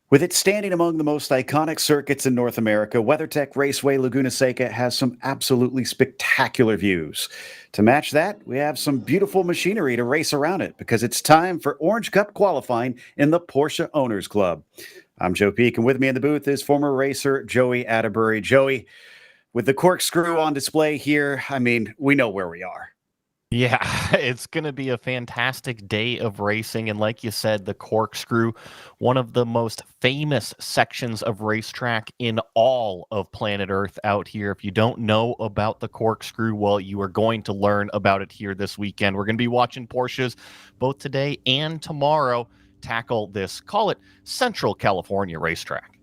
With it standing among the most iconic circuits in North America, WeatherTech Raceway Laguna Seca has some absolutely spectacular views. To match that, we have some beautiful machinery to race around it because it's time for Orange Cup qualifying in the Porsche Owners Club. I'm Joe Peak, and with me in the booth is former racer Joey Atterbury. Joey, with the corkscrew on display here, we know where we are. Yeah, it's going to be a fantastic day of racing. And like you said, the corkscrew, one of the most famous sections of racetrack in all of planet Earth out here. If you don't know about the corkscrew, well, you are going to learn about it here this weekend. We're going to be watching Porsches both today and tomorrow tackle this, call it Central California racetrack.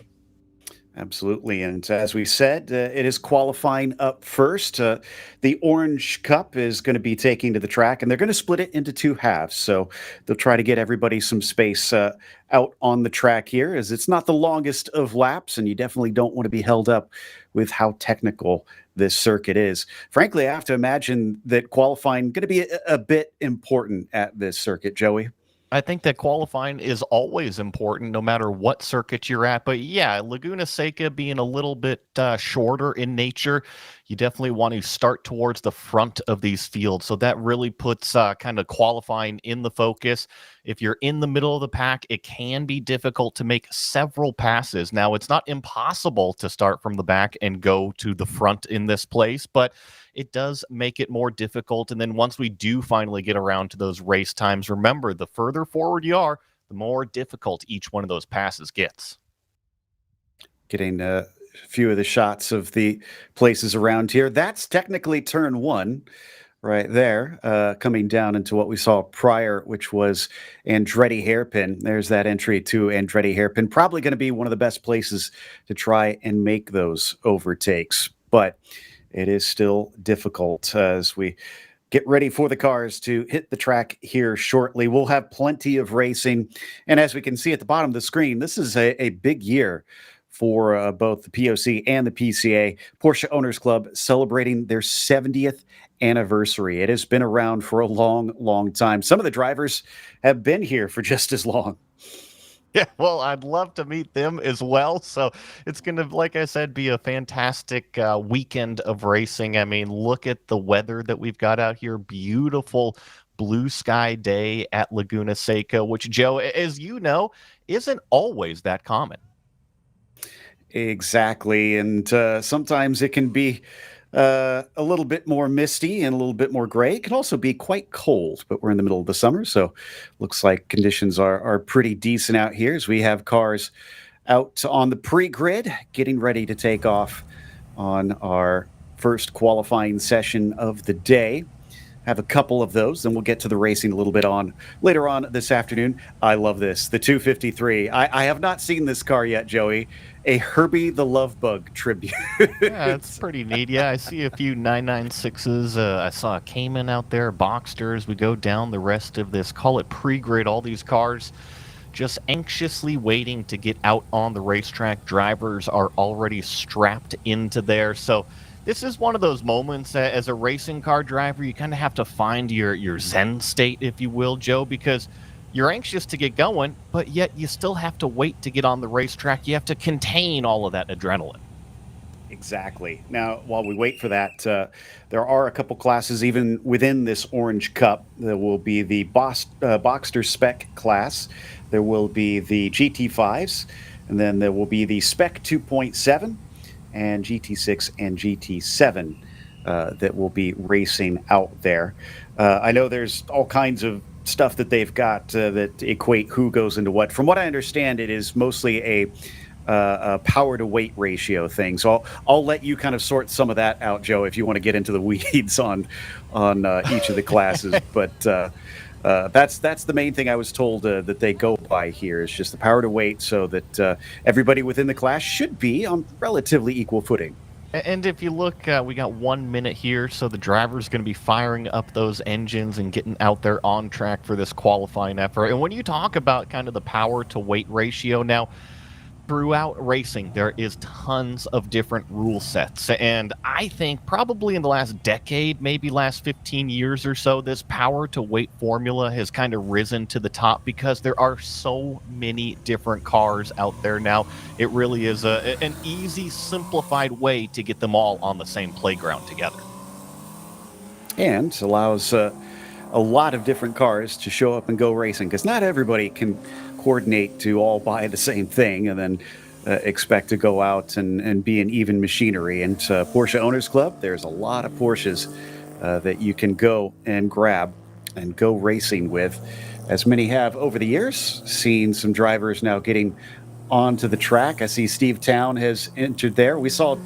Absolutely. And as we said, it is qualifying up first. The Orange Cup is going to be taking to the track, and they're going to split it into two halves. So they'll try to get everybody some space out on the track here, as it's not the longest of laps, and you definitely don't want to be held up with how technical this circuit is. Frankly, I have to imagine that qualifying going to be a bit important at this circuit, Joey. I think that qualifying is always important no matter what circuit you're at. But yeah, Laguna Seca being a little bit shorter in nature, you definitely want to start towards the front of these fields. So that really puts kind of qualifying in the focus. If you're in the middle of the pack, it can be difficult to make several passes. Now, it's not impossible to start from the back and go to the front in this place, but it does make it more difficult. And then once we do finally get around to those race times, remember, the further forward you are, the more difficult each one of those passes gets. Getting a few of the shots of the places around here. That's technically turn one right there, coming down into what we saw prior, which was Andretti Hairpin. There's that entry to Andretti Hairpin. Probably going to be one of the best places to try and make those overtakes. But it is still difficult as we get ready for the cars to hit the track here shortly. We'll have plenty of racing. And as we can see at the bottom of the screen, this is a big year for both the POC and the PCA. Porsche Owners Club celebrating their 70th anniversary. It has been around for a long, long time. Some of the drivers have been here for just as long. Yeah, well, I'd love to meet them as well. So it's going to, like I said, be a fantastic weekend of racing. I mean, look at the weather that we've got out here. Beautiful blue sky day at Laguna Seca, which, Joe, as you know, isn't always that common. Exactly. And sometimes it can be a little bit more misty and a little bit more gray. It can also be quite cold, but we're in the middle of the summer, so looks like conditions are pretty decent out here as we have cars out on the pre-grid getting ready to take off on our first qualifying session of the day. Have a couple of those, then we'll get to the racing a little bit on later on this afternoon. I love this, the 253. I have not seen this car yet, Joey. A Herbie the Love Bug tribute. Yeah, it's pretty neat. Yeah, I see a few 996s. I saw a Cayman out there, Boxsters. We go down the rest of this, call it pre-grid, all these cars just anxiously waiting to get out on the racetrack. Drivers are already strapped into there. So this is one of those moments as a racing car driver, you kind of have to find your zen state, if you will, Joe, because you're anxious to get going, but yet you still have to wait to get on the racetrack. You have to contain all of that adrenaline. Exactly. Now, while we wait for that, there are a couple classes even within this Orange Cup. There will be the Boxster Spec class. There will be the GT5s, and then there will be the Spec 2.7 and GT6 and GT7 that will be racing out there. I know there's all kinds of stuff that they've got that equate who goes into what. From what I understand, it is mostly a power to weight ratio thing. So I'll let you kind of sort some of that out, Joe, if you want to get into the weeds on each of the classes. But that's the main thing I was told that they go by here is just the power to weight, so that everybody within the class should be on relatively equal footing. And if you look, we got 1 minute here, so the driver's going to be firing up those engines and getting out there on track for this qualifying effort. And when you talk about kind of the power to weight ratio, now Throughout racing, there is tons of different rule sets. And I think probably in the last decade, maybe last 15 years or so, this power to weight formula has kind of risen to the top because there are so many different cars out there now. It really is an easy, simplified way to get them all on the same playground together. And allows a lot of different cars to show up and go racing, because not everybody can coordinate to all buy the same thing and then expect to go out and be an even machinery. And Porsche Owners Club, there's a lot of Porsches that you can go and grab and go racing with, as many have over the years. Seen some drivers now getting onto the track. I see Steve Town has entered there. We saw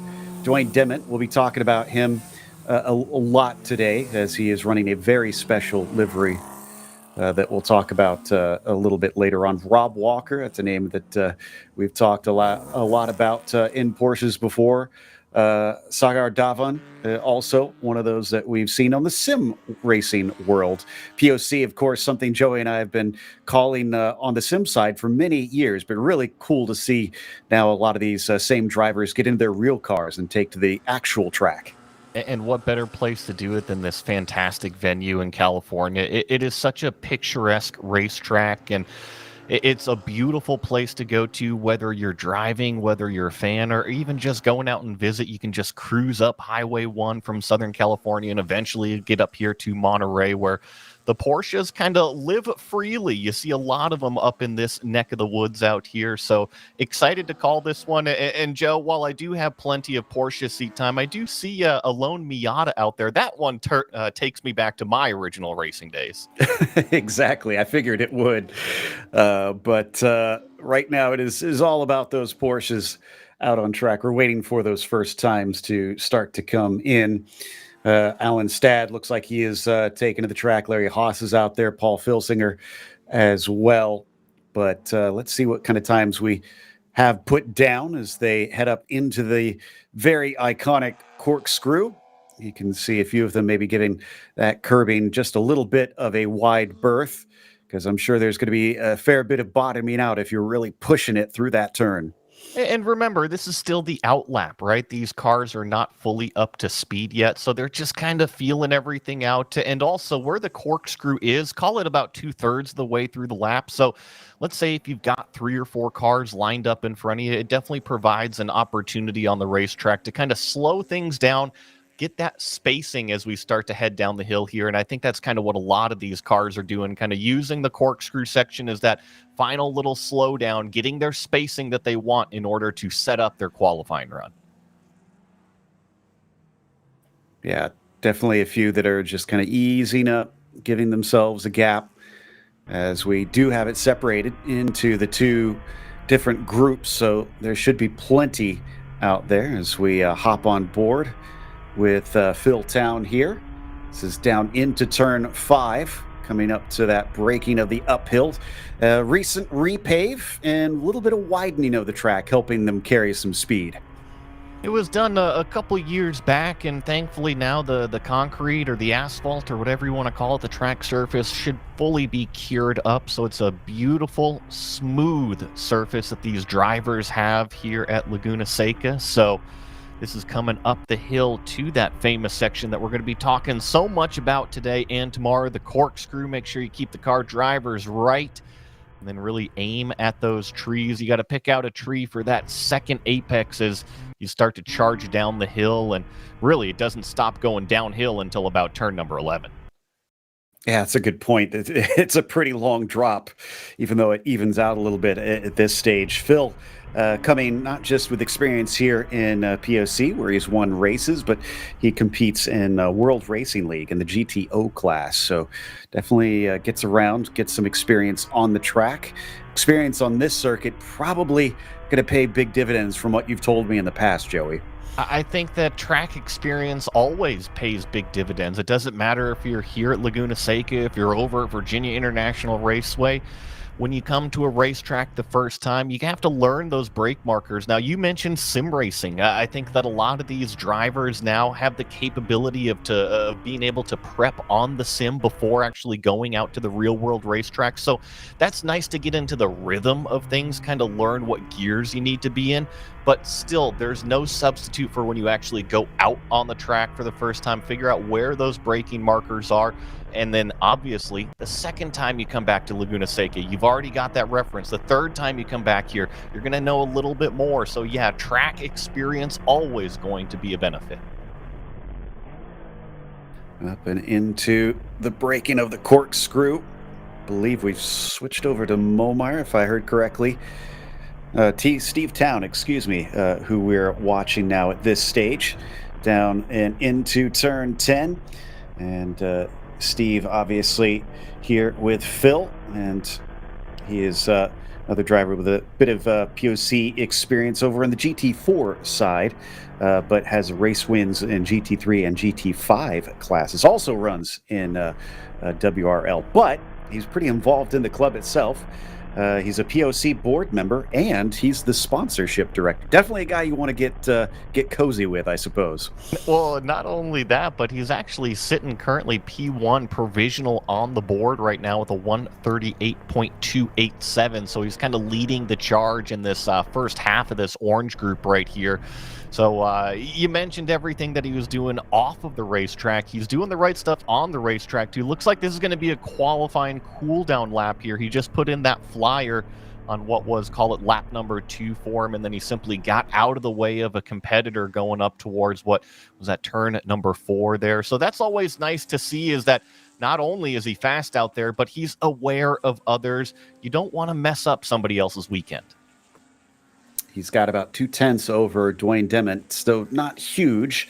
Dwayne Dement. We'll be talking about him a lot today, as he is running a very special livery that we'll talk about a little bit later on. Rob Walker, that's a name that we've talked a lot about in Porsches before. Sagar Dhawan, also one of those that we've seen on the sim racing world. POC, of course, something Joey and I have been calling on the sim side for many years, but really cool to see now a lot of these same drivers get into their real cars and take to the actual track. And what better place to do it than this fantastic venue in California? It is such a picturesque racetrack, and it's a beautiful place to go to, whether you're driving, whether you're a fan, or even just going out and visit. You can just cruise up Highway 1 from Southern California and eventually get up here to Monterey, where the Porsches kind of live freely. You see a lot of them up in this neck of the woods out here. So excited to call this one. And Joe, while I do have plenty of Porsche seat time, I do see a lone Miata out there. That one takes me back to my original racing days. Exactly. I figured it would. But right now it is all about those Porsches out on track. We're waiting for those first times to start to come in. Alan Stad looks like he is taken to the track. Larry Haas is out there. Paul Filsinger as well. But let's see what kind of times we have put down as they head up into the very iconic corkscrew. You can see a few of them maybe giving that curbing just a little bit of a wide berth, because I'm sure there's going to be a fair bit of bottoming out if you're really pushing it through that turn. And remember, this is still the outlap, right? These cars are not fully up to speed yet, so they're just kind of feeling everything out. And also, where the corkscrew is, call it about 2/3 of the way through the lap. So let's say if you've got 3 or 4 cars lined up in front of you, it definitely provides an opportunity on the racetrack to kind of slow things down, get that spacing as we start to head down the hill here. And I think that's kind of what a lot of these cars are doing, kind of using the corkscrew section as that final little slowdown, getting their spacing that they want in order to set up their qualifying run. Yeah, definitely a few that are just kind of easing up, giving themselves a gap, as we do have it separated into the two different groups. So there should be plenty out there as we hop on board with Phil Town here. This is down into turn 5, coming up to that braking of the uphill. Recent repave and a little bit of widening of the track, helping them carry some speed. It was done a couple years back, and thankfully now the concrete or the asphalt or whatever you want to call it, the track surface, should fully be cured up. So it's a beautiful, smooth surface that these drivers have here at Laguna Seca. So this is coming up the hill to that famous section that we're going to be talking so much about today and tomorrow, the corkscrew. Make sure you keep the car drivers right and then really aim at those trees. You got to pick out a tree for that second apex as you start to charge down the hill. And really, it doesn't stop going downhill until about turn number 11. Yeah, that's a good point. It's a pretty long drop, even though it evens out a little bit at this stage. Phil, coming not just with experience here in POC, where he's won races, but he competes in World Racing League in the GTO class. So definitely gets around, gets some experience on the track. Experience on this circuit probably going to pay big dividends from what you've told me in the past, Joey. I think that track experience always pays big dividends. It doesn't matter if you're here at Laguna Seca, if you're over at Virginia International Raceway. when you come to a racetrack the first time, you have to learn those brake markers. Now, you mentioned sim racing. I think that a lot of these drivers now have the capability of being able to prep on the sim before actually going out to the real world racetrack. So that's nice to get into the rhythm of things, kind of learn what gears you need to be in. But still, there's no substitute for when you actually go out on the track for the first time, figure out where those braking markers are. And then obviously, the second time you come back to Laguna Seca, you've already got that reference. The third time you come back here, you're going to know a little bit more. So, yeah, track experience always going to be a benefit. Up and into the braking of the corkscrew. Believe we've switched over to Momire, if I heard correctly. Steve Town, excuse me, who we're watching now at this stage, down and into turn 10. And Steve, obviously, here with Phil, and he is another driver with a bit of POC experience over in the GT4 side, but has race wins in GT3 and GT5 classes. Also runs in WRL, but he's pretty involved in the club itself. He's a POC board member, and he's the sponsorship director. Definitely a guy you want to get cozy with, I suppose. Well, not only that, but he's actually sitting currently P1 provisional on the board right now with a 138.287. So he's kind of leading the charge in this first half of this orange group right here. So you mentioned everything that he was doing off of the racetrack. He's doing the right stuff on the racetrack, too. Looks like this is going to be a qualifying cool-down lap here. He just put in that flyer on what was, call it, lap number 2 for him, and then he simply got out of the way of a competitor going up towards what was that turn number 4 there. So that's always nice to see, is that not only is he fast out there, but he's aware of others. You don't want to mess up somebody else's weekend. He's got about 2/10 over Dwayne Dement, so not huge,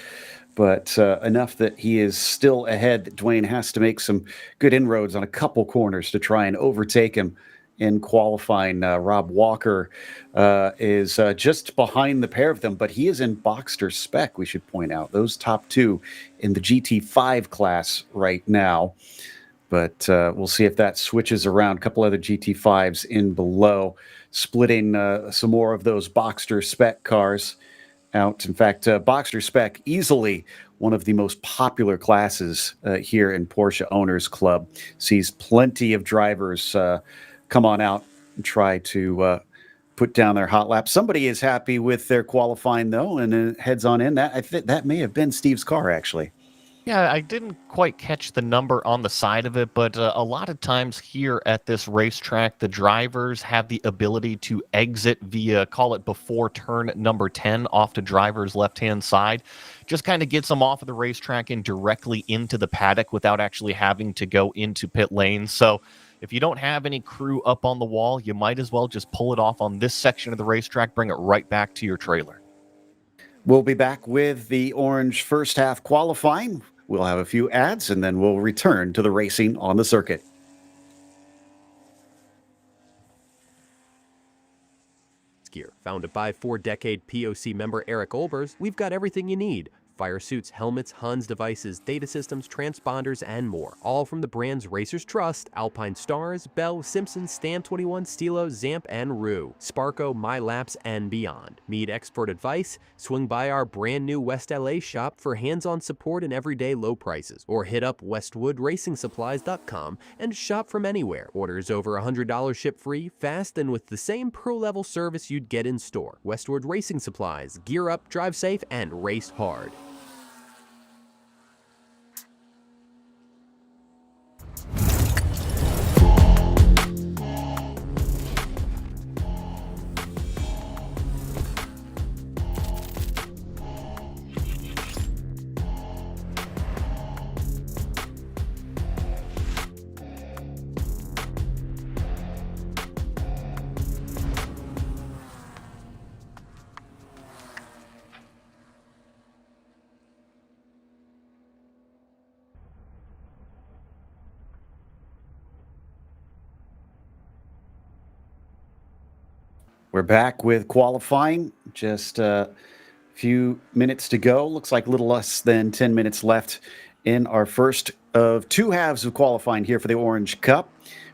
but enough that he is still ahead. That Dwayne has to make some good inroads on a couple corners to try and overtake him in qualifying. Rob Walker is just behind the pair of them, but he is in Boxster spec, we should point out. Those top two in the GT5 class right now. But we'll see if that switches around. A couple other GT5s in below, splitting some more of those Boxster spec cars out. In fact, Boxster spec, easily one of the most popular classes here in Porsche Owners Club. Sees plenty of drivers come on out and try to put down their hot lap. Somebody is happy with their qualifying, though, and heads on in. That may have been Steve's car, actually. Yeah, I didn't quite catch the number on the side of it, but a lot of times here at this racetrack, the drivers have the ability to exit via, call it, before turn number 10 off to driver's left-hand side. Just kind of gets them off of the racetrack and directly into the paddock without actually having to go into pit lane. So if you don't have any crew up on the wall, you might as well just pull it off on this section of the racetrack, bring it right back to your trailer. We'll be back with the orange first half qualifying. We'll have a few ads, and then we'll return to the racing on the circuit. Gear. Founded by 4-decade POC member Eric Olbers, we've got everything you need. Fire suits, helmets, Huns devices, data systems, transponders, and more. All from the brands racers trust: Alpine Stars, Bell, Simpson, Stam 21, Stilo, Zamp, and Rue. Sparco, MyLaps, and beyond. Need expert advice? Swing by our brand new West LA shop for hands-on support and everyday low prices. Or hit up westwoodracingsupplies.com and shop from anywhere. Orders over $100 ship free, fast, and with the same pro-level service you'd get in store. Westwood Racing Supplies. Gear up, drive safe, and race hard. We're back with qualifying. Just a few minutes to go. Looks like a little less than 10 minutes left in our first of two halves of qualifying here for the Orange Cup.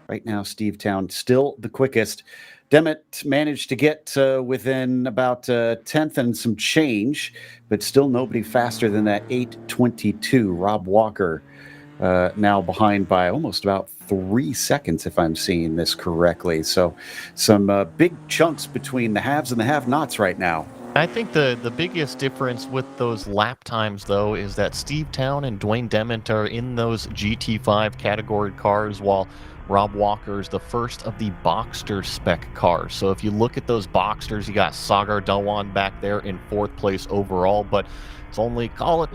Right now, Steve Town still the quickest. Demet managed to get within about a tenth and some change, but still nobody faster than that 8:22. Rob Walker now behind by almost about 3 seconds, if I'm seeing this correctly. So some big chunks between the haves and the have-nots right now. I think the biggest difference with those lap times, though, is that Steve Town and Dwayne Dement are in those GT5 category cars, while Rob Walker is the first of the Boxster spec cars. So if you look at those Boxsters, you got Sagar Dhawan back there in 4th place overall, but it's only, call it,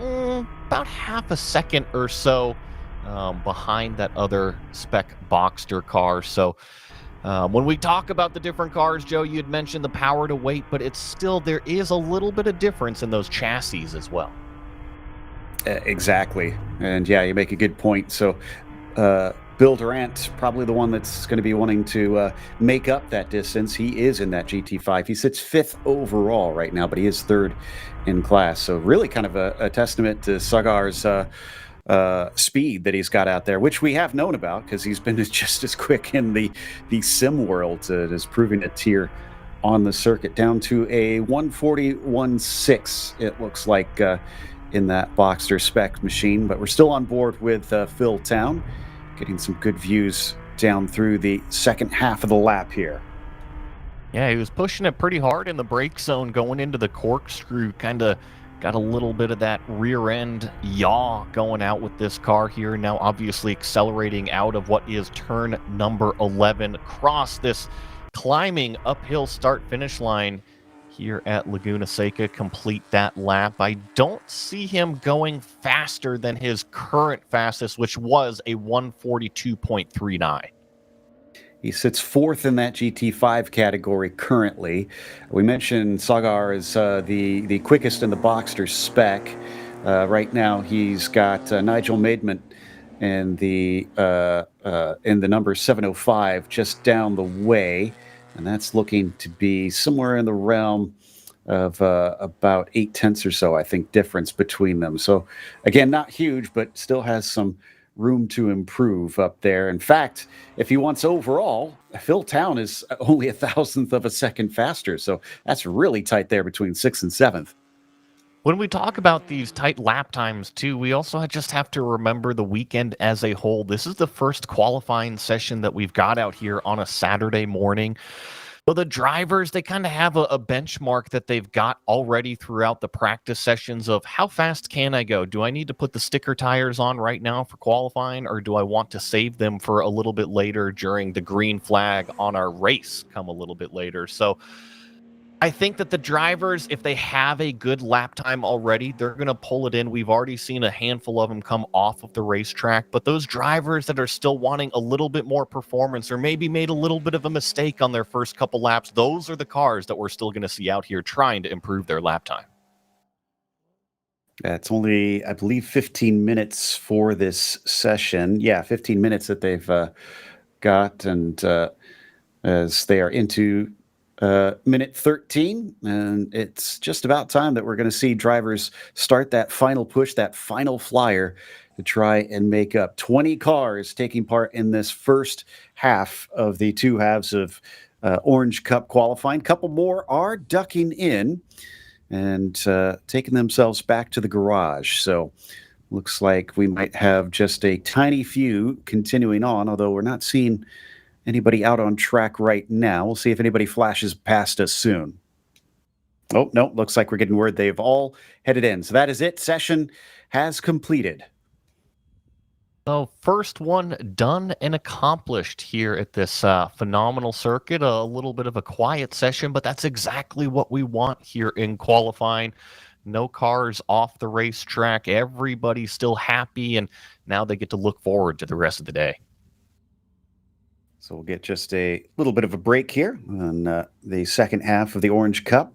about half a second or so behind that other spec Boxster car. So when we talk about the different cars, Joe, you had mentioned the power to weight, but it's still, there is a little bit of difference in those chassis as well. Exactly. And yeah, you make a good point. So Bill Durant, probably the one that's going to be wanting to make up that distance. He is in that GT5. He sits 5th overall right now, but he is 3rd in class. So really kind of a testament to Sagar's speed that he's got out there, which we have known about because he's been just as quick in the sim world as proving it here on the circuit. Down to a 141.6, it looks like, in that Boxster spec machine. But we're still on board with Phil Town, getting some good views down through the second half of the lap here. Yeah, he was pushing it pretty hard in the brake zone going into the corkscrew, kind of got a little bit of that rear end yaw going out with this car here. Now obviously accelerating out of what is turn number 11, across this climbing uphill start finish line here at Laguna Seca, complete that lap. I don't see him going faster than his current fastest, which was a 142.39. He sits 4th in that GT5 category currently. We mentioned Sagar is the quickest in the Boxster spec. Right now, he's got Nigel Maidment in the number 705 just down the way, and that's looking to be somewhere in the realm of about 8 tenths or so, I think, difference between them. So again, not huge, but still has some room to improve up there. In fact, if he wants overall, Phil Town is only 1,000th of a second faster. So that's really tight there between 6th and 7th. When we talk about these tight lap times, too, we also just have to remember the weekend as a whole. This is the first qualifying session that we've got out here on a Saturday morning. So the drivers, they kind of have a benchmark that they've got already throughout the practice sessions of how fast can I go? Do I need to put the sticker tires on right now for qualifying, or do I want to save them for a little bit later during the green flag on our race come a little bit later? So I think that the drivers, if they have a good lap time already, they're going to pull it in. We've already seen a handful of them come off of the racetrack, but those drivers that are still wanting a little bit more performance or maybe made a little bit of a mistake on their first couple laps, those are the cars that we're still going to see out here trying to improve their lap time. It's only, I believe, 15 minutes for this session. Yeah, 15 minutes that they've got, and as they are into minute 13, and it's just about time that we're going to see drivers start that final push, that final flyer to try and make up. 20 cars taking part in this first half of the 2 halves of Orange Cup qualifying. Couple more are ducking in and taking themselves back to the garage. So looks like we might have just a tiny few continuing on, although we're not seeing anybody out on track right now. We'll see if anybody flashes past us soon. Oh, no, looks like we're getting word they've all headed in. So that is it. Session has completed. So first one done and accomplished here at this phenomenal circuit. A little bit of a quiet session, but that's exactly what we want here in qualifying. No cars off the racetrack. Everybody's still happy, and now they get to look forward to the rest of the day. So we'll get just a little bit of a break here on the second half of the Orange Cup.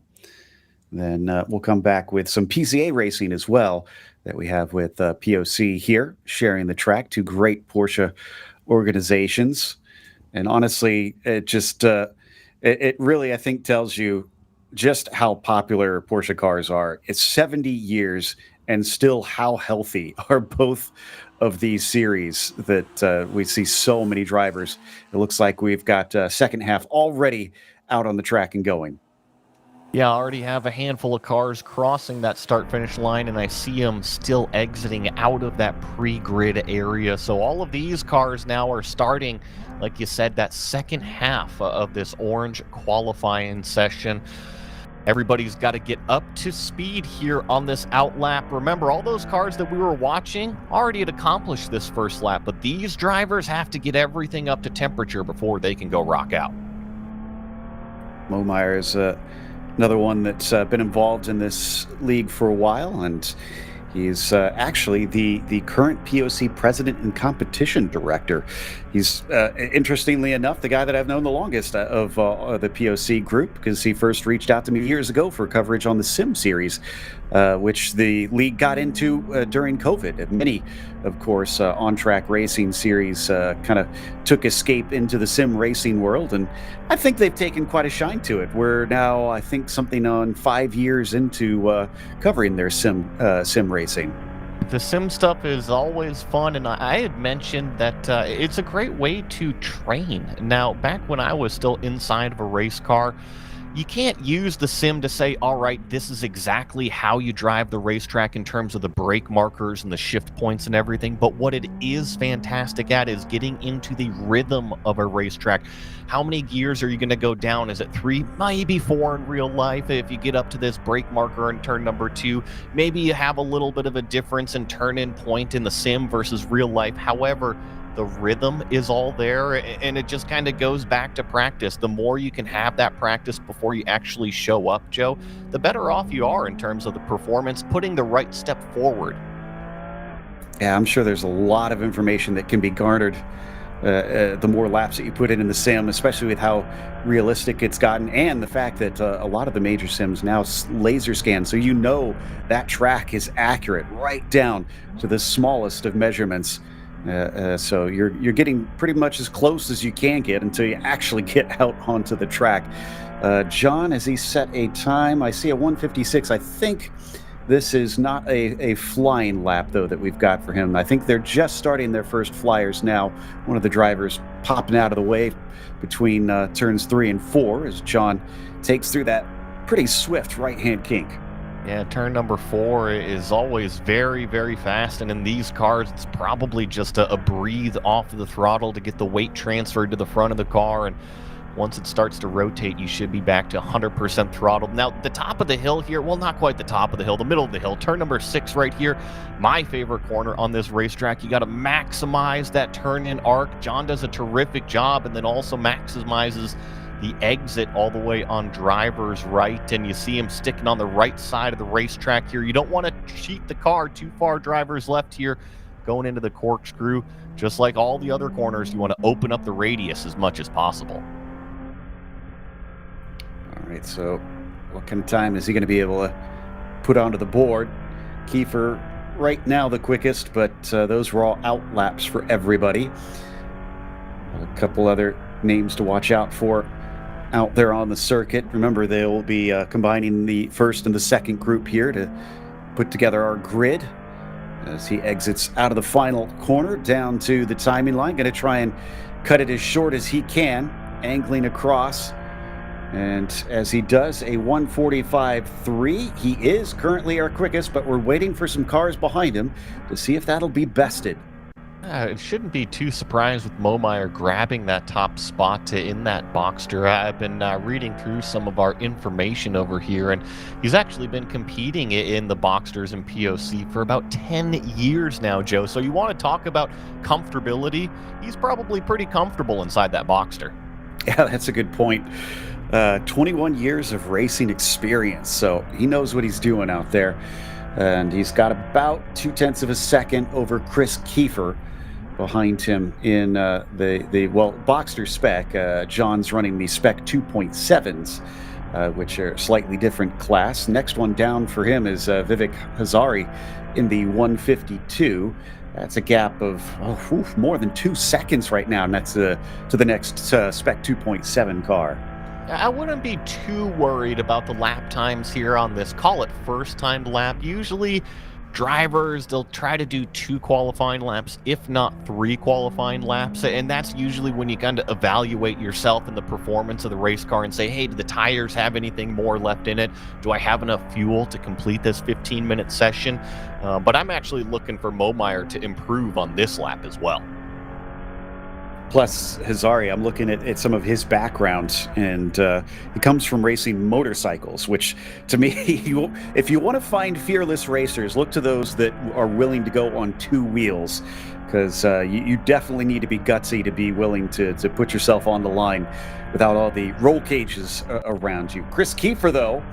Then we'll come back with some PCA racing as well that we have with POC here, sharing the track. 2 great Porsche organizations. And honestly, it just, it really, I think, tells you just how popular Porsche cars are. It's 70 years and still how healthy are both of these series that we see so many drivers. It looks like we've got second half already out on the track and going. Yeah, I already have a handful of cars crossing that start-finish line, and I see them still exiting out of that pre-grid area. So all of these cars now are starting, like you said, that second half of this orange qualifying session. Everybody's got to get up to speed here on this outlap. Remember, all those cars that we were watching already had accomplished this first lap, but these drivers have to get everything up to temperature before they can go rock out. Momeyer's another one that's been involved in this league for a while, and he's actually the current POC president and competition director. He's, interestingly enough, the guy that I've known the longest of the POC group, because he first reached out to me years ago for coverage on the Sim series, which the league got into during COVID. And many, of course, on-track racing series kind of took escape into the sim racing world, and I think they've taken quite a shine to it. We're now, I think, something on 5 years into covering their sim racing. The sim stuff is always fun, and I had mentioned that it's a great way to train. Now, back when I was still inside of a race car, you can't use the sim to say, all right, this is exactly how you drive the racetrack in terms of the brake markers and the shift points and everything. But what it is fantastic at is getting into the rhythm of a racetrack. How many gears are you going to go down? Is it 3, maybe 4 in real life? If you get up to this brake marker in turn number 2, maybe you have a little bit of a difference in turn-in point in the sim versus real life. However, the rhythm is all there, and it just kind of goes back to practice. The more you can have that practice before you actually show up, Joe, the better off you are in terms of the performance, putting the right step forward. Yeah, I'm sure there's a lot of information that can be garnered the more laps that you put in the sim, especially with how realistic it's gotten, and the fact that a lot of the major sims now laser scan, so you know that track is accurate right down to the smallest of measurements. So you're getting pretty much as close as you can get until you actually get out onto the track. John, has he set a time? I see a 1:56. I think this is not a flying lap, though, that we've got for him. I think they're just starting their first flyers now. One of the drivers popping out of the way between turns 3 and 4 as John takes through that pretty swift right-hand kink. Yeah, turn number 4 is always very, very fast, and in these cars, it's probably just a breathe off of the throttle to get the weight transferred to the front of the car, and once it starts to rotate, you should be back to 100% throttled. Now, the top of the hill here, well, not quite the top of the hill, the middle of the hill, turn number 6 right here, my favorite corner on this racetrack. You got to maximize that turn-in arc. John does a terrific job, and then also maximizes the exit all the way on driver's right, and you see him sticking on the right side of the racetrack here. You don't want to cheat the car too far driver's left here going into the corkscrew. Just like all the other corners, you want to open up the radius as much as possible. All right, so what kind of time is he going to be able to put onto the board? Kiefer right now the quickest, but those were all out laps for everybody. A couple other names to watch out for out there on the circuit. Remember, they will be combining the first and the second group here to put together our grid as he exits out of the final corner down to the timing line. Going to try and cut it as short as he can, angling across. And as he does, a 1:45.3. He is currently our quickest, but we're waiting for some cars behind him to see if that'll be bested. It shouldn't be too surprised with Momeyer grabbing that top spot in that Boxster. I've been reading through some of our information over here, and he's actually been competing in the Boxsters and POC for about 10 years now, Joe. So you want to talk about comfortability? He's probably pretty comfortable inside that Boxster. Yeah, that's a good point. 21 years of racing experience, so he knows what he's doing out there. And he's got about 0.2 of a second over Chris Kiefer behind him in the Boxster spec. John's running the spec 2.7s, which are a slightly different class. Next one down for him is Vivek Hazari in the 152. That's a gap of more than 2 seconds right now, and that's to the next spec 2.7 car. I wouldn't be too worried about the lap times here on this, call it first time lap. Usually drivers, they'll try to do 2 qualifying laps, if not 3 qualifying laps. And that's usually when you kind of evaluate yourself and the performance of the race car and say, hey, do the tires have anything more left in it? Do I have enough fuel to complete this 15-minute session? But I'm actually looking for Momeyer to improve on this lap as well. Plus, Hazari, I'm looking at some of his background, and he comes from racing motorcycles, which, to me, if you want to find fearless racers, look to those that are willing to go on 2 wheels, because you definitely need to be gutsy to be willing to put yourself on the line without all the roll cages around you. Chris Kiefer, though,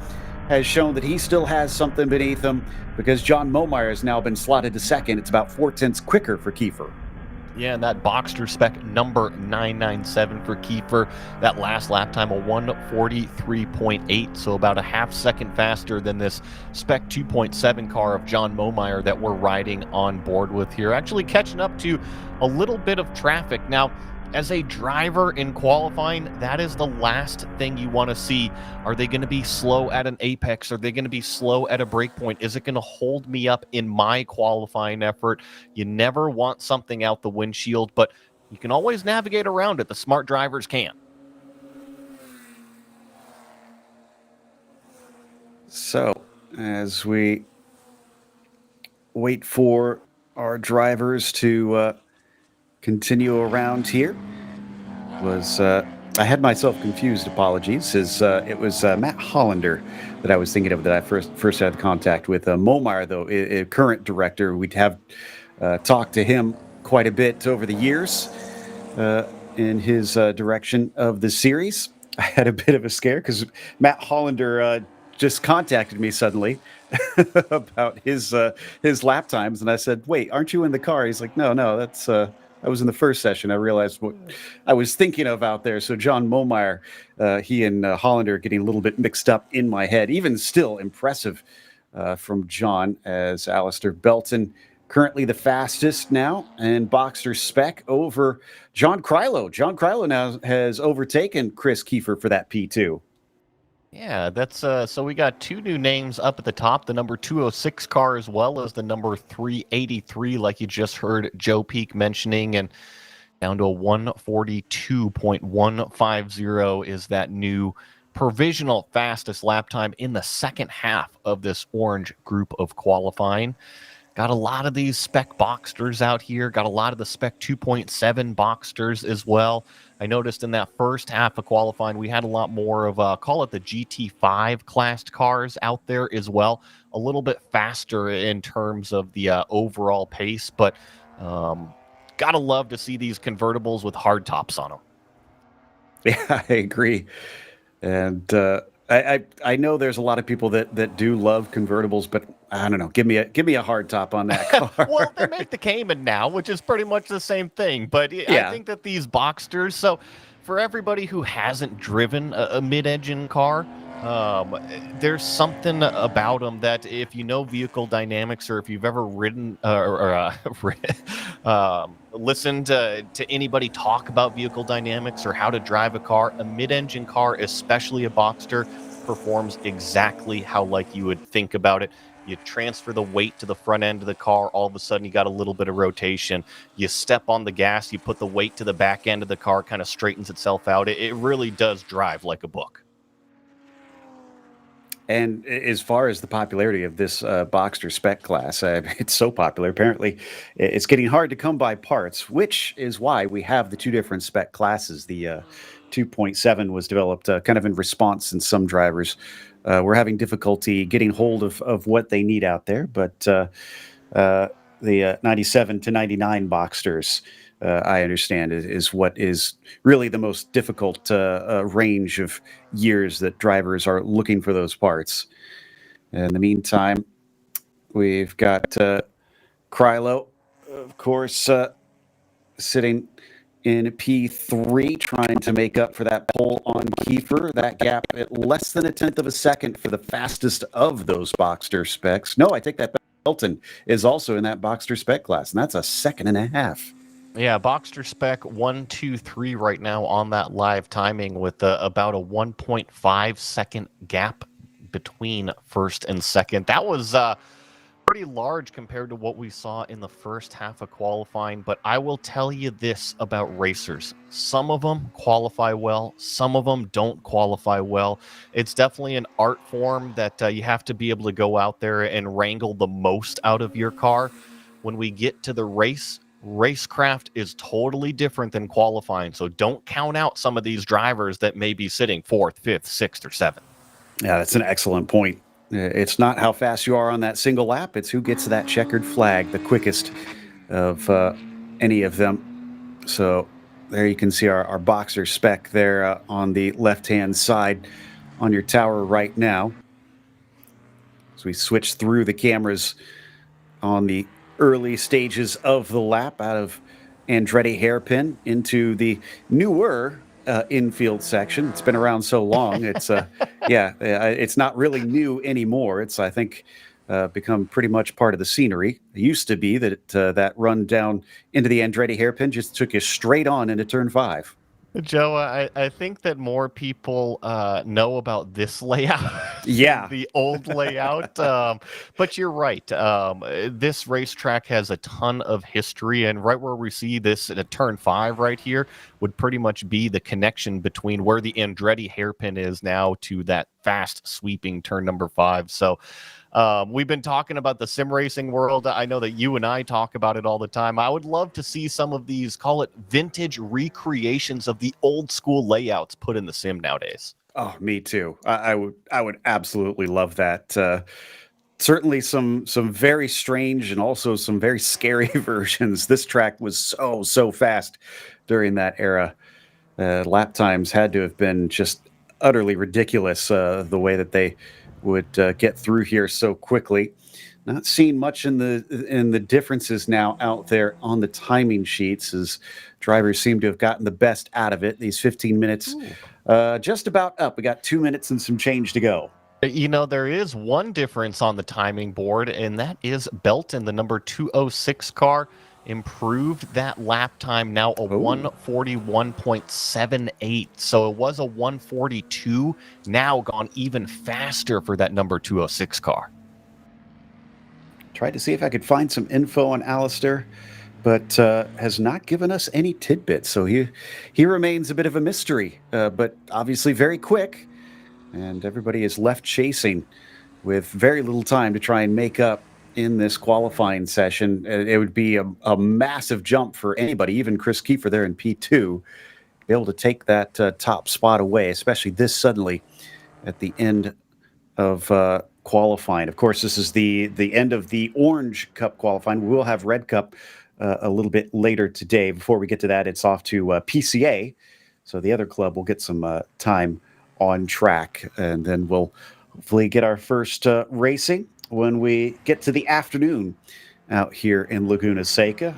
has shown that he still has something beneath him, because John Momeyer has now been slotted to second. It's about 4/10 quicker for Kiefer. Yeah, and that Boxster spec number 997 for Kiefer. That last lap time, a 1:43.8, so about a half second faster than this spec 2.7 car of John Momeyer that we're riding on board with here. Actually catching up to a little bit of traffic. Now, as a driver in qualifying, that is the last thing you want to see. Are they going to be slow at an apex? Are they going to be slow at a break point? Is it going to hold me up in my qualifying effort? You never want something out the windshield, but you can always navigate around it. The smart drivers can. So, as we wait for our drivers to continue around here, I had myself confused, apologies, as it was Matt Hollander that I was thinking of that I first had contact with. Momeyer, though, a current director, we'd have talked to him quite a bit over the years in his direction of the series. I had a bit of a scare because Matt Hollander just contacted me suddenly about his lap times, and I said, "Wait, aren't you in the car?" He's like, "No, that's I was in the first session. I realized what I was thinking of out there." So John Momeyer, he and Hollander getting a little bit mixed up in my head. Even still, impressive from John, as Alistair Belton currently the fastest now, and Boxster spec over John Krylo. John Krylo now has overtaken Chris Kiefer for that P2. Yeah, that's so we got 2 new names up at the top, the number 206 car as well as the number 383, like you just heard Joe Peak mentioning, and down to a 1:42.150 is that new provisional fastest lap time in the second half of this orange group of qualifying. Got a lot of these spec Boxsters out here. Got a lot of the spec 2.7 Boxsters as well. I noticed in that first half of qualifying, we had a lot more of, call it the GT5 classed cars out there as well. A little bit faster in terms of the overall pace, but gotta love to see these convertibles with hard tops on them. Yeah, I agree. And I know there's a lot of people that do love convertibles, but I don't know. Give me a hard top on that car. Well, they make the Cayman now, which is pretty much the same thing. But Yeah. I think that these Boxsters, so for everybody who hasn't driven a mid-engine car, there's something about them that if you know vehicle dynamics, or if you've ever ridden listened to anybody talk about vehicle dynamics or how to drive a car, a mid-engine car, especially a Boxster, performs exactly how like you would think about it. You transfer the weight to the front end of the car, all of a sudden you got a little bit of rotation. You step on the gas, you put the weight to the back end of the car, kind of straightens itself out. It really does drive like a book. And as far as the popularity of this Boxster spec class, it's so popular. Apparently, it's getting hard to come by parts, which is why we have the 2 different spec classes. The 2.7 was developed kind of in response, and some drivers were having difficulty getting hold of what they need out there. But the 97 to 99 Boxsters, I understand, is what is really the most difficult range of years that drivers are looking for those parts. In the meantime, we've got Krylo, of course, sitting in P3, trying to make up for that pole on Kiefer. That gap at less than 1/10 of a second for the fastest of those Boxster specs. No, I take that back. Belton is also in that Boxster spec class, and that's a 1.5 seconds. Yeah, Boxster spec 123 right now on that live timing with about a 1.5 second gap between first and second. That was pretty large compared to what we saw in the first half of qualifying, but I will tell you this about racers. Some of them qualify well, some of them don't qualify well. It's definitely an art form that you have to be able to go out there and wrangle the most out of your car. When we get to the race, racecraft is totally different than qualifying, so don't count out some of these drivers that may be sitting 4th, 5th, 6th, or 7th. Yeah, that's an excellent point. It's not how fast you are on that single lap, it's who gets that checkered flag the quickest of any of them. So there you can see our boxer spec there on the left-hand side on your tower right now. So we switch through the cameras on the early stages of the lap out of Andretti hairpin into the newer infield section. It's been around so long. It's it's not really new anymore. It's, I think, become pretty much part of the scenery. It used to be that that run down into the Andretti hairpin just took you straight on into turn 5. Joe, I think that more people know about this layout than Yeah. the old layout. But you're right. This racetrack has a ton of history, and right where we see this at turn 5 right here would pretty much be the connection between where the Andretti hairpin is now to that fast sweeping turn number 5. So we've been talking about the sim racing world. I know that you and I talk about it all the time. I would love to see some of these, call it vintage recreations of the old school layouts put in the sim nowadays. Oh, me too. I would absolutely love that. Certainly some very strange and also some very scary versions. This track was so fast during that era. Lap times had to have been just utterly ridiculous, the way that they would get through here so quickly. Not seeing much in the differences now out there on the timing sheets, as drivers seem to have gotten the best out of it. These 15 minutes just about up. We got 2 minutes and some change to go. You know, there is one difference on the timing board, and that is Belton, the number 206 car, improved that lap time, now a Oh. 141.78. So it was a 142, now gone even faster for that number 206 car. Tried to see if I could find some info on Alistair, but has not given us any tidbits. So he remains a bit of a mystery, but obviously very quick. And everybody is left chasing with very little time to try and make up in this qualifying session. It would be a massive jump for anybody, even Chris Kiefer there in P2, be able to take that top spot away, especially this suddenly at the end of qualifying. Of course, this is the end of the Orange Cup qualifying. We will have Red Cup a little bit later today. Before we get to that, it's off to PCA. So the other club will get some time on track, and then we'll hopefully get our first racing when we get to the afternoon out here in Laguna Seca.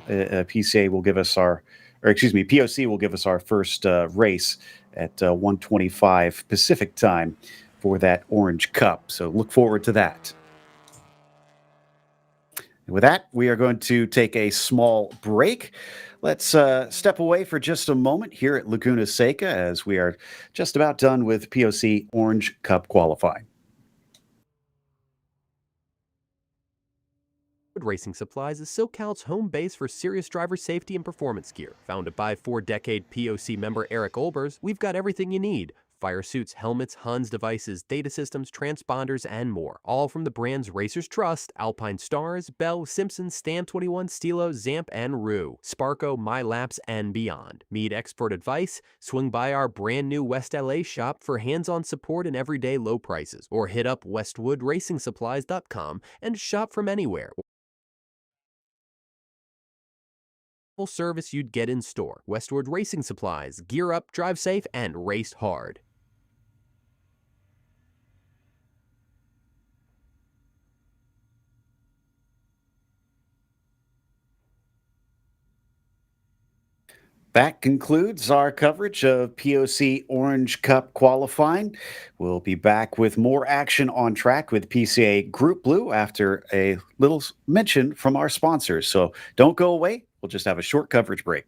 PCA will give us POC will give us our first race at 1:25 Pacific time for that Orange Cup. So look forward to that. And with that, we are going to take a small break. Let's step away for just a moment here at Laguna Seca as we are just about done with POC Orange Cup qualifying. Racing Supplies is SoCal's home base for serious driver safety and performance gear. Founded by 4-decade POC member Eric Olbers, we've got everything you need. Fire suits, helmets, Huns devices, data systems, transponders, and more. All from the brands racers trust: Alpine Stars, Bell, Simpson, Stan 21, Stilo, Zamp, and Rue. Sparco, MyLaps, and beyond. Need expert advice? Swing by our brand new West LA shop for hands-on support and everyday low prices. Or hit up westwoodracingsupplies.com and shop from anywhere. Service you'd get in store. Westwood Racing Supplies. Gear up, drive safe, and race hard. That concludes our coverage of POC Orange Cup qualifying. We'll be back with more action on track with PCA Group Blue after a little mention from our sponsors. So don't go away. We'll just have a short coverage break.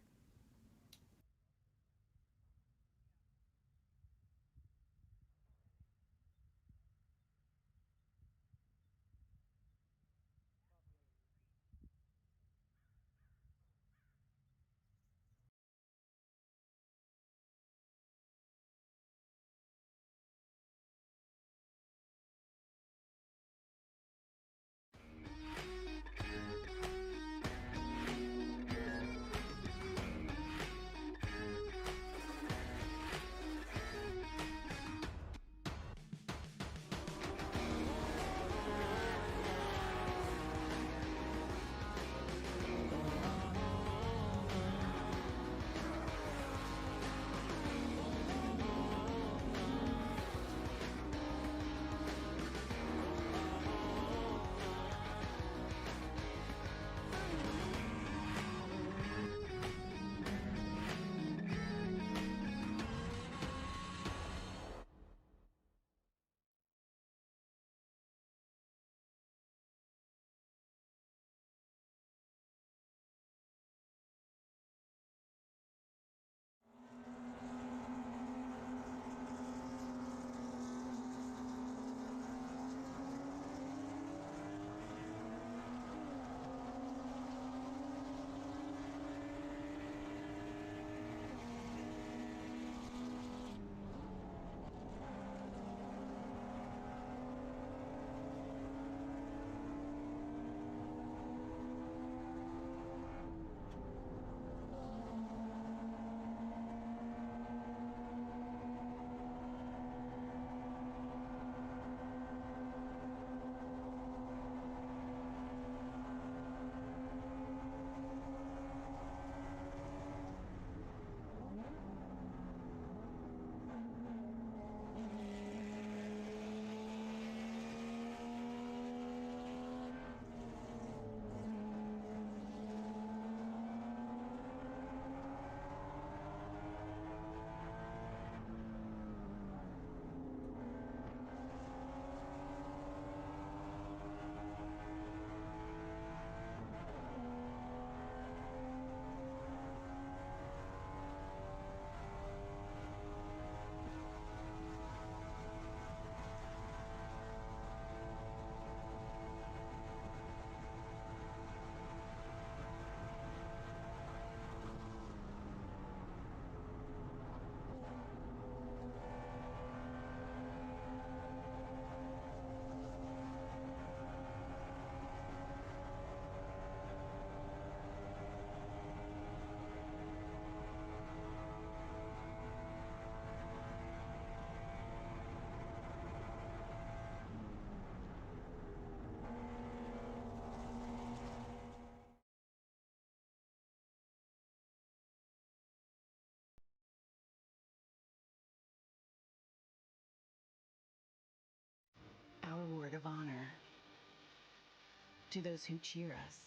to those who cheer us,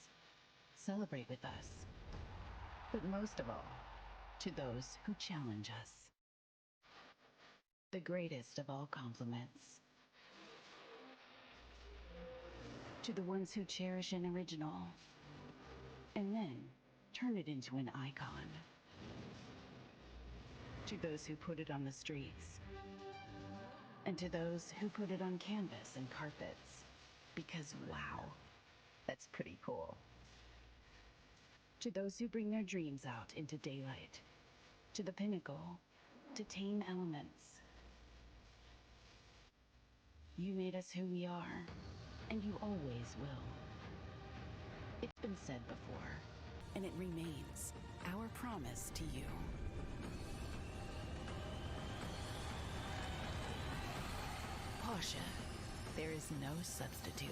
celebrate with us, but most of all, to those who challenge us. The greatest of all compliments. To the ones who cherish an original and then turn it into an icon. To those who put it on the streets. And to those who put it on canvas and carpets. Because wow, that's pretty cool. To those who bring their dreams out into daylight. To the pinnacle, to tame elements. You made us who we are, and you always will. It's been said before, and it remains our promise to you. Porsche, there is no substitute.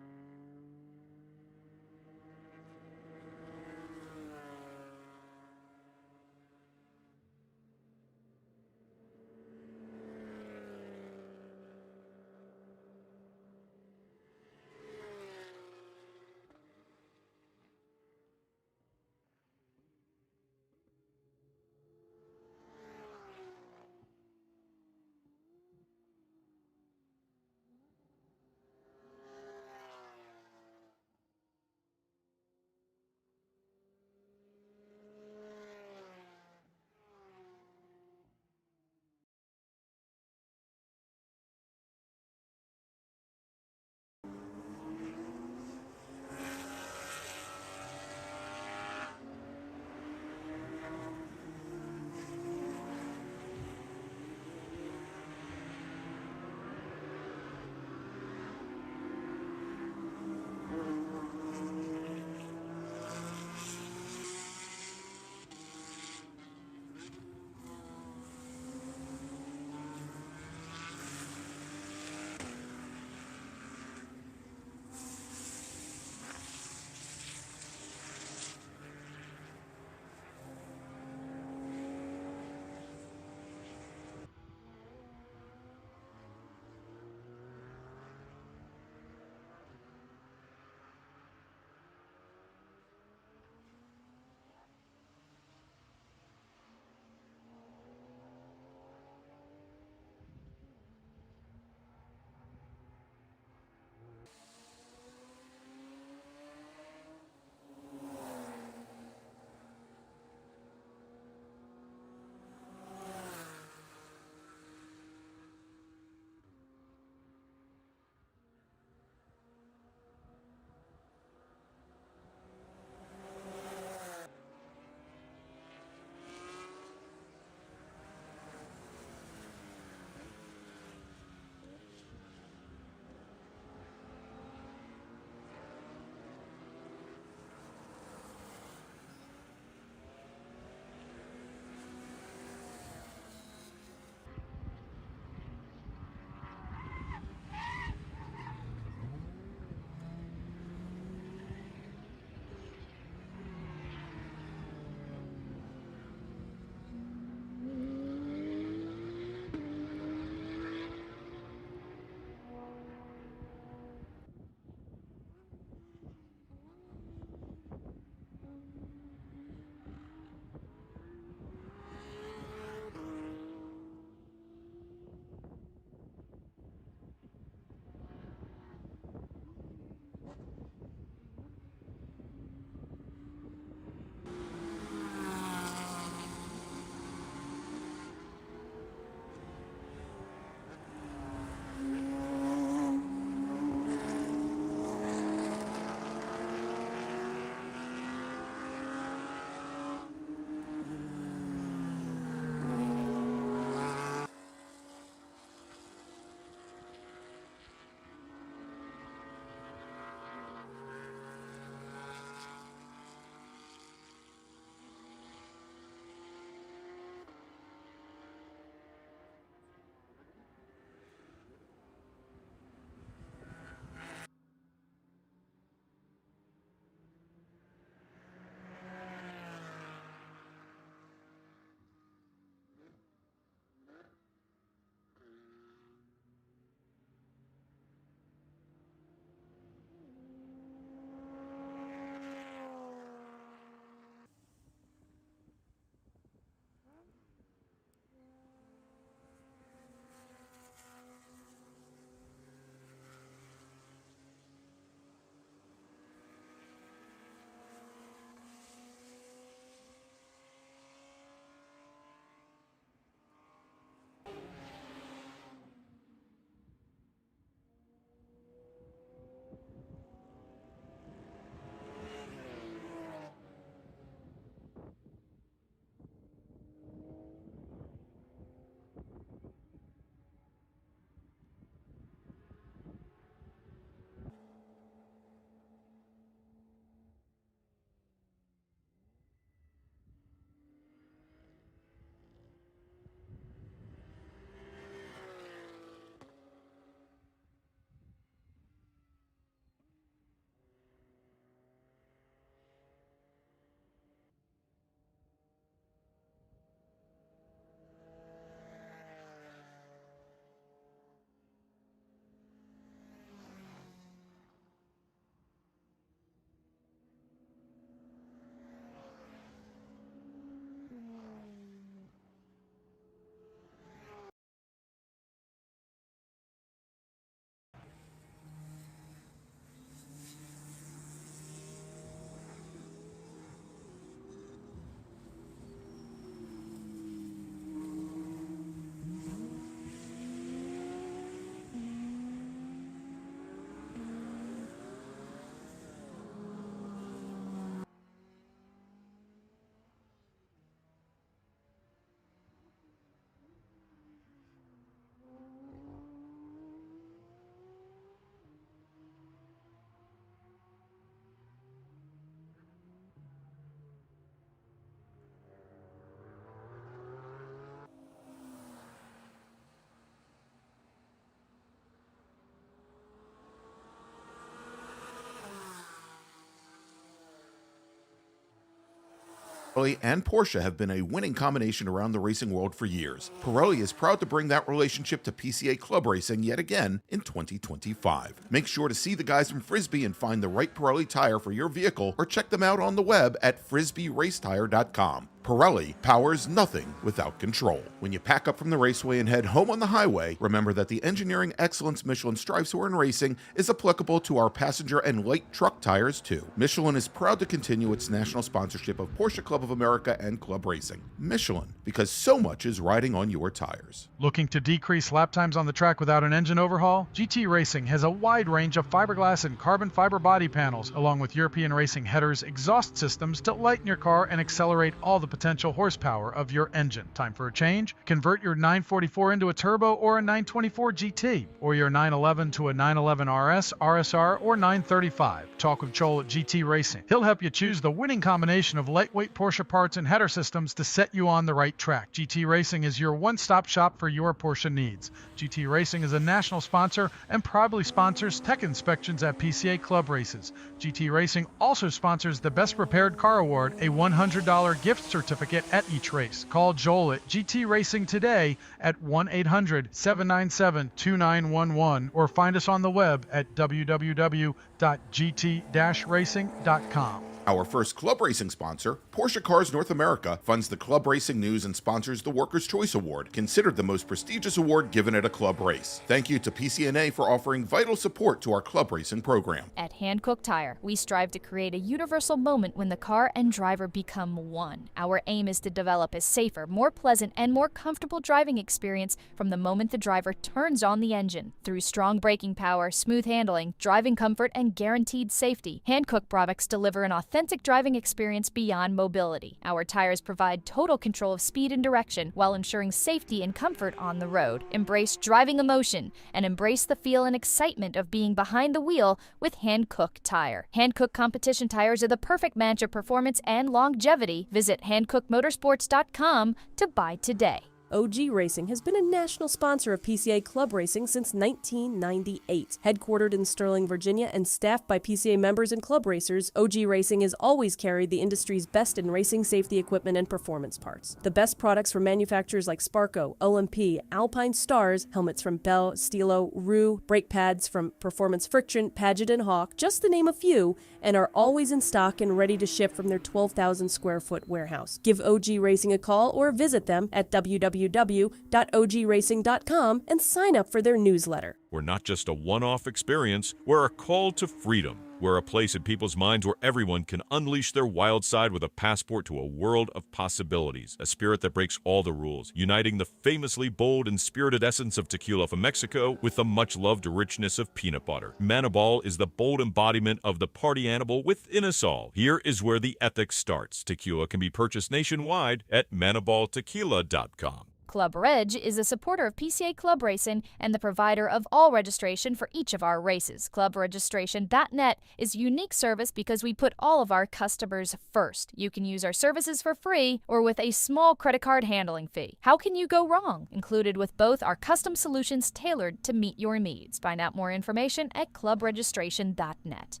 Pirelli and Porsche have been a winning combination around the racing world for years. Pirelli is proud to bring that relationship to PCA Club Racing yet again in 2025. Make sure to see the guys from Frisbee and find the right Pirelli tire for your vehicle, or check them out on the web at frisbeeracetire.com. Pirelli powers nothing without control. When you pack up from the raceway and head home on the highway, remember that the engineering excellence Michelin strives for in racing is applicable to our passenger and light truck tires too. Michelin is proud to continue its national sponsorship of Porsche Club of America and Club Racing. Michelin, because so much is riding on your tires. Looking to decrease lap times on the track without an engine overhaul? GT Racing has a wide range of fiberglass and carbon fiber body panels, along with European racing headers, exhaust systems to lighten your car and accelerate all the potential horsepower of your engine. Time for a change? Convert your 944 into a turbo or a 924 GT, or your 911 to a 911 RS, RSR, or 935. Talk with Joel at GT Racing. He'll help you choose the winning combination of lightweight Porsche parts and header systems to set you on the right track. GT Racing is your one-stop shop for your Porsche needs. GT Racing is a national sponsor and proudly sponsors tech inspections at PCA Club races. GT Racing also sponsors the Best Prepared Car Award, a $100 gift certificate at each race. Call Joel at GT Racing today at 1-800-797-2911 or find us on the web at www.gt-racing.com. Our first club racing sponsor, Porsche Cars North America, funds the club racing news and sponsors the Workers' Choice Award, considered the most prestigious award given at a club race. Thank you to PCNA for offering vital support to our club racing program. At Hankook Tire, we strive to create a universal moment when the car and driver become one. Our aim is to develop a safer, more pleasant, and more comfortable driving experience from the moment the driver turns on the engine. Through strong braking power, smooth handling, driving comfort, and guaranteed safety, Hankook products deliver an authentic driving experience beyond mobility. Our tires provide total control of speed and direction while ensuring safety and comfort on the road. Embrace driving emotion and embrace the feel and excitement of being behind the wheel with Hankook Tire. Hankook competition tires are the perfect match of performance and longevity. Visit hankookmotorsports.com to buy today. OG Racing has been a national sponsor of PCA Club Racing since 1998. Headquartered in Sterling, Virginia, and staffed by PCA members and club racers, OG Racing has always carried the industry's best in racing safety equipment and performance parts. The best products from manufacturers like Sparco, OMP, Alpine Stars, helmets from Bell, Stilo, Rue, brake pads from Performance Friction, Paget, and Hawk, just to name a few, and are always in stock and ready to ship from their 12,000 square foot warehouse. Give OG Racing a call or visit them at www.ogracing.com and sign up for their newsletter. We're not just a one-off experience, we're a call to freedom. We're a place in people's minds where everyone can unleash their wild side with a passport to a world of possibilities, a spirit that breaks all the rules, uniting the famously bold and spirited essence of tequila from Mexico with the much-loved richness of peanut butter. Manibal is the bold embodiment of the party animal within us all. Here is where the ethics starts. Tequila can be purchased nationwide at manibaltequila.com. Club Reg is a supporter of PCA Club Racing and the provider of all registration for each of our races. ClubRegistration.net is a unique service because we put all of our customers first. You can use our services for free or with a small credit card handling fee. How can you go wrong? Included with both are custom solutions tailored to meet your needs. Find out more information at ClubRegistration.net.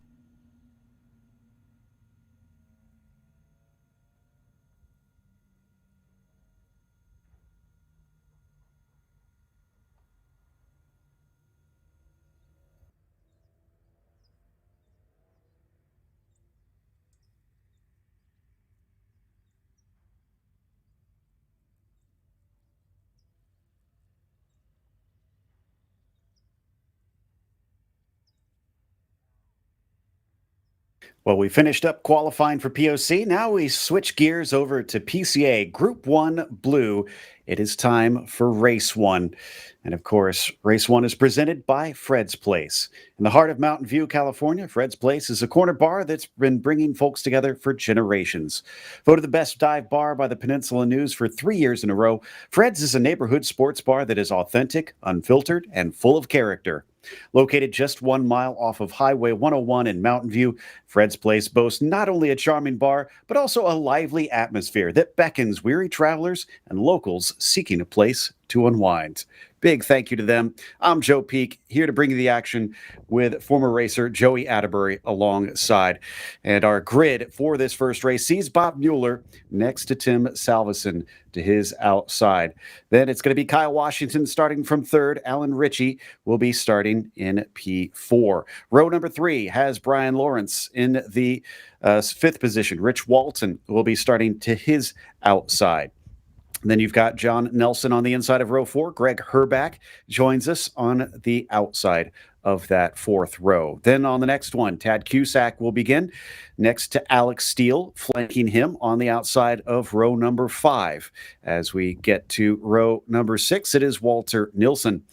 Well, we finished up qualifying for POC. Now we switch gears over to PCA Group 1 Blue. It is time for Race 1. And of course, Race 1 is presented by Fred's Place. In the heart of Mountain View, California, Fred's Place is a corner bar that's been bringing folks together for generations. Voted the best dive bar by the Peninsula News for 3 years in a row, Fred's is a neighborhood sports bar that is authentic, unfiltered, and full of character. Located just 1 mile off of Highway 101 in Mountain View, Fred's Place boasts not only a charming bar, but also a lively atmosphere that beckons weary travelers and locals seeking a place to unwind. Big thank you to them. I'm Joe Peak, here to bring you the action with former racer Joey Atterbury alongside. And our grid for this first race sees Bob Mueller next to Tim Salveson to his outside. Then it's going to be Kyle Washington starting from third. Alan Ritchie will be starting in P4. Row number 3 has Brian Lawrence in the fifth position. Rich Walton will be starting to his outside. Then you've got John Nelson on the inside of row 4. Greg Herback joins us on the outside of that fourth row. Then on the next one, Tad Cusack will begin next to Alex Steele, flanking him on the outside of row number 5. As we get to row number 6, it is Walter Nilsson.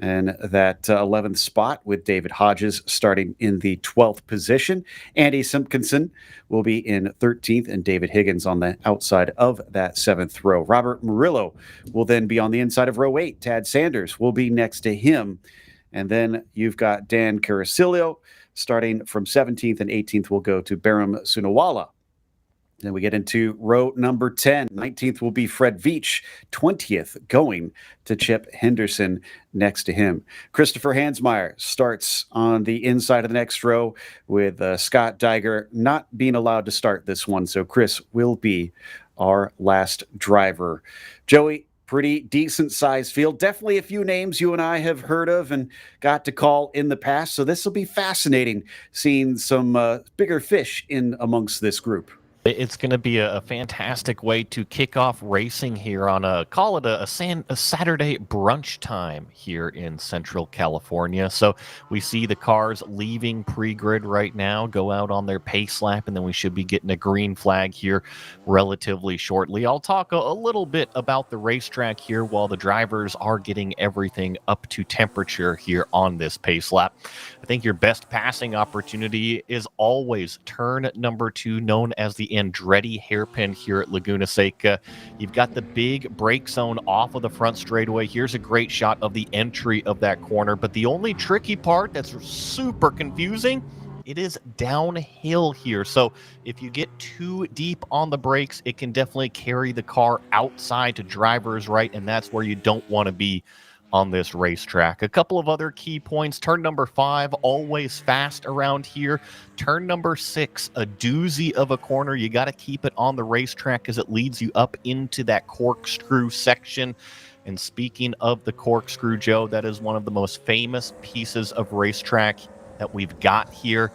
And that 11th spot with David Hodges starting in the 12th position. Andy Simpkinson will be in 13th and David Higgins on the outside of that 7th row. Robert Murillo will then be on the inside of row 8. Tad Sanders will be next to him. And then you've got Dan Carasillo starting from 17th, and 18th will go to Baram Sunawala. Then we get into row number 10. 19th will be Fred Veach. 20th going to Chip Henderson next to him. Christopher Hansmeyer starts on the inside of the next row with Scott Diger not being allowed to start this one. So Chris will be our last driver. Joey, pretty decent sized field. Definitely a few names you and I have heard of and got to call in the past. So this will be fascinating seeing some bigger fish in amongst this group. It's going to be a fantastic way to kick off racing here on a Saturday brunch time here in Central California. So we see the cars leaving pre-grid right now, go out on their pace lap, and then we should be getting a green flag here relatively shortly. I'll talk a little bit about the racetrack here while the drivers are getting everything up to temperature here on this pace lap. I think your best passing opportunity is always turn number 2, known as the Andretti hairpin here at Laguna Seca. You've got the big brake zone off of the front straightaway. Here's a great shot of the entry of that corner, but the only tricky part that's super confusing, it is downhill here. So if you get too deep on the brakes, it can definitely carry the car outside to driver's right, and that's where you don't want to be on this racetrack. A couple of other key points. Turn number 5, always fast around here. Turn number 6, a doozy of a corner. You got to keep it on the racetrack as it leads you up into that corkscrew section. And speaking of the corkscrew, Joe, that is one of the most famous pieces of racetrack that we've got here.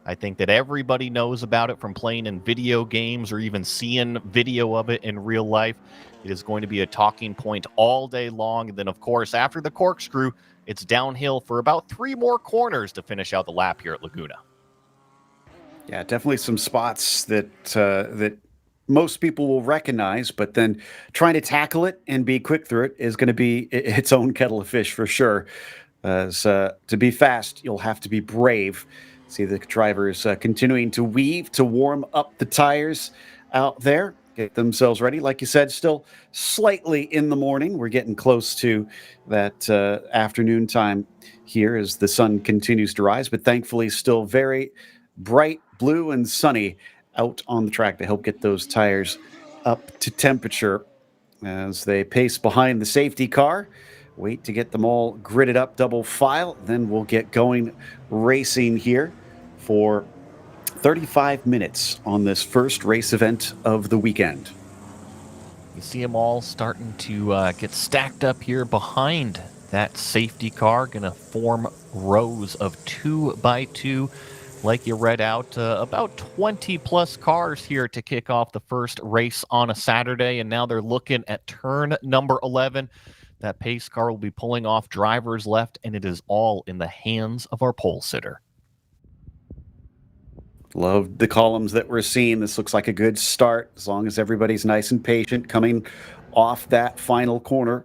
I think that everybody knows about it from playing in video games or even seeing video of it in real life. It is going to be a talking point all day long. And then, of course, after the corkscrew, it's downhill for about 3 more corners to finish out the lap here at Laguna. Yeah, definitely some spots that most people will recognize, but then trying to tackle it and be quick through it is going to be its own kettle of fish for sure. As to be fast, you'll have to be brave. See the drivers continuing to weave to warm up the tires out there, get themselves ready. Like you said, still slightly in the morning. We're getting close to that afternoon time here as the sun continues to rise, but thankfully still very bright blue and sunny out on the track to help get those tires up to temperature as they pace behind the safety car. Wait to get them all gridded up double file. Then we'll get going racing here for 35 minutes on this first race event of the weekend. You see them all starting to get stacked up here behind that safety car. Going to form rows of 2 by 2 like you read out. About 20 plus cars here to kick off the first race on a Saturday. And now they're looking at turn number 11. That pace car will be pulling off driver's left, and it is all in the hands of our pole sitter. Love the columns that we're seeing. This looks like a good start as long as everybody's nice and patient coming off that final corner.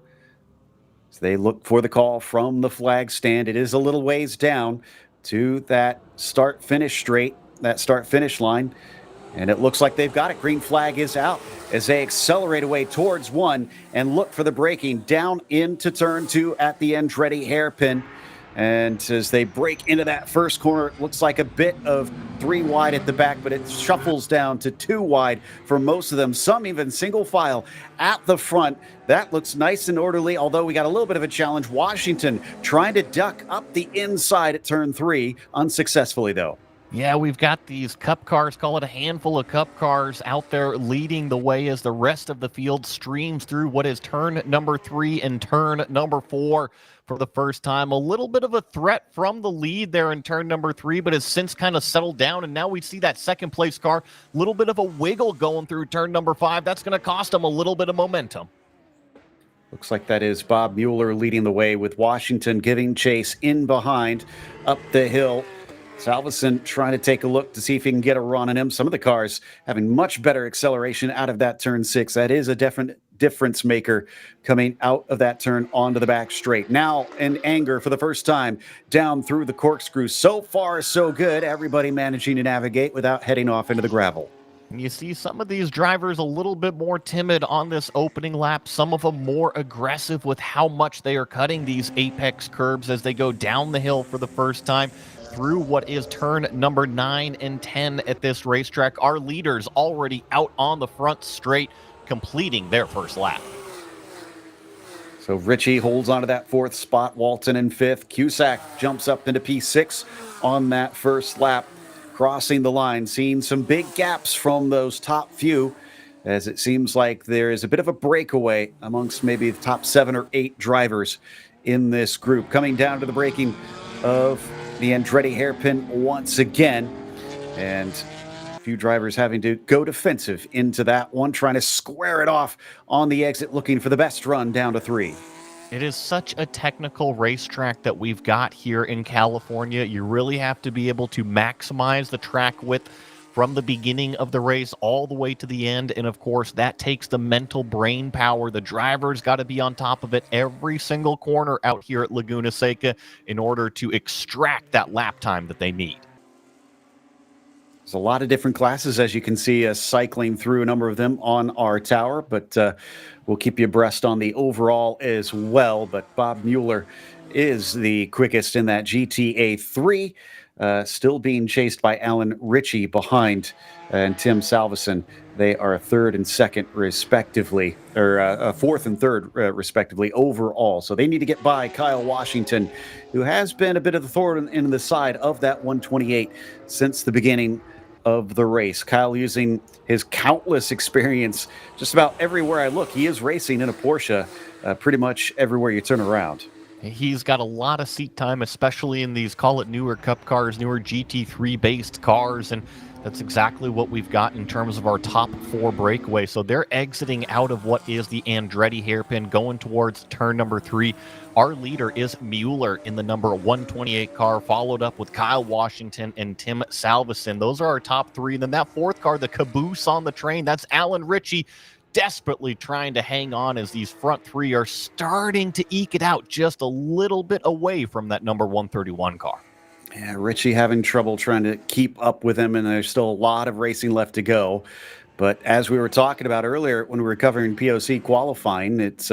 So they look for the call from the flag stand. It is a little ways down to that start-finish straight, that start-finish line. And it looks like they've got it. Green flag is out as they accelerate away towards 1 and look for the braking down into turn 2 at the Andretti hairpin. And as they break into that first corner, it looks like a bit of 3 wide at the back, but it shuffles down to 2 wide for most of them, some even single file at the front. That looks nice and orderly, although we got a little bit of a challenge. Washington trying to duck up the inside at turn 3, unsuccessfully though. Yeah, we've got these cup cars, call it a handful of cup cars out there leading the way as the rest of the field streams through what is turn number 3 and turn number 4 for the first time. A little bit of a threat from the lead there in turn number 3, but has since kind of settled down, and now we see that second place car, a little bit of a wiggle going through turn number 5. That's going to cost them a little bit of momentum. Looks like that is Bob Mueller leading the way, with Washington giving chase in behind up the hill. Salveson trying to take a look to see if he can get a run on him. Some of the cars having much better acceleration out of that turn 6. That is a definite difference maker coming out of that turn onto the back straight. Now in anger for the first time down through the corkscrew. So far, so good. Everybody managing to navigate without heading off into the gravel. And you see some of these drivers a little bit more timid on this opening lap, some of them more aggressive with how much they are cutting these apex curbs as they go down the hill for the first time through what is turn number 9 and 10 at this racetrack. Our leaders already out on the front straight, completing their first lap. So Ritchie holds onto that 4th spot, Walton in 5th. Cusack jumps up into P6 on that first lap, crossing the line, seeing some big gaps from those top few, as it seems like there is a bit of a breakaway amongst maybe the top 7 or 8 drivers in this group. Coming down to the braking of the Andretti hairpin once again, and a few drivers having to go defensive into that one, trying to square it off on the exit, looking for the best run down to 3. It is such a technical racetrack that we've got here in California. You really have to be able to maximize the track width from the beginning of the race all the way to the end. And of course, that takes the mental brain power. The driver's got to be on top of it every single corner out here at Laguna Seca in order to extract that lap time that they need. There's a lot of different classes, as you can see, cycling through a number of them on our tower, but we'll keep you abreast on the overall as well. But Bob Mueller is the quickest in that GTA 3. Still being chased by Alan Ritchie behind, and Tim Salveson. They are 3rd and 2nd respectively, or 4th and 3rd respectively overall. So they need to get by Kyle Washington, who has been a bit of the thorn in the side of that 128 since the beginning of the race. Kyle using his countless experience just about everywhere I look. He is racing in a Porsche pretty much everywhere you turn around. He's got a lot of seat time, especially in these, call it newer cup cars, newer GT3 based cars. And that's exactly what we've got in terms of our top 4 breakaway. So they're exiting out of what is the Andretti hairpin, going towards turn number 3. Our leader is Mueller in the number 128 car, followed up with Kyle Washington and Tim Salveson. Those are our top 3. And then that 4th car, the caboose on the train, that's Alan Ritchie, desperately trying to hang on as these front 3 are starting to eke it out just a little bit away from that number 131 car. Yeah, Ritchie having trouble trying to keep up with him, and there's still a lot of racing left to go. But as we were talking about earlier when we were covering POC qualifying, it's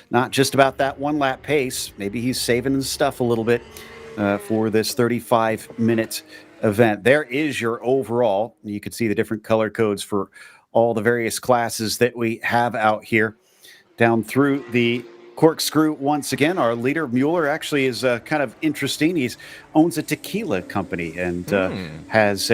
not just about that one-lap pace. Maybe he's saving his stuff a little bit for this 35-minute event. There is your overall. You can see the different color codes for all the various classes that we have out here. Down through the corkscrew once again, our leader Mueller actually is kind of interesting. He owns a tequila company and has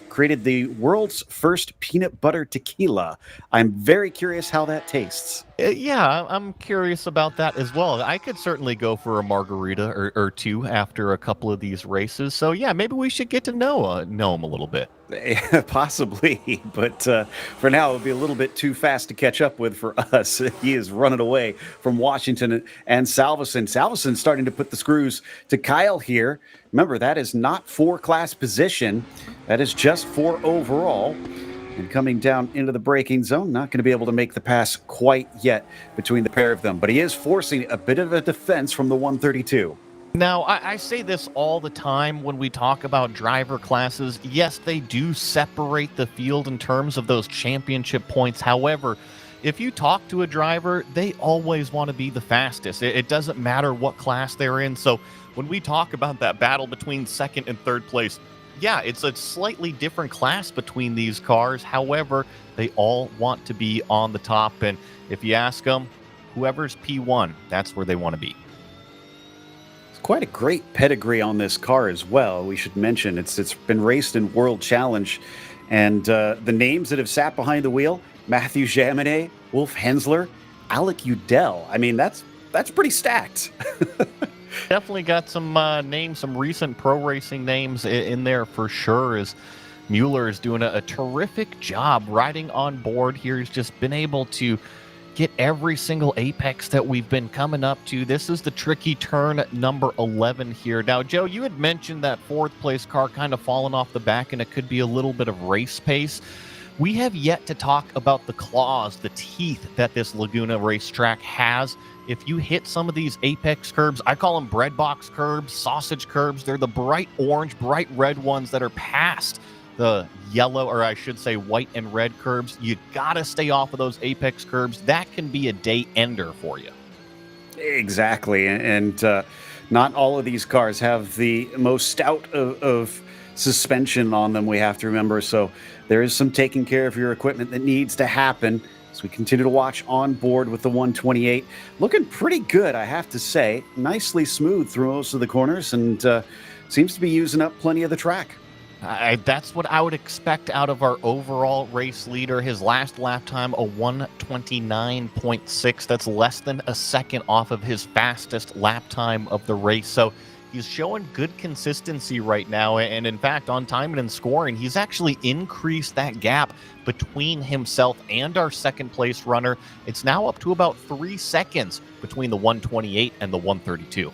created the world's first peanut butter tequila. I'm very curious how that tastes. Yeah, I'm curious about that as well. I could certainly go for a margarita or 2 after a couple of these races. So yeah, maybe we should get to know him a little bit. Possibly, but for now, it'll be a little bit too fast to catch up with for us. He is running away from Washington and Salveson. Salveson starting to put the screws to Kyle here. Remember, that is not for class position. That is just for overall. And coming down into the braking zone, not going to be able to make the pass quite yet between the pair of them. But he is forcing a bit of a defense from the 132. Now, I say this all the time when we talk about driver classes. Yes, they do separate the field in terms of those championship points. However, if you talk to a driver, they always want to be the fastest. It doesn't matter what class they're in. So when we talk about that battle between second and third place, yeah, it's a slightly different class between these cars. However, they all want to be on the top. And if you ask them, whoever's P1, that's where they want to be. It's quite a great pedigree on this car as well. We should mention it's been raced in World Challenge, and the names that have sat behind the wheel: Matthew Jaminet, Wolf Hensler, Alec Udell. I mean, that's pretty stacked. Definitely got some names, some recent pro racing names in there for sure. As Mueller is doing a terrific job riding on board here. He's just been able to get every single apex that we've been coming up to. This is the tricky turn number 11 here. Now, Joe, you had mentioned that fourth place car kind of falling off the back, and it could be a little bit of race pace. We have yet to talk about the claws, the teeth that this Laguna racetrack has. If you hit some of these apex curbs, I call them bread box curbs, sausage curbs. They're the bright orange, bright red ones that are past the yellow, or I should say white and red curbs. You got to stay off of those apex curbs. That can be a day ender for you. Exactly. And not all of these cars have the most stout of suspension on them, we have to remember. So there is some taking care of your equipment that needs to happen. So we continue to watch on board with the 128. Looking pretty good, I have to say. Nicely smooth through most of the corners, and seems to be using up plenty of the track. That's what I would expect out of our overall race leader. His last lap time, a 1:29.6. That's less than a second off of his fastest lap time of the race. So he's showing good consistency right now. And in fact, on timing and scoring, he's actually increased that gap between himself and our second place runner. It's now up to about 3 seconds between the 128 and the 132.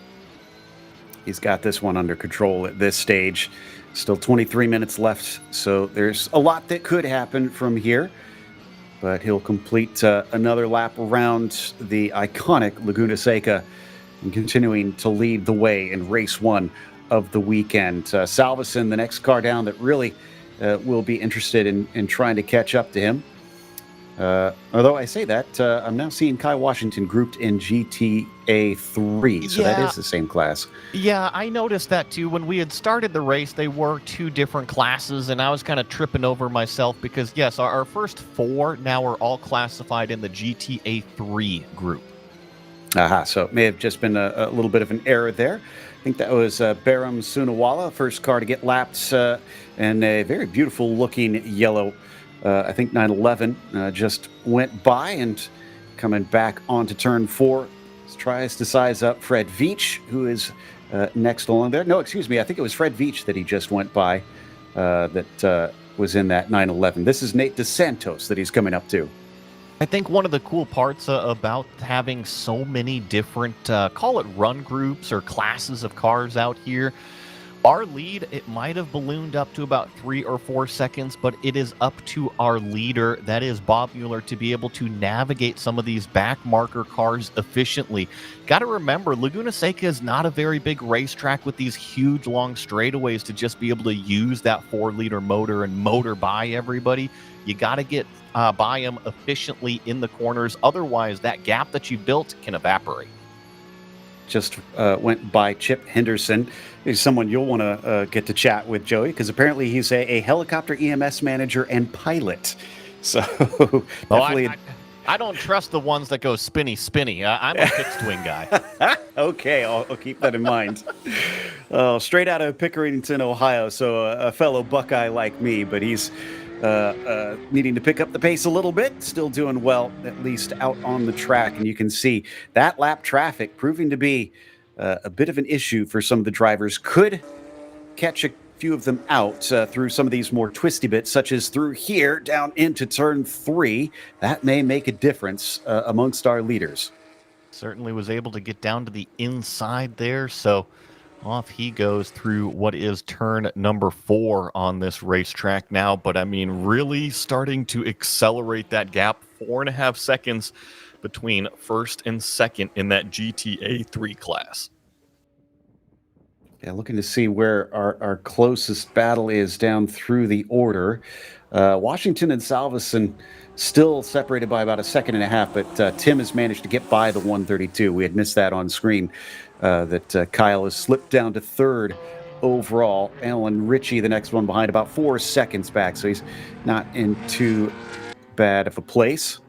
He's got this one under control at this stage. Still 23 minutes left, so there's a lot that could happen from here. But he'll complete another lap around the iconic Laguna Seca and continuing to lead the way in race one of the weekend. Salveson, the next car down that really will be interested in trying to catch up to him. Although I say that, I'm now seeing Kai Washington grouped in GTA 3, so that is the same class. Yeah, I noticed that too. When we had started the race, they were two different classes, and I was kind of tripping over myself because, yes, our first four now are all classified in the GTA 3 group. So it may have just been a little bit of an error there. I think that was Baram Sunawala, first car to get lapped, and a very beautiful looking yellow. I think 911 just went by, and coming back onto turn 4, tries to size up Fred Veach, who is next along there. No, excuse me. I think it was Fred Veach that he just went by that was in that 911. This is Nate DeSantos that he's coming up to. I think one of the cool parts about having so many different, call it run groups or classes of cars out here, our lead, it might have ballooned up to about 3 or 4 seconds, but it is up to our leader, that is Bob Mueller, to be able to navigate some of these back marker cars efficiently. Got to remember, Laguna Seca is not a very big racetrack with these huge long straightaways to just be able to use that 4-liter motor and motor by everybody. You got to get by them efficiently in the corners. Otherwise, that gap that you built can evaporate. Just went by Chip Henderson. He's someone you'll want to get to chat with, Joey, because apparently he's a helicopter EMS manager and pilot. So definitely. I don't trust the ones that go spinny. I'm a fixed wing guy. Okay, I'll keep that in mind. Straight out of Pickerington, Ohio, so a fellow Buckeye like me, but he's needing to pick up the pace a little bit, still doing well, at least out on the track. And you can see that lap traffic proving to be a bit of an issue for some of the drivers. Could catch a few of them out through some of these more twisty bits, such as through here down into turn 3. That may make a difference amongst our leaders. Certainly was able to get down to the inside there, so off he goes through what is turn number 4 on this racetrack now. But I mean, really starting to accelerate that gap. 4.5 seconds between first and second in that GTA 3 class. Yeah, looking to see where our closest battle is down through the order. Washington and Salveson Still separated by about a second and a half, but Tim has managed to get by the 132. We had missed that on screen, that Kyle has slipped down to third overall. Alan Ritchie, the next one behind, about 4 seconds back, so he's not in too bad of a place.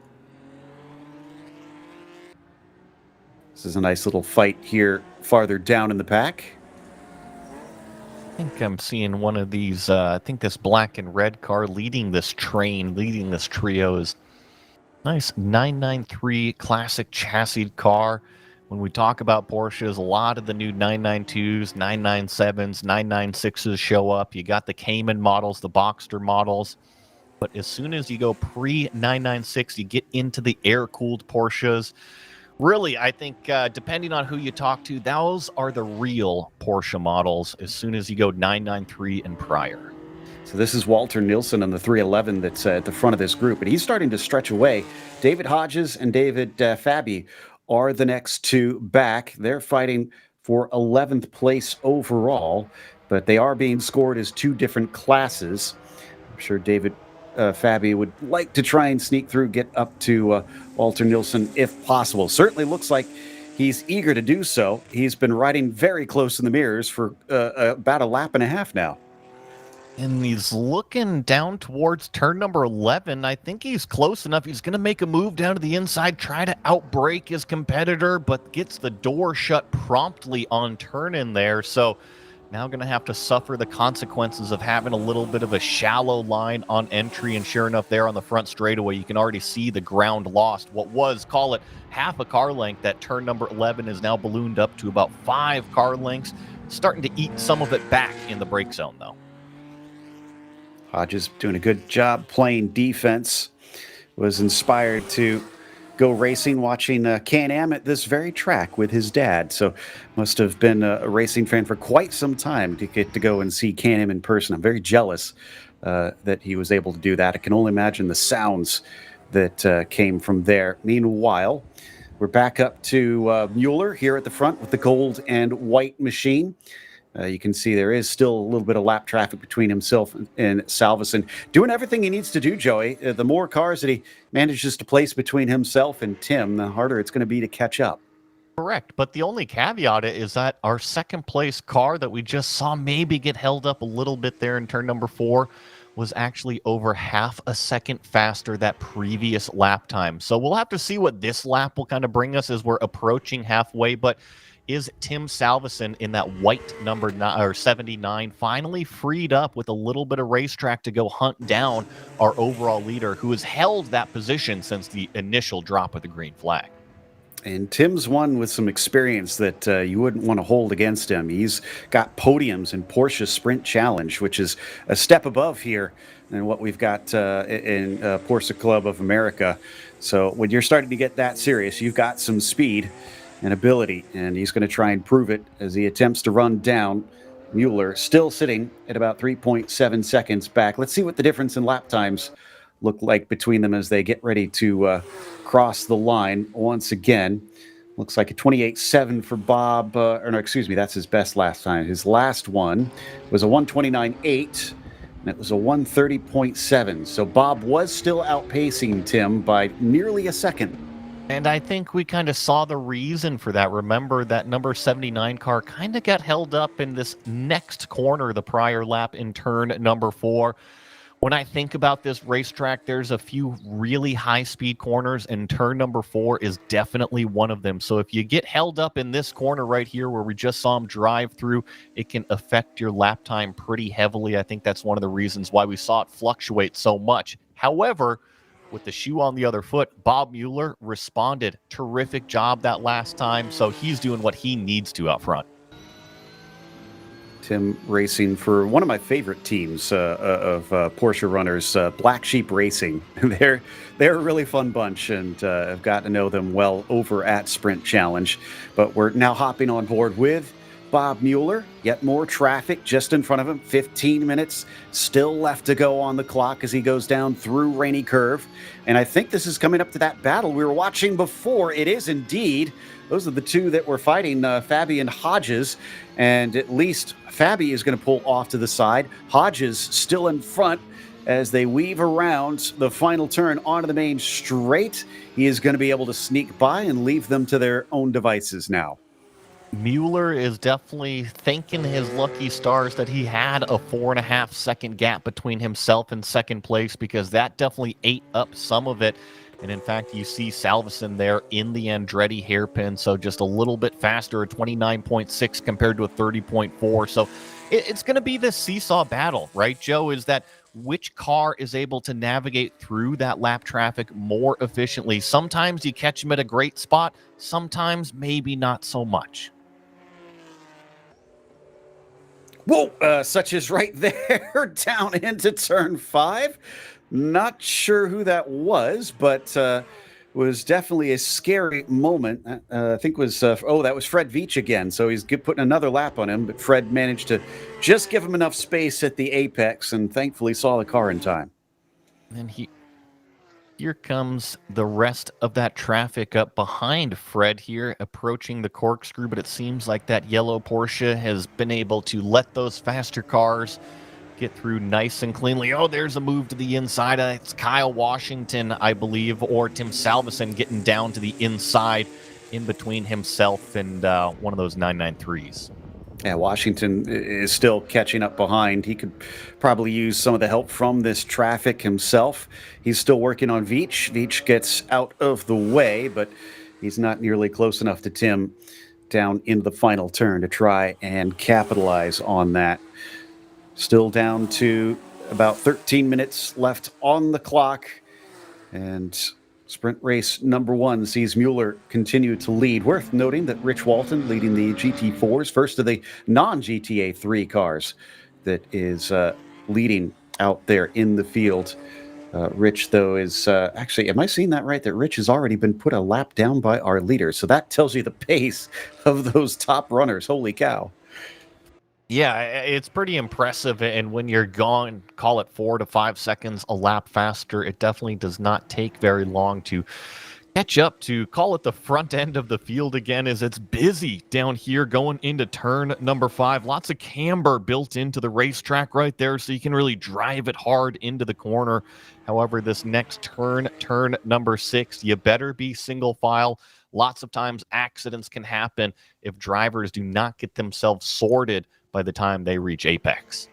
This is a nice little fight here farther down in the pack. I think I'm seeing one of these, I think this black and red car leading this train, leading this trio is nice 993 classic chassis car. When we talk about Porsches, a lot of the new 992s, 997s, 996s show up. You got the Cayman models, the Boxster models. But as soon as you go pre-996, you get into the air-cooled Porsches. Really, I think depending on who you talk to, those are the real Porsche models as soon as you go 993 and prior. So this is Walter Nilsson on the 311 that's at the front of this group, and he's starting to stretch away. David Hodges and David Fabi are the next two back. They're fighting for 11th place overall, but they are being scored as two different classes. I'm sure David Fabi would like to try and sneak through, get up to Walter Nilsson if possible. Certainly looks like he's eager to do so. He's been riding very close in the mirrors for about a lap and a half now. And he's looking down towards turn number 11. I think he's close enough. He's going to make a move down to the inside, try to outbrake his competitor, but gets the door shut promptly on turn in there. So now going to have to suffer the consequences of having a little bit of a shallow line on entry. And sure enough, there on the front straightaway, you can already see the ground lost. What was, call it, half a car length, that turn number 11 is now ballooned up to about 5 car lengths. Starting to eat some of it back in the brake zone, though. Hodges doing a good job playing defense. Was inspired to go racing watching Can-Am at this very track with his dad. So must have been a racing fan for quite some time to get to go and see Can-Am in person. I'm very jealous that he was able to do that. I can only imagine the sounds that came from there. Meanwhile, we're back up to Mueller here at the front with the gold and white machine. You can see there is still a little bit of lap traffic between himself and Salveson. Doing everything he needs to do, Joey. The more cars that he manages to place between himself and Tim, the harder it's going to be to catch up. Correct. But the only caveat is that our second place car that we just saw maybe get held up a little bit there in turn number 4 was actually over half a second faster that previous lap time. So we'll have to see what this lap will kind of bring us as we're approaching halfway. But is Tim Salveson in that white number 79 finally freed up with a little bit of racetrack to go hunt down our overall leader, who has held that position since the initial drop of the green flag? And Tim's one with some experience that you wouldn't want to hold against him. He's got podiums in Porsche Sprint Challenge, which is a step above here than what we've got in Porsche Club of America. So when you're starting to get that serious, you've got some speed and ability, and he's going to try and prove it as he attempts to run down Mueller, still sitting at about 3.7 seconds back. Let's see what the difference in lap times look like between them as they get ready to cross the line once again. Looks like a 28.7 for Bob, that's his best last time. His last one was a 129.8, and it was a 130.7. So Bob was still outpacing Tim by nearly a second. And I think we kind of saw the reason for that. Remember that number 79 car kind of got held up in this next corner the prior lap in turn number 4. When I think about this racetrack, there's a few really high-speed corners, and turn number 4 is definitely one of them. So if you get held up in this corner right here where we just saw him drive through, it can affect your lap time pretty heavily. I think that's one of the reasons why we saw it fluctuate so much. However, with the shoe on the other foot, Bob Mueller responded. Terrific job that last time, so he's doing what he needs to out front. Tim racing for one of my favorite teams of Porsche runners, Black Sheep Racing. They're a really fun bunch, and I've got to know them well over at Sprint Challenge. But we're now hopping on board with Bob Mueller. Yet more traffic just in front of him. 15 minutes still left to go on the clock as he goes down through Rainy Curve. And I think this is coming up to that battle we were watching before. It is indeed. Those are the two that were fighting, Fabi and Hodges. And at least Fabi is going to pull off to the side. Hodges still in front as they weave around the final turn onto the main straight. He is going to be able to sneak by and leave them to their own devices now. Mueller is definitely thanking his lucky stars that he had a 4.5 second gap between himself and second place, because that definitely ate up some of it. And in fact, you see Salveson there in the Andretti hairpin, so just a little bit faster, a 29.6 compared to a 30.4. So it's going to be this seesaw battle, right, Joe? Is that which car is able to navigate through that lap traffic more efficiently? Sometimes you catch them at a great spot, sometimes maybe not so much. Whoa, such is right there down into turn 5. Not sure who that was, but was definitely a scary moment. I think it was, that was Fred Veach again. So he's putting another lap on him, but Fred managed to just give him enough space at the apex and thankfully saw the car in time. And here comes the rest of that traffic up behind Fred here, approaching the corkscrew, but it seems like that yellow Porsche has been able to let those faster cars get through nice and cleanly. Oh, there's a move to the inside. It's Kyle Washington, I believe, or Tim Salveson getting down to the inside in between himself and one of those 993s. Yeah, Washington is still catching up behind. He could probably use some of the help from this traffic himself. He's still working on Veach. Veach gets out of the way, but he's not nearly close enough to Tim down into the final turn to try and capitalize on that. Still down to about 13 minutes left on the clock, and sprint race number 1 sees Mueller continue to lead. Worth noting that Rich Walton leading the GT4s, first of the non-GTA 3 cars that is leading out there in the field. Rich, though, is actually, am I seeing that right? That Rich has already been put a lap down by our leader. So that tells you the pace of those top runners. Holy cow. Yeah, it's pretty impressive. And when you're gone, call it 4 to 5 seconds a lap faster, it definitely does not take very long to catch up to, call it the front end of the field again, as it's busy down here going into turn number 5. Lots of camber built into the racetrack right there, so you can really drive it hard into the corner. However, this next turn number 6, you better be single file. Lots of times accidents can happen if drivers do not get themselves sorted by the time they reach apex.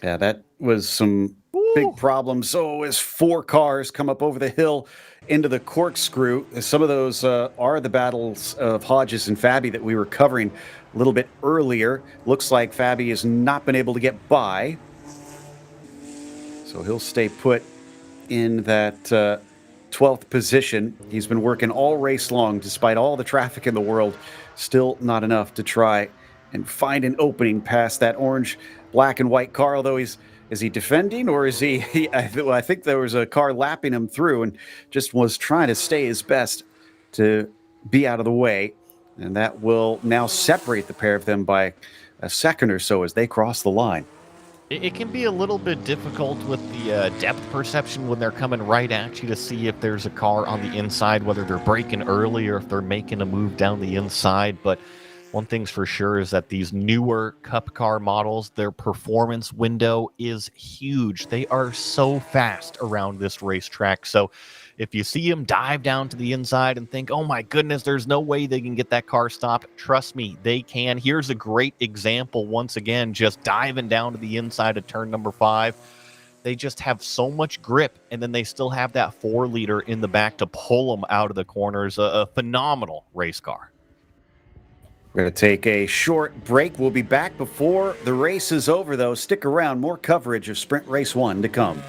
Yeah, that was some big problems. So as 4 cars come up over the hill into the corkscrew, some of those are the battles of Hodges and Fabi that we were covering a little bit earlier. Looks like Fabi has not been able to get by, so he'll stay put in that 12th position. He's been working all race long despite all the traffic in the world. Still not enough to try and find an opening past that orange, black, and white car. Although is he defending, or is he I think there was a car lapping him through and just was trying to stay his best to be out of the way. And that will now separate the pair of them by a second or so as they cross the line. It can be a little bit difficult with the depth perception when they're coming right at you to see if there's a car on the inside, whether they're braking early or if they're making a move down the inside. But one thing's for sure is that these newer Cup car models, their performance window is huge. They are so fast around this racetrack. So if you see them dive down to the inside and think, oh my goodness, there's no way they can get that car stopped, trust me, they can. Here's a great example, once again, just diving down to the inside of turn number 5. They just have so much grip, and then they still have that 4-liter in the back to pull them out of the corners. A phenomenal race car. We're going to take a short break. We'll be back before the race is over, though. Stick around. More coverage of Sprint Race 1 to come.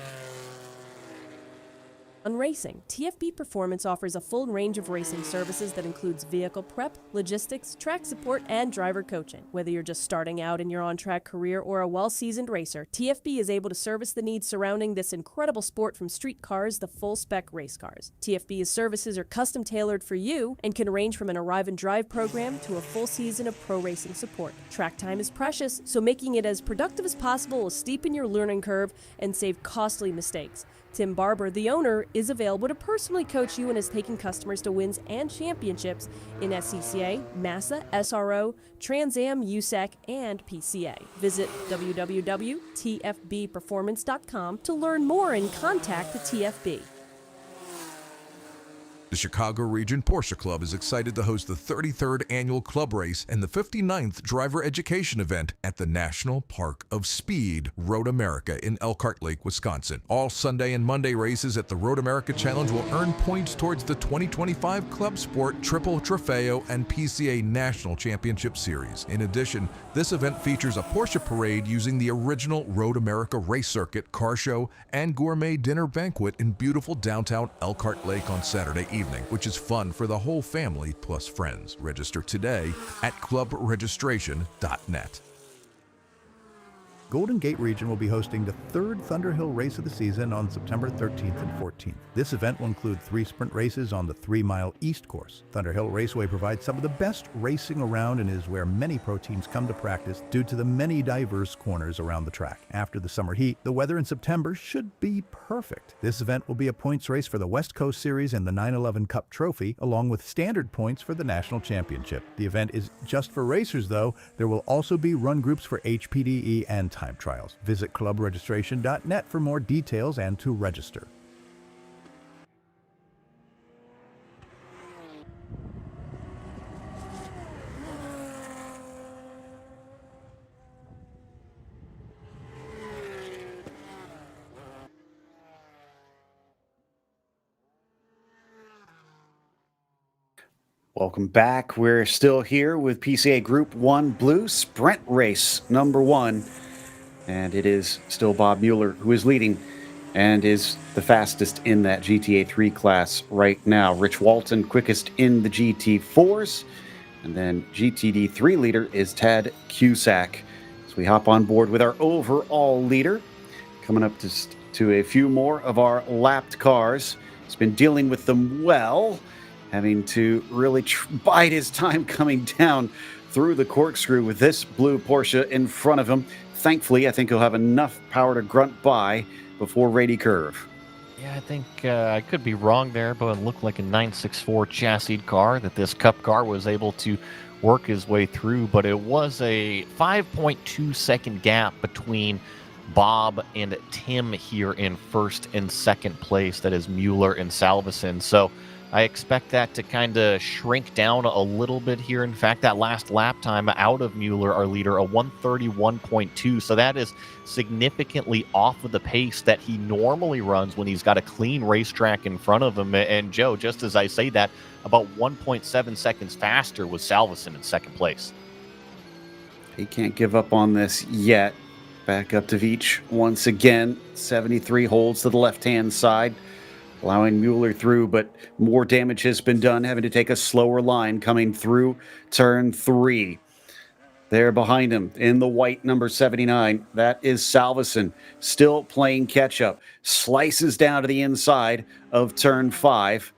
On racing, TFB Performance offers a full range of racing services that includes vehicle prep, logistics, track support, and driver coaching. Whether you're just starting out in your on-track career or a well-seasoned racer, TFB is able to service the needs surrounding this incredible sport, from street cars to full-spec race cars. TFB's services are custom-tailored for you and can range from an arrive-and-drive program to a full season of pro racing support. Track time is precious, so making it as productive as possible will steepen your learning curve and save costly mistakes. Tim Barber, the owner, is available to personally coach you and is taking customers to wins and championships in SCCA, Massa, SRO, Trans Am, USAC, and PCA. Visit www.tfbperformance.com to learn more and contact the TFB. The Chicago Region Porsche Club is excited to host the 33rd Annual Club Race and the 59th Driver Education Event at the National Park of Speed, Road America in Elkhart Lake, Wisconsin. All Sunday and Monday races at the Road America Challenge will earn points towards the 2025 Club Sport Triple Trofeo and PCA National Championship Series. In addition, this event features a Porsche parade using the original Road America race circuit, car show, and gourmet dinner banquet in beautiful downtown Elkhart Lake on Saturday evening, which is fun for the whole family plus friends. Register today at clubregistration.net. Golden Gate Region will be hosting the third Thunderhill race of the season on September 13th and 14th. This event will include 3 sprint races on the 3-mile East course. Thunderhill Raceway provides some of the best racing around and is where many pro teams come to practice due to the many diverse corners around the track. After the summer heat, the weather in September should be perfect. This event will be a points race for the West Coast Series and the 911 Cup Trophy, along with standard points for the National Championship. The event is just for racers, though. There will also be run groups for HPDE and time trials. Visit clubregistration.net for more details and to register. Welcome back. We're still here with PCA Group 1 Blue Sprint Race number 1. And it is still Bob Mueller who is leading and is the fastest in that GTA 3 class right now. Rich Walton quickest in the GT4s. And then GTD 3 leader is Tad Cusack. So we hop on board with our overall leader. Coming up to a few more of our lapped cars. He's been dealing with them well, having to really bide his time coming down through the corkscrew with this blue Porsche in front of him. Thankfully, I think he'll have enough power to grunt by before Rady Curve. Yeah, I think I could be wrong there, but it looked like a 964 chassis car that this Cup car was able to work his way through. But it was a 5.2 second gap between Bob and Tim here in first and second place. That is Mueller and Salveson. So I expect that to kind of shrink down a little bit here. In fact, that last lap time out of Mueller, our leader, a 131.2. So that is significantly off of the pace that he normally runs when he's got a clean racetrack in front of him. And Joe, just as I say that, about 1.7 seconds faster was Salveson in second place. He can't give up on this yet. Back up to Veach once again. 73 holds to the left-hand side, allowing Mueller through, but more damage has been done, having to take a slower line coming through turn 3. There behind him in the white number 79, that is Salveson, still playing catch-up. Slices down to the inside of turn 5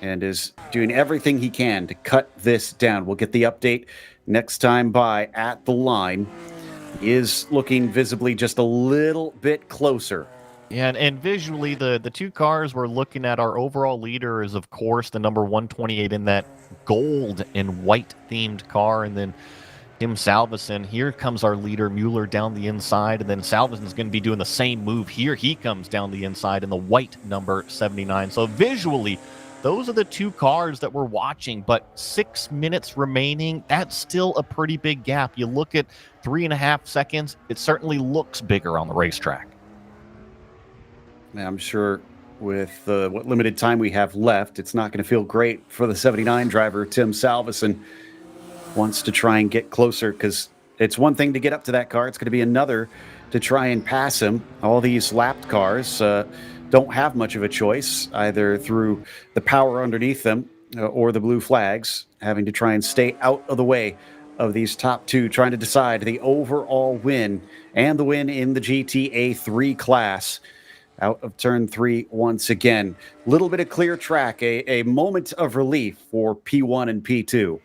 and is doing everything he can to cut this down. We'll get the update next time by at the line. He is looking visibly just a little bit closer. Yeah, and visually, the two cars we're looking at, our overall leader is, of course, the number 128 in that gold and white themed car, and then Tim Salveson. Here comes our leader, Mueller, down the inside, and then Salveson's going to be doing the same move here. He comes down the inside in the white number 79. So visually, those are the two cars that we're watching, but 6 minutes remaining, that's still a pretty big gap. You look at 3.5 seconds, it certainly looks bigger on the racetrack. I'm sure with what limited time we have left, it's not going to feel great for the 79 driver, Tim Salveson. Wants to try and get closer because it's one thing to get up to that car. It's going to be another to try and pass him. All these lapped cars don't have much of a choice, either through the power underneath them or the blue flags, having to try and stay out of the way of these top two, trying to decide the overall win and the win in the GTA 3 class. Out of turn 3 once again. Little bit of clear track, a moment of relief for P1 and P2.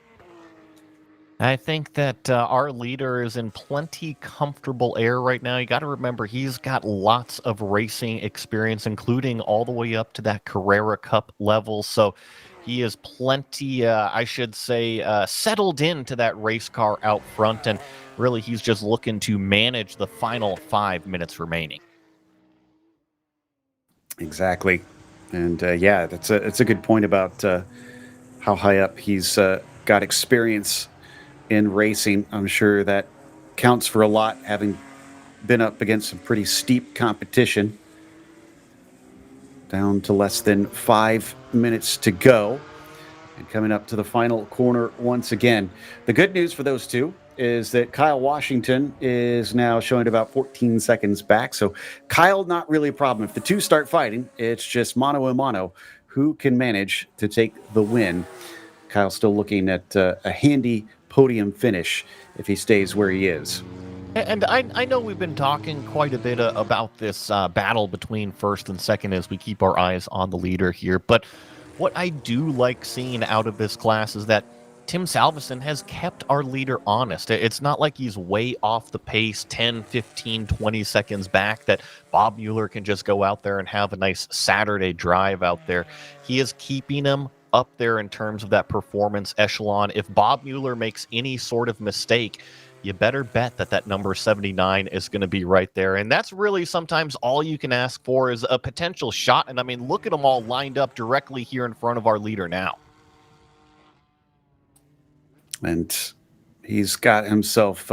I think that our leader is in plenty comfortable air right now. You got to remember, he's got lots of racing experience, including all the way up to that Carrera Cup level. So he is plenty, I should say, settled into that race car out front. And really, he's just looking to manage the final 5 minutes remaining. Exactly. And yeah, it's a good point about how high up he's got experience in racing. I'm sure that counts for a lot, having been up against some pretty steep competition. Down to less than 5 minutes to go. And coming up to the final corner once again. The good news for those two is that Kyle Washington is now showing about 14 seconds back. So Kyle, not really a problem. If the two start fighting, it's just mano a mano. Who can manage to take the win? Kyle still looking at a handy podium finish if he stays where he is. And I know we've been talking quite a bit about this battle between first and second as we keep our eyes on the leader here. But what I do like seeing out of this class is that Tim Salveson has kept our leader honest. It's not like he's way off the pace, 10, 15, 20 seconds back, that Bob Mueller can just go out there and have a nice Saturday drive out there. He is keeping him up there in terms of that performance echelon. If Bob Mueller makes any sort of mistake, you better bet that that number 79 is going to be right there. And that's really sometimes all you can ask for is a potential shot. And I mean, look at them all lined up directly here in front of our leader now. And he's got himself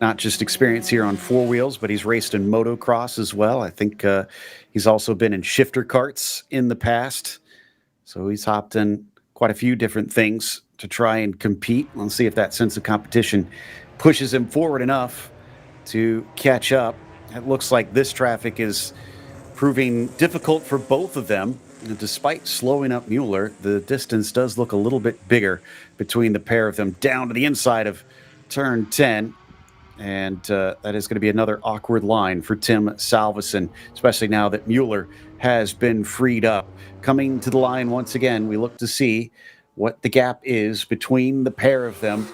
not just experience here on four wheels, but he's raced in motocross as well. I think he's also been in shifter karts in the past. So he's hopped in quite a few different things to try and compete. Let's see if that sense of competition pushes him forward enough to catch up. It looks like this traffic is proving difficult for both of them. And despite slowing up Mueller, the distance does look a little bit bigger between the pair of them down to the inside of turn 10. And that is going to be another awkward line for Tim Salveson, especially now that Mueller has been freed up. Coming to the line once again, we look to see what the gap is between the pair of them.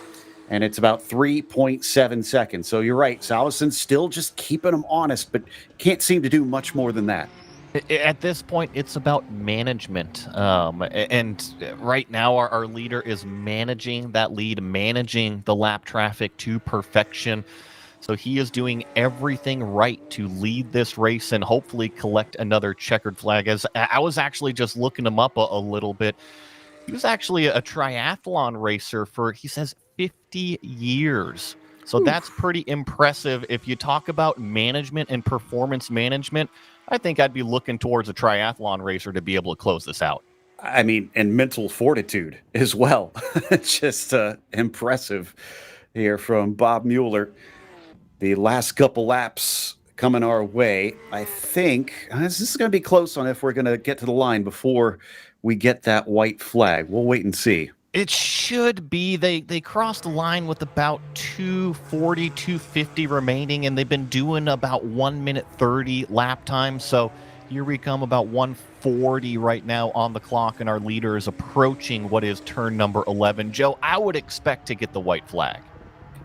And it's about 3.7 seconds. So you're right, Salveson's still just keeping them honest, but can't seem to do much more than that. At this point, it's about management. And right now, our leader is managing that lead, managing the lap traffic to perfection. So he is doing everything right to lead this race and hopefully collect another checkered flag. As I was actually just looking him up a little bit. He was actually a triathlon racer for, he says, 50 years. So that's pretty impressive. If you talk about management and performance management, I think I'd be looking towards a triathlon racer to be able to close this out. I mean, and mental fortitude as well. Just impressive here from Bob Mueller. The last couple laps coming our way. I think this is going to be close on if we're going to get to the line before we get that white flag. We'll wait and see. It should be. They crossed the line with about 2:40, 2:50 remaining, and they've been doing about 1 minute 30 lap time. So here we come, about 1:40 right now on the clock, and our leader is approaching what is turn number 11. Joe, I would expect to get the white flag.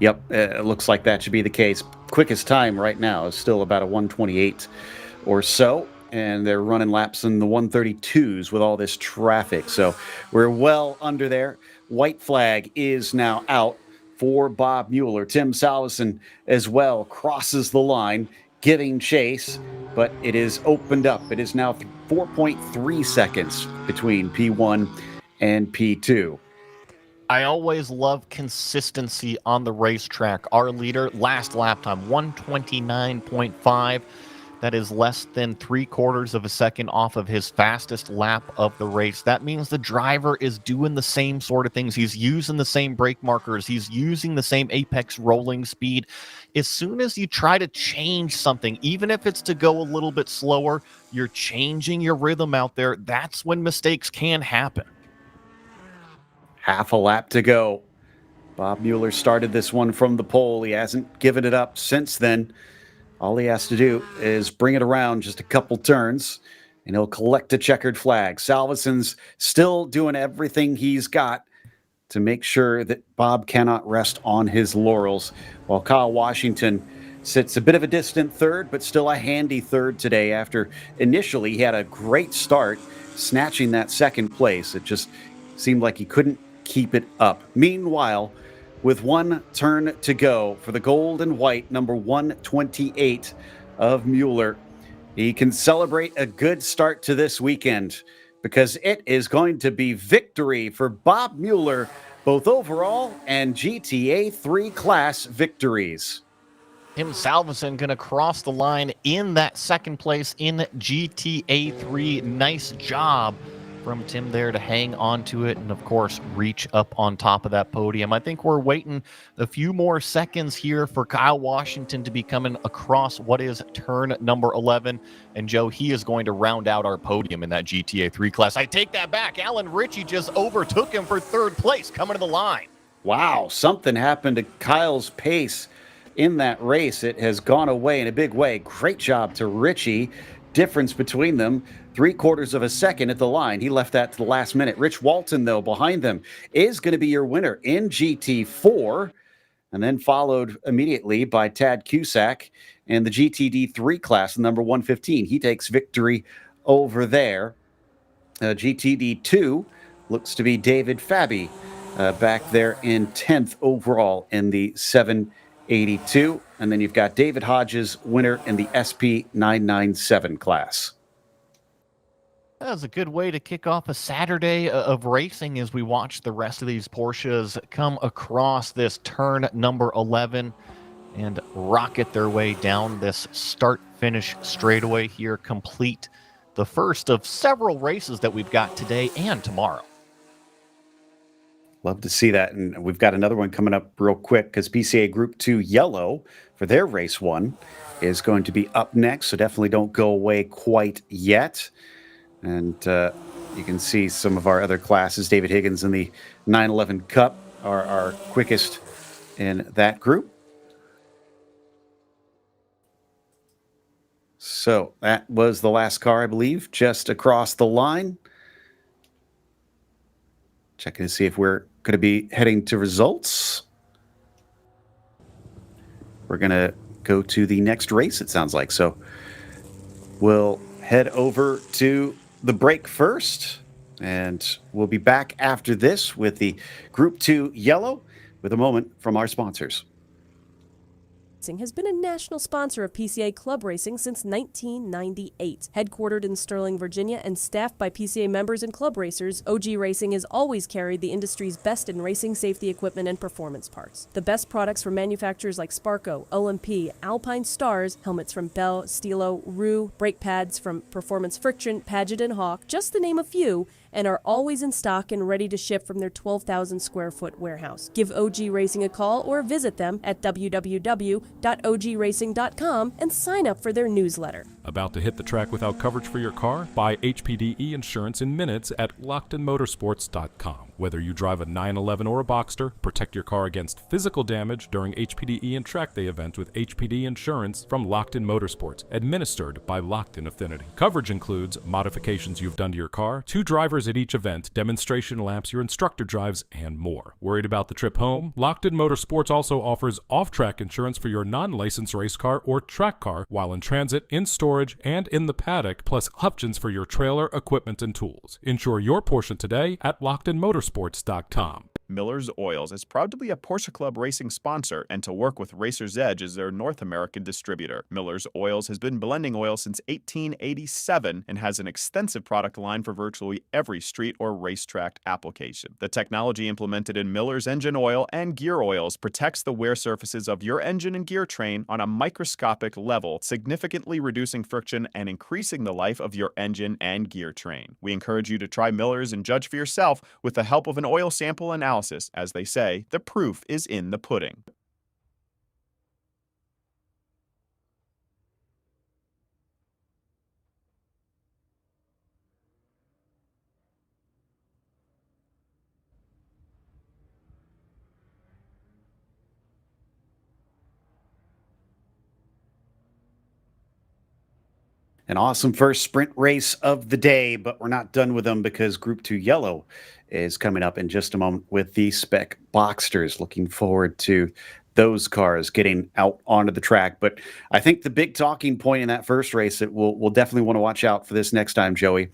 Yep, it looks like that should be the case. Quickest time right now is still about a 1:28 or so. And they're running laps in the 132s with all this traffic. So we're well under there. White flag is now out for Bob Mueller. Tim Salveson as well crosses the line, giving chase, but it is opened up. It is now 4.3 seconds between P1 and P2. I always love consistency on the racetrack. Our leader, last lap time, 129.5. That is less than 3/4 of a second off of his fastest lap of the race. That means the driver is doing the same sort of things. He's using the same brake markers. He's using the same apex rolling speed. As soon as you try to change something, even if it's to go a little bit slower, you're changing your rhythm out there. That's when mistakes can happen. Half a lap to go. Bob Mueller started this one from the pole. He hasn't given it up since then. All he has to do is bring it around just a couple turns, and he'll collect a checkered flag. Salveson's still doing everything he's got to make sure that Bob cannot rest on his laurels, while Kyle Washington sits a bit of a distant third, but still a handy third today after initially he had a great start, snatching that second place. It just seemed like he couldn't keep it up. Meanwhile, with one turn to go for the gold and white number 128 of Mueller, he can celebrate a good start to this weekend because it is going to be victory for Bob Mueller, both overall and GTA 3 class victories. Tim Salveson going to cross the line in that second place in GTA 3. Nice job from Tim there to hang on to it and, of course, reach up on top of that podium. I think we're waiting a few more seconds here for Kyle Washington to be coming across what is turn number 11. And, Joe, he is going to round out our podium in that GTA 3 class. I take that back. Alan Ritchie just overtook him for third place coming to the line. Wow, something happened to Kyle's pace in that race. It has gone away in a big way. Great job to Ritchie. Difference between them, 3/4 of a second at the line. He left that to the last minute. Rich Walton, though, behind them, is going to be your winner in GT4, and then followed immediately by Tad Cusack in the GTD3 class, number 115. He takes victory over there. GTD2 looks to be David Fabi back there in 10th overall in the 782. And then you've got David Hodges, winner in the SP997 class. That was a good way to kick off a Saturday of racing as we watch the rest of these Porsches come across this turn number 11 and rocket their way down this start-finish straightaway here, complete the first of several races that we've got today and tomorrow. Love to see that. And we've got another one coming up real quick because PCA Group 2 Yellow for their race 1 is going to be up next. So definitely don't go away quite yet. And you can see some of our other classes. David Higgins in the 911 Cup are our quickest in that group. So that was the last car, I believe, just across the line. Checking to see if we're going to be heading to results. We're going to go to the next race, it sounds like. So we'll head over to the break first, and we'll be back after this with the Group 2 Yellow with a moment from our sponsors. Has been a national sponsor of PCA Club Racing since 1998. Headquartered in Sterling, Virginia, and staffed by PCA members and club racers, OG Racing has always carried the industry's best in racing safety equipment and performance parts. The best products from manufacturers like Sparco, OMP, Alpine Stars, helmets from Bell, Stilo, Rue, brake pads from Performance Friction, Paget and Hawk, just to name a few, and are always in stock and ready to ship from their 12,000 square foot warehouse. Give OG Racing a call or visit them at www.ogracing.com and sign up for their newsletter. About to hit the track without coverage for your car? Buy HPDE insurance in minutes at LockedInMotorsports.com. Whether you drive a 911 or a Boxster, protect your car against physical damage during HPDE and track day events with HPD insurance from Locked In Motorsports, administered by Locked In Affinity. Coverage includes modifications you've done to your car, 2 drivers at each event, demonstration laps your instructor drives, and more. Worried about the trip home? Locked In Motorsports also offers off-track insurance for your non-licensed race car or track car while in transit, in storage, and in the paddock, plus options for your trailer, equipment, and tools. Insure your portion today at LockedInMotorsports.com. Miller's Oils is proud to be a Porsche Club Racing sponsor and to work with Racer's Edge as their North American distributor. Miller's Oils has been blending oil since 1887 and has an extensive product line for virtually every street or racetrack application. The technology implemented in Miller's engine oil and gear oils protects the wear surfaces of your engine and gear train on a microscopic level, significantly reducing friction and increasing the life of your engine and gear train. We encourage you to try Miller's and judge for yourself with the help of an oil sample analysis. As they say, the proof is in the pudding. An awesome first sprint race of the day, but we're not done with them because Group 2 Yellow is coming up in just a moment with the Spec Boxsters. Looking forward to those cars getting out onto the track. But I think the big talking point in that first race that we'll definitely want to watch out for this next time, Joey,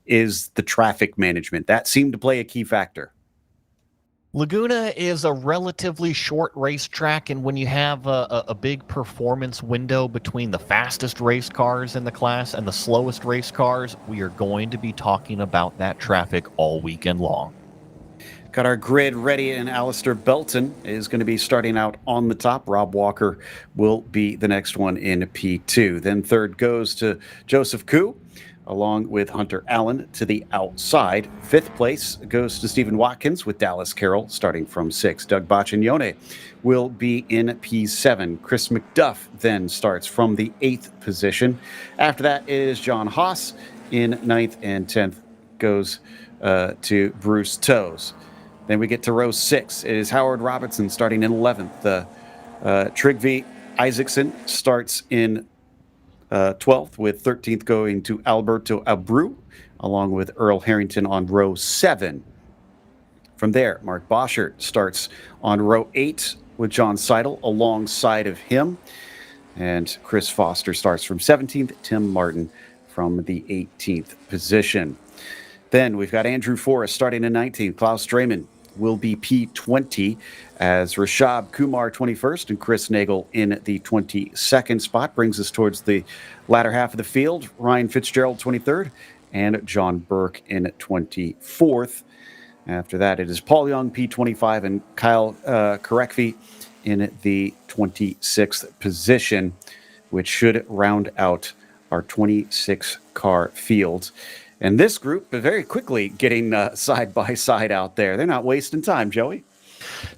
is the traffic management. That seemed to play a key factor. Laguna is a relatively short racetrack, and when you have a big performance window between the fastest race cars in the class and the slowest race cars, we are going to be talking about that traffic all weekend long. Got our grid ready, and Alistair Belton is going to be starting out on the top. Rob Walker will be the next one in P2. Then third goes to Joseph Koo, along with Hunter Allen to the outside. Fifth place goes to Stephen Watkins with Dallas Carroll starting from 6. Doug Baccignone will be in P7. Chris McDuff then starts from the 8th position. After that is John Haas in 9th, and 10th goes to Bruce Toes. Then we get to row 6. It is Howard Robertson starting in 11th. Trygve Isaacson starts in 12th, with 13th going to Alberto Abreu, along with Earl Harrington on row 7. From there, Mark Boschert starts on row 8 with John Seidel alongside of him. And Chris Foster starts from 17th, Tim Martin from the 18th position. Then we've got Andrew Forrest starting in 19th. Klaus Drayman will be P20 as Rashab Kumar 21st and Chris Nagel in the 22nd spot. Brings us towards the latter half of the field. Ryan Fitzgerald 23rd and John Burke in 24th. After that, it is Paul Young P25 and Kyle Karekvi in the 26th position, which should round out our 26-car field. And this group very quickly getting side by side out there. They're not wasting time, Joey.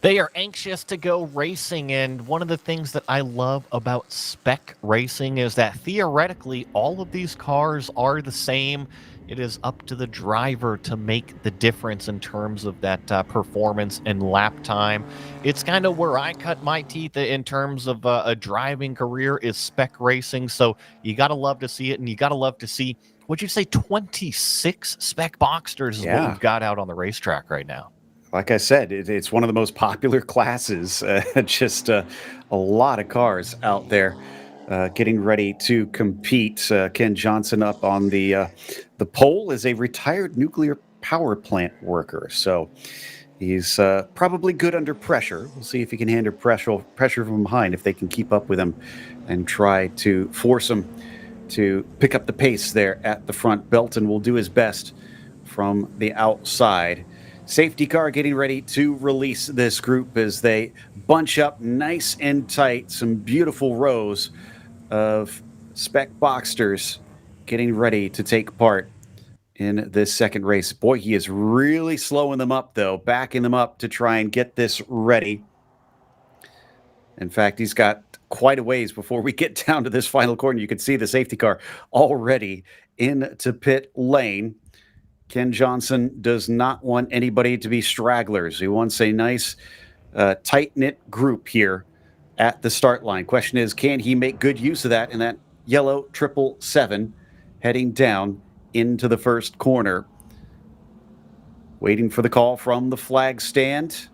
They are anxious to go racing, and one of the things that I love about spec racing is that theoretically all of these cars are the same. It is up to the driver to make the difference in terms of that performance and lap time. It's kind of where I cut my teeth in terms of a driving career is spec racing, so you got to love to see it, and you got to love to see, would you say 26 spec Boxsters is what we've got out on the racetrack right now? Like I said, it's one of the most popular classes. Just a lot of cars out there getting ready to compete. Ken Johnson up on the pole is a retired nuclear power plant worker. So he's probably good under pressure. We'll see if he can handle pressure from behind, if they can keep up with him and try to force him to pick up the pace there at the front. Belton will do his best from the outside. Safety car getting ready to release this group as they bunch up nice and tight. Some beautiful rows of spec Boxsters getting ready to take part in this second race. Boy, he is really slowing them up, though, backing them up to try and get this ready. In fact, he's got quite a ways before we get down to this final corner. You can see the safety car already into pit lane. Ken Johnson does not want anybody to be stragglers. He wants a nice, tight-knit group here at the start line. Question is, can he make good use of that in that yellow 777 heading down into the first corner? Waiting for the call from the flag stand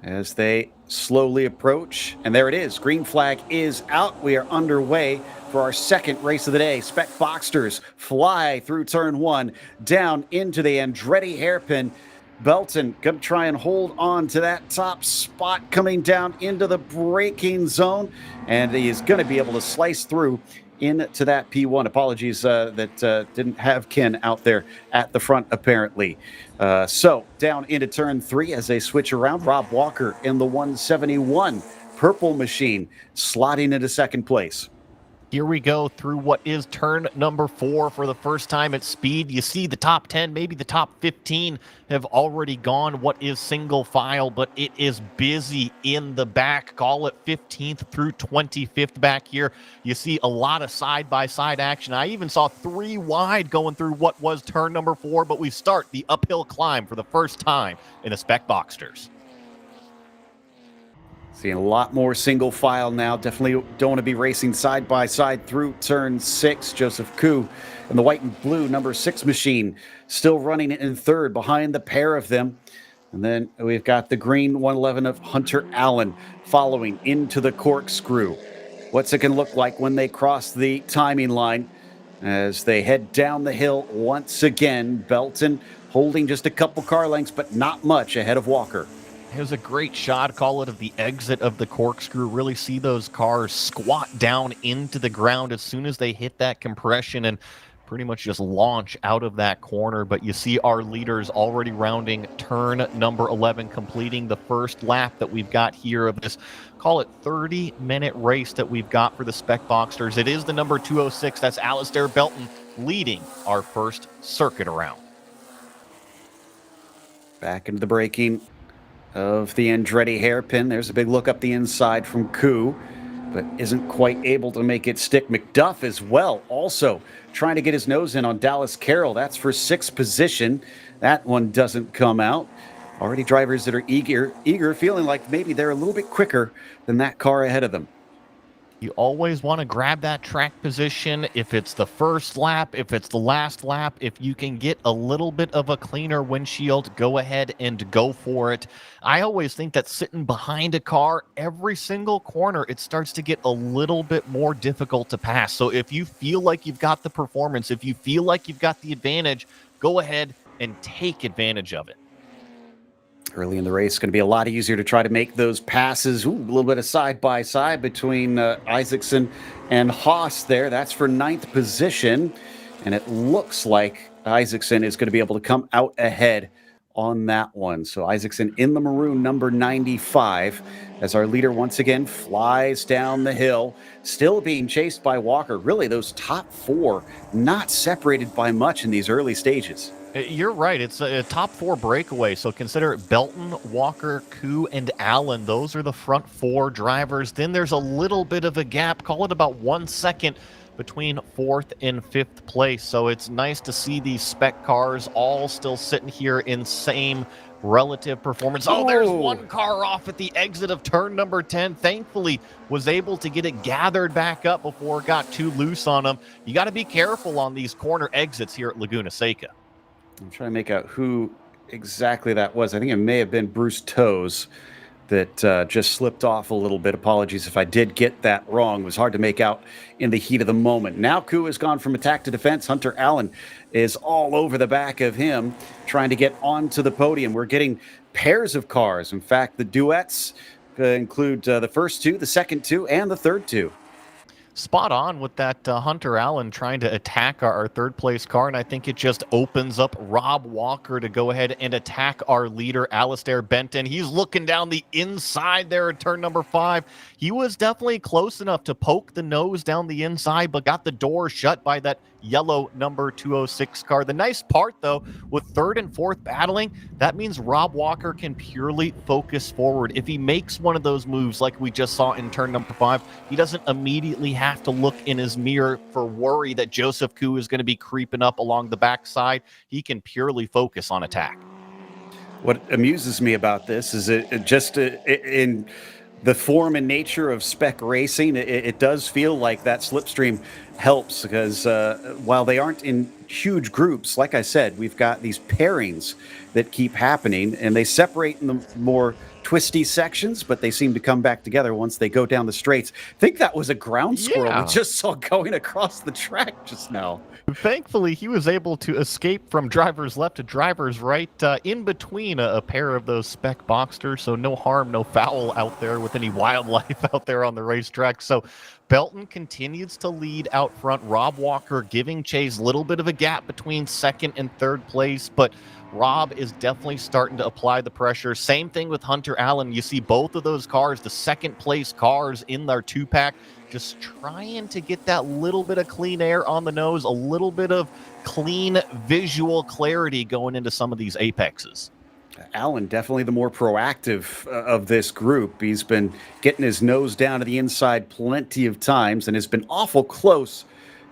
as they slowly approach. And there it is. Green flag is out. We are underway for our second race of the day. Spec Boxsters fly through turn 1 down into the Andretti hairpin. Belton going to try and hold on to that top spot coming down into the braking zone. And he is going to be able to slice through into that P1. Apologies that didn't have Ken out there at the front, apparently. So down into turn 3 as they switch around. Rob Walker in the 171 purple machine slotting into second place. Here we go through what is turn number 4 for the first time at speed. You see the top 10, maybe the top 15 have already gone what is single file, but it is busy in the back. Call it 15th through 25th back here. You see a lot of side-by-side action. I even saw 3 wide going through what was turn number 4, but we start the uphill climb for the first time in a Spec Boxsters. Seeing a lot more single file now. Definitely don't want to be racing side by side through turn 6. Joseph Koo and the white and blue number 6 machine still running in third behind the pair of them. And then we've got the green 111 of Hunter Allen following into the corkscrew. What's it going to look like when they cross the timing line as they head down the hill once again? Belton holding just a couple car lengths, but not much ahead of Walker. It was a great shot, call it, of the exit of the corkscrew. Really see those cars squat down into the ground as soon as they hit that compression and pretty much just launch out of that corner. But you see our leaders already rounding turn number 11, completing the first lap that we've got here of this, call it 30-minute race that we've got for the Spec Boxsters. It is the number 206. That's Alistair Belton leading our first circuit around. Back into the braking of the Andretti hairpin. There's a big look up the inside from Koo, but isn't quite able to make it stick. McDuff as well, also trying to get his nose in on Dallas Carroll. That's for 6th position. That one doesn't come out. Already drivers that are eager, feeling like maybe they're a little bit quicker than that car ahead of them. You always want to grab that track position. If it's the first lap, if it's the last lap, if you can get a little bit of a cleaner windshield, go ahead and go for it. I always think that sitting behind a car, every single corner, it starts to get a little bit more difficult to pass. So if you feel like you've got the performance, if you feel like you've got the advantage, go ahead and take advantage of it. Early in the race, it's going to be a lot easier to try to make those passes. Ooh, a little bit of side-by-side between Isaacson and Haas there. That's for 9th position. And it looks like Isaacson is going to be able to come out ahead on that one. So Isaacson in the maroon, number 95, as our leader once again flies down the hill, still being chased by Walker. Really, those top 4 not separated by much in these early stages. You're right. It's a top 4 breakaway. So consider it Belton, Walker, Koo, and Allen. Those are the front 4 drivers. Then there's a little bit of a gap. Call it about 1 second between 4th and 5th place. So it's nice to see these spec cars all still sitting here in same relative performance. Oh, there's one car off at the exit of turn number 10. Thankfully, was able to get it gathered back up before it got too loose on them. You got to be careful on these corner exits here at Laguna Seca. I'm trying to make out who exactly that was. I think it may have been Bruce Toes that just slipped off a little bit. Apologies if I did get that wrong. It was hard to make out in the heat of the moment. Now Koo has gone from attack to defense. Hunter Allen is all over the back of him, trying to get onto the podium. We're getting pairs of cars. In fact, the duets include the first 2, the second 2, and the third 2. Spot on with that Hunter Allen trying to attack our 3rd place car, and I think it just opens up Rob Walker to go ahead and attack our leader, Alistair Benton. He's looking down the inside there at turn number 5. He was definitely close enough to poke the nose down the inside, but got the door shut by that yellow number 206 car. The nice part, though, with 3rd and 4th battling, that means Rob Walker can purely focus forward. If he makes one of those moves like we just saw in turn number 5, he doesn't immediately have to look in his mirror for worry that Joseph Koo is going to be creeping up along the backside. He can purely focus on attack. What amuses me about this is in the form and nature of spec racing, it does feel like that slipstream helps because while they aren't in huge groups, like I said, we've got these pairings that keep happening, and they separate in the more twisty sections, but they seem to come back together once they go down the straights. I think that was a ground squirrel we just saw going across the track just now. Thankfully, he was able to escape from driver's left to driver's right in between a pair of those spec Boxsters, so no harm, no foul out there with any wildlife out there on the racetrack. So Belton continues to lead out front. Rob Walker giving chase, a little bit of a gap between 2nd and 3rd place, but Rob is definitely starting to apply the pressure. Same thing with Hunter Allen. You see both of those cars, the 2nd place cars in their 2-pack, just trying to get that little bit of clean air on the nose, a little bit of clean visual clarity going into some of these apexes. Allen, definitely the more proactive of this group. He's been getting his nose down to the inside plenty of times and has been awful close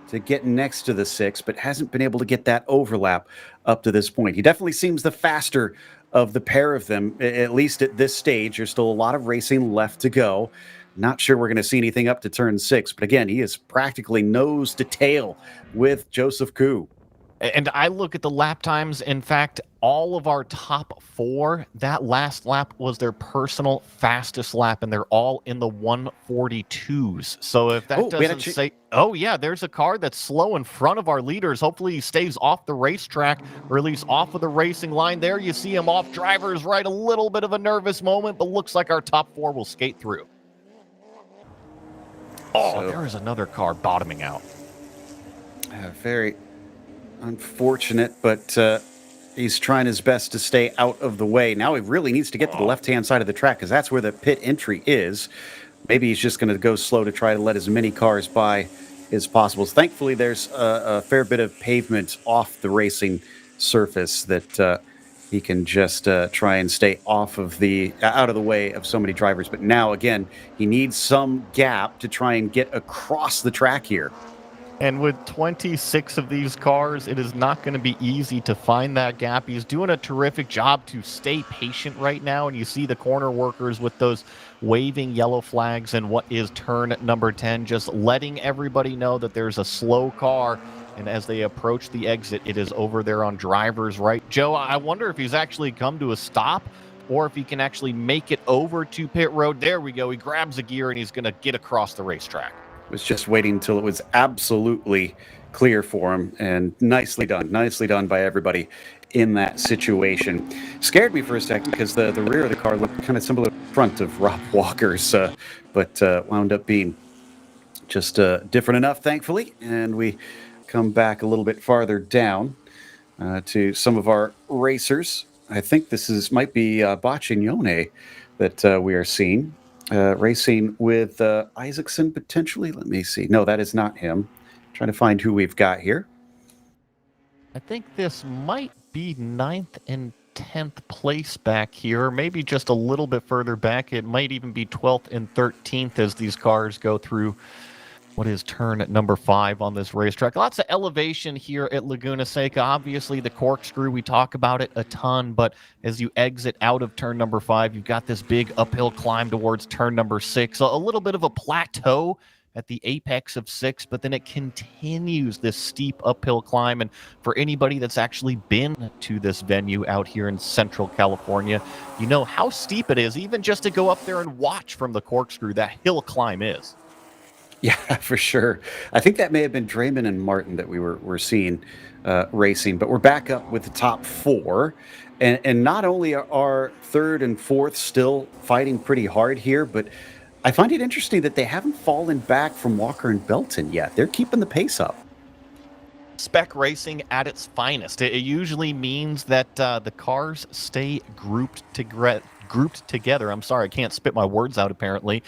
to get next to the 6, but hasn't been able to get that overlap up to this point. He definitely seems the faster of the pair of them, at least at this stage. There's still a lot of racing left to go. Not sure we're going to see anything up to turn 6, but again, he is practically nose to tail with Joseph Koo. And I look at the lap times. In fact, all of our top 4, that last lap was their personal fastest lap, and they're all in the 142s. So if that doesn't say, oh yeah, there's a car that's slow in front of our leaders. Hopefully he stays off the racetrack, or at least off of the racing line. There you see him off driver's right. A little bit of a nervous moment, but looks like our top 4 will skate through. Oh, there is another car bottoming out. Very unfortunate, but he's trying his best to stay out of the way. Now he really needs to get to the left-hand side of the track because that's where the pit entry is. Maybe he's just going to go slow to try to let as many cars by as possible. Thankfully, there's a fair bit of pavement off the racing surface that he can just try and stay off of out of the way of so many drivers. But now, again, he needs some gap to try and get across the track here. And with 26 of these cars, it is not going to be easy to find that gap. He's doing a terrific job to stay patient right now. And you see the corner workers with those waving yellow flags and what is turn number 10, just letting everybody know that there's a slow car. And as they approach the exit, it is over there on driver's right. Joe, I wonder if he's actually come to a stop or if he can actually make it over to pit road. There we go. He grabs a gear and he's going to get across the racetrack. Was just waiting until it was absolutely clear for him, and nicely done by everybody in that situation. Scared me for a second because the rear of the car looked kind of similar to the front of Rob Walker's, but wound up being just different enough, thankfully. And we come back a little bit farther down to some of our racers. I think this might be Baccignone that we are seeing. Racing with Isaacson, potentially. Let me see. No, that is not him. Trying to find who we've got here. I think this might be 9th and 10th place back here. Maybe just a little bit further back. It might even be 12th and 13th as these cars go through what is turn number 5 on this racetrack. Lots of elevation here at Laguna Seca. Obviously, the corkscrew, we talk about it a ton, but as you exit out of turn number 5, you've got this big uphill climb towards turn number 6. A little bit of a plateau at the apex of 6, but then it continues this steep uphill climb. And for anybody that's actually been to this venue out here in Central California, you know how steep it is, even just to go up there and watch from the corkscrew, that hill climb is. Yeah, for sure. I think that may have been Draymond and Martin that we were seeing racing, but we're back up with the top 4. And not only are 3rd and 4th still fighting pretty hard here, but I find it interesting that they haven't fallen back from Walker and Belton yet. They're keeping the pace up. Spec racing at its finest. It usually means that the cars stay grouped together. I'm sorry, I can't spit my words out apparently.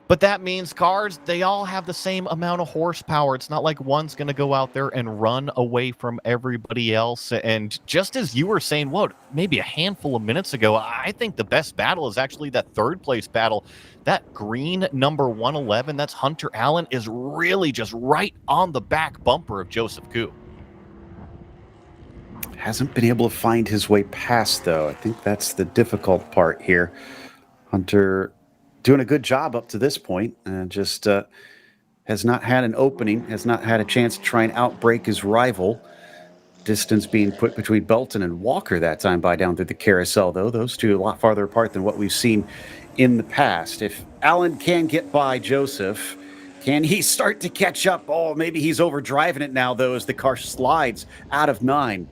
But that means cars, they all have the same amount of horsepower. It's not like one's going to go out there and run away from everybody else. And just as you were saying, maybe a handful of minutes ago, I think the best battle is actually that 3rd place battle. That green number 111, that's Hunter Allen, is really just right on the back bumper of Joseph Koo. Hasn't been able to find his way past, though. I think that's the difficult part here. Hunter doing a good job up to this point, and just has not had an opening, has not had a chance to try and outbreak his rival. Distance being put between Belton and Walker that time by down through the carousel, though. Those two a lot farther apart than what we've seen in the past. If Allen can get by Joseph, can he start to catch up? Oh, maybe he's overdriving it now, though, as the car slides out of 9.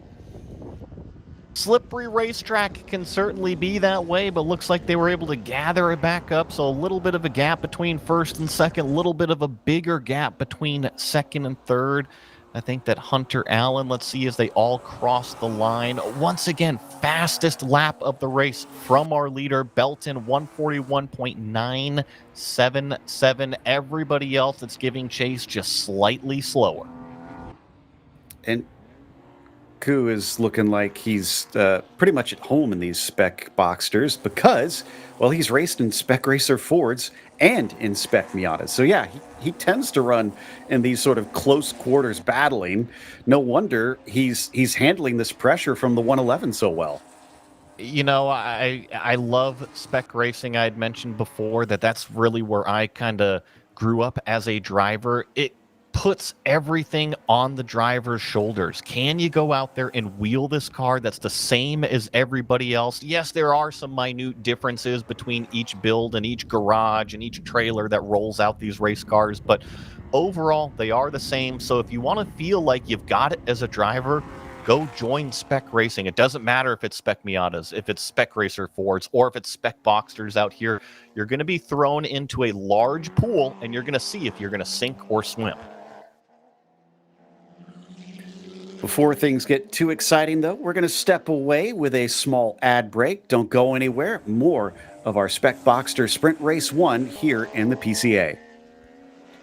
Slippery racetrack can certainly be that way, but looks like they were able to gather it back up. So a little bit of a gap between 1st and 2nd, a little bit of a bigger gap between 2nd and 3rd. I think that Hunter Allen, let's see as they all cross the line. Once again, fastest lap of the race from our leader, Belton, 141.977. Everybody else that's giving chase just slightly slower. And Ku is looking like he's pretty much at home in these spec Boxsters because, well, he's raced in spec racer Fords and in spec Miatas. So yeah, he tends to run in these sort of close quarters battling. No wonder he's handling this pressure from the 111 so well. You know, I love spec racing. I had mentioned before that's really where I kind of grew up as a driver. It puts everything on the driver's shoulders. Can you go out there and wheel this car that's the same as everybody else? Yes, there are some minute differences between each build and each garage and each trailer that rolls out these race cars, but overall, they are the same. So if you want to feel like you've got it as a driver, go join spec racing. It doesn't matter if it's spec Miatas, if it's spec racer Fords, or if it's spec Boxsters out here. You're going to be thrown into a large pool, and you're going to see if you're going to sink or swim. Before things get too exciting, though, we're going to step away with a small ad break. Don't go anywhere. More of our Spec Boxster Sprint Race 1 here in the PCA.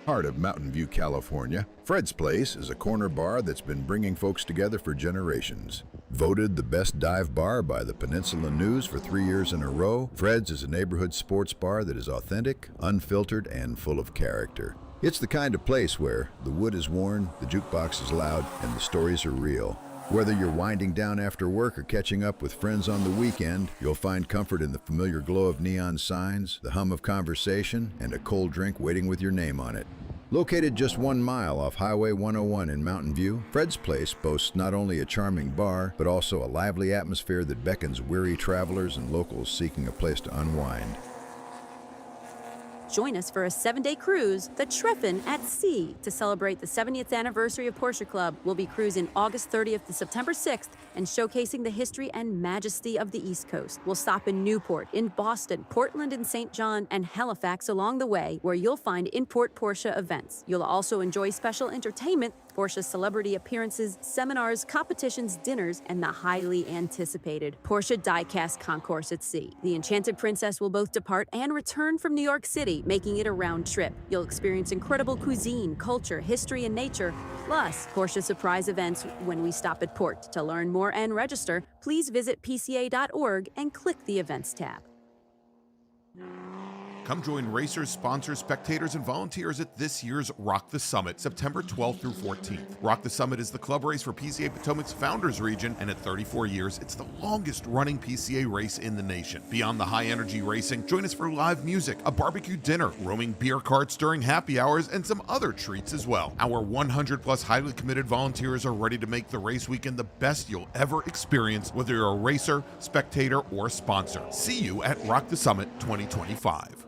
Heart of Mountain View, California, Fred's Place is a corner bar that's been bringing folks together for generations. Voted the best dive bar by the Peninsula News for 3 years in a row, Fred's is a neighborhood sports bar that is authentic, unfiltered, and full of character. It's the kind of place where the wood is worn, the jukebox is loud, and the stories are real. Whether you're winding down after work or catching up with friends on the weekend, you'll find comfort in the familiar glow of neon signs, the hum of conversation, and a cold drink waiting with your name on it. Located just 1 mile off Highway 101 in Mountain View, Fred's Place boasts not only a charming bar, but also a lively atmosphere that beckons weary travelers and locals seeking a place to unwind. Join us for a 7-day cruise, the Treffen at Sea, to celebrate the 70th anniversary of Porsche Club. We'll be cruising August 30th to September 6th and showcasing the history and majesty of the East Coast. We'll stop in Newport, in Boston, Portland and St. John, and Halifax along the way, where you'll find import Porsche events. You'll also enjoy special entertainment, Porsche celebrity appearances, seminars, competitions, dinners, and the highly anticipated Porsche Diecast Concourse at Sea. The Enchanted Princess will both depart and return from New York City, making it a round trip. You'll experience incredible cuisine, culture, history, and nature, plus Porsche surprise events when we stop at port. To learn more and register, please visit pca.org and click the Events tab. Come join racers, sponsors, spectators, and volunteers at this year's Rock the Summit, September 12th through 14th. Rock the Summit is the club race for PCA Potomac's Founders Region, and at 34 years, it's the longest-running PCA race in the nation. Beyond the high-energy racing, join us for live music, a barbecue dinner, roaming beer carts during happy hours, and some other treats as well. Our 100-plus highly committed volunteers are ready to make the race weekend the best you'll ever experience, whether you're a racer, spectator, or sponsor. See you at Rock the Summit 2025.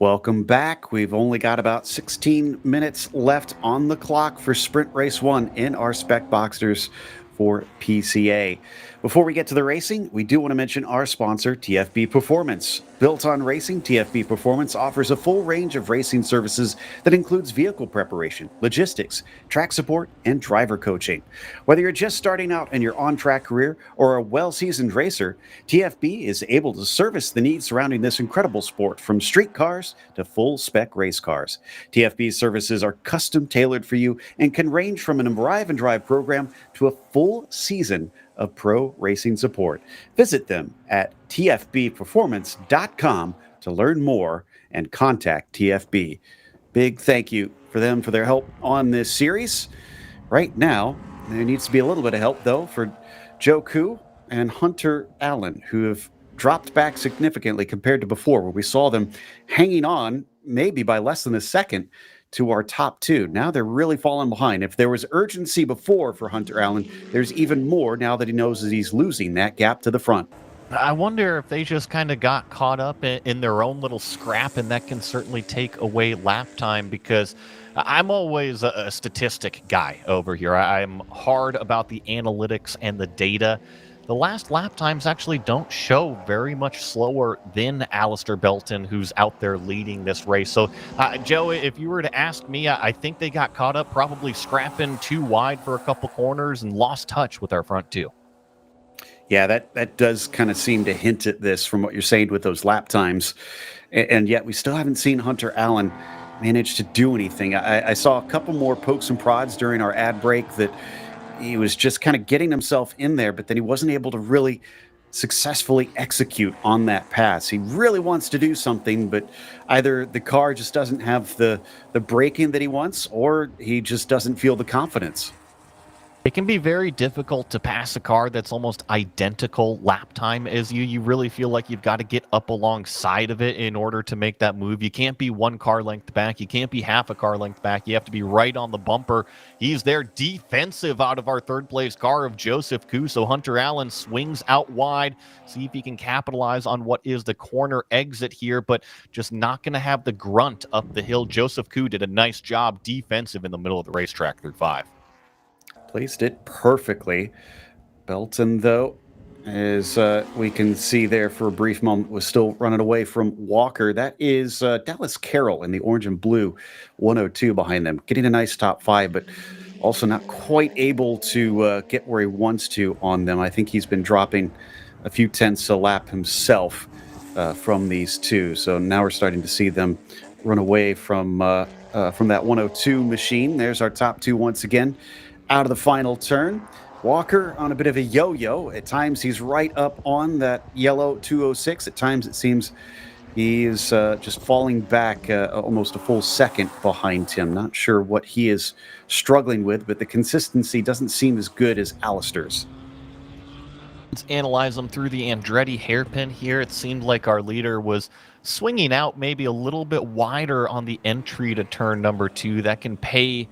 Welcome back. We've only got about 16 minutes left on the clock for Sprint Race 1 in our Spec Boxsters for PCA. Before we get to the racing, we do want to mention our sponsor, TFB Performance. Built on racing, TFB Performance offers a full range of racing services that includes vehicle preparation, logistics, track support, and driver coaching. Whether you're just starting out in your on-track career or a well-seasoned racer, TFB is able to service the needs surrounding this incredible sport, from street cars to full-spec race cars. TFB's services are custom-tailored for you and can range from an arrive and drive program to a full season of pro racing support. Visit them at tfbperformance.com to learn more and contact TFB. Big thank you for them for their help on this series. Right now, there needs to be a little bit of help, though, for Joe Koo and Hunter Allen, who have dropped back significantly compared to before, where we saw them hanging on maybe by less than a second to our top two. Now they're really falling behind. If there was urgency before for Hunter Allen, there's even more now that he knows that he's losing that gap to the front. I wonder if they just kind of got caught up in their own little scrap, and that can certainly take away lap time, because I'm always a statistic guy over here. I'm hard about the analytics and the data. The last lap times actually don't show very much slower than Alistair Belton, who's out there leading this race. So, Joe, if you were to ask me, I think they got caught up probably scrapping too wide for a couple corners and lost touch with our front two. Yeah, that does kind of seem to hint at this from what you're saying with those lap times. And yet we still haven't seen Hunter Allen manage to do anything. I saw a couple more pokes and prods during our ad break that he was just kind of getting himself in there, but then he wasn't able to really successfully execute on that pass. He really wants to do something, but either the car just doesn't have the braking that he wants, or he just doesn't feel the confidence. It can be very difficult to pass a car that's almost identical lap time as you. You really feel like you've got to get up alongside of it in order to make that move. You can't be one car length back. You can't be half a car length back. You have to be right on the bumper. He's there defensive out of our third place car of Joseph Koo. So Hunter Allen swings out wide. See if he can capitalize on what is the corner exit here, but just not going to have the grunt up the hill. Joseph Koo did a nice job defensive in the middle of the racetrack through 5. Placed it perfectly. Belton, though, as we can see there for a brief moment, was still running away from Walker. That is Dallas Carroll in the orange and blue 102 behind them, getting a nice top 5, but also not quite able to get where he wants to on them. I think he's been dropping a few tenths a lap himself from these two. So now we're starting to see them run away from that 102 machine. There's our top 2 once again. Out of the final turn, Walker on a bit of a yo-yo. At times he's right up on that yellow 206. At times it seems he is just falling back almost a full second behind him. Not sure what he is struggling with, but the consistency doesn't seem as good as Alistair's. Let's analyze them through the Andretti hairpin here. It seemed like our leader was swinging out maybe a little bit wider on the entry to turn number 2. That can pay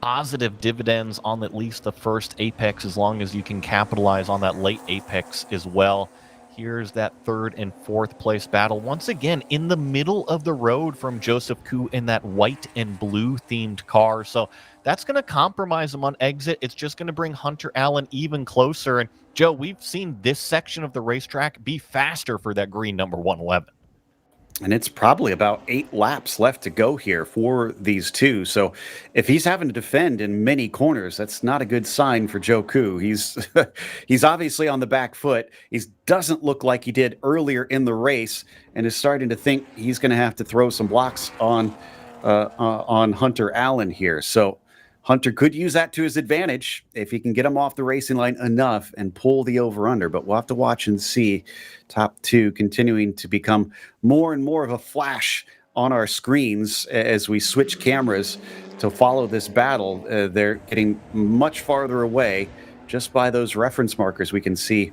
positive dividends on at least the first apex, as long as you can capitalize on that late apex as well. Here's that 3rd and 4th place battle. Once again, in the middle of the road from Joseph Koo in that white and blue themed car. So that's going to compromise him on exit. It's just going to bring Hunter Allen even closer. And Joe, we've seen this section of the racetrack be faster for that green number 111. And it's probably about 8 laps left to go here for these two. So if he's having to defend in many corners, that's not a good sign for Joe Koo. He's he's obviously on the back foot. He doesn't look like he did earlier in the race, and is starting to think he's going to have to throw some blocks on Hunter Allen here. So Hunter could use that to his advantage if he can get him off the racing line enough and pull the over-under. But we'll have to watch and see. Top 2 continuing to become more and more of a flash on our screens as we switch cameras to follow this battle. They're getting much farther away just by those reference markers we can see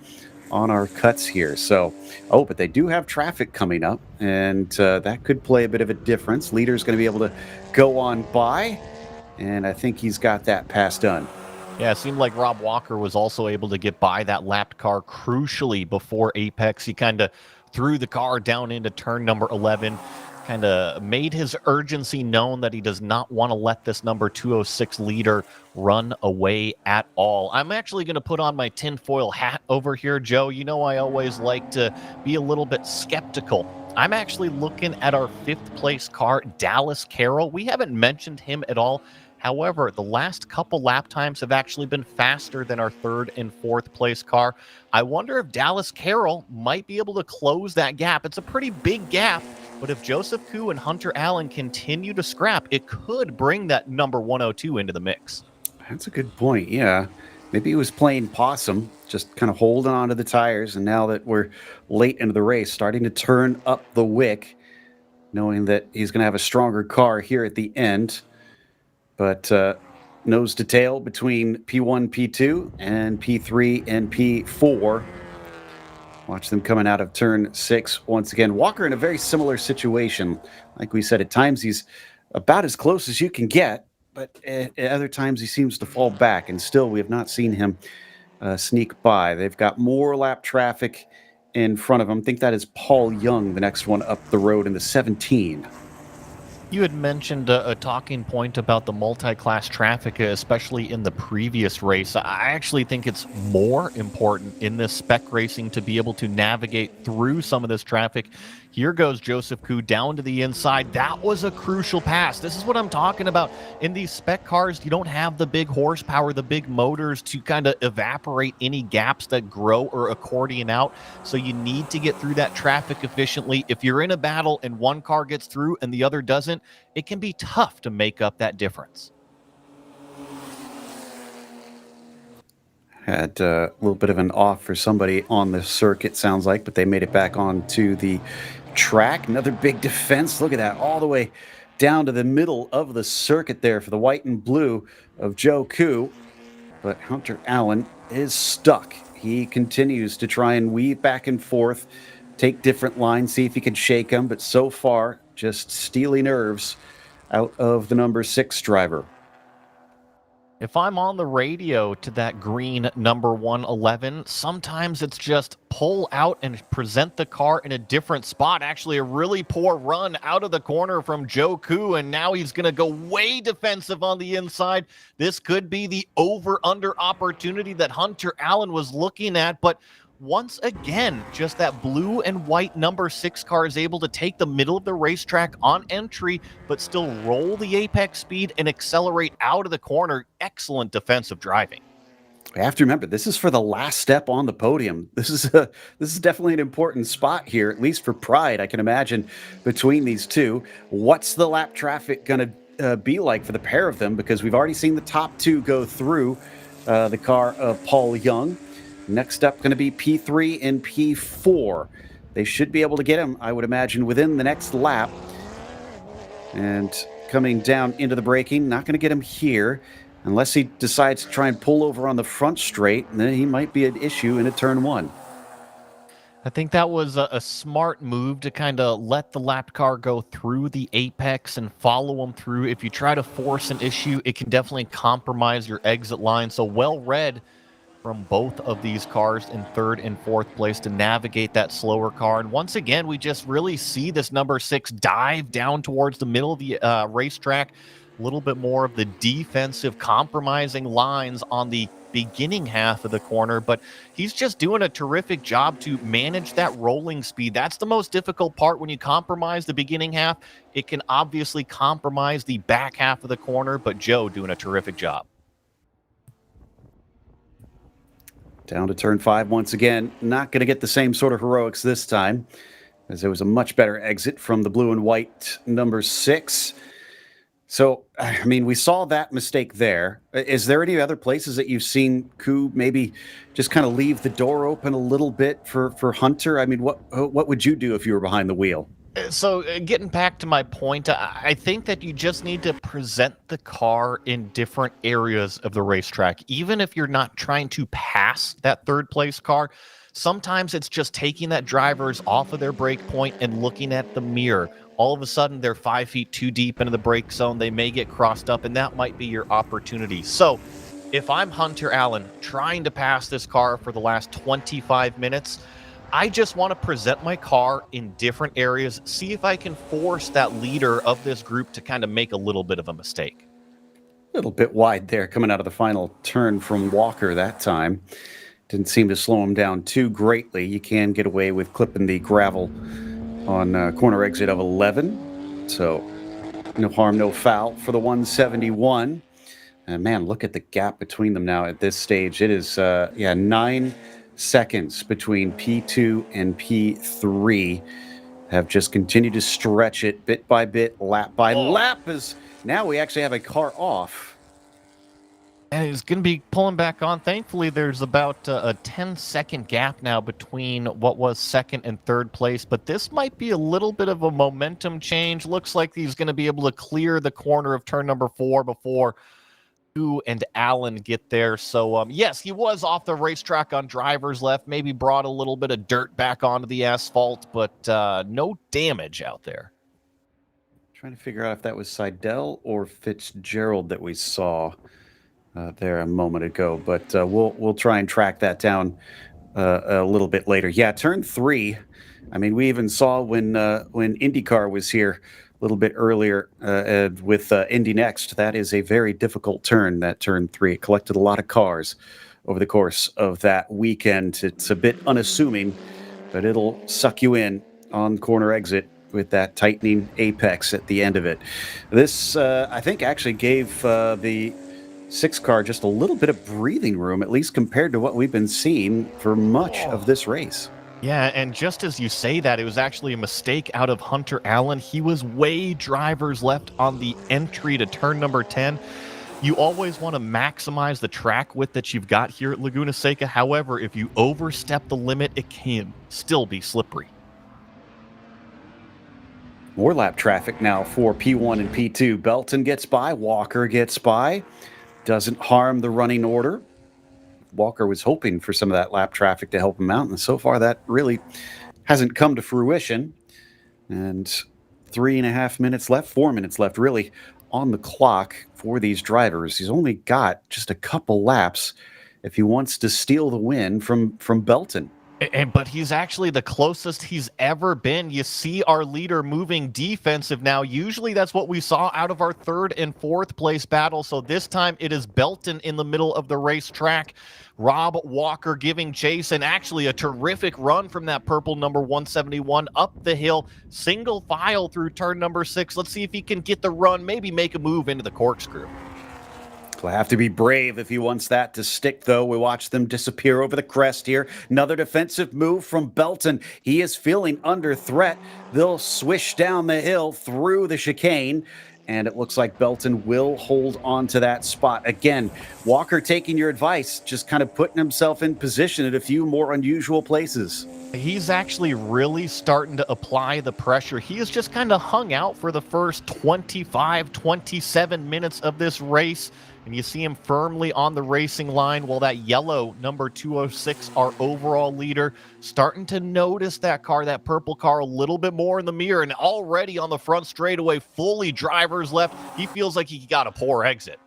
on our cuts here. So, but they do have traffic coming up, and that could play a bit of a difference. Leader's going to be able to go on by, and I think he's got that pass done. Yeah, it seemed like Rob Walker was also able to get by that lapped car crucially before apex. He kind of threw the car down into turn number 11, kind of made his urgency known that he does not want to let this number 206 leader run away at all. I'm actually going to put on my tinfoil hat over here, Joe. You know I always like to be a little bit skeptical. I'm actually looking at our 5th place car, Dallas Carroll. We haven't mentioned him at all. However, the last couple lap times have actually been faster than our 3rd and 4th place car. I wonder if Dallas Carroll might be able to close that gap. It's a pretty big gap, but if Joseph Koo and Hunter Allen continue to scrap, it could bring that number 102 into the mix. That's a good point, yeah. Maybe he was playing possum, just kind of holding onto the tires, and now that we're late into the race, starting to turn up the wick, knowing that he's going to have a stronger car here at the end. But nose to tail between P1, P2, and P3 and P4. Watch them coming out of turn 6 once again. Walker in a very similar situation. Like we said, at times he's about as close as you can get, but at other times he seems to fall back, and still we have not seen him sneak by. They've got more lap traffic in front of him. I think that is Paul Young, the next one up the road in the 17. You had mentioned a talking point about the multi-class traffic, especially in the previous race. I actually think it's more important in this spec racing to be able to navigate through some of this traffic. Here goes Joseph Koo down to the inside. That was a crucial pass. This is what I'm talking about. In these spec cars, you don't have the big horsepower, the big motors to kind of evaporate any gaps that grow or accordion out. So you need to get through that traffic efficiently. If you're in a battle and one car gets through and the other doesn't, it can be tough to make up that difference. Had a little bit of an off for somebody on the circuit, sounds like, but they made it back onto the track. Another big defense. Look at that, all the way down to the middle of the circuit there for the white and blue of Joe Koo. But Hunter Allen is stuck. He continues to try and weave back and forth, take different lines, see if he can shake them. But so far, just steely nerves out of the number 6 driver. If I'm on the radio to that green number 111, sometimes it's just pull out and present the car in a different spot. Actually, a really poor run out of the corner from Joe Koo, and now he's going to go way defensive on the inside. This could be the over-under opportunity that Hunter Allen was looking at, but once again, just that blue and white number 6 car is able to take the middle of the racetrack on entry, but still roll the apex speed and accelerate out of the corner. Excellent defensive driving. I have to remember, this is for the last step on the podium. This is definitely an important spot here, at least for pride, I can imagine, between these two. What's the lap traffic going to be like for the pair of them? Because we've already seen the top 2 go through the car of Paul Young. Next up going to be P3 and P4. They should be able to get him, I would imagine, within the next lap. And coming down into the braking, not going to get him here. Unless he decides to try and pull over on the front straight, then he might be an issue in a turn 1. I think that was a smart move to kind of let the lap car go through the apex and follow him through. If you try to force an issue, it can definitely compromise your exit line. So well read from both of these cars in 3rd and 4th place to navigate that slower car. And once again, we just really see this number 6 dive down towards the middle of the racetrack. A little bit more of the defensive compromising lines on the beginning half of the corner, but he's just doing a terrific job to manage that rolling speed. That's the most difficult part when you compromise the beginning half. It can obviously compromise the back half of the corner, but Joe doing a terrific job. Down to turn 5 once again. Not going to get the same sort of heroics this time, as there was a much better exit from the blue and white number 6. So, I mean, we saw that mistake there. Is there any other places that you've seen Koo maybe just kind of leave the door open a little bit for Hunter? I mean, what would you do if you were behind the wheel? So getting back to my point, I think that you just need to present the car in different areas of the racetrack. Even if you're not trying to pass that 3rd place car, sometimes it's just taking that drivers off of their brake point and looking at the mirror. All of a sudden, they're 5 feet too deep into the brake zone. They may get crossed up, and that might be your opportunity. So if I'm Hunter Allen trying to pass this car for the last 25 minutes, I just want to present my car in different areas, see if I can force that leader of this group to kind of make a little bit of a mistake. A little bit wide there coming out of the final turn from Walker that time. Didn't seem to slow him down too greatly. You can get away with clipping the gravel on corner exit of 11. So no harm, no foul for the 171. And man, look at the gap between them now at this stage. It is, 9 seconds between P2 and P3. Have just continued to stretch it bit by bit, lap by lap, as now we actually have a car off. And he's going to be pulling back on. Thankfully, there's about a 10-second gap now between what was 2nd and 3rd place. But this might be a little bit of a momentum change. Looks like he's going to be able to clear the corner of turn number 4 before Koo and Allen get there. So, yes, he was off the racetrack on driver's left. Maybe brought a little bit of dirt back onto the asphalt, but no damage out there. Trying to figure out if that was Seidel or Fitzgerald that we saw there a moment ago, but we'll try and track that down a little bit later. Yeah, turn 3. I mean, we even saw when IndyCar was here little bit earlier with Indy Next. That is a very difficult turn, that turn 3. It collected a lot of cars over the course of that weekend. It's a bit unassuming, but it'll suck you in on corner exit with that tightening apex at the end of it. This, I think, actually gave the 6 car just a little bit of breathing room, at least compared to what we've been seeing for much of this race. Yeah, and just as you say that, it was actually a mistake out of Hunter Allen. He was way drivers left on the entry to turn number 10. You always want to maximize the track width that you've got here at Laguna Seca. However, if you overstep the limit, it can still be slippery. More lap traffic now for P1 and P2. Belton gets by, Walker gets by. Doesn't harm the running order. Walker was hoping for some of that lap traffic to help him out, and so far that really hasn't come to fruition. And 3.5 minutes left, 4 minutes left, really, on the clock for these drivers. He's only got just a couple laps if he wants to steal the win from Belton. But he's actually the closest he's ever been. You see our leader moving defensive now. Usually that's what we saw out of our 3rd and 4th place battle. So this time it is Belton in the middle of the racetrack. Rob Walker giving chase, and actually a terrific run from that purple number 171 up the hill, single file through turn number 6. Let's see if he can get the run, maybe make a move into the corkscrew. He'll have to be brave if he wants that to stick, though. We watch them disappear over the crest here. Another defensive move from Belton. He is feeling under threat. They'll swish down the hill through the chicane, and it looks like Belton will hold on to that spot. Again, Walker taking your advice, just kind of putting himself in position at a few more unusual places. He's actually really starting to apply the pressure. He has just kind of hung out for the first 25, 27 minutes of this race. And you see him firmly on the racing line, while that yellow number 206, our overall leader, starting to notice that car, that purple car, a little bit more in the mirror, and already on the front straightaway, fully drivers left. He feels like he got a poor exit.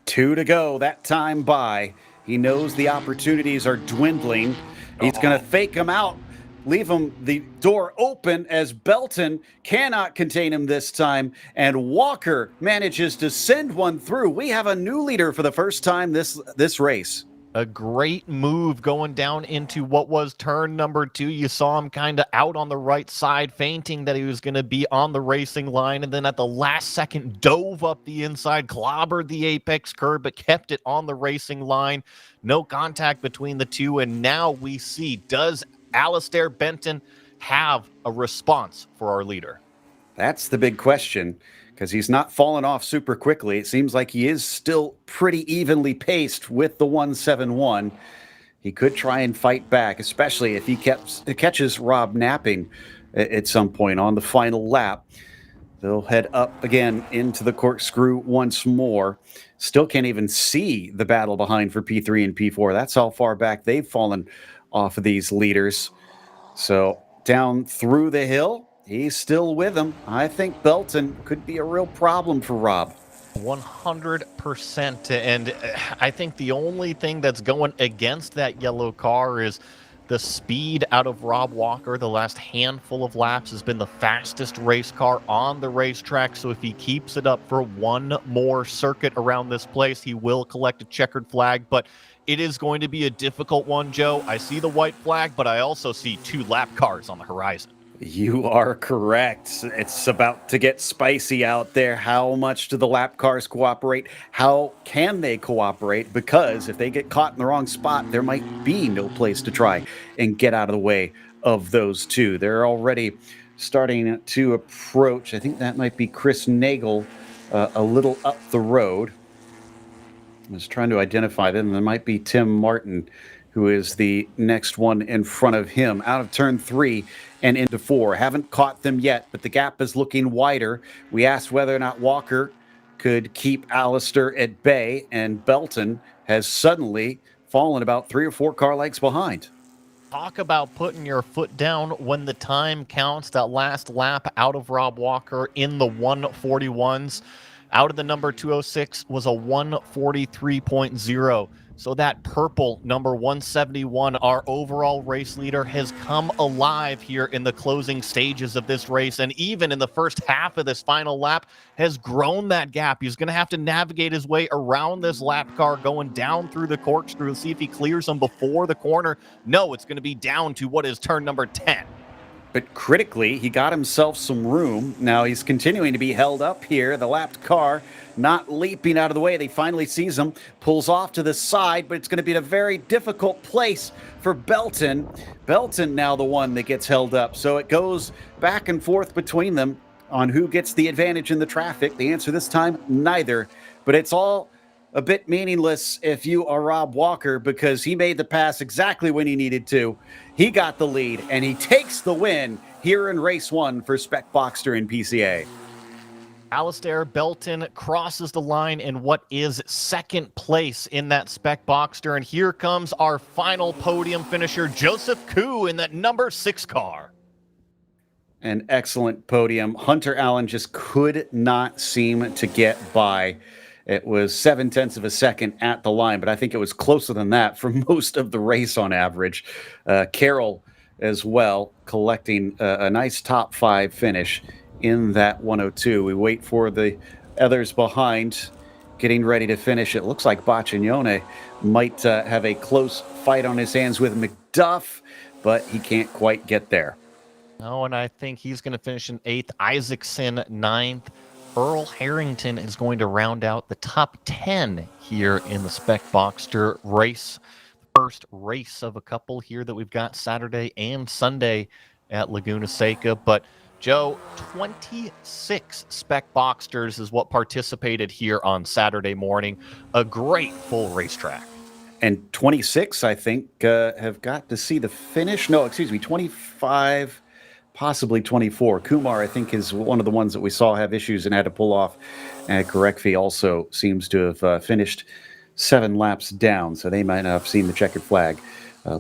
2 to go, that time by. He knows the opportunities are dwindling. He's going to fake him out, leave him the door open as Belton cannot contain him this time, and Walker manages to send one through. We have a new leader for the first time this race. A great move going down into what was turn number 2. You saw him kind of out on the right side, feinting that he was going to be on the racing line, and then at the last second dove up the inside, clobbered the apex curb, but kept it on the racing line. No contact between the two, and now we see, does Alistair Benton have a response for our leader? That's the big question, because he's not fallen off super quickly. It seems like he is still pretty evenly paced with the 171. He could try and fight back, especially if he catches Rob napping at some point on the final lap. They'll head up again into the corkscrew once more. Still can't even see the battle behind for P3 and P4. That's how far back they've fallen off of these leaders. So down through the hill, he's still with them. I think Belton could be a real problem for Rob. 100%. And I think the only thing that's going against that yellow car is the speed out of Rob Walker. The last handful of laps has been the fastest race car on the racetrack. So if he keeps it up for one more circuit around this place, he will collect a checkered flag. But it is going to be a difficult one, Joe. I see the white flag, but I also see 2 lap cars on the horizon. You are correct. It's about to get spicy out there. How much do the lap cars cooperate? How can they cooperate? Because if they get caught in the wrong spot, there might be no place to try and get out of the way of those 2. They're already starting to approach. I think that might be Chris Nagel a little up the road. I was trying to identify them. There might be Tim Martin, who is the next one in front of him, out of turn 3 and into 4. Haven't caught them yet, but the gap is looking wider. We asked whether or not Walker could keep Alistair at bay, and Belton has suddenly fallen about 3 or 4 car lengths behind. Talk about putting your foot down when the time counts. That last lap out of Rob Walker in the 141s. Out of the number 206 was a 143.0. So that purple number 171, our overall race leader, has come alive here in the closing stages of this race. And even in the first half of this final lap, has grown that gap. He's going to have to navigate his way around this lap car, going down through the corkscrew to see if he clears them before the corner. No, it's going to be down to what is turn number 10. But critically, he got himself some room. Now he's continuing to be held up here. The lapped car not leaping out of the way. They finally sees him, pulls off to the side, but it's going to be in a very difficult place for Belton. Belton now the one that gets held up. So it goes back and forth between them on who gets the advantage in the traffic. The answer this time, neither. But it's all a bit meaningless if you are Rob Walker, because he made the pass exactly when he needed to. He got the lead, and he takes the win here in race 1 for Spec Boxster and PCA. Alistair Belton crosses the line in what is second place in that Spec Boxster. And here comes our final podium finisher, Joseph Koo, in that number 6 car. An excellent podium. Hunter Allen just could not seem to get by. It was 0.7 of a second at the line, but I think it was closer than that for most of the race on average. Carroll as well, collecting a nice top 5 finish in that 102. We wait for the others behind getting ready to finish. It looks like Baccignone might have a close fight on his hands with McDuff, but he can't quite get there. No, and I think he's going to finish in 8th. Isaacson 9th. Earl Harrington is going to round out the top 10 here in the Spec Boxster race. First race of a couple here that we've got Saturday and Sunday at Laguna Seca. But Joe, 26 Spec Boxsters is what participated here on Saturday morning. A great full racetrack. And 26, I think, have got to see the finish. No, excuse me, 25, possibly 24. Kumar, I think, is one of the ones that we saw have issues and had to pull off. And Gorecki also seems to have finished 7 laps down, so they might not have seen the checkered flag.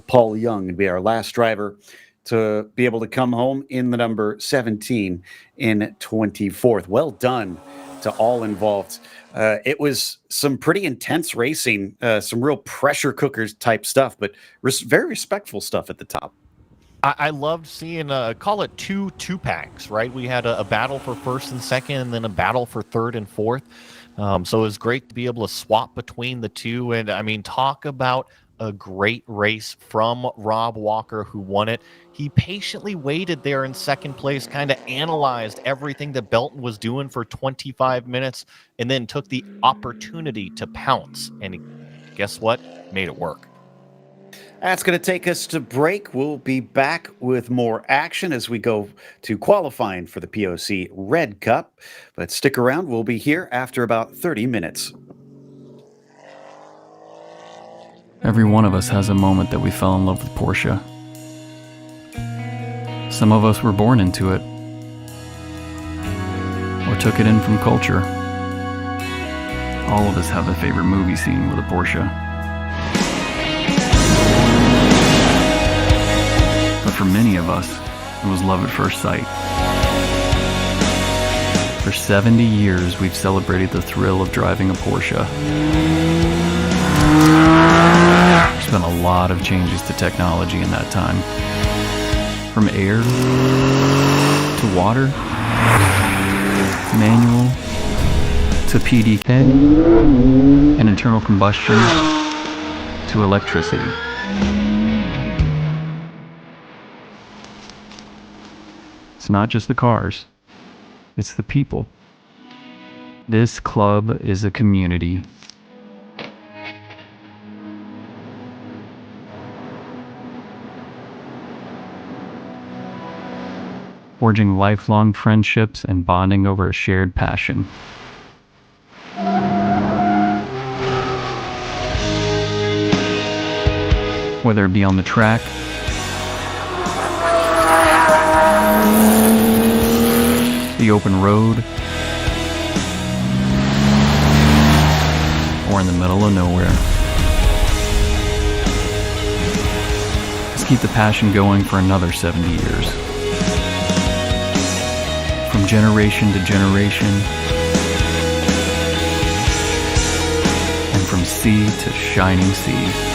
Paul Young would be our last driver to be able to come home in the number 17 in 24th. Well done to all involved. It was some pretty intense racing, some real pressure cookers type stuff, but very respectful stuff at the top. I loved seeing, call it two packs, right? We had a battle for first and second, and then a battle for third and fourth. So it was great to be able to swap between the two. And I mean, talk about a great race from Rob Walker, who won it. He patiently waited there in second place, kind of analyzed everything that Belton was doing for 25 minutes, and then took the opportunity to pounce. And guess what? Made it work. That's going to take us to break. We'll be back with more action as we go to qualifying for the POC Red Cup. But stick around. We'll be here after about 30 minutes. Every one of us has a moment that we fell in love with Porsche. Some of us were born into it, or took it in from culture. All of us have a favorite movie scene with a Porsche. But for many of us, it was love at first sight. For 70 years, we've celebrated the thrill of driving a Porsche. There's been a lot of changes to technology in that time. From air, to water, manual, to PDK, and internal combustion, to electricity. It's not just the cars, it's the people. This club is a community. Forging lifelong friendships and bonding over a shared passion. Whether it be on the track, the open road, or in the middle of nowhere. Let's keep the passion going for another 70 years. From generation to generation, and from sea to shining sea.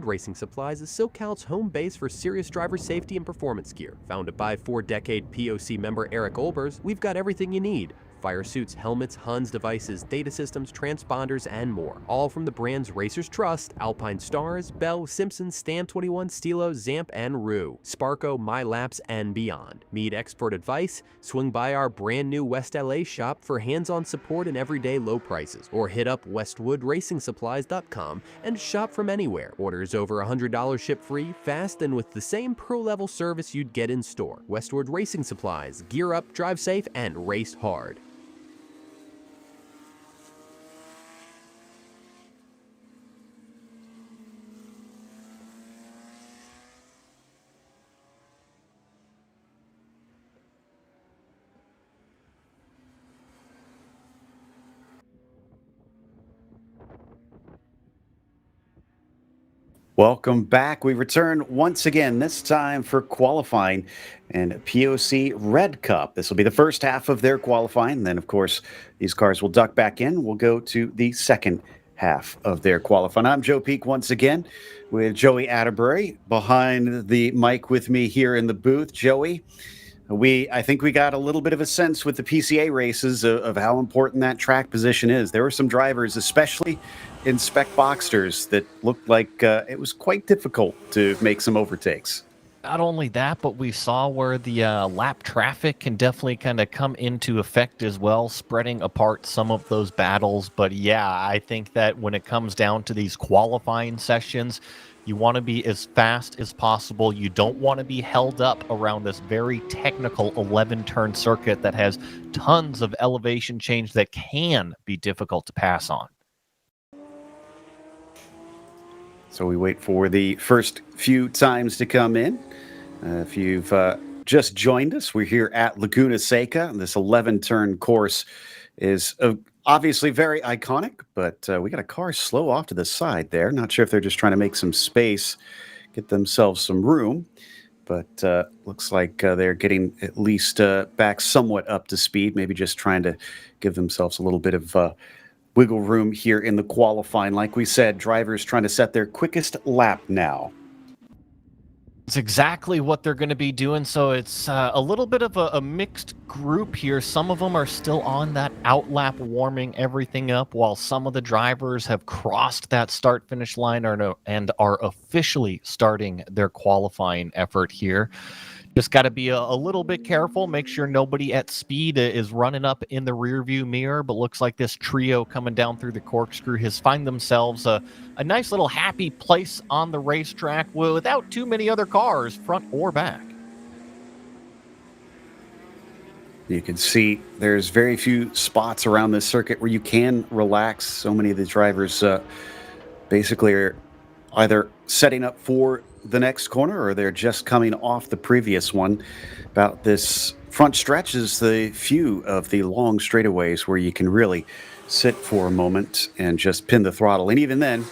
Racing Supplies is SoCal's home base for serious driver safety and performance gear. Founded by 4-decade POC member Eric Olbers, we've got everything you need. Fire suits, helmets, Huns devices, data systems, transponders, and more. All from the brands racers trust: Alpine Stars, Bell, Simpson, Stam 21, Stilo, Zamp, and Rue, Sparco, MyLaps, and beyond. Need expert advice? Swing by our brand new West LA shop for hands-on support and everyday low prices. Or hit up westwoodracingsupplies.com and shop from anywhere. Orders over $100 ship free, fast, and with the same pro-level service you'd get in store. Westwood Racing Supplies. Gear up, drive safe, and race hard. Welcome back. We return once again, this time for qualifying and POC Red Cup. This will be the first half of their qualifying. And then, of course, these cars will duck back in. We'll go to the second half of their qualifying. I'm Joe Peak once again with Joey Atterbury behind the mic with me here in the booth. Joey, I think we got a little bit of a sense with the PCA races of how important that track position is. There were some drivers, especially in spec Boxsters, that looked like it was quite difficult to make some overtakes. Not only that, but we saw where the lap traffic can definitely kind of come into effect as well, spreading apart some of those battles. But yeah, I think that when it comes down to these qualifying sessions, you want to be as fast as possible. You don't want to be held up around this very technical 11-turn circuit that has tons of elevation change that can be difficult to pass on. So we wait for the first few times to come in. If you've just joined us, we're here at Laguna Seca. This 11-turn course is obviously very iconic, but we got a car slow off to the side there. Not sure if they're just trying to make some space, get themselves some room, but looks like they're getting at least back somewhat up to speed, maybe just trying to give themselves a little bit of wiggle room here in the qualifying. Like we said, drivers trying to set their quickest lap now. It's exactly what they're going to be doing. So it's a little bit of a mixed group here. Some of them are still on that outlap, warming everything up, while some of the drivers have crossed that start-finish line and are officially starting their qualifying effort here. Just got to be a little bit careful. Make sure nobody at speed is running up in the rearview mirror. But looks like this trio coming down through the corkscrew has find themselves a nice little happy place on the racetrack without too many other cars, front or back. You can see there's very few spots around this circuit where you can relax. So many of the drivers basically are either setting up for the next corner or they're just coming off the previous one. About this front stretch is the few of the long straightaways where you can really sit for a moment and just pin the throttle. And even then,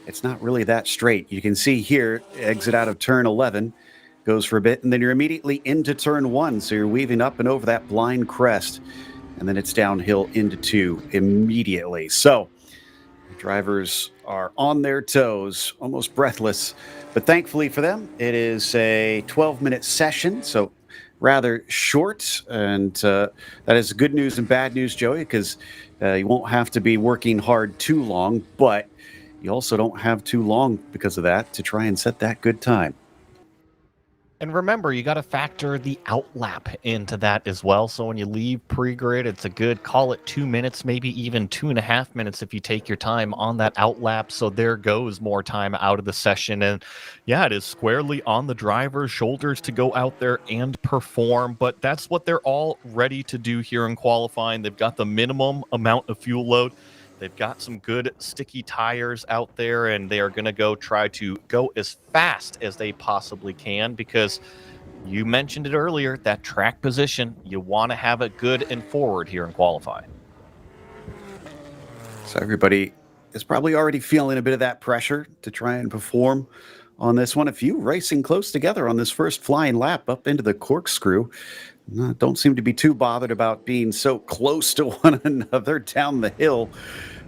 it's not really that straight. You can see here, exit out of turn 11, goes for a bit, and then you're immediately into turn 1. So you're weaving up and over that blind crest, and then it's downhill into 2 immediately. So drivers are on their toes, almost breathless. But thankfully for them, it is a 12-minute session, so rather short. And that is good news and bad news, Joey, because you won't have to be working hard too long, but you also don't have too long because of that to try and set that good time. And remember, you got to factor the outlap into that as well. So when you leave pre-grid, it's a good, call it 2 minutes, maybe even 2.5 minutes if you take your time on that outlap. So there goes more time out of the session. And yeah, it is squarely on the driver's shoulders to go out there and perform. But that's what they're all ready to do here in qualifying. They've got the minimum amount of fuel load. They've got some good sticky tires out there, and they are going to try to go as fast as they possibly can because you mentioned it earlier, that track position, you want to have it good and forward here in qualifying. So everybody is probably already feeling a bit of that pressure to try and perform on this one. A few racing close together on this first flying lap up into the corkscrew. Don't seem to be too bothered about being so close to one another down the hill.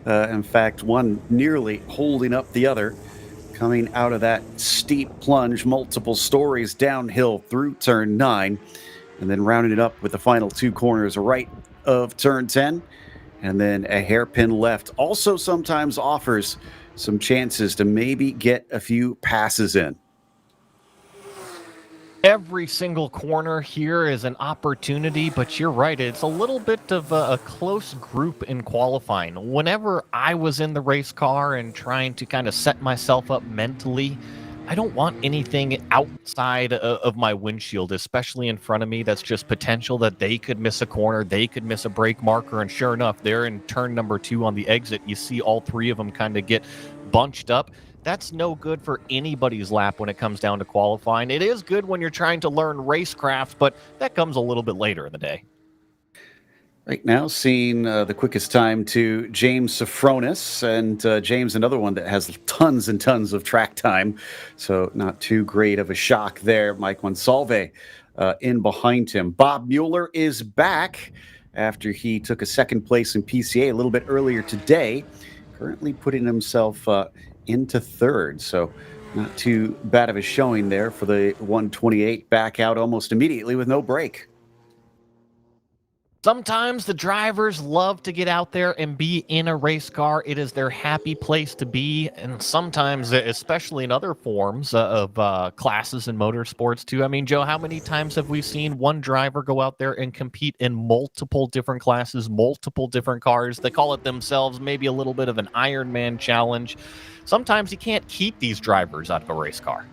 In fact, one nearly holding up the other coming out of that steep plunge, multiple stories downhill through turn 9, and then rounding it up with the final 2 corners right of turn 10, and then a hairpin left. Also sometimes offers some chances to maybe get a few passes in. Every single corner here is an opportunity, but you're right. It's a little bit of a close group in qualifying. Whenever I was in the race car and trying to kind of set myself up mentally, I don't want anything outside of my windshield, especially in front of me. That's just potential that they could miss a corner, they could miss a brake marker, and sure enough, they're in turn number 2 on the exit. You see all 3 of them kind of get bunched up. That's no good for anybody's lap when it comes down to qualifying. It is good when you're trying to learn racecraft, but that comes a little bit later in the day. Right now, seeing the quickest time to James Sofronis, and James, another one that has tons and tons of track time, so not too great of a shock there. Mike Monsalve in behind him. Bob Mueller is back after he took a second place in PCA a little bit earlier today, currently putting himself into third, so not too bad of a showing there for the 128, back out almost immediately with no break. Sometimes the drivers love to get out there and be in a race car. It is their happy place to be. And sometimes, especially in other forms of classes in motorsports too. I mean, Joe, how many times have we seen one driver go out there and compete in multiple different classes, multiple different cars? They call it themselves maybe a little bit of an Ironman challenge. Sometimes you can't keep these drivers out of a race car.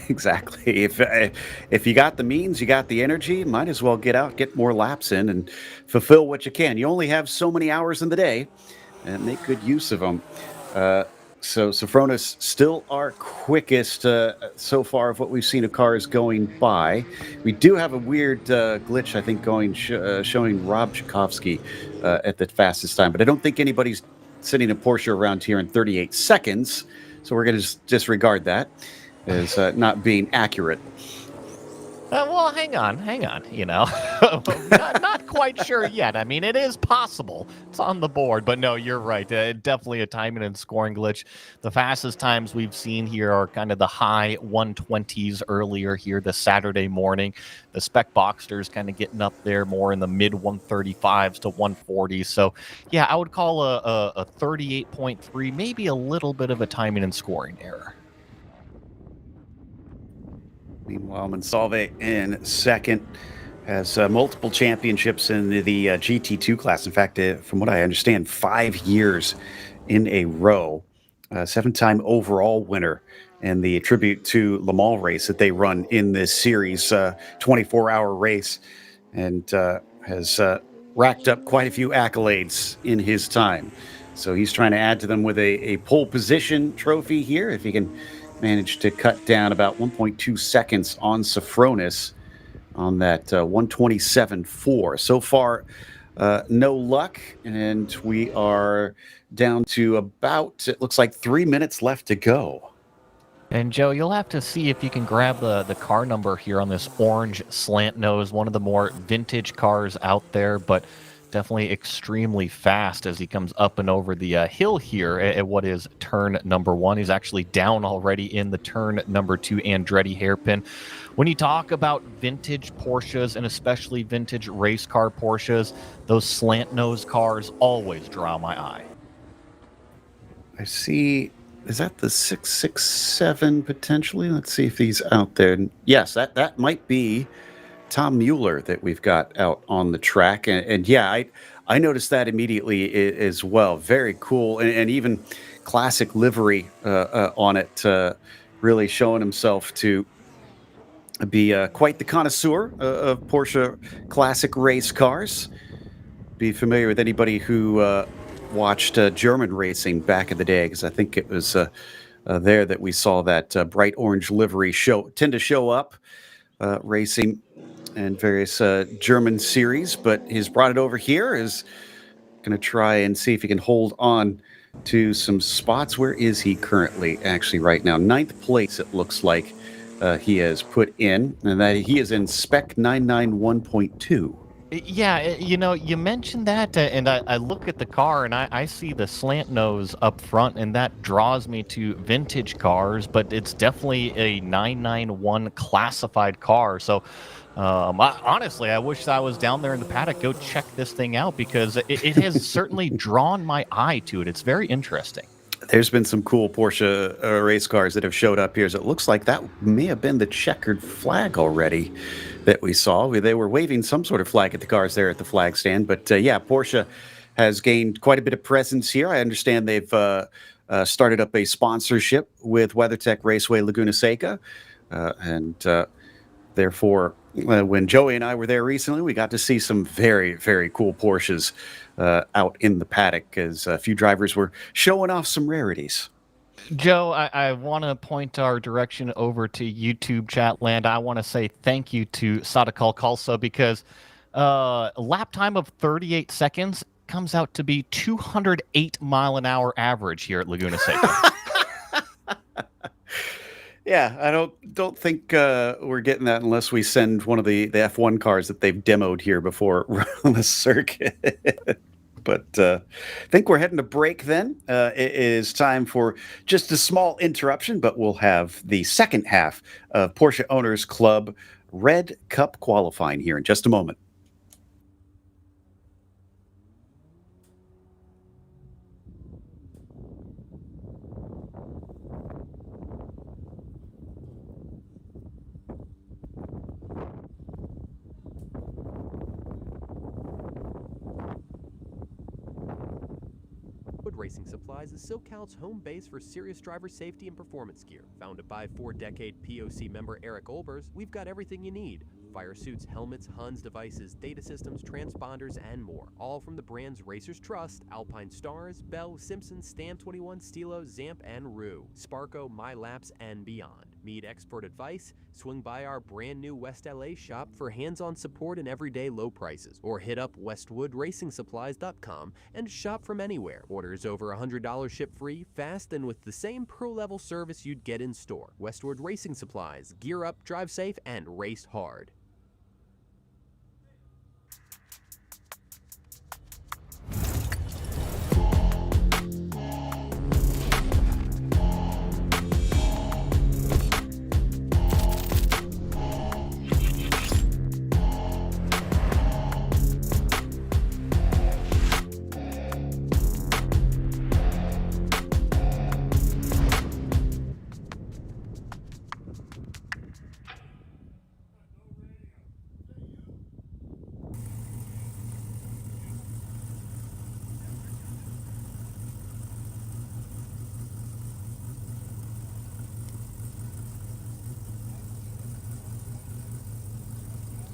Exactly. If you got the means, you got the energy, might as well get out, get more laps in, and fulfill what you can. You only have so many hours in the day, and make good use of them. So Sofronis still our quickest so far of what we've seen of cars going by. We do have a weird glitch, I think, showing Rob Tchaikovsky at the fastest time, but I don't think anybody's sitting a Porsche around here in 38 seconds, so we're going to disregard that as not being accurate. Well, hang on, you know. not quite sure yet. I mean, it is possible. It's on the board, but no, you're right. Definitely a timing and scoring glitch. The fastest times we've seen here are kind of the high 120s earlier here this Saturday morning. The spec Boxsters kind of getting up there more in the mid 135s to 140s. So, yeah, I would call a 38.3 maybe a little bit of a timing and scoring error. Meanwhile, Monsalve in second has multiple championships in the GT2 class. In fact, from what I understand, 5 years in a row. 7-time overall winner in the tribute to Le Mans race that they run in this series, 24-hour race, and has racked up quite a few accolades in his time. So he's trying to add to them with a pole position trophy here, if he can manage to cut down about 1.2 seconds on Sofronis on that 127.4. So far, no luck, and we are down to about, it looks like 3 minutes left to go. And Joe, you'll have to see if you can grab the car number here on this orange slant nose, one of the more vintage cars out there, but definitely extremely fast as he comes up and over the hill here at what is turn number 1. He's actually down already in the turn number 2 Andretti hairpin. When you talk about vintage Porsches, and especially vintage race car Porsches, those slant nose cars always draw my eye. I see, is that the 667 potentially? Let's see if he's out there. Yes, that might be Tom Mueller that we've got out on the track. And yeah, I noticed that immediately as well. Very cool. And even classic livery on it, really showing himself to be quite the connoisseur of Porsche classic race cars. Be familiar with anybody who watched German racing back in the day, because I think it was there that we saw that bright orange livery tend to show up racing and various German series, but he's brought it over here, is going to try and see if he can hold on to some spots. Where is he currently actually right now? 9th place, it looks like he has put in, and that he is in spec 991.2. Yeah, you mentioned that, and I look at the car and I see the slant nose up front, and that draws me to vintage cars, but it's definitely a 991 classified car. So, honestly, I wish I was down there in the paddock. Go check this thing out because it has certainly drawn my eye to it. It's very interesting. There's been some cool Porsche race cars that have showed up here. So it looks like that may have been the checkered flag already that we saw. They were waving some sort of flag at the cars there at the flag stand. But yeah, Porsche has gained quite a bit of presence here. I understand they've started up a sponsorship with WeatherTech Raceway Laguna Seca. And therefore, when Joey and I were there recently, we got to see some very, very cool Porsches out in the paddock as a few drivers were showing off some rarities. Joe, I want to point our direction over to YouTube chat land. I want to say thank you to Sadakal Kalsa because a lap time of 38 seconds comes out to be 208 mile an hour average here at Laguna Seca. Yeah, I don't think we're getting that unless we send one of the F1 cars that they've demoed here before on the circuit. But I think we're heading to break then. It is time for just a small interruption, but we'll have the second half of Porsche Owners Club Red Cup qualifying here in just a moment. Racing Supplies is SoCal's home base for serious driver safety and performance gear. Founded by 4-decade POC member Eric Olbers, we've got everything you need. Fire suits, helmets, Huns devices, data systems, transponders, and more. All from the brands racers trust: Alpine Stars, Bell, Simpson, Stam 21, Stilo, Zamp, and Rue. Sparco, MyLaps, and beyond. Need expert advice? Swing by our brand new West LA shop for hands-on support and everyday low prices. Or hit up westwoodracingsupplies.com and shop from anywhere. Orders over $100 ship free, fast, and with the same pro-level service you'd get in store. Westwood Racing Supplies. Gear up, drive safe, and race hard.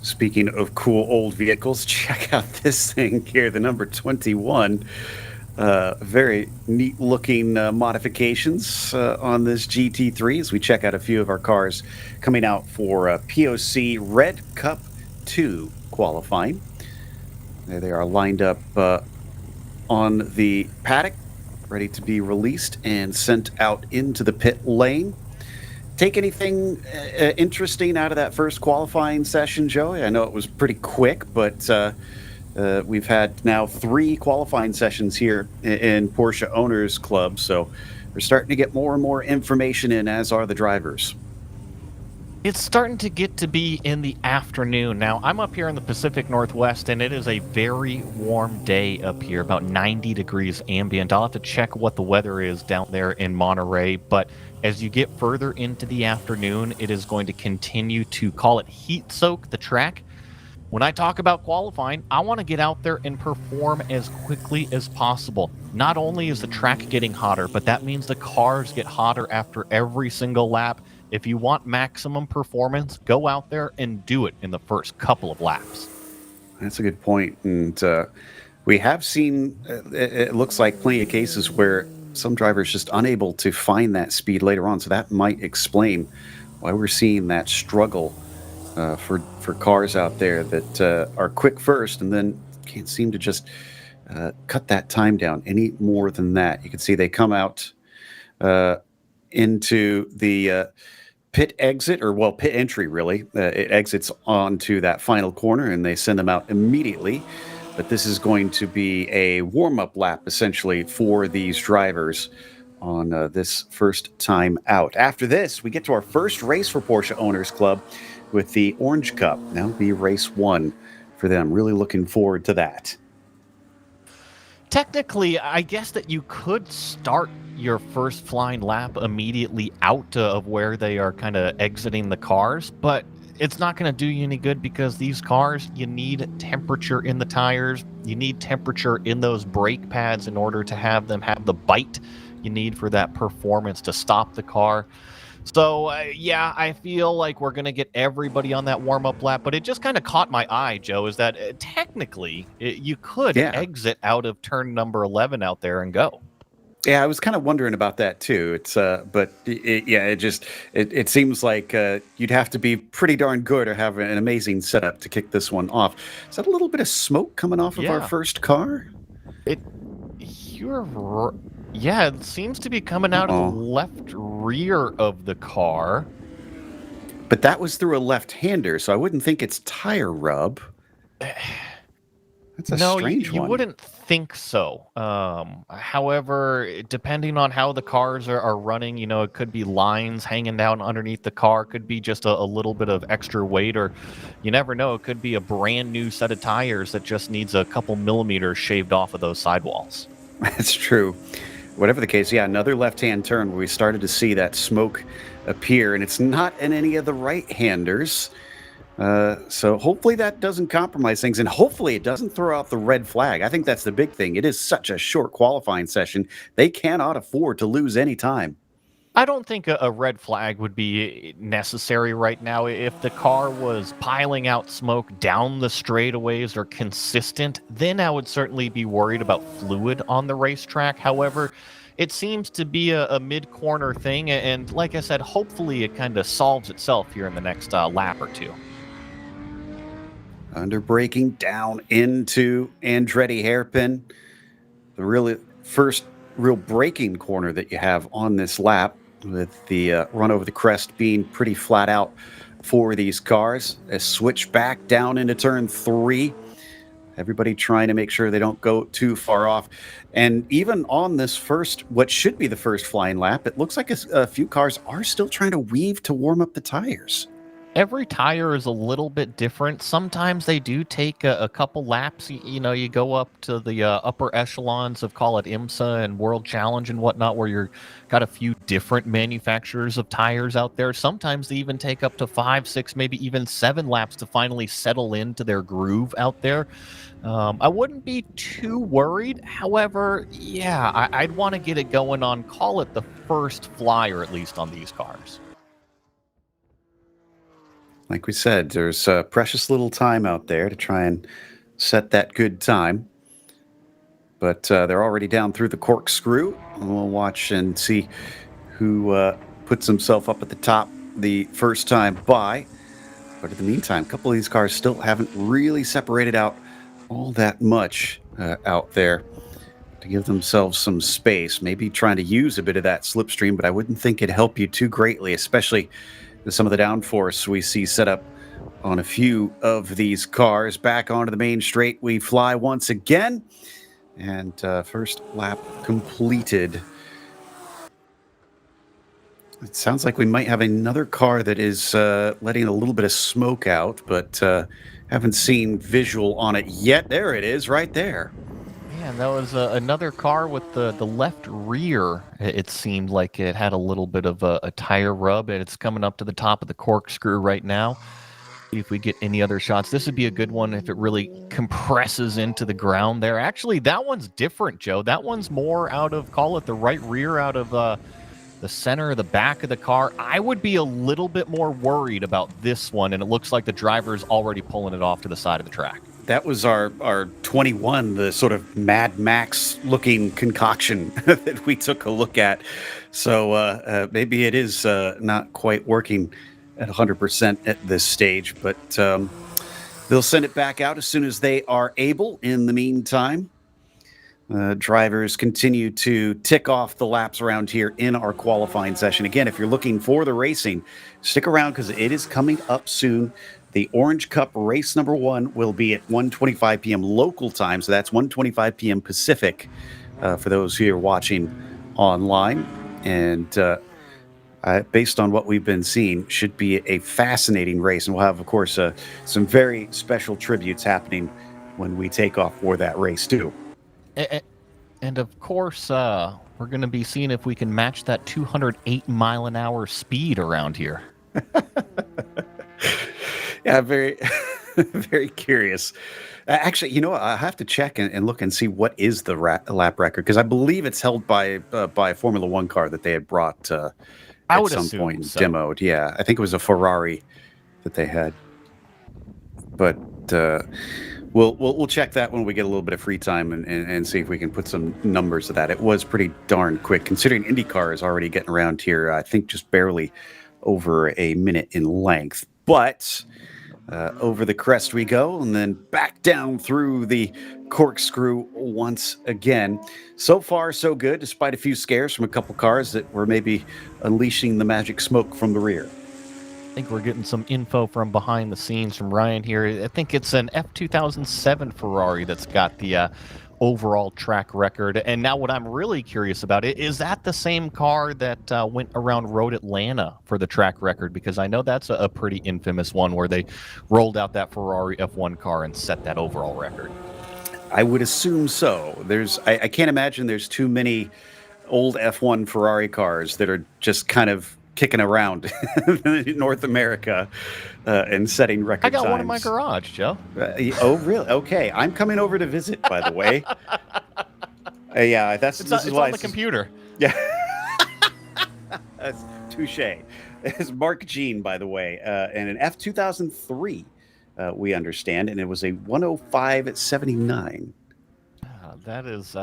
Speaking of cool old vehicles, check out this thing here, the number 21. Very neat looking modifications on this GT3 as we check out a few of our cars coming out for POC Red Cup 2 qualifying. There they are lined up on the paddock, ready to be released and sent out into the pit lane. Take anything interesting out of that first qualifying session, Joey? I know it was pretty quick, but we've had now 3 qualifying sessions here in Porsche Owners Club, so we're starting to get more and more information in, as are the drivers. It's starting to get to be in the afternoon. Now, I'm up here in the Pacific Northwest, and it is a very warm day up here, about 90 degrees ambient. I'll have to check what the weather is down there in Monterey, but as you get further into the afternoon, it is going to continue to, call it, heat soak the track. When I talk about qualifying, I want to get out there and perform as quickly as possible. Not only is the track getting hotter, but that means the cars get hotter after every single lap. If you want maximum performance, go out there and do it in the first couple of laps. That's a good point. And we have seen, it looks like, plenty of cases where some drivers just unable to find that speed later on. So that might explain why we're seeing that struggle for cars out there that are quick first and then can't seem to just cut that time down any more than that. You can see they come out into the pit exit, or well, pit entry really. It exits onto that final corner and they send them out immediately. But this is going to be a warm-up lap essentially for these drivers on this first time out. After this, we get to our first race for Porsche Owners Club with the Orange Cup. That'll be race 1 for them. Really looking forward to that. Technically, I guess that you could start your first flying lap immediately out of where they are kind of exiting the cars, but it's not going to do you any good because these cars, you need temperature in the tires, you need temperature in those brake pads in order to have them have the bite you need for that performance to stop the car. So, yeah, I feel like we're going to get everybody on that warm-up lap, but it just kind of caught my eye, Joe, is that technically you could exit out of turn number 11 out there and go. Yeah, I was kind of wondering about that too. It's but it seems like you'd have to be pretty darn good or have an amazing setup to kick this one off. Is that a little bit of smoke coming off of our first car? Yeah, it seems to be coming out of the left rear of the car. But that was through a left-hander, so I wouldn't think it's tire rub. That's a strange one. You wouldn't think so. However, depending on how the cars are running, it could be lines hanging down underneath the car, could be just a little bit of extra weight, or you never know, it could be a brand new set of tires that just needs a couple millimeters shaved off of those sidewalls. That's true. Whatever the case, another left-hand turn where we started to see that smoke appear, and it's not in any of the right-handers. So hopefully that doesn't compromise things, and hopefully it doesn't throw out the red flag. I think that's the big thing. It is such a short qualifying session. They cannot afford to lose any time. I don't think a red flag would be necessary right now. If the car was piling out smoke down the straightaways or consistent, then I would certainly be worried about fluid on the racetrack. However, it seems to be a mid-corner thing, and like I said, hopefully it kind of solves itself here in the next lap or two. Under braking down into Andretti hairpin. The really first real braking corner that you have on this lap, with the run over the crest being pretty flat out for these cars. A switch back down into turn 3. Everybody trying to make sure they don't go too far off. And even on this what should be the first flying lap, it looks like a few cars are still trying to weave to warm up the tires. Every tire is a little bit different. Sometimes they do take a couple laps. You go up to the upper echelons of, call it IMSA and World Challenge and whatnot, where you're got a few different manufacturers of tires out there. Sometimes they even take up to 5, 6, maybe even 7 laps to finally settle into their groove out there. I wouldn't be too worried. However, I'd want to get it going on, call it the first flyer, at least on these cars. Like we said, there's precious little time out there to try and set that good time. But they're already down through the corkscrew. We'll watch and see who puts himself up at the top the first time by. But in the meantime, a couple of these cars still haven't really separated out all that much out there to give themselves some space. Maybe trying to use a bit of that slipstream, but I wouldn't think it'd help you too greatly, especially some of the downforce we see set up on a few of these cars. Back onto the main straight we fly once again, and first lap completed. It sounds like we might have another car that is letting a little bit of smoke out, but haven't seen visual on it yet. There it is, right there. Man, that was another car with the left rear. It seemed like it had a little bit of a tire rub, and it's coming up to the top of the corkscrew right now. See if we get any other shots. This would be a good one if it really compresses into the ground there. Actually, that one's different, Joe. That one's more out of, call it the right rear, out of the center, the back of the car. I would be a little bit more worried about this one, and it looks like the driver's already pulling it off to the side of the track. That was our 21, the sort of Mad Max looking concoction that we took a look at. So maybe it is not quite working at 100% at this stage, but they'll send it back out as soon as they are able. In the meantime, Drivers continue to tick off the laps around here in our qualifying session. Again, if you're looking for the racing, stick around because it is coming up soon. The Orange Cup race number 1 will be at 1:25 p.m. local time, so that's 1:25 p.m. Pacific for those who are watching online. And based on what we've been seeing, should be a fascinating race. And we'll have, of course, some very special tributes happening when we take off for that race, too. And of course, we're going to be seeing if we can match that 208 mile an hour speed around here. Yeah, very, very curious. Actually, you know, I have to check and look and see what is the lap record, because I believe it's held by a Formula One car that they had brought at some point so. demoed. Yeah, I think it was a Ferrari that they had. But we'll check that when we get a little bit of free time and see if we can put some numbers to that. It was pretty darn quick, considering IndyCar is already getting around here, I think just barely over a minute in length. But over the crest we go, and then back down through the corkscrew once again. So far, so good, despite a few scares from a couple cars that were maybe unleashing the magic smoke from the rear. I think we're getting some info from behind the scenes from Ryan here. I think it's an F2007 Ferrari that's got the overall track record. And now what I'm really curious about, is that the same car that went around Road Atlanta for the track record? Because I know that's a pretty infamous one where they rolled out that Ferrari F1 car and set that overall record. I would assume so. I can't imagine there's too many old F1 Ferrari cars that are just kind of kicking around in North America and setting record times. I got one in my garage, Joe. Oh, really? Okay. I'm coming over to visit, by the way. Yeah, this is why on the computer. Yeah. That's touche. It's Mark Jean, by the way, and an F2003, we understand, and it was a 105.79. That is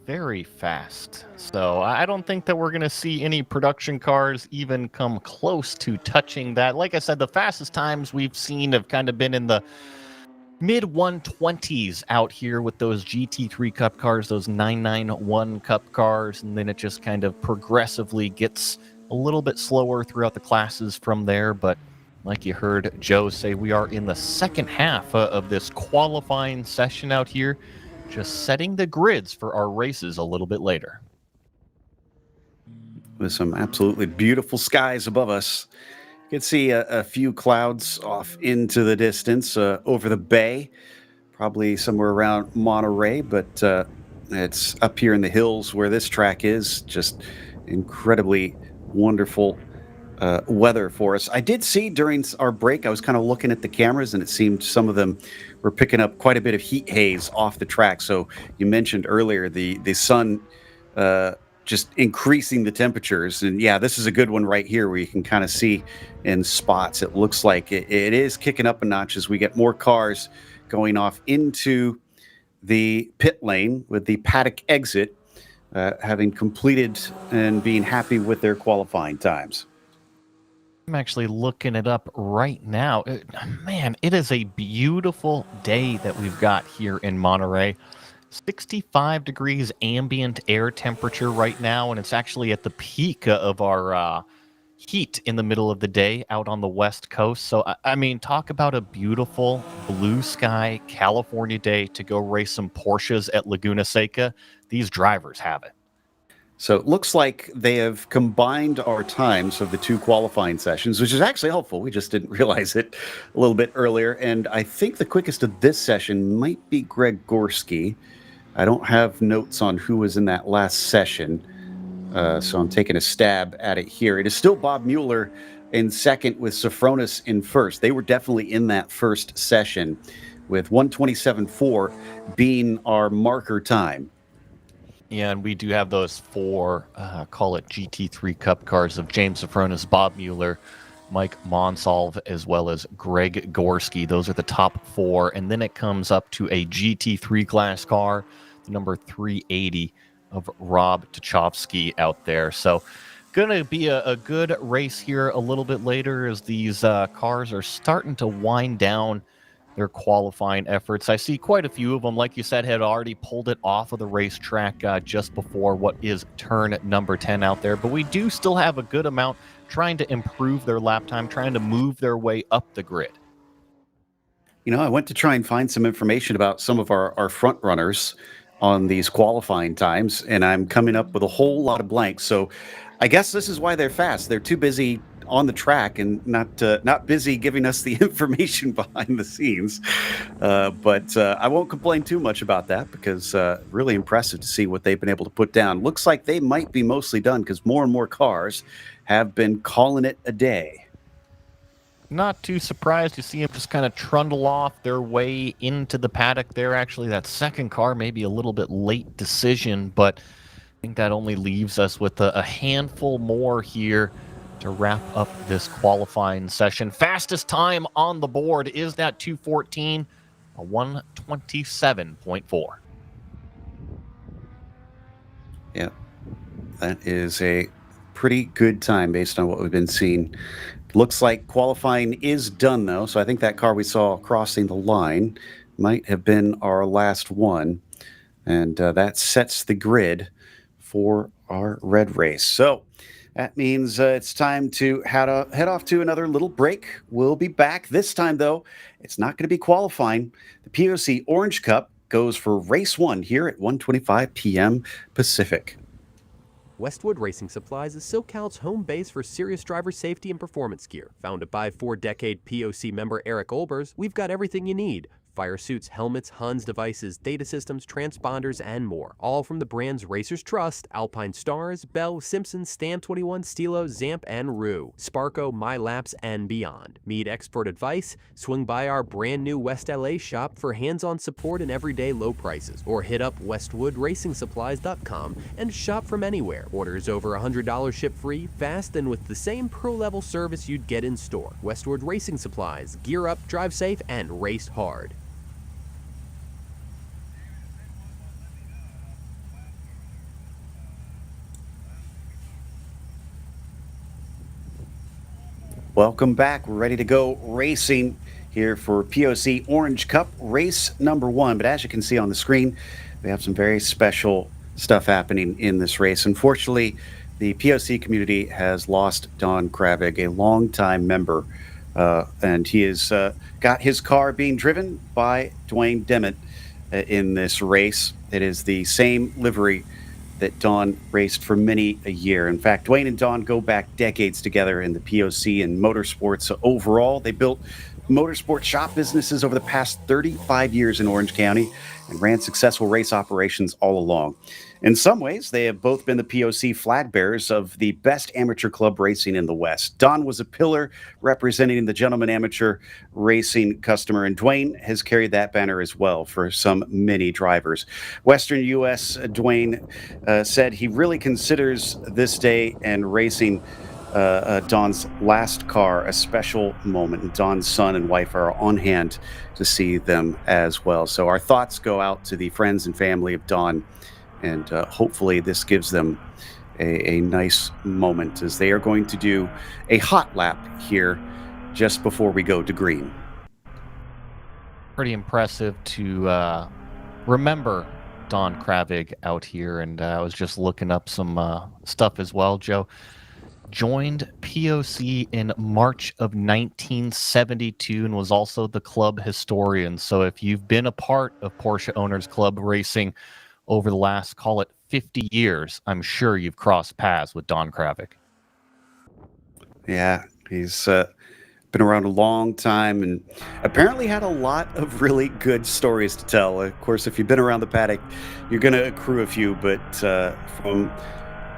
very fast. So I don't think that we're going to see any production cars even come close to touching that. Like I said, the fastest times we've seen have kind of been in the mid 120s out here with those GT3 Cup cars, those 991 Cup cars, and then it just kind of progressively gets a little bit slower throughout the classes from there. But like you heard Joe say, we are in the second half of this qualifying session out here, just setting the grids for our races a little bit later. With some absolutely beautiful skies above us. You can see a few clouds off into the distance over the bay, probably somewhere around Monterey, but it's up here in the hills where this track is. Just incredibly wonderful weather for us. I did see during our break, I was kind of looking at the cameras, and it seemed some of them were picking up quite a bit of heat haze off the track. So you mentioned earlier the sun just increasing the temperatures. And yeah, this is a good one right here where you can kind of see in spots. It looks like it is kicking up a notch as we get more cars going off into the pit lane with the paddock exit, having completed and being happy with their qualifying times. I'm actually looking it up right now. Man, it is a beautiful day that we've got here in Monterey. 65 degrees ambient air temperature right now, and it's actually at the peak of our heat in the middle of the day out on the West Coast. So, I mean, talk about a beautiful blue sky California day to go race some Porsches at Laguna Seca. These drivers have it. So it looks like they have combined our times of the two qualifying sessions, which is actually helpful. We just didn't realize it a little bit earlier. And I think the quickest of this session might be Greg Gorski. I don't have notes on who was in that last session, so I'm taking a stab at it here. It is still Bob Mueller in second with Sofronis in first. They were definitely in that first session with 1:27.4 being our marker time. And we do have those four, call it GT3 Cup cars of James Sofronis, Bob Mueller, Mike Monsalve, as well as Greg Gorski. Those are the top four. And then it comes up to a GT3 class car, the number 380 of Rob Tuchovsky out there. So going to be a good race here a little bit later as these cars are starting to wind down their qualifying efforts. I see quite a few of them, like you said, had already pulled it off of the racetrack just before what is turn number 10 out there. But we do still have a good amount trying to improve their lap time, trying to move their way up the grid. You know, I went to try and find some information about some of our front runners on these qualifying times, and I'm coming up with a whole lot of blanks. So I guess this is why they're fast. They're too busy on the track and not busy giving us the information behind the scenes. But I won't complain too much about that because really impressive to see what they've been able to put down. Looks like they might be mostly done because more and more cars have been calling it a day. Not too surprised to see them just kind of trundle off their way into the paddock there. Actually, that second car may be a little bit late decision, but I think that only leaves us with a handful more here to wrap up this qualifying session. Fastest time on the board is that 2:14, a 1:27.4. Yeah, that is a pretty good time based on what we've been seeing. Looks like qualifying is done, though, so I think that car we saw crossing the line might have been our last one, and that sets the grid for our red race. So that means it's time to head off to another little break. We'll be back. This time, though, it's not going to be qualifying. The POC Orange Cup goes for race 1 here at 1:25 p.m. Pacific. Westwood Racing Supplies is SoCal's home base for serious driver safety and performance gear. Founded by 4-decade POC member Eric Olbers, we've got everything you need. Fire suits, helmets, Huns devices, data systems, transponders, and more. All from the brands Racers Trust, Alpine Stars, Bell, Simpson, Stam 21, Stilo, Zamp, and Rue. Sparco, MyLaps, and beyond. Need expert advice? Swing by our brand new West LA shop for hands-on support and everyday low prices. Or hit up westwoodracingsupplies.com and shop from anywhere. Orders over $100 ship free, fast, and with the same pro-level service you'd get in store. Westwood Racing Supplies. Gear up, drive safe, and race hard. Welcome back. We're ready to go racing here for POC Orange Cup race number 1. But as you can see on the screen, we have some very special stuff happening in this race. Unfortunately, the POC community has lost Don Kravig, a longtime member, and he has got his car being driven by Dwayne Dement in this race. It is the same livery that Don raced for many a year. In fact, Dwayne and Don go back decades together in the POC and motorsports. So overall, they built motorsport shop businesses over the past 35 years in Orange County and ran successful race operations all along. In some ways, they have both been the POC flag bearers of the best amateur club racing in the West. Don was a pillar representing the gentleman amateur racing customer, and Dwayne has carried that banner as well for some many drivers. Western U.S. Dwayne said he really considers this day and racing Don's last car a special moment, and Don's son and wife are on hand to see them as well. So our thoughts go out to the friends and family of Don, and hopefully this gives them a nice moment as they are going to do a hot lap here just before we go to green. Pretty impressive to remember Don Kravig out here, and I was just looking up some stuff as well, Joe. Joined POC in March of 1972 and was also the club historian. So if you've been a part of Porsche Owners Club Racing over the last, call it 50 years, I'm sure you've crossed paths with Don Kravig. Yeah, he's been around a long time and apparently had a lot of really good stories to tell. Of course, if you've been around the paddock, you're going to accrue a few, but from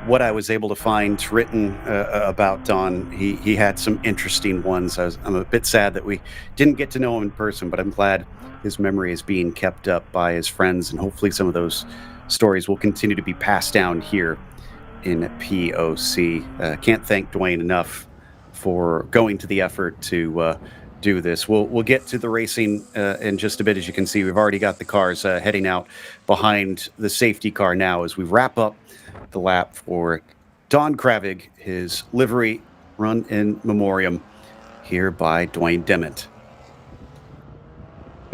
what I was able to find written about Don, he had some interesting ones. I'm a bit sad that we didn't get to know him in person, but I'm glad his memory is being kept up by his friends, and hopefully some of those stories will continue to be passed down here in POC. Can't thank Dwayne enough for going to the effort to do this. We'll get to the racing in just a bit. As you can see, we've already got the cars heading out behind the safety car now as we wrap up the lap for Don Kravig, his livery run in memoriam here by Dwayne Dement.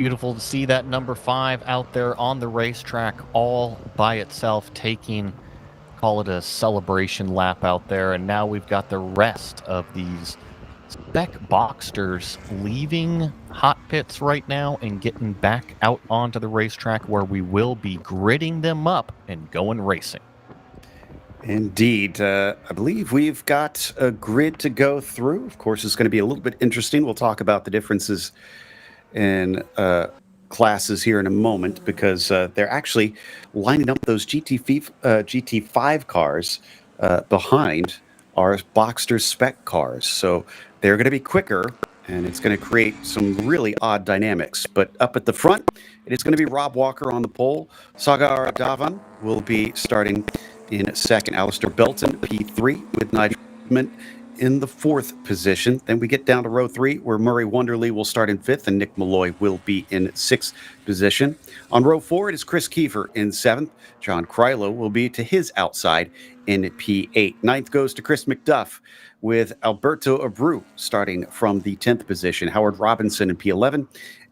Beautiful to see that number 5 out there on the racetrack all by itself, taking, call it a celebration lap out there. And now we've got the rest of these spec Boxsters leaving hot pits right now and getting back out onto the racetrack, where we will be gridding them up and going racing. Indeed. I believe we've got a grid to go through. Of course, it's going to be a little bit interesting. We'll talk about the differences in classes here in a moment, because they're actually lining up those GT5 cars behind our Boxster spec cars. So they're going to be quicker, and it's going to create some really odd dynamics. But up at the front, it is going to be Rob Walker on the pole. Sagar Dhawan will be starting in second. Alistair Belton, P3, with Nigel Goodman in the 4th position. Then we get down to row 3, where Murray Wonderly will start in 5th, and Nick Malloy will be in 6th position. On row 4, it is Chris Kiefer in 7th. John Krylo will be to his outside in P8. 9th goes to Chris McDuff, with Alberto Abreu starting from the 10th position. Howard Robinson in P11,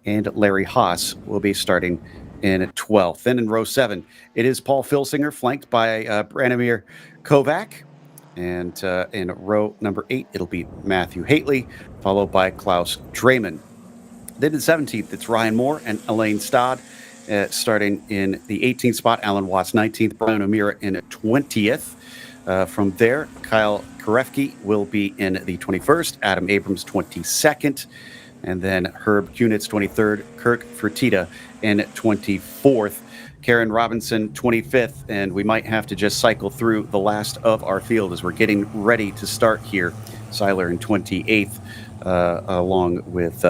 and Larry Haas will be starting in 12th. Then in row 7, it is Paul Filsinger, flanked by Branimir Kovac. And in row number 8, it'll be Matthew Haitley, followed by Klaus Draymond. Then in 17th, it's Ryan Moore and Elaine Stodd starting in the 18th spot. Alan Watts, 19th. Brian O'Meara in 20th. From there, Kyle Karefke will be in the 21st. Adam Abrams, 22nd. And then Herb Kunitz, 23rd. Kirk Fertitta in 24th. Karen Robinson, 25th, and we might have to just cycle through the last of our field as we're getting ready to start here. Seiler in 28th, along with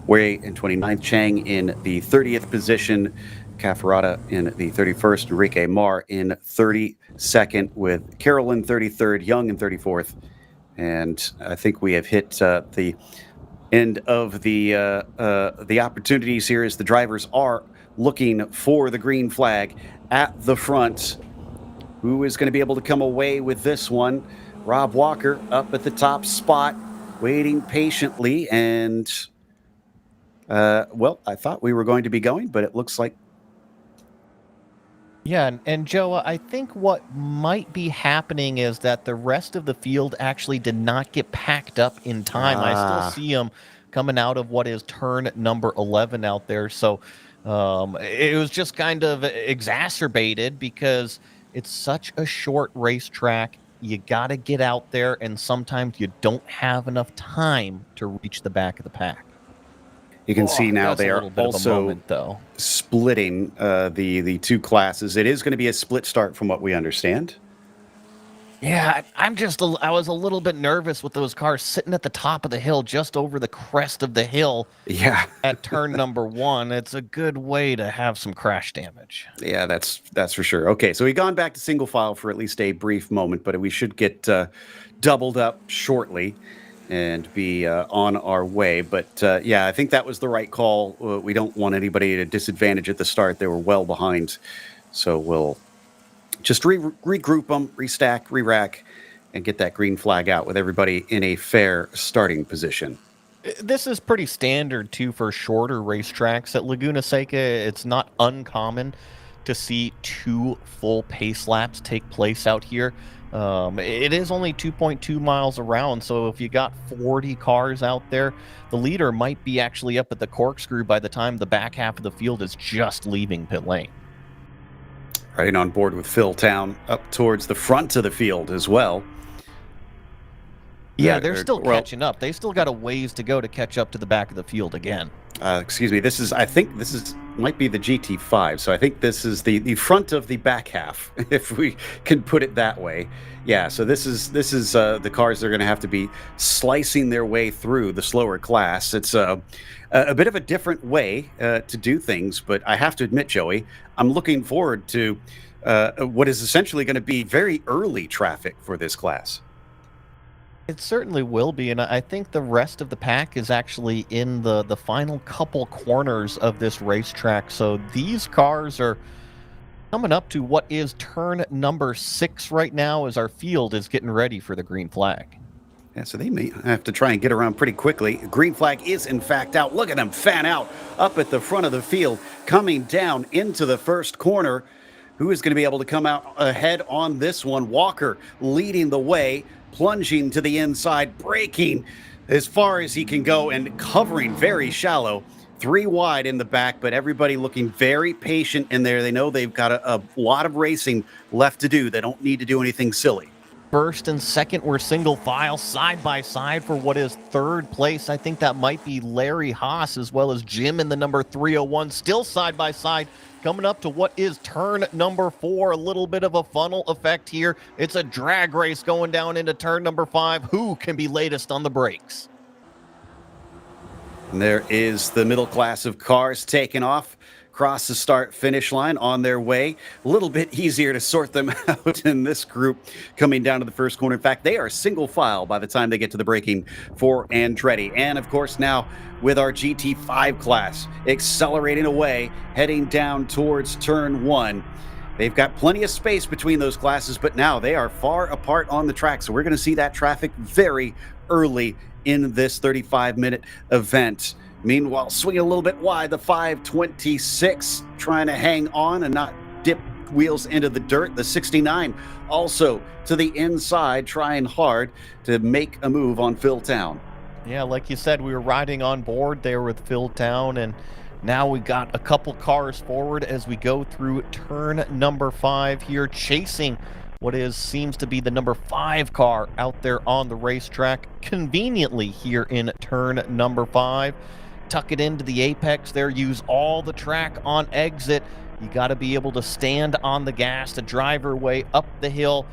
Wei in 29th, Chang in the 30th position, Cafferata in the 31st, Enrique Mar in 32nd, with Carolyn 33rd, Young in 34th. And I think we have hit the end of the opportunities here, as the drivers are looking for the green flag at the front. Who is going to be able to come away with this one? Rob Walker up at the top spot, waiting patiently. And, well, I thought we were going to be going, but it looks like... Yeah, and Joe, I think what might be happening is that the rest of the field actually did not get packed up in time. I still see them coming out of what is turn number 11 out there. So it was just kind of exacerbated because it's such a short racetrack. You got to get out there, and sometimes you don't have enough time to reach the back of the pack. You can see now they are also splitting the two classes. It is going to be a split start from what we understand. Yeah, I was a little bit nervous with those cars sitting at the top of the hill, just over the crest of the hill. Yeah. At turn number 1. It's a good way to have some crash damage. Yeah, that's for sure. Okay, so we've gone back to single file for at least a brief moment, but we should get doubled up shortly and be on our way. But yeah, I think that was the right call. We don't want anybody at a disadvantage at the start. They were well behind. So we'll just regroup them, restack, re-rack, and get that green flag out with everybody in a fair starting position. This is pretty standard, too, for shorter racetracks. At Laguna Seca, it's not uncommon to see 2 full pace laps take place out here. It is only 2.2 miles around, so if you got 40 cars out there, the leader might be actually up at the corkscrew by the time the back half of the field is just leaving pit lane. Right on board with Phil Town up towards the front of the field as well. Yeah, they're still catching up. They still got a ways to go to catch up to the back of the field again. Excuse me. I think this might be the GT5. So I think this is the front of the back half, if we can put it that way. Yeah. So this is the cars that are going to have to be slicing their way through the slower class. It's a bit of a different way to do things, but I have to admit, Joey, I'm looking forward to what is essentially going to be very early traffic for this class. It certainly will be, and I think the rest of the pack is actually in the final couple corners of this racetrack. So these cars are coming up to what is turn number 6 right now as our field is getting ready for the green flag. Yeah, so they may have to try and get around pretty quickly. Green flag is, in fact, out. Look at them fan out up at the front of the field, coming down into the first corner. Who is going to be able to come out ahead on this one? Walker leading the way, plunging to the inside, braking as far as he can go and covering very shallow. 3 wide in the back, but everybody looking very patient in there. They know they've got a lot of racing left to do. They don't need to do anything silly. First and second were single file side by side for what is third place. I think that might be Larry Haas as well as Jim in the number 301, still side by side coming up to what is turn number 4. A little bit of a funnel effect here. It's a drag race going down into turn number 5. Who can be latest on the brakes? And there is the middle class of cars taking off across the start-finish line on their way. A little bit easier to sort them out in this group coming down to the first corner. In fact, they are single file by the time they get to the braking for Andretti. And, of course, now with our GT5 class accelerating away, heading down towards turn 1. They've got plenty of space between those classes, but now they are far apart on the track. So we're going to see that traffic very early in this 35-minute event. Meanwhile, swinging a little bit wide, the 526 trying to hang on and not dip wheels into the dirt. The 69 also to the inside, trying hard to make a move on Phil Town. Yeah, like you said, we were riding on board there with Phil Town, and now we got a couple cars forward as we go through turn number 5 here, chasing what seems to be the number 5 car out there on the racetrack, conveniently here in turn number 5. Tuck it into the apex there, use all the track on exit. You got to be able to stand on the gas to drive your way up the hill,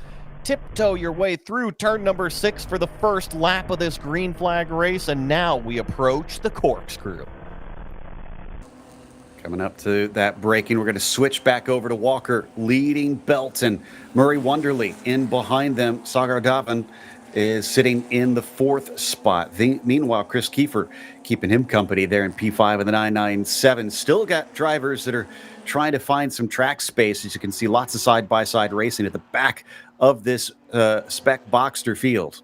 tiptoe your way through turn number 6 for the first lap of this green flag race, and now we approach the corkscrew. Coming up to that braking, we're going to switch back over to Walker leading Belton. Murray Wonderly in behind them. Sagar Davin is sitting in the 4th spot. Meanwhile, Chris Kiefer keeping him company there in P5 of the 997. Still got drivers that are trying to find some track space. As you can see, lots of side-by-side racing at the back of this spec Boxster field.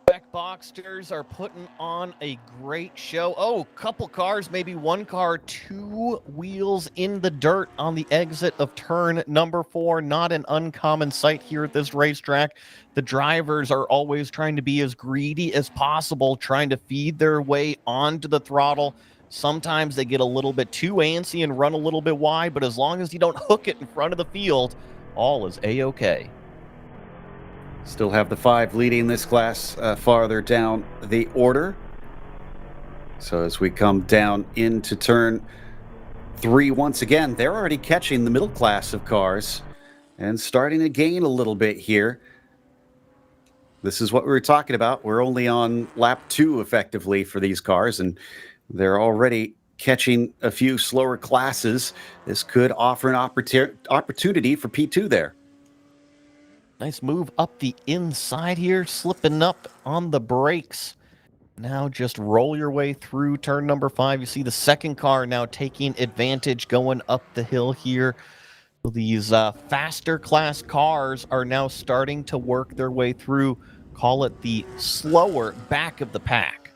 Spec Boxsters are putting on a great show. Oh, couple cars, maybe one car, 2 wheels in the dirt on the exit of turn number 4. Not an uncommon sight here at this racetrack. The drivers are always trying to be as greedy as possible, trying to feed their way onto the throttle. Sometimes they get a little bit too antsy and run a little bit wide, but as long as you don't hook it in front of the field, all is A-okay. Still have the 5 leading this class farther down the order. So as we come down into turn 3 once again, they're already catching the middle class of cars and starting to gain a little bit here. This is what we were talking about. We're only on lap 2 effectively for these cars, and they're already catching a few slower classes. This could offer an opportunity for P2 there. Nice move up the inside here, slipping up on the brakes. Now just roll your way through turn number 5. You see the second car now taking advantage going up the hill here. So these faster class cars are now starting to work their way through, call it the slower back of the pack.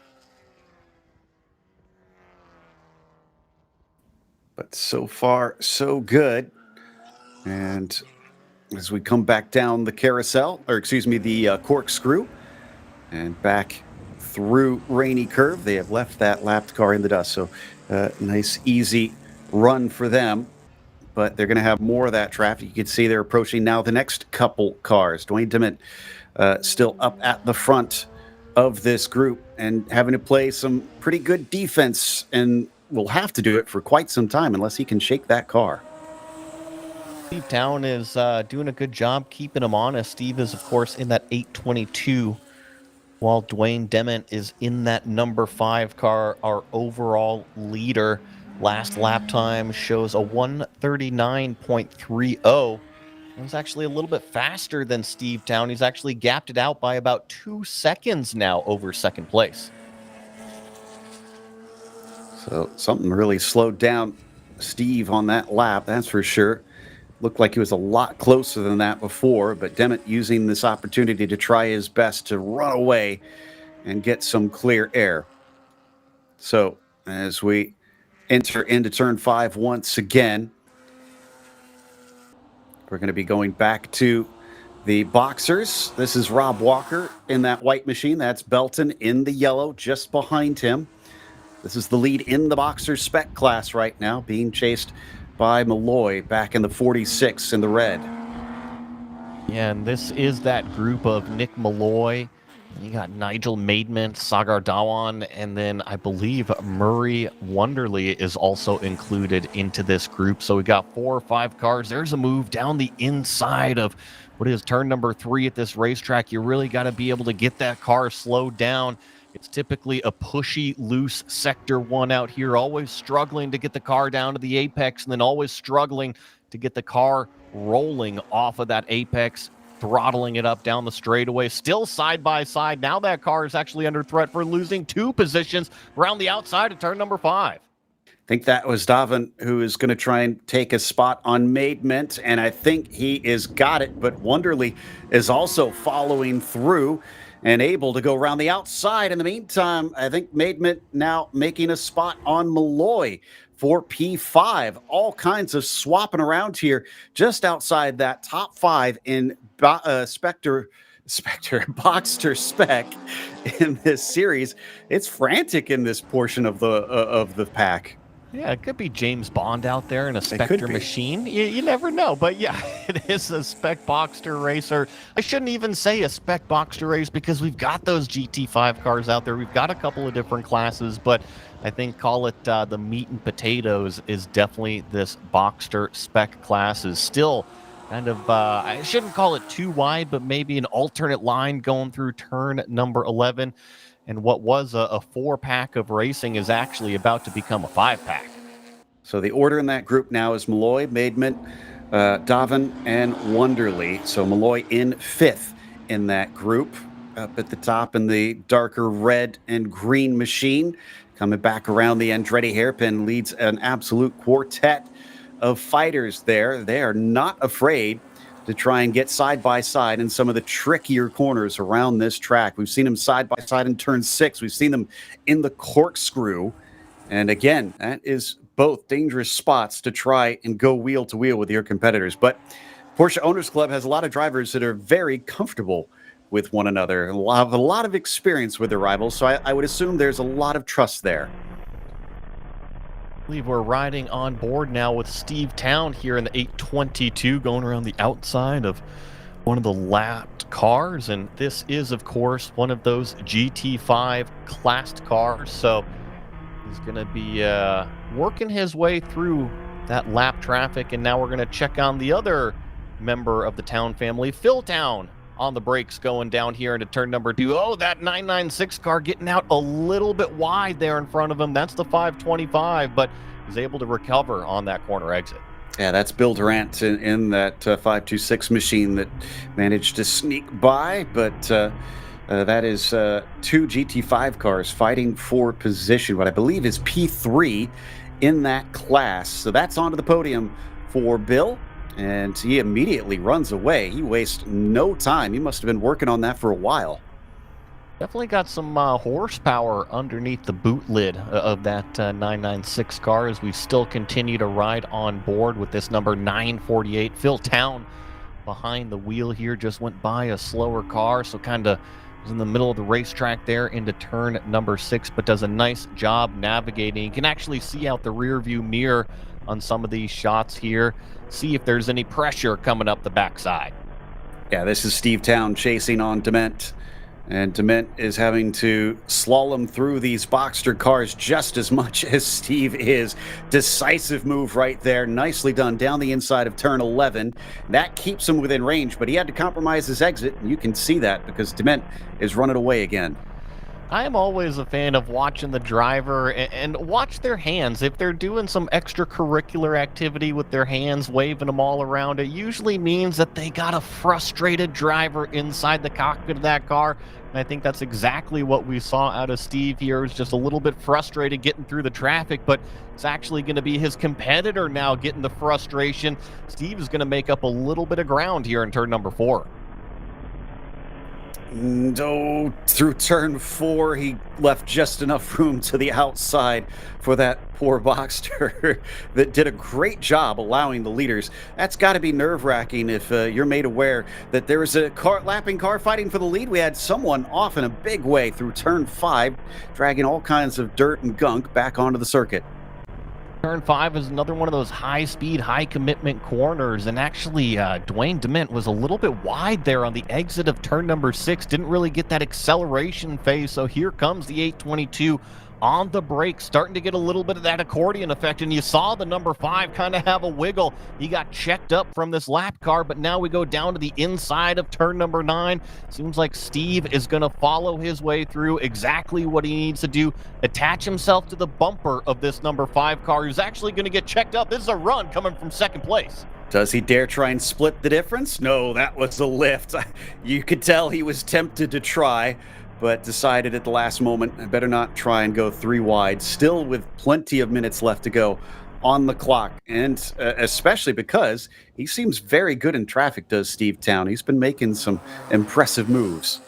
But so far, so good. And as we come back down the carousel, or excuse me, the corkscrew, and back through Rainy Curve, they have left that lapped car in the dust. So nice, easy run for them. But they're going to have more of that traffic. You can see they're approaching now the next couple cars. Dwayne Dement still up at the front of this group and having to play some pretty good defense, and will have to do it for quite some time unless he can shake that car. Steve Town is doing a good job keeping him honest. Steve is, of course, in that 822, while Dwayne Dement is in that number 5 car, our overall leader. Last lap time shows a 139.30. It was actually a little bit faster than Steve Town. He's actually gapped it out by about 2 seconds now over second place. So something really slowed down Steve on that lap, that's for sure. Looked like he was a lot closer than that before, but Demet using this opportunity to try his best to run away and get some clear air. So as we enter into turn 5 once again, we're going to be going back to the boxers. This is Rob Walker in that white machine. That's Belton in the yellow just behind him. This is the lead in the boxer spec class right now, being chased by Malloy back in the 46 in the red. Yeah, and this is that group of Nick Malloy. You got Nigel Maidment, Sagar Dhawan, and then I believe Murray Wonderly is also included into this group. So we got 4 or 5 cars. There's a move down the inside of what is turn number 3 at this racetrack. You really got to be able to get that car slowed down. It's typically a pushy, loose sector 1 out here, always struggling to get the car down to the apex and then always struggling to get the car rolling off of that apex, throttling it up down the straightaway, still side by side. Now that car is actually under threat for losing 2 positions around the outside of turn number 5. I think that was Davin who is going to try and take a spot on Maidment, and I think he is got it, but Wonderly is also following through and able to go around the outside. In the meantime, I think Maidment now making a spot on Malloy for P5. All kinds of swapping around here just outside that top 5 in Boxster spec in this series. It's frantic in this portion of the pack. Yeah, it could be James Bond out there in a Spectre machine. You never know. But yeah, it is a Spec Boxster racer. I shouldn't even say a Spec Boxster race because we've got those GT5 cars out there. We've got a couple of different classes, but I think call it the meat and potatoes is definitely this Boxster Spec class is still kind of, I shouldn't call it too wide, but maybe an alternate line going through turn number 11. And what was a 4-pack of racing is actually about to become a 5-pack. So the order in that group now is Malloy, Maidment, Davin, and Wonderly. So Malloy in 5th in that group. Up at the top in the darker red and green machine. Coming back around the Andretti hairpin leads an absolute quartet of fighters there. They are not afraid to try and get side by side in some of the trickier corners around this track. We've seen them side by side in turn 6. We've seen them in the corkscrew. And again, that is both dangerous spots to try and go wheel to wheel with your competitors. But Porsche Owners Club has a lot of drivers that are very comfortable with one another and have a lot of experience with their rivals. So I would assume there's a lot of trust there. I believe we're riding on board now with Steve Town here in the 822 going around the outside of one of the lapped cars, and this is of course one of those GT5 classed cars, so he's going to be working his way through that lap traffic. And now we're going to check on the other member of the Town family, Phil Town, on the brakes going down here into turn number 2. Oh, that 996 car getting out a little bit wide there in front of him. That's the 525, but he's able to recover on that corner exit. Yeah, that's Bill Durant in that 526 machine that managed to sneak by, but that is 2 GT5 cars fighting for position, what I believe is P3 in that class. So that's onto the podium for Bill. And he immediately runs away. He wastes no time. He must have been working on that for a while. Definitely got some horsepower underneath the boot lid of that 996 car as we still continue to ride on board with this number 948. Phil Town behind the wheel here just went by a slower car, so kind of was in the middle of the racetrack there into turn number 6, but does a nice job navigating. You can actually see out the rear view mirror on some of these shots here. See if there's any pressure coming up the backside. Yeah, this is Steve Town chasing on Dement. And Dement is having to slalom through these Boxster cars just as much as Steve is. Decisive move right there. Nicely done down the inside of turn 11. That keeps him within range, but he had to compromise his exit. And you can see that because Dement is running away again. I am always a fan of watching the driver and watch their hands. If they're doing some extracurricular activity with their hands, waving them all around, it usually means that they got a frustrated driver inside the cockpit of that car. And I think that's exactly what we saw out of Steve here. He was just a little bit frustrated getting through the traffic, but it's actually going to be his competitor now getting the frustration. Steve is going to make up a little bit of ground here in turn number 4. Oh, through turn 4, he left just enough room to the outside for that poor Boxster that did a great job allowing the leaders. That's got to be nerve-wracking if you're made aware that there was a lapping car fighting for the lead. We had someone off in a big way through turn 5, dragging all kinds of dirt and gunk back onto the circuit. Turn 5 is another one of those high-speed, high-commitment corners, and actually Dwayne DeMint was a little bit wide there on the exit of turn number 6, didn't really get that acceleration phase, so here comes the 822 on the brake, starting to get a little bit of that accordion effect, and you saw the number 5 kind of have a wiggle. He got checked up from this lap car, but now we go down to the inside of turn number 9. Seems like Steve is going to follow his way through exactly what he needs to do, attach himself to the bumper of this number 5 car, who's actually going to get checked up. This is a run coming from second place. Does he dare try and split the difference? No, that was a lift. You could tell he was tempted to try, but decided at the last moment, I better not try and go 3 wide, still with plenty of minutes left to go on the clock. And especially because he seems very good in traffic, does Steve Town. He's been making some impressive moves.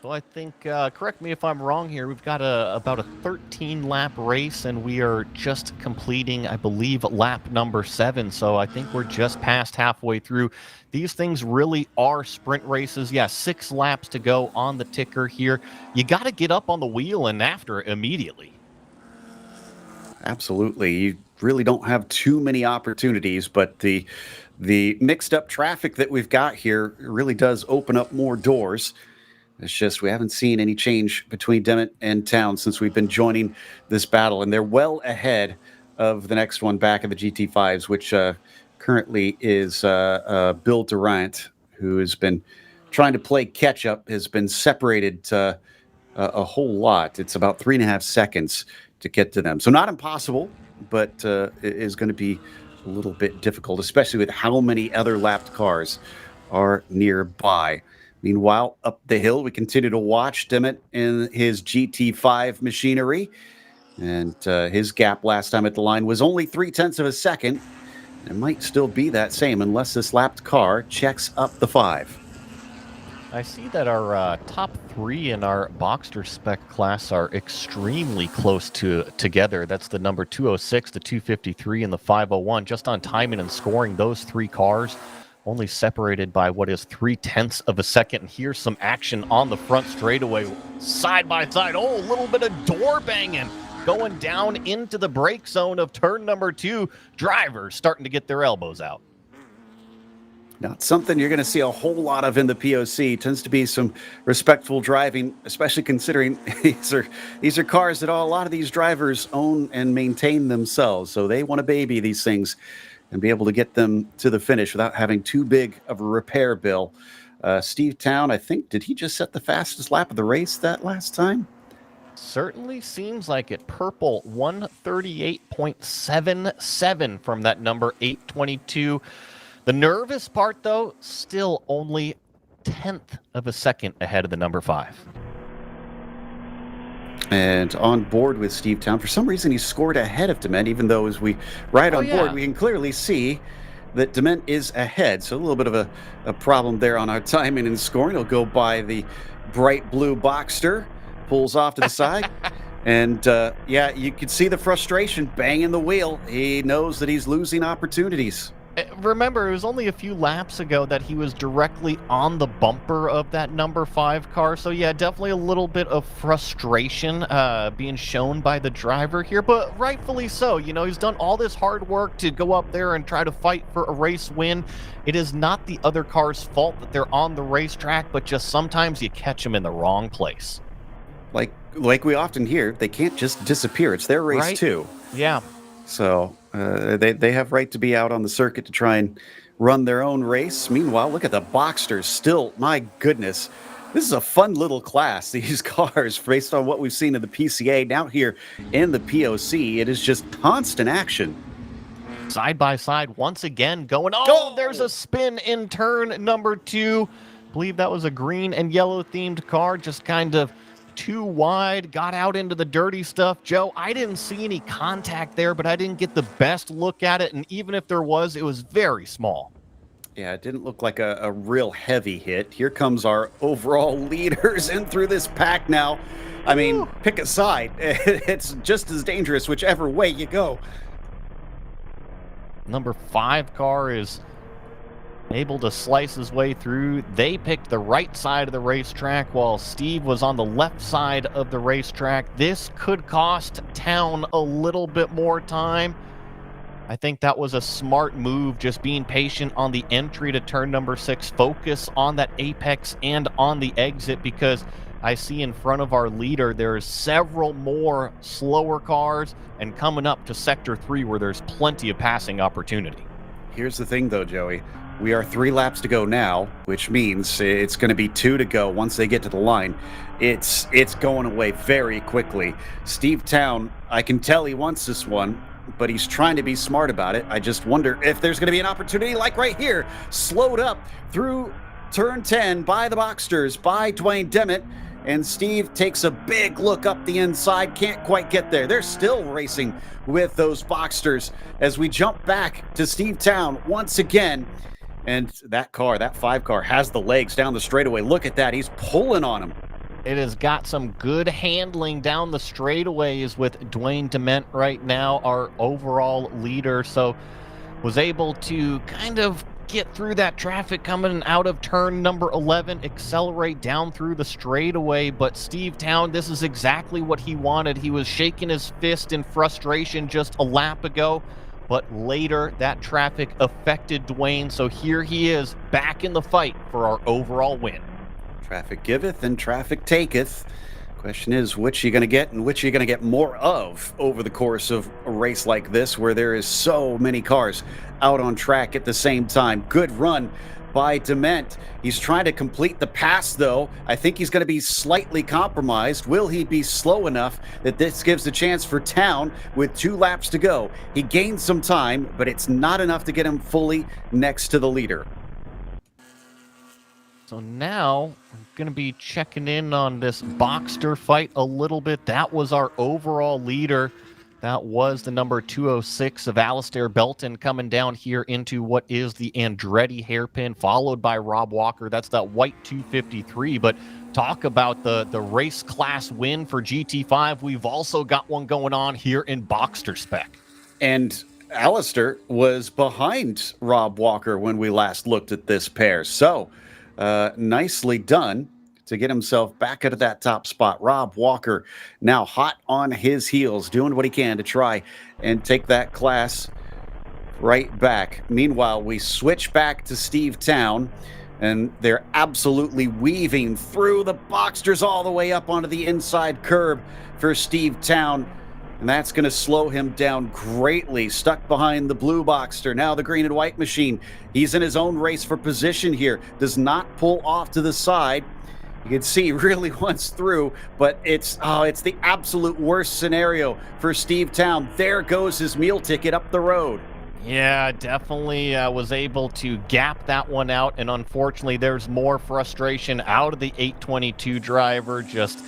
Well, I think, correct me if I'm wrong here, we've got about a 13-lap race, and we are just completing, I believe, lap number 7. So I think we're just past halfway through. These things really are sprint races. Yeah, 6 laps to go on the ticker here. You got to get up on the wheel and after immediately. Absolutely. You really don't have too many opportunities, but the mixed up traffic that we've got here really does open up more doors. It's just we haven't seen any change between Demet and Town since we've been joining this battle, and they're well ahead of the next one back of the GT5s, which currently is Bill Durant, who has been trying to play catch-up, has been separated a whole lot. It's about 3.5 seconds to get to them. So not impossible, but it is going to be a little bit difficult, especially with how many other lapped cars are nearby. Meanwhile, up the hill, we continue to watch Demet in his GT5 machinery. And his gap last time at the line was only 0.3 of a second. It might still be that same unless this lapped car checks up the 5. I see that our top 3 in our Boxster spec class are extremely close together. That's the number 206, the 253, and the 501. Just on timing and scoring, those 3 cars only separated by what is 0.3 of a second. And here's some action on the front straightaway, side by side. Oh, a little bit of door banging going down into the brake zone of turn number 2. Drivers starting to get their elbows out. Not something you're going to see a whole lot of in the POC. Tends to be some respectful driving, especially considering these are cars that a lot of these drivers own and maintain themselves. So they want to baby these things and be able to get them to the finish without having too big of a repair bill. Steve Town, I think, did he just set the fastest lap of the race that last time? Certainly seems like it. Purple 138.77 from that number 822. The nervous part, though, still only 0.1 of a second ahead of the number 5. And on board with Steve Town, for some reason he scored ahead of Demet, even though as we ride on board, we can clearly see that Demet is ahead. So a little bit of a problem there on our timing and scoring. He'll go by the bright blue Boxster, pulls off to the side. And yeah, you can see the frustration banging the wheel. He knows that he's losing opportunities. Remember, it was only a few laps ago that he was directly on the bumper of that number 5 car. So yeah, definitely a little bit of frustration being shown by the driver here, but rightfully so. You know, he's done all this hard work to go up there and try to fight for a race win. It is not the other car's fault that they're on the racetrack, but just sometimes you catch them in the wrong place. Like we often hear, they can't just disappear. It's their race too. Yeah. So they have right to be out on the circuit to try and run their own race. Meanwhile, look at the Boxsters still. My goodness, This is a fun little class, these cars, based on what we've seen in the PCA. Now here in the POC, it is just constant action. Side by side once again going. Oh, there's a spin in turn number 2. I believe that was a green and yellow themed car, just kind of too wide, got out into the dirty stuff. Joe, I didn't see any contact there, but I didn't get the best look at it. And even if there was, it was very small. Yeah, it didn't look like a real heavy hit. Here comes our overall leaders in through this pack now. I mean, pick a side. It's just as dangerous whichever way you go. Number 5 car is able to slice his way through. They picked the right side of the racetrack while Steve was on the left side of the racetrack. This could cost Town a little bit more time. I think that was a smart move, just being patient on the entry to turn number 6. Focus on that apex and on the exit, because I see in front of our leader there's several more slower cars, and coming up to sector 3 where there's plenty of passing opportunity. Here's the thing though, Joey. We are 3 laps to go now, which means it's going to be 2 to go once they get to the line. It's going away very quickly. Steve Town, I can tell he wants this one, but he's trying to be smart about it. I just wonder if there's going to be an opportunity like right here. Slowed up through turn 10 by the Boxsters, by Dwayne Demmett, and Steve takes a big look up the inside. Can't quite get there. They're still racing with those Boxsters as we jump back to Steve Town once again. And that car, that 5 car, has the legs down the straightaway. Look at that. He's pulling on him. It has got some good handling down the straightaways with Dwayne Dement right now, our overall leader. So was able to kind of get through that traffic coming out of turn number 11, accelerate down through the straightaway. But Steve Town, this is exactly what he wanted. He was shaking his fist in frustration just a lap ago, but later that traffic affected Dwayne. So here he is back in the fight for our overall win. Traffic giveth and traffic taketh. Question is, which are you going to get and which are you going to get more of over the course of a race like this where there is so many cars out on track at the same time. Good run by Dement. He's trying to complete the pass, though. I think he's going to be slightly compromised. Will he be slow enough that this gives a chance for Town with 2 laps to go? He gained some time, but it's not enough to get him fully next to the leader. So now I'm going to be checking in on this Boxster fight a little bit. That was our overall leader. That was the number 206 of Alistair Belton coming down here into what is the Andretti hairpin, followed by Rob Walker. That's that white 253. But talk about the race class win for GT5. We've also got one going on here in Boxster spec. And Alistair was behind Rob Walker when we last looked at this pair. So nicely done to get himself back into that top spot. Rob Walker now hot on his heels, doing what he can to try and take that class right back. Meanwhile, we switch back to Steve Town, and they're absolutely weaving through the Boxsters all the way up onto the inside curb for Steve Town. And that's going to slow him down greatly. Stuck behind the blue Boxster. Now the green and white machine. He's in his own race for position here. Does not pull off to the side. You can see he really wants through, but it's the absolute worst scenario for Steve Town. There goes his meal ticket up the road. Yeah, definitely was able to gap that one out. And unfortunately, there's more frustration out of the 822 driver. Just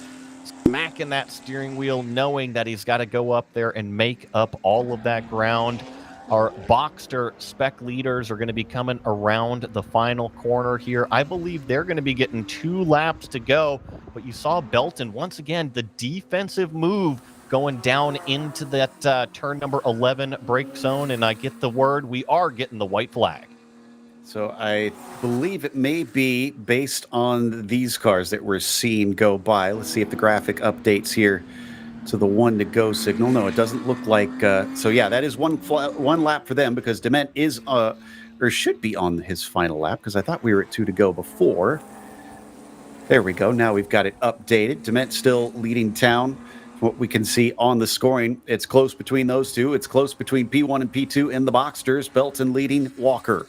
smacking that steering wheel, knowing that he's got to go up there and make up all of that ground. Our Boxster spec leaders are going to be coming around the final corner here. I believe they're going to be getting 2 laps to go, but you saw Belton, once again, the defensive move going down into that turn number 11 brake zone, and I get the word we are getting the white flag. So I believe it may be based on these cars that we're seeing go by. Let's see if the graphic updates here to the 1 to go signal. No, it doesn't look like. So yeah, that is one lap for them, because Dement is or should be on his final lap, because I thought we were at 2 to go before. There we go. Now we've got it updated. Dement still leading Town. What we can see on the scoring, it's close between those two. It's close between P1 and P2 in the Boxsters. Belton leading Walker.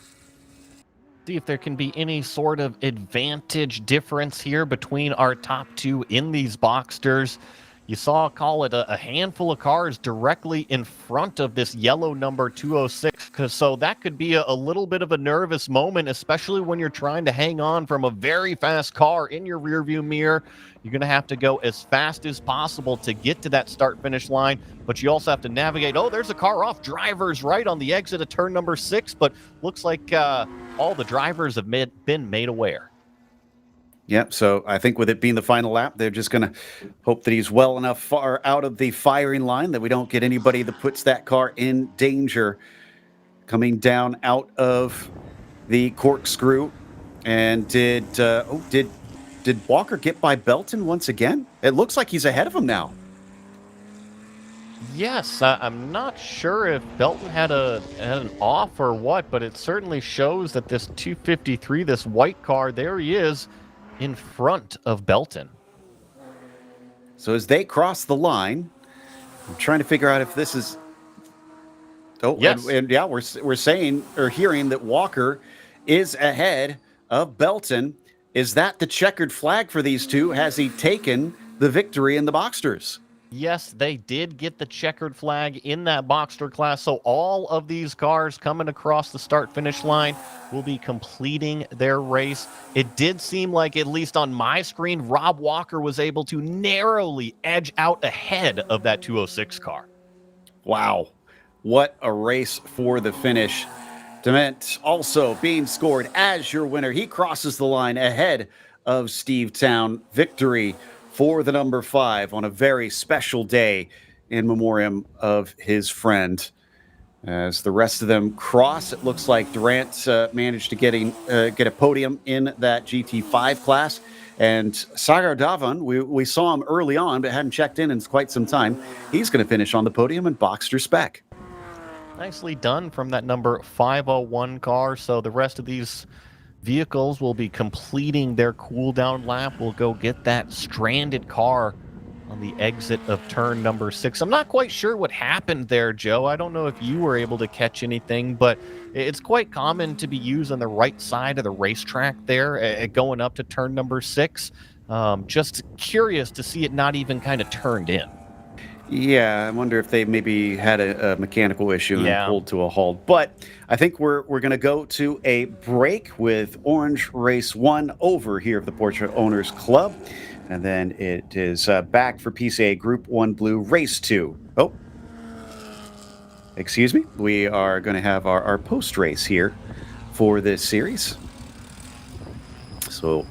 See if there can be any sort of advantage difference here between our top two in these Boxsters. You saw, call it a handful of cars directly in front of this yellow number 206, so that could be a little bit of a nervous moment, especially when you're trying to hang on from a very fast car in your rearview mirror. You're going to have to go as fast as possible to get to that start-finish line, but you also have to navigate. Oh, there's a car off drivers right on the exit of turn number 6, but looks like all the drivers have been made aware. Yep, so I think with it being the final lap, they're just going to hope that he's well enough far out of the firing line that we don't get anybody that puts that car in danger. Coming down out of the corkscrew. And did Walker get by Belton once again? It looks like he's ahead of him now. Yes, I'm not sure if Belton had an off or what, but it certainly shows that this 253, this white car, there he is, in front of Belton. So as they cross the line, I'm trying to figure out if this is... Oh, yes. And yeah, we're saying or hearing that Walker is ahead of Belton. Is that the checkered flag for these two? Has he taken the victory in the Boxsters? Yes, they did get the checkered flag in that Boxster class, so all of these cars coming across the start-finish line will be completing their race. It did seem like, at least on my screen, Rob Walker was able to narrowly edge out ahead of that 206 car. Wow, what a race for the finish. Dement also being scored as your winner. He crosses the line ahead of Steve Town. Victory for the number 5 on a very special day in memoriam of his friend. As the rest of them cross, it looks like Durant managed to get a podium in that GT5 class. And Sagar Dhawan, we saw him early on, but hadn't checked in quite some time. He's going to finish on the podium in Boxster Spec. Nicely done from that number 501 car. So the rest of these vehicles will be completing their cool down lap. We'll go get that stranded car on the exit of turn number 6. I'm not quite sure what happened there, Joe. I don't know if you were able to catch anything, but it's quite common to be used on the right side of the racetrack there, going up to turn number 6. Just curious to see it not even kind of turned in. Yeah, I wonder if they maybe had a mechanical issue and pulled to a halt. But I think we're going to go to a break with Orange Race 1 over here of the Porsche Owners Club. And then it is back for PCA Group 1 Blue Race 2. Oh, excuse me. We are going to have our post-race here for this series. So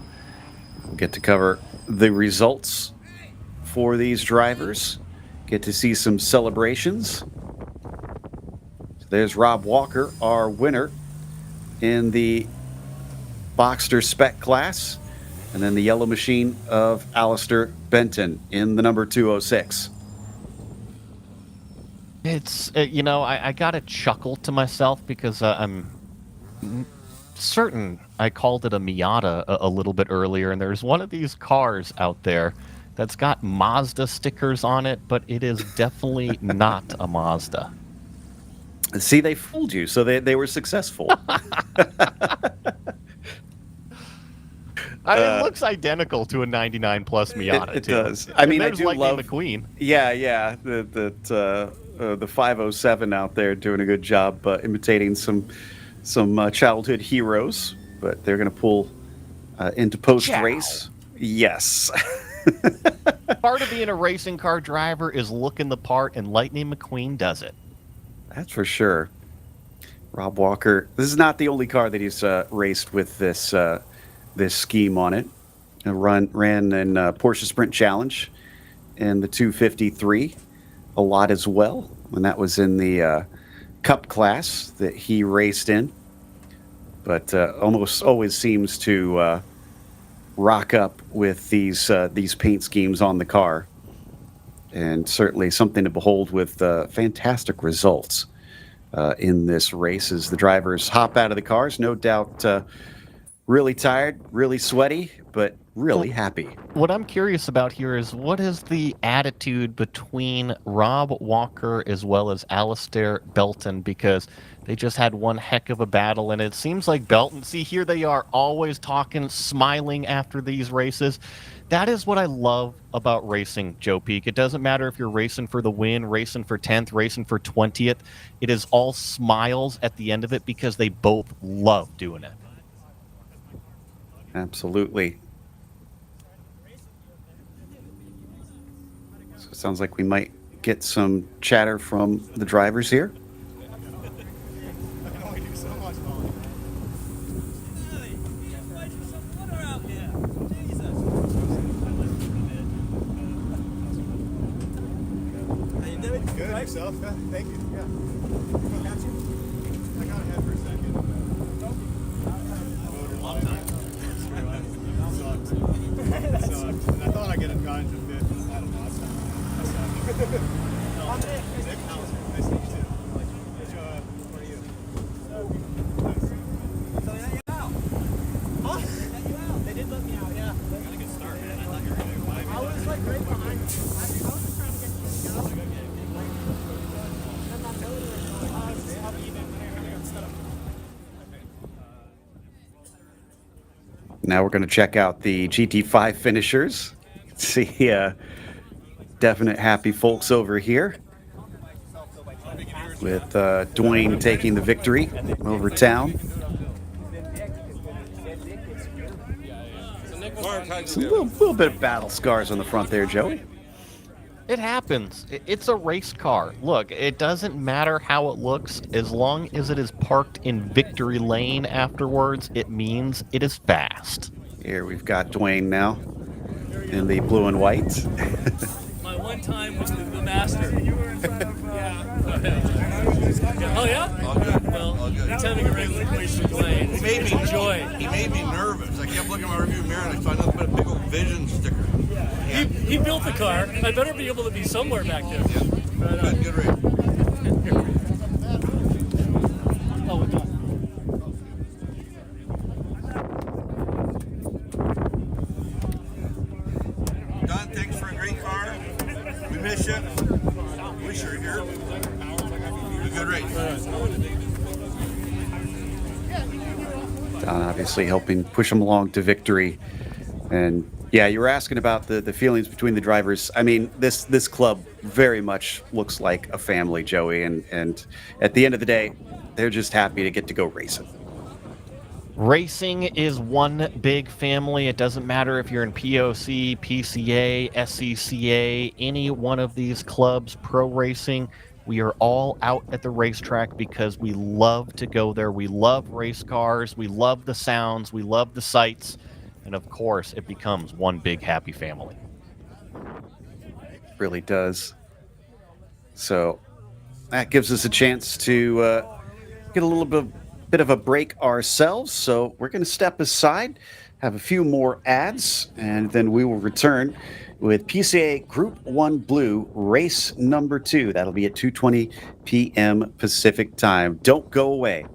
we'll get to cover the results for these drivers. Get to see some celebrations. So there's Rob Walker, our winner in the Boxster Spec class. And then the yellow machine of Alistair Benton in the number 206. It's, I got to chuckle to myself because I'm certain I called it a Miata a little bit earlier. And there's one of these cars out there that's got Mazda stickers on it, but it is definitely not a Mazda. See, they fooled you, so they were successful. It looks identical to a 99 plus Miata. It does. I mean, I do love McQueen. Yeah. The 507 out there doing a good job imitating some childhood heroes, but they're going to pull into post race. Yes. Part of being a racing car driver is looking the part, and Lightning McQueen does it. That's for sure. Rob Walker. This is not the only car that he's raced with this scheme on it. Ran in Porsche Sprint Challenge and the 253 a lot as well. And that was in the Cup class that he raced in. But almost always seems to rock up with these paint schemes on the car, and certainly something to behold with fantastic results in this race as the drivers hop out of the cars. No doubt really tired, really sweaty, but really happy. What I'm curious about here is what is the attitude between Rob Walker as well as Alistair Belton, because they just had one heck of a battle, and it seems like Belton, see, here they are always talking, smiling after these races. That is what I love about racing, Joe Peak. It doesn't matter if you're racing for the win, racing for 10th, racing for 20th. It is all smiles at the end of it because they both love doing it. Absolutely. So it sounds like we might get some chatter from the drivers here. Good, yourself? Yeah, thank you. Yeah. Got you? I got ahead for a second. Long time. Sucked. And I thought I'd get it gone to fifth. I had a lost time. I sucked. Nick, nice to meet you too. Which, where are you? So they let you out. Huh? They let you out. They did let me out, yeah. Got a good start, man. I thought you were going to go by me. I was like right behind you. I was just trying to get you to go. Now we're going to check out the GT5 finishers. See definite happy folks over here, with Dwayne taking the victory over Town. Some little bit of battle scars on the front there, Joey. It happens. It's a race car. Look, it doesn't matter how it looks. As long as it is parked in victory lane afterwards, it means it is fast. Here we've got Dwayne now in the blue and white. My one time was the master. Oh, yeah? All good. Well, All good. he's having a regular race with Dwayne. He made me enjoy. He made me nervous. I kept looking at my rearview mirror and I saw nothing but a big old vision sticker. He built the car. I better be able to be somewhere back there. Yeah. Good race. Oh, we're done. Don, thanks for a great car. We miss you. Wish you were here. A good race. Don obviously helping push them along to victory. And yeah, you were asking about the feelings between the drivers. I mean, this club very much looks like a family, Joey. And at the end of the day, they're just happy to get to go racing. Racing is one big family. It doesn't matter if you're in POC, PCA, SCCA, any one of these clubs, pro racing. We are all out at the racetrack because we love to go there. We love race cars. We love the sounds. We love the sights. And of course, it becomes one big happy family. Really does. So that gives us a chance to get a little bit of a break ourselves. So we're going to step aside, have a few more ads, and then we will return with PCA Group 1 Blue race number 2. That'll be at 2:20 p.m. Pacific time. Don't go away.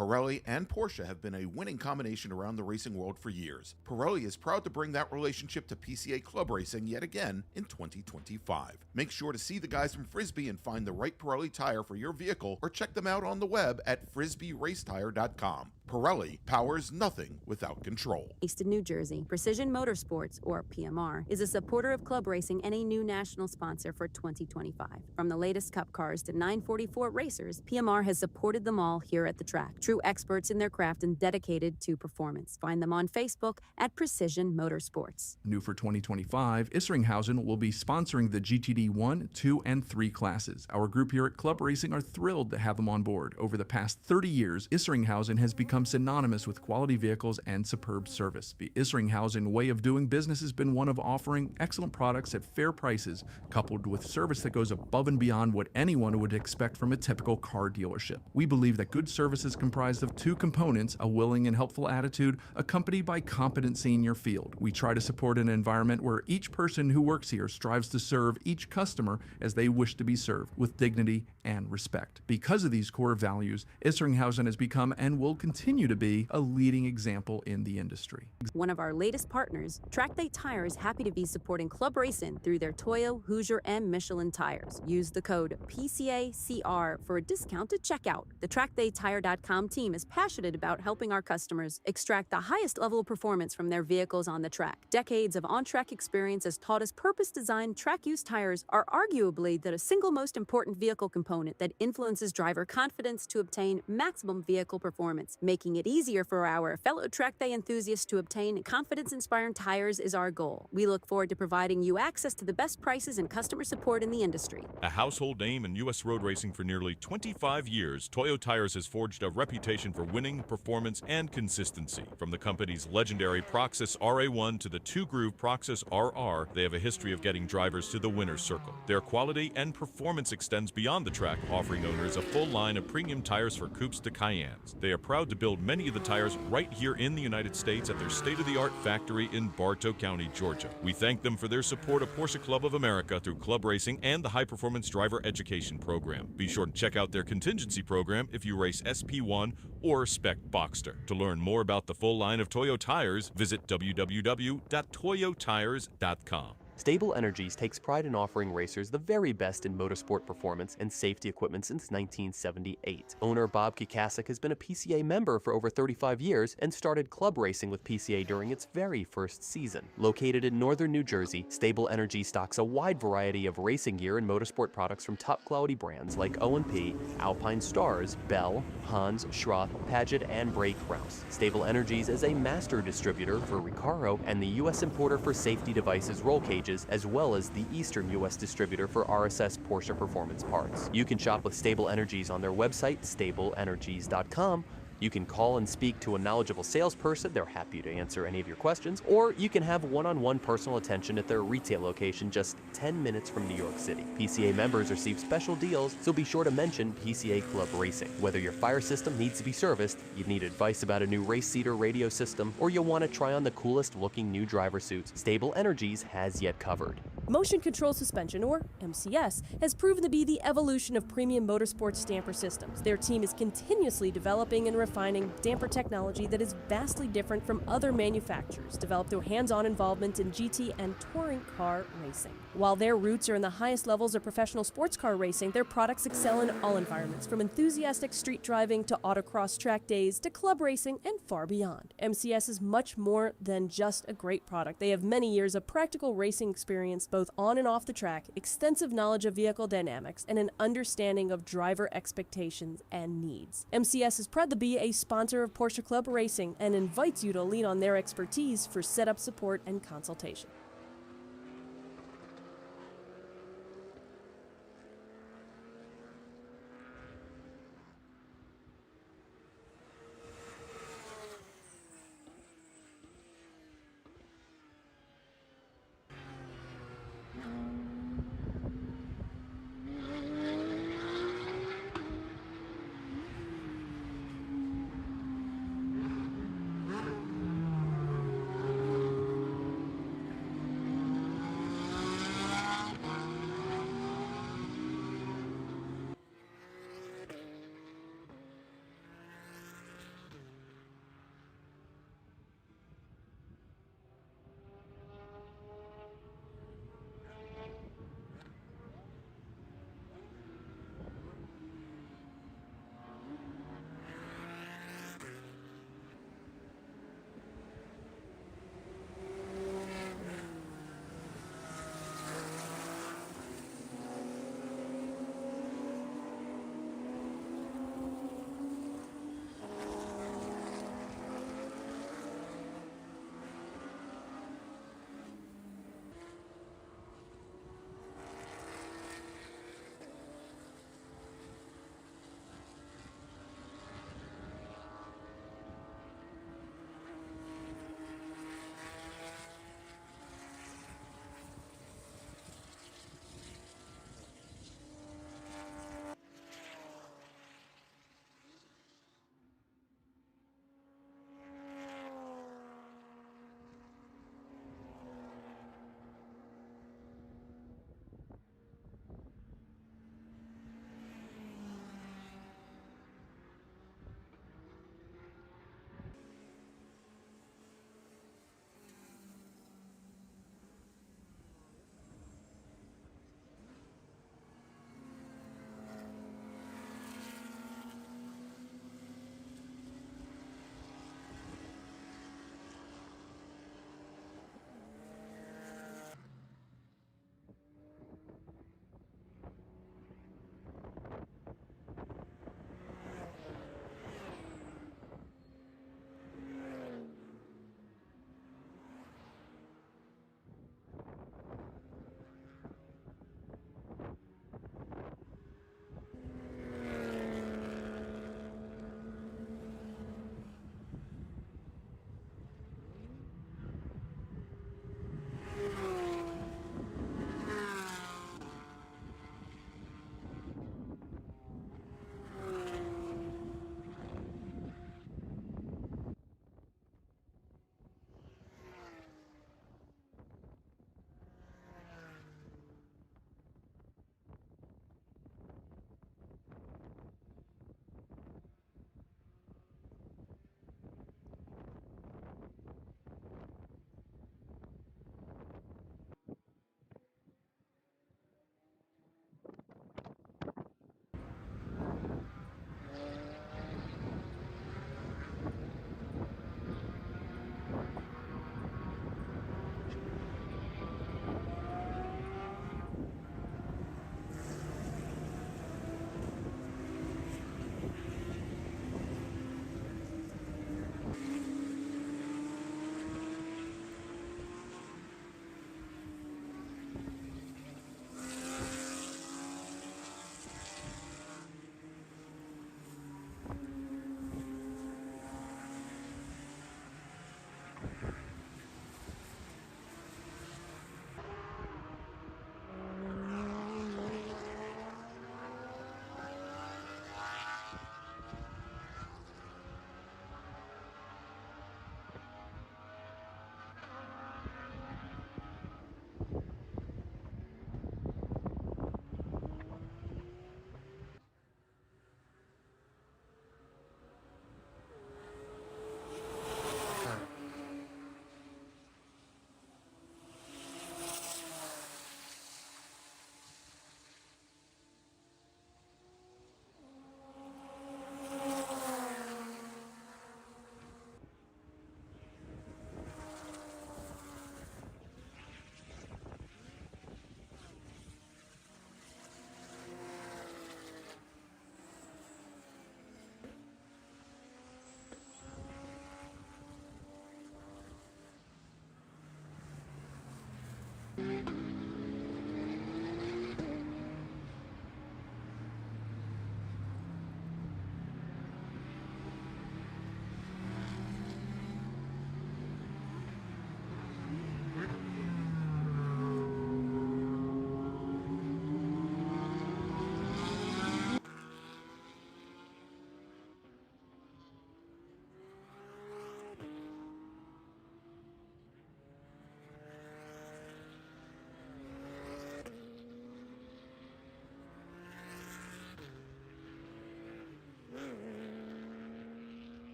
Pirelli and Porsche have been a winning combination around the racing world for years. Pirelli is proud to bring that relationship to PCA Club Racing yet again in 2025. Make sure to see the guys from Frisbee and find the right Pirelli tire for your vehicle, or check them out on the web at frisbeeracetire.com. Pirelli powers nothing without control. Based in New Jersey, Precision Motorsports, or PMR, is a supporter of club racing and a new national sponsor for 2025. From the latest Cup cars to 944 racers, PMR has supported them all here at the track. True experts in their craft and dedicated to performance. Find them on Facebook at Precision Motorsports. New for 2025, Isringhausen will be sponsoring the GTD 1, 2, and 3 classes. Our group here at Club Racing are thrilled to have them on board. Over the past 30 years, Isringhausen has become synonymous with quality vehicles and superb service. The Isringhausen way of doing business has been one of offering excellent products at fair prices, coupled with service that goes above and beyond what anyone would expect from a typical car dealership. We believe that good service is comprised of 2 components: a willing and helpful attitude, accompanied by competency in your field. We try to support an environment where each person who works here strives to serve each customer as they wish to be served, with dignity and respect. Because of these core values, Isringhausen has become and will continue to be a leading example in the industry. One of our latest partners, Track Day Tire, is happy to be supporting Club Racing through their Toyo, Hoosier, and Michelin tires. Use the code PCACR for a discount at checkout. The TrackDayTire.com team is passionate about helping our customers extract the highest level of performance from their vehicles on the track. Decades of on-track experience has taught us purpose-designed track-use tires are arguably the single most important vehicle component that influences driver confidence to obtain maximum vehicle performance. Making it easier for our fellow track day enthusiasts to obtain confidence-inspiring tires is our goal. We look forward to providing you access to the best prices and customer support in the industry. A household name in U.S. road racing for nearly 25 years, Toyo Tires has forged a reputation for winning, performance, and consistency. From the company's legendary Proxys RA1 to the 2-groove Proxys RR, they have a history of getting drivers to the winner's circle. Their quality and performance extends beyond the track, offering owners a full line of premium tires for coupes to Cayennes. They are proud to build many of the tires right here in the United States at their state-of-the-art factory in Bartow County, Georgia. We thank them for their support of Porsche Club of America through Club Racing and the High Performance Driver Education Program. Be sure to check out their contingency program if you race SP1 or Spec Boxster. To learn more about the full line of Toyo tires, visit www.toyotires.com. Stable Energies takes pride in offering racers the very best in motorsport performance and safety equipment since 1978. Owner Bob Kikasik has been a PCA member for over 35 years and started club racing with PCA during its very first season. Located in northern New Jersey, Stable Energy stocks a wide variety of racing gear and motorsport products from top quality brands like O&P, Alpine Stars, Bell, Hans, Schroth, Paget, and Brake Rouse. Stable Energies is a master distributor for Recaro and the U.S. importer for safety devices roll cages, as well as the Eastern U.S. distributor for RSS Porsche Performance parts. You can shop with Stable Energies on their website, stableenergies.com. You can call and speak to a knowledgeable salesperson. They're happy to answer any of your questions. Or you can have one-on-one personal attention at their retail location just 10 minutes from New York City. PCA members receive special deals, so be sure to mention PCA Club Racing. Whether your fire system needs to be serviced, you need advice about a new race seater radio system, or you want to try on the coolest looking new driver suits, Stable Energies has yet covered. Motion Control Suspension, or MCS, has proven to be the evolution of premium motorsports damper systems. Their team is continuously developing and refining damper technology that is vastly different from other manufacturers, developed through hands-on involvement in GT and touring car racing. While their roots are in the highest levels of professional sports car racing, their products excel in all environments, from enthusiastic street driving to autocross track days to club racing and far beyond. MCS is much more than just a great product. They have many years of practical racing experience both on and off the track, extensive knowledge of vehicle dynamics, and an understanding of driver expectations and needs. MCS is proud to be a sponsor of Porsche Club Racing and invites you to lean on their expertise for setup support and consultation.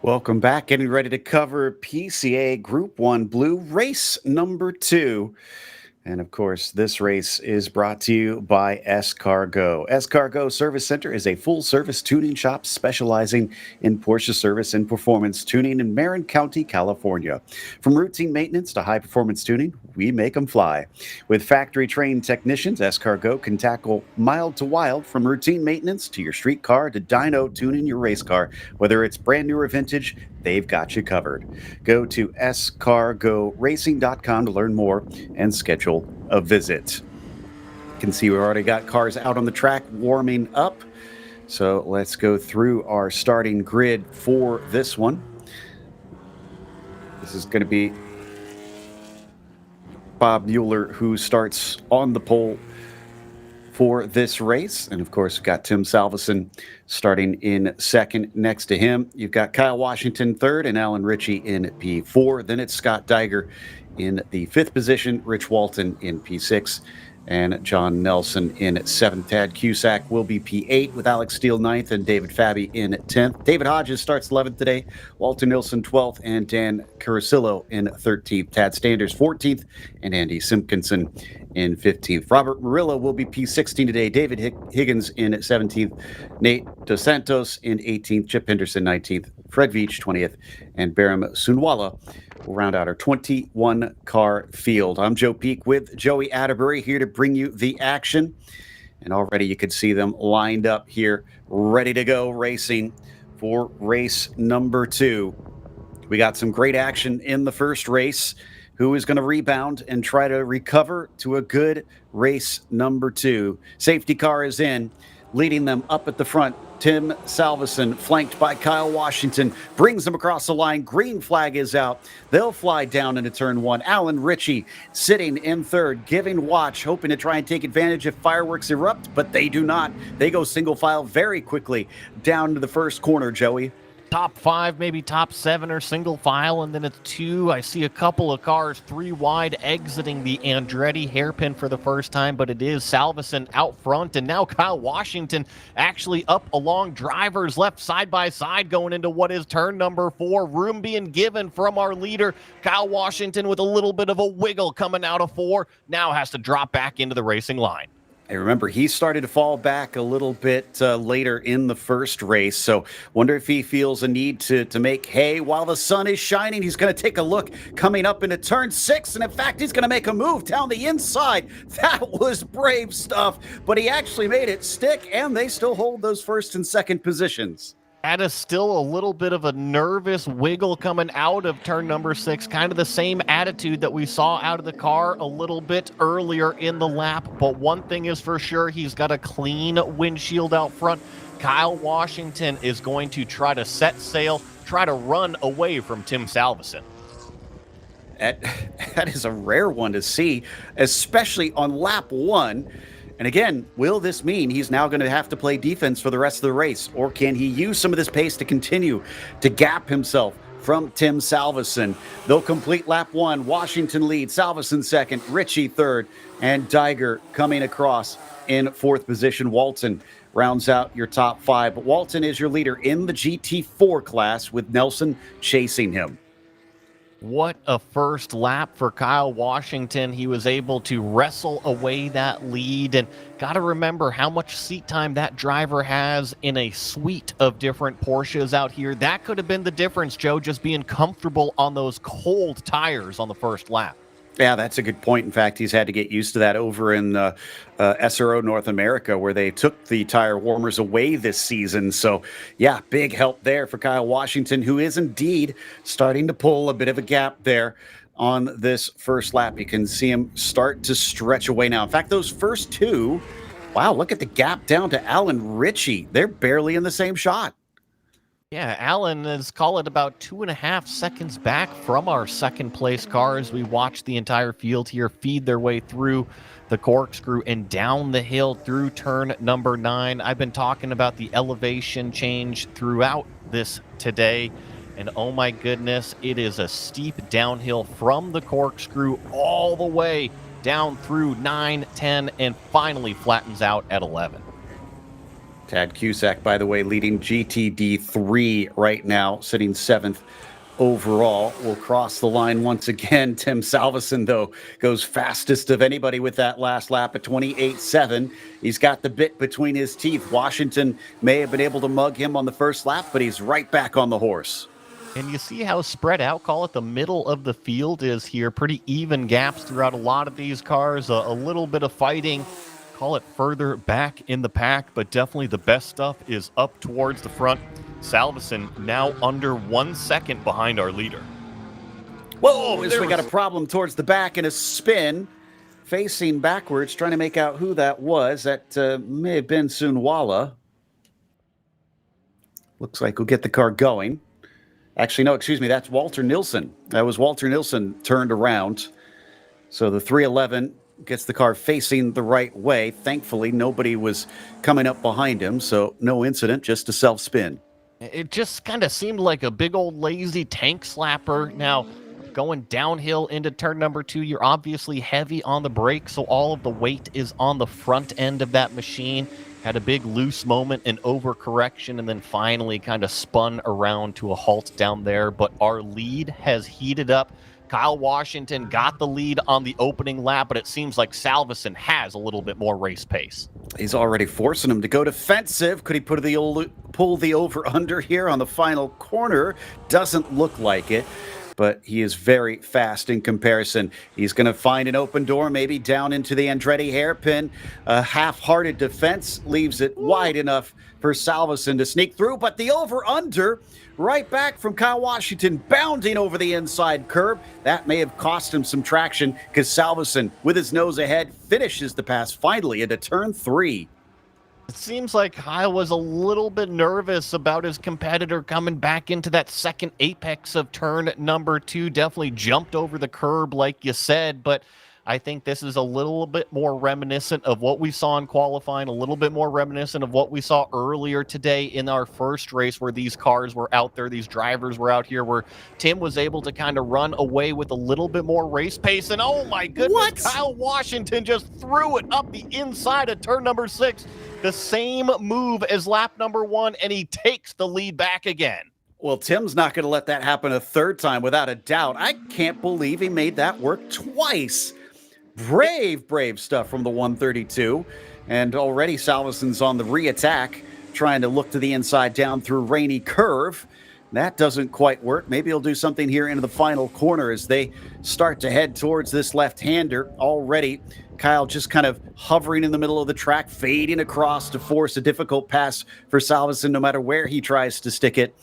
Welcome back. Getting ready to cover PCA Group 1 Blue race number 2. And of course, this race is brought to you by S-Cargo. S-Cargo Service Center is a full-service tuning shop specializing in Porsche service and performance tuning in Marin County, California. From routine maintenance to high-performance tuning, we make them fly. With factory-trained technicians, S-Cargo can tackle mild to wild, from routine maintenance to your street car to dyno tuning your race car. Whether it's brand new or vintage, they've got you covered. Go to scargoracing.com to learn more and schedule a visit. You can see we've already got cars out on the track warming up. So let's go through our starting grid for this one. This is going to be Bob Mueller who starts on the pole for this race. And of course, we've got Tim Salveson starting in second. Next to him, you've got Kyle Washington third and Alan Ritchie in P4. Then it's Scott Diger in the fifth position, Rich Walton in P6, and John Nelson in 7th. Tad Cusack will be P8 with Alex Steele 9th and David Fabi in 10th. David Hodges starts 11th today, Walter Nilsson 12th, and Dan Carasillo in 13th. Tad Standers 14th, and Andy Simpkinson in 15th. Robert Murillo will be P16 today, David Higgins in 17th, Nate Dos Santos in 18th, Chip Henderson 19th, Fred Veach 20th, and Baram Sunwala will round out our 21-car field. I'm Joe Peak with Joey Atterbury here to bring you the action. And already you can see them lined up here, ready to go racing for race number 2. We got some great action in the first race. Who is going to rebound and try to recover to a good race number 2? Safety car is in, leading them up at the front. Tim Salveson, flanked by Kyle Washington, brings them across the line. Green flag is out. They'll fly down into turn 1. Alan Ritchie sitting in third, giving watch, hoping to try and take advantage if fireworks erupt, but they do not. They go single file very quickly down to the first corner, Joey. Top 5, maybe top 7 or single file, and then it's 2. I see a couple of cars 3 wide exiting the Andretti hairpin for the first time, but it is Salveson out front, and now Kyle Washington actually up along drivers left side by side going into what is turn number 4. Room being given from our leader, Kyle Washington, with a little bit of a wiggle coming out of 4, now has to drop back into the racing line. I remember he started to fall back a little bit later in the first race, so wonder if he feels a need to make hay while the sun is shining. He's going to take a look coming up into turn 6, and in fact, he's going to make a move down the inside. That was brave stuff, but he actually made it stick, and they still hold those first and second positions. That is still a little bit of a nervous wiggle coming out of turn number 6. Kind of the same attitude that we saw out of the car a little bit earlier in the lap. But one thing is for sure, he's got a clean windshield out front. Kyle Washington is going to try to set sail, try to run away from Tim Salveson. That is a rare one to see, especially on lap 1. And again, will this mean he's now going to have to play defense for the rest of the race? Or can he use some of this pace to continue to gap himself from Tim Salveson? They'll complete lap 1. Washington leads, Salveson second, Ritchie third, and Diger coming across in 4th position. Walton rounds out your top 5. But Walton is your leader in the GT4 class with Nelson chasing him. What a first lap for Kyle Washington. He was able to wrestle away that lead, and got to remember how much seat time that driver has in a suite of different Porsches out here. That could have been the difference, Joe, just being comfortable on those cold tires on the first lap. Yeah, that's a good point. In fact, he's had to get used to that over in SRO North America, where they took the tire warmers away this season. So, yeah, big help there for Kyle Washington, who is indeed starting to pull a bit of a gap there on this first lap. You can see him start to stretch away now. In fact, those first 2, wow, look at the gap down to Alan Ritchie. They're barely in the same shot. Yeah, Alan is, call it about 2.5 seconds back from our second place car as we watch the entire field here feed their way through the corkscrew and down the hill through turn number 9. I've been talking about the elevation change throughout this today, and oh my goodness, it is a steep downhill from the corkscrew all the way down through 9, 10, and finally flattens out at 11. Tad Cusack, by the way, leading GTD3 right now, sitting 7th overall. Will cross the line once again. Tim Salveson, though, goes fastest of anybody with that last lap at 28.7. He's got the bit between his teeth. Washington may have been able to mug him on the first lap, but he's right back on the horse. And you see how spread out, call it the middle of the field is here. Pretty even gaps throughout a lot of these cars. A little bit of fighting, call it further back in the pack, but definitely the best stuff is up towards the front. Salveson now under 1 second behind our leader. Whoa, we got a problem towards the back and a spin. Facing backwards, trying to make out who that was. That may have been Sunwala. Looks like we'll get the car going. Actually, no, excuse me, that's Walter Nilsson. That was Walter Nilsson turned around. So the 311 gets the car facing the right way. Thankfully, nobody was coming up behind him, so no incident, just a self-spin. It just kind of seemed like a big old lazy tank slapper. Now, going downhill into turn number 2, you're obviously heavy on the brake, so all of the weight is on the front end of that machine. Had a big loose moment and overcorrection, and then finally kind of spun around to a halt down there. But our lead has heated up. Kyle Washington got the lead on the opening lap, but it seems like Salveson has a little bit more race pace. He's already forcing him to go defensive. Could he pull the over-under here on the final corner? Doesn't look like it, but he is very fast in comparison. He's going to find an open door, maybe down into the Andretti hairpin. A half-hearted defense leaves it wide enough for Salveson to sneak through, but the over-under right back from Kyle Washington, bounding over the inside curb. That may have cost him some traction because Salveson, with his nose ahead, finishes the pass finally into turn 3. It seems like Kyle was a little bit nervous about his competitor coming back into that second apex of turn number 2. Definitely jumped over the curb, like you said, but I think this is a little bit more reminiscent of what we saw in qualifying, a little bit more reminiscent of what we saw earlier today in our first race where these cars were out there, these drivers were out here, where Tim was able to kind of run away with a little bit more race pace. And oh my goodness, Kyle Washington just threw it up the inside of turn number 6. The same move as lap number 1, and he takes the lead back again. Well, Tim's not going to let that happen a third time without a doubt. I can't believe he made that work twice. Brave stuff from the 132. And already Salveson's on the re-attack, trying to look to the inside down through Rainy Curve. That doesn't quite work. Maybe he'll do something here into the final corner as they start to head towards this left-hander. Already, Kyle just kind of hovering in the middle of the track, fading across to force a difficult pass for Salveson no matter where he tries to stick it.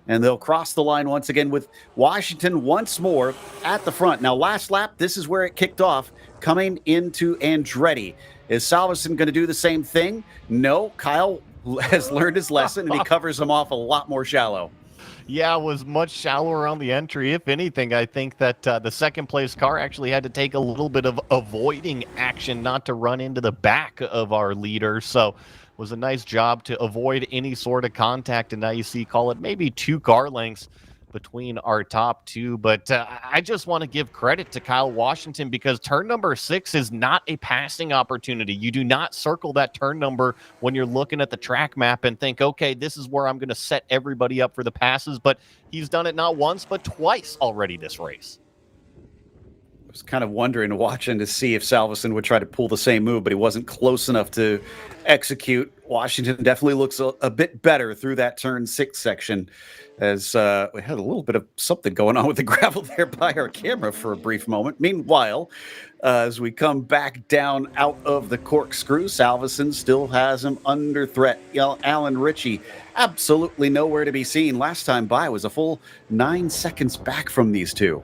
And they'll cross the line once again with Washington once more at the front. Now, last lap, this is where it kicked off, coming into Andretti. Is Salveson going to do the same thing? No, Kyle has learned his lesson, and he covers him off a lot more shallow. Yeah, it was much shallower on the entry. If anything, I think that the second-place car actually had to take a little bit of avoiding action not to run into the back of our leader. So was a nice job to avoid any sort of contact. And now you see, call it maybe 2 car lengths between our top 2. But I just want to give credit to Kyle Washington because turn number 6 is not a passing opportunity. You do not circle that turn number when you're looking at the track map and think, okay, this is where I'm going to set everybody up for the passes. But he's done it not once, but twice already this race. I was kind of wondering, watching to see if Salveson would try to pull the same move, but he wasn't close enough to execute. Washington definitely looks a bit better through that turn 6 section, as we had a little bit of something going on with the gravel there by our camera for a brief moment. Meanwhile, as we come back down out of the corkscrew, Salveson still has him under threat. Alan Ritchie, absolutely nowhere to be seen. Last time by was a full 9 seconds back from these two.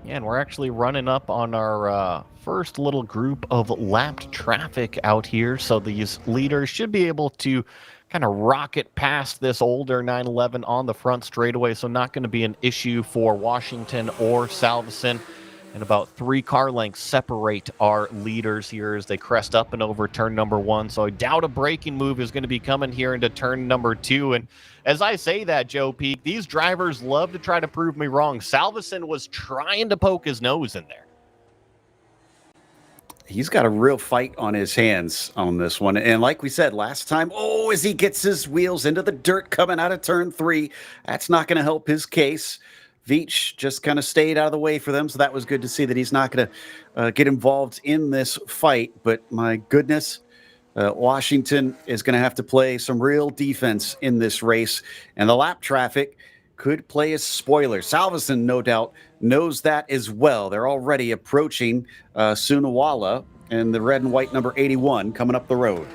Yeah, and we're actually running up on our first little group of lapped traffic out here. So these leaders should be able to kind of rocket past this older 911 on the front straightaway. So not going to be an issue for Washington or Salveson. And about 3 car lengths separate our leaders here as they crest up and over turn number 1. So I doubt a braking move is going to be coming here into turn number 2. And as I say that, Joe Peak, these drivers love to try to prove me wrong. Salveson was trying to poke his nose in there. he's got a real fight on his hands on this one. And like we said last time, as he gets his wheels into the dirt coming out of turn 3, that's not going to help his case. Veach just kind of stayed out of the way for them, so that was good to see that he's not going to get involved in this fight. But my goodness, Washington is going to have to play some real defense in this race, and the lap traffic could play a spoiler. Salveson, no doubt, knows that as well. They're already approaching Sunawala and the red and white number 81 coming up the road.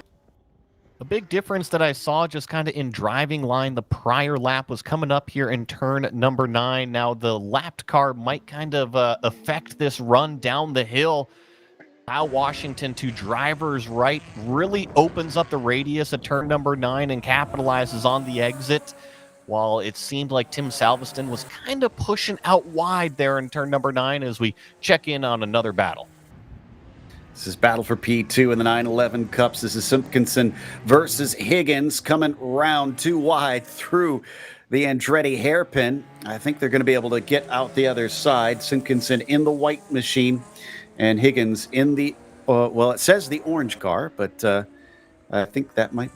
A big difference that I saw just kind of in driving line, the prior lap was coming up here in turn number 9. Now the lapped car might kind of affect this run down the hill. Kyle Washington to driver's right really opens up the radius at turn number 9 and capitalizes on the exit. While it seemed like Tim Salveston was kind of pushing out wide there in turn number 9 as we check in on another battle. This is battle for P2 in the 911 Cups. This is Simpkinson versus Higgins coming round 2 wide through the Andretti hairpin. I think they're going to be able to get out the other side. Simpkinson in the white machine and Higgins in the, it says the orange car, but I think that might...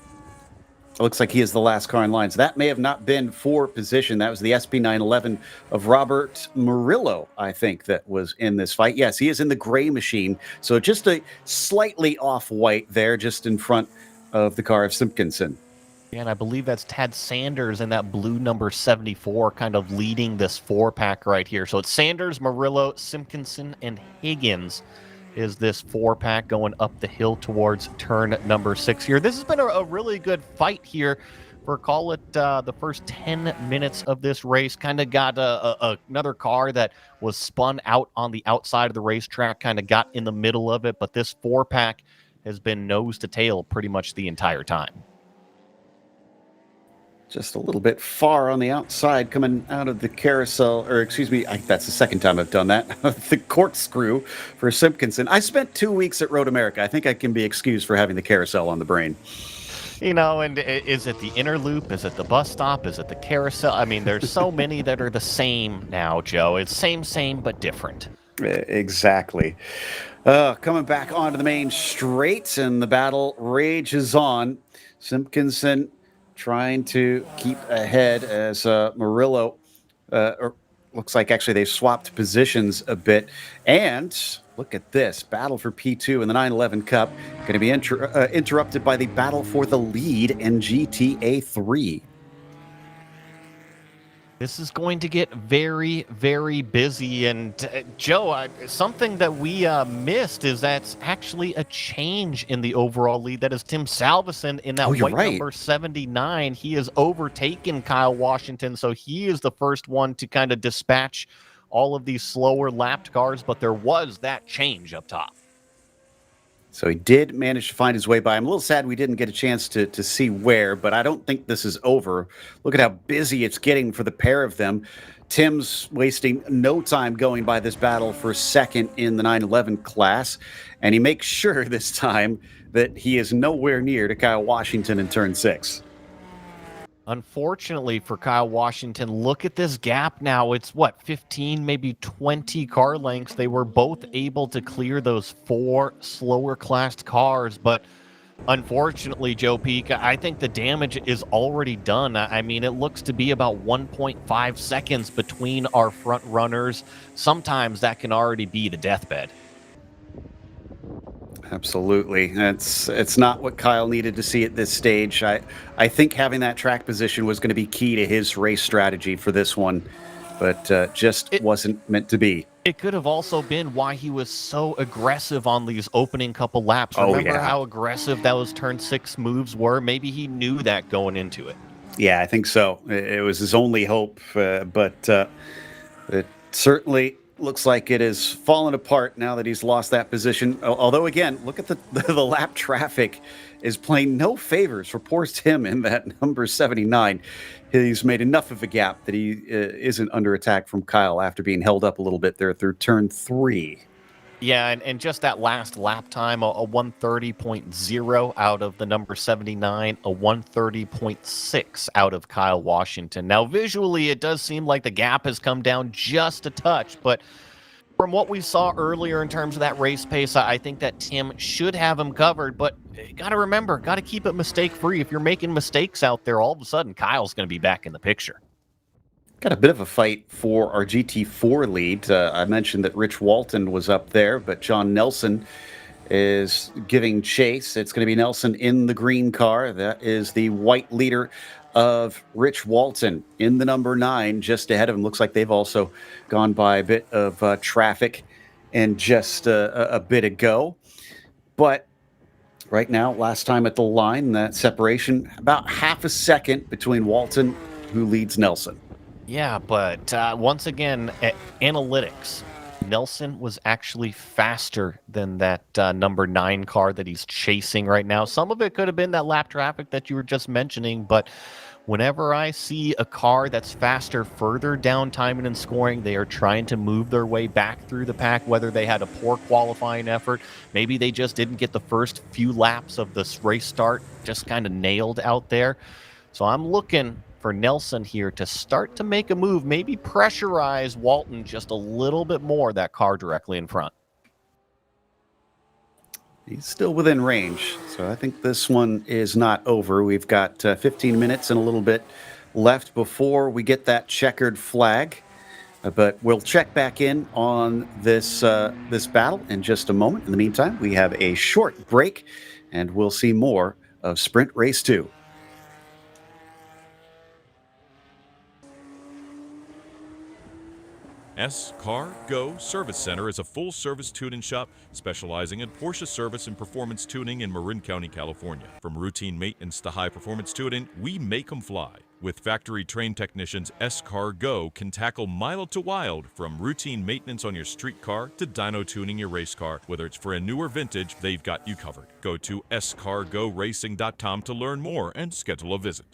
It looks like he is the last car in line. So that may have not been for position. That was the SP911 of Robert Murillo, I think, that was in this fight. Yes, he is in the gray machine. So just a slightly off-white there, just in front of the car of Simpkinson. Yeah, and I believe that's Tad Sanders in that blue number 74 kind of leading this 4-pack right here. So it's Sanders, Murillo, Simpkinson, and Higgins is this 4-pack going up the hill towards turn number 6 here. This has been a really good fight here for, call it, the first 10 minutes of this race. Kind of got another car that was spun out on the outside of the racetrack, kind of got in the middle of it, but this 4-pack has been nose to tail pretty much the entire time. Just a little bit far on the outside coming out of the carousel, or excuse me, that's the second time I've done that. The corkscrew for Simpkinson. I spent 2 weeks at Road America. I think I can be excused for having the carousel on the brain. You know, and is it the inner loop? Is it the bus stop? Is it the carousel? I mean, there's so many that are the same now, Joe. It's same, but different. Exactly. Coming back onto the main straight, and the battle rages on. Simpkinson trying to keep ahead as Murillo, looks like actually they've swapped positions a bit. And look at this, battle for P2 in the 911 Cup, going to be interrupted by the battle for the lead in GTA 3. This is going to get very, very busy. And Joe, something that we missed is that's actually a change in the overall lead. That is Tim Salveson in that white number 79. He has overtaken Kyle Washington, so he is the first one to kind of dispatch all of these slower lapped cars, but there was that change up top. So he did manage to find his way by. I'm a little sad we didn't get a chance to see where, but I don't think this is over. Look at how busy it's getting for the pair of them. Tim's wasting no time going by this battle for second in the 911 class, and he makes sure this time that he is nowhere near to Kyle Washington in turn 6. Unfortunately for Kyle Washington, look at this gap now. It's 15, maybe 20 car lengths. They were both able to clear those 4 slower classed cars, but unfortunately, Joe Peak, I think the damage is already done. I mean, it looks to be about 1.5 seconds between our front runners. Sometimes that can already be the deathbed. Absolutely. It's not what Kyle needed to see at this stage. I think having that track position was going to be key to his race strategy for this one, but it wasn't meant to be. It could have also been why he was so aggressive on these opening couple laps. Remember how aggressive those turn 6 moves were? Maybe he knew that going into it. Yeah, I think so. It was his only hope, but it certainly looks like it has fallen apart now that he's lost that position. Although, again, look at the lap traffic is playing no favors for poor Tim in that number 79. He's made enough of a gap that he isn't under attack from Kyle after being held up a little bit there through turn 3. Yeah, and just that last lap time, a 130.0 out of the number 79, a 130.6 out of Kyle Washington. Now, visually, it does seem like the gap has come down just a touch, but From what we saw earlier in terms of that race pace, I think that Tim should have him covered, but got to remember, got to keep it mistake-free. If you're making mistakes out there, all of a sudden, Kyle's going to be back in the picture. Got a bit of a fight for our GT4 lead. I mentioned that Rich Walton was up there, but John Nelson is giving chase. It's going to be Nelson in the green car. That is the white leader of Rich Walton in the number 9, just ahead of him. Looks like they've also gone by a bit of traffic and just a bit ago. But right now, last time at the line, that separation, about half a second between Walton, who leads Nelson. Yeah, but once again, analytics. Nelson was actually faster than that number 9 car that he's chasing right now. Some of it could have been that lap traffic that you were just mentioning, but whenever I see a car that's faster further down timing and scoring, they are trying to move their way back through the pack, whether they had a poor qualifying effort, maybe they just didn't get the first few laps of this race start just kind of nailed out there. So I'm looking for Nelson here to start to make a move, maybe pressurize Walton just a little bit more, that car directly in front. He's still within range, so I think this one is not over. We've got 15 minutes and a little bit left before we get that checkered flag. But we'll check back in on this battle in just a moment. In the meantime, we have a short break, and we'll see more of Sprint Race 2. S-Car Go Service Center is a full-service tuning shop specializing in Porsche service and performance tuning in Marin County, California. From routine maintenance to high-performance tuning, we make them fly. With factory-trained technicians, S-Car Go can tackle mild to wild, from routine maintenance on your street car to dyno tuning your race car. Whether it's for a new or vintage, they've got you covered. Go to scargoracing.com to learn more and schedule a visit.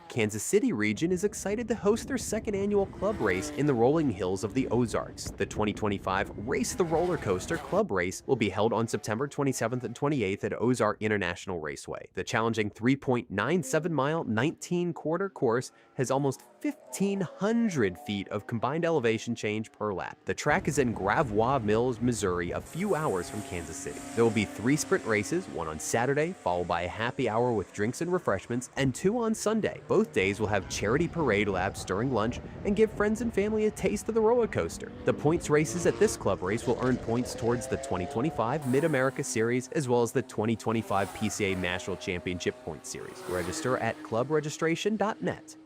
Kansas City region is excited to host their second annual club race in the rolling hills of the Ozarks. The 2025 Race the Roller Coaster Club Race will be held on September 27th and 28th at Ozark International Raceway. The challenging 3.97-mile, 19-quarter course has almost 1,500 feet of combined elevation change per lap. The track is in Gravois Mills, Missouri, a few hours from Kansas City. There will be 3 sprint races, one on Saturday, followed by a happy hour with drinks and refreshments, and 2 on Sunday. Both days will have charity parade laps during lunch and give friends and family a taste of the roller coaster. The points races at this club race will earn points towards the 2025 Mid-America Series as well as the 2025 PCA National Championship Point Series. Register at clubregistration.net.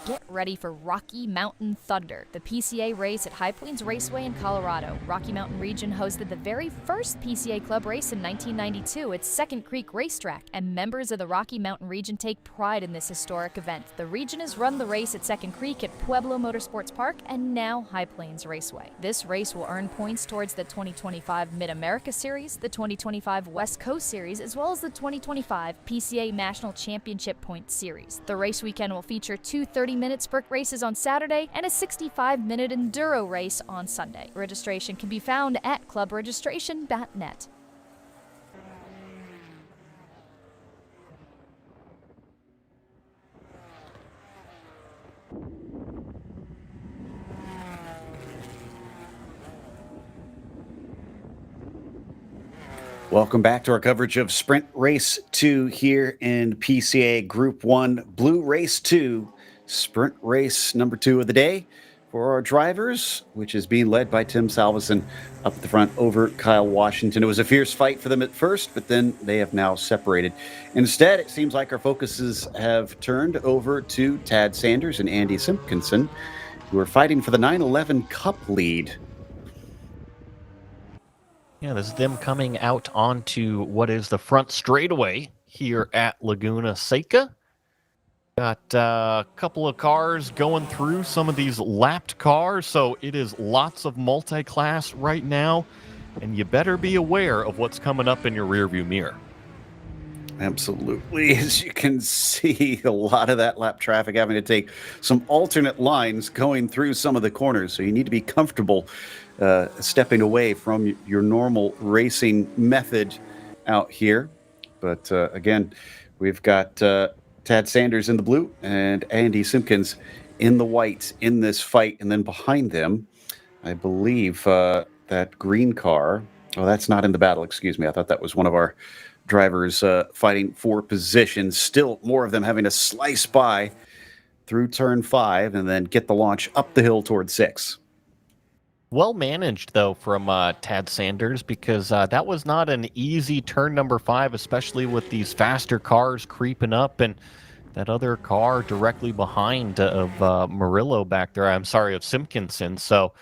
Get ready for Rocky Mountain Thunder, the PCA race at High Plains Raceway in Colorado. Rocky Mountain region hosted the very first PCA Club race in 1992 at Second Creek Racetrack, and members of the Rocky Mountain region take pride in this historic event. The region has run the race at Second Creek, at Pueblo Motorsports Park, and now High Plains Raceway. This race will earn points towards the 2025 Mid-America Series, the 2025 West Coast Series, as well as the 2025 PCA National Championship Point Series. The race weekend will feature 2 30-minute sprint races on Saturday and a 65-minute enduro race on Sunday. Registration can be found at clubregistration.net. Welcome back to our coverage of Sprint Race 2 here in PCA Group 1 Blue Race 2. Sprint race number 2 of the day for our drivers, which is being led by Tim Salveson up the front over Kyle Washington. It was a fierce fight for them at first, but then they have now separated. Instead, it seems like our focuses have turned over to Tad Sanders and Andy Simpkinson, who are fighting for the 911 Cup lead. Yeah, this is them coming out onto what is the front straightaway here at Laguna Seca. Got a couple of cars going through some of these lapped cars, so it is lots of multi-class right now, and you better be aware of what's coming up in your rearview mirror. Absolutely. As you can see, a lot of that lap traffic having to take some alternate lines going through some of the corners, so you need to be comfortable stepping away from your normal racing method out here. But again, we've got Tad Sanders in the blue and Andy Simpkins in the white in this fight. And then behind them, I believe that green car. Oh, that's not in the battle. Excuse me. I thought that was one of our drivers fighting for position. Still more of them having to slice by through turn 5 and then get the launch up the hill towards 6. Well managed, though, from Tad Sanders, because that was not an easy turn number 5, especially with these faster cars creeping up and that other car directly behind of Murillo back there. I'm sorry, of Simpkinson. So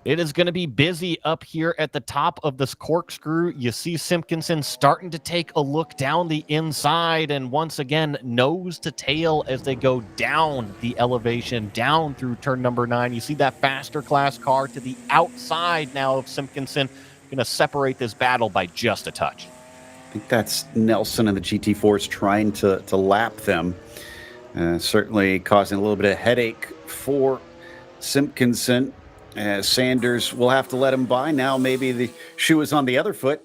it is going to be busy up here at the top of this corkscrew. You see Simpkinson starting to take a look down the inside, and once again, nose to tail as they go down the elevation, down through turn number 9. You see that faster class car to the outside now of Simpkinson, going to separate this battle by just a touch. I think that's Nelson and the GT4s trying to lap them. Certainly causing a little bit of headache for Simpkinson. Sanders will have to let him by. Now maybe the shoe is on the other foot,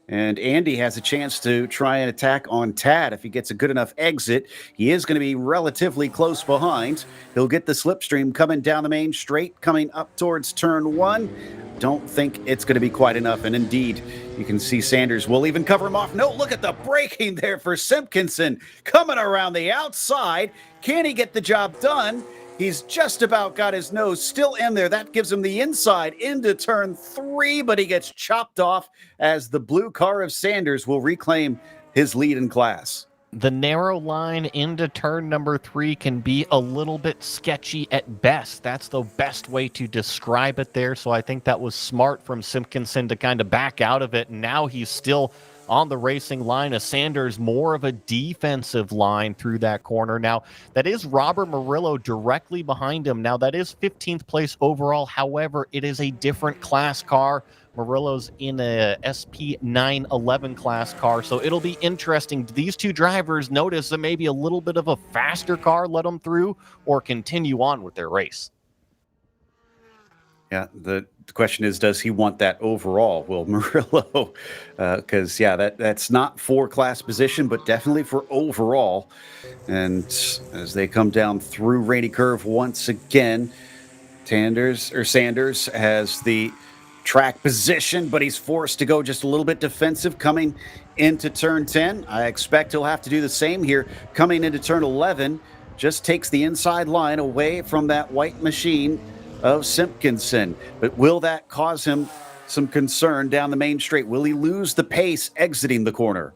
and Andy has a chance to try and attack on Tad. If he gets a good enough exit, he is going to be relatively close behind. He'll get the slipstream coming down the main straight, coming up towards turn 1. Don't think it's going to be quite enough, and indeed, you can see Sanders will even cover him off. No, look at the braking there for Simpkinson coming around the outside. Can he get the job done? He's just about got his nose still in there. That gives him the inside into turn 3, but he gets chopped off as the blue car of Sanders will reclaim his lead in class. The narrow line into turn number 3 can be a little bit sketchy at best. That's the best way to describe it there. So I think that was smart from Simpkinson to kind of back out of it. And now he's still on the racing line of Sanders, more of a defensive line through that corner. Now, that is Robert Murillo directly behind him. Now, that is 15th place overall. However, it is a different class car. Murillo's in a SP 911 class car, so it'll be interesting. Do these two drivers notice that maybe a little bit of a faster car let them through, or continue on with their race? Yeah, the question is, does he want that overall? Well, Murillo, because, that's not for class position, but definitely for overall. And as they come down through Rainy Curve once again, Sanders has the track position, but he's forced to go just a little bit defensive coming into turn 10. I expect he'll have to do the same here coming into turn 11. Just takes the inside line away from that white machine of Simpkinson. But will that cause him some concern down the main straight? Will he lose the pace exiting the corner?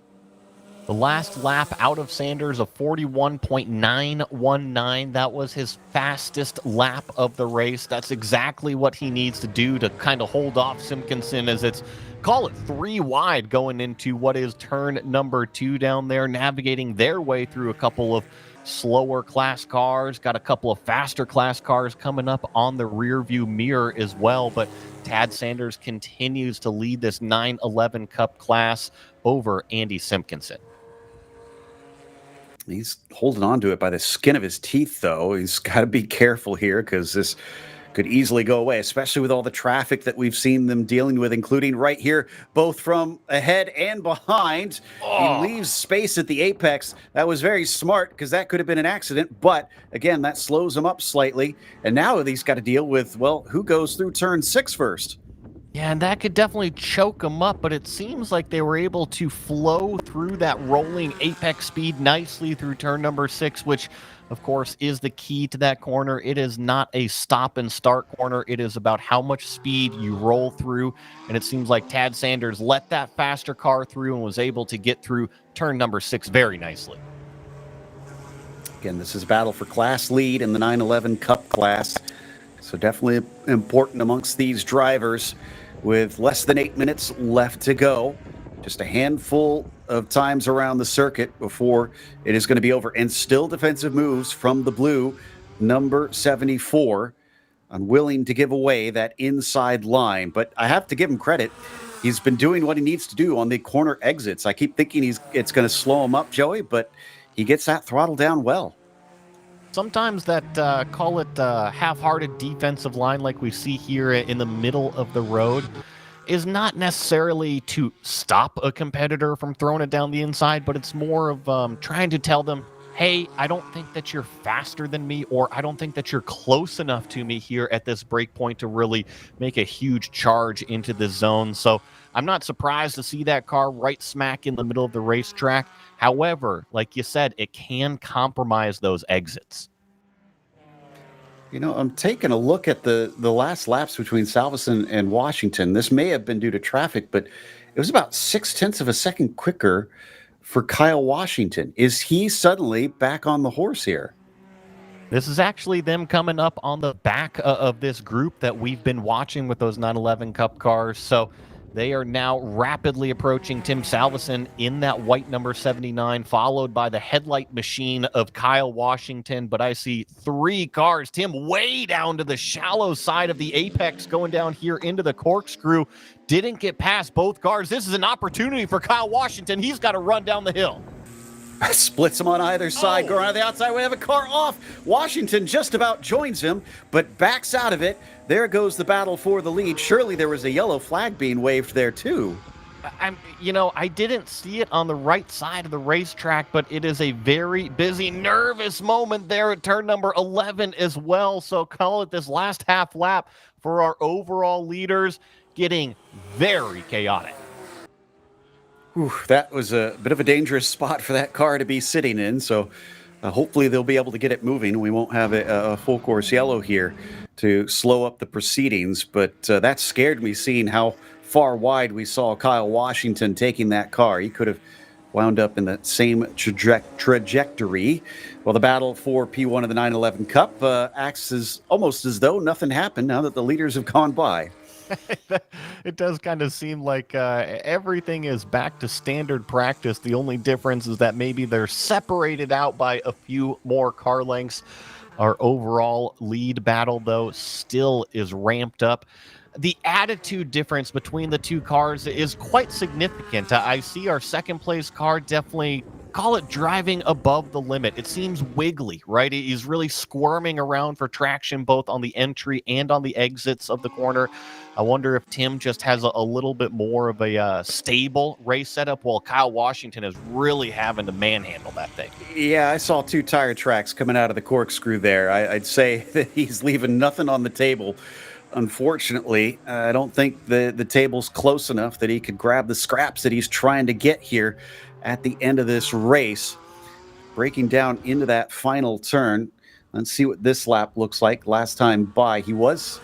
The last lap out of Sanders of 41.919. That was his fastest lap of the race. That's exactly what he needs to do to kind of hold off Simpkinson, as it's, call it 3 wide going into what is turn number 2 down there, navigating their way through a couple of slower class cars, got a couple of faster class cars coming up on the rear view mirror as well. But Tad Sanders continues to lead this 911 Cup class over Andy Simpkinson. He's holding on to it by the skin of his teeth, though. He's got to be careful here, because this could easily go away, especially with all the traffic that we've seen them dealing with, including right here, both from ahead and behind. He leaves space at the apex. That was very smart, because that could have been an accident. But again, that slows him up slightly. And now he's got to deal with, well, who goes through turn 6 first? Yeah, and that could definitely choke them up, but it seems like they were able to flow through that rolling apex speed nicely through turn number 6, which, of course, is the key to that corner. It is not a stop and start corner. It is about how much speed you roll through, and it seems like Tad Sanders let that faster car through and was able to get through turn number 6 very nicely. Again, this is a battle for class lead in the 911 Cup class, so definitely important amongst these drivers. With less than 8 minutes left to go, just a handful of times around the circuit before it is going to be over, and still defensive moves from the blue number 74, unwilling to give away that inside line. But I have to give him credit. He's been doing what he needs to do on the corner exits. I keep thinking it's going to slow him up, Joey, but he gets that throttle down well. Sometimes that, call it half-hearted defensive line like we see here in the middle of the road, is not necessarily to stop a competitor from throwing it down the inside, but it's more of trying to tell them, hey, I don't think that you're faster than me, or I don't think that you're close enough to me here at this break point to really make a huge charge into the zone. So I'm not surprised to see that car right smack in the middle of the racetrack. However, like you said, it can compromise those exits. You know, I'm taking a look at the last laps between Salveson and Washington. This may have been due to traffic, but it was about 0.6 of a second quicker for Kyle Washington. Is he suddenly back on the horse here? This is actually them coming up on the back of this group that we've been watching with those 911 Cup cars. So they are now rapidly approaching Tim Salveson in that white number 79, followed by the headlight machine of Kyle Washington. But I see 3 cars. Tim way down to the shallow side of the apex, going down here into the corkscrew. Didn't get past both cars. This is an opportunity for Kyle Washington. He's got to run down the hill. Splits him on either side, going on the outside. We have a car off. Washington just about joins him, but backs out of it. There goes the battle for the lead. Surely there was a yellow flag being waved there, too. I didn't see it on the right side of the racetrack, but it is a very busy, nervous moment there at turn number 11 as well. So call it this last half lap for our overall leaders, getting very chaotic. Whew, that was a bit of a dangerous spot for that car to be sitting in, so hopefully they'll be able to get it moving. We won't have a full course yellow here to slow up the proceedings, but that scared me, seeing how far wide we saw Kyle Washington taking that car. He could have wound up in the same trajectory. Well, the battle for P1 of the 911 Cup acts as almost as though nothing happened now that the leaders have gone by. It does kind of seem like everything is back to standard practice. The only difference is that maybe they're separated out by a few more car lengths. Our overall lead battle, though, still is ramped up. The attitude difference between the two cars is quite significant. I see our second place car definitely, call it driving above the limit. It seems wiggly, right? He's really squirming around for traction both on the entry and on the exits of the corner. I wonder if Tim just has a little bit more of a stable race setup, while Kyle Washington is really having to manhandle that thing. Yeah, I saw 2 tire tracks coming out of the corkscrew there. I'd say that he's leaving nothing on the table. Unfortunately, I don't think the table's close enough that he could grab the scraps that he's trying to get here at the end of this race. Breaking down into that final turn. Let's see what this lap looks like. Last time by, he was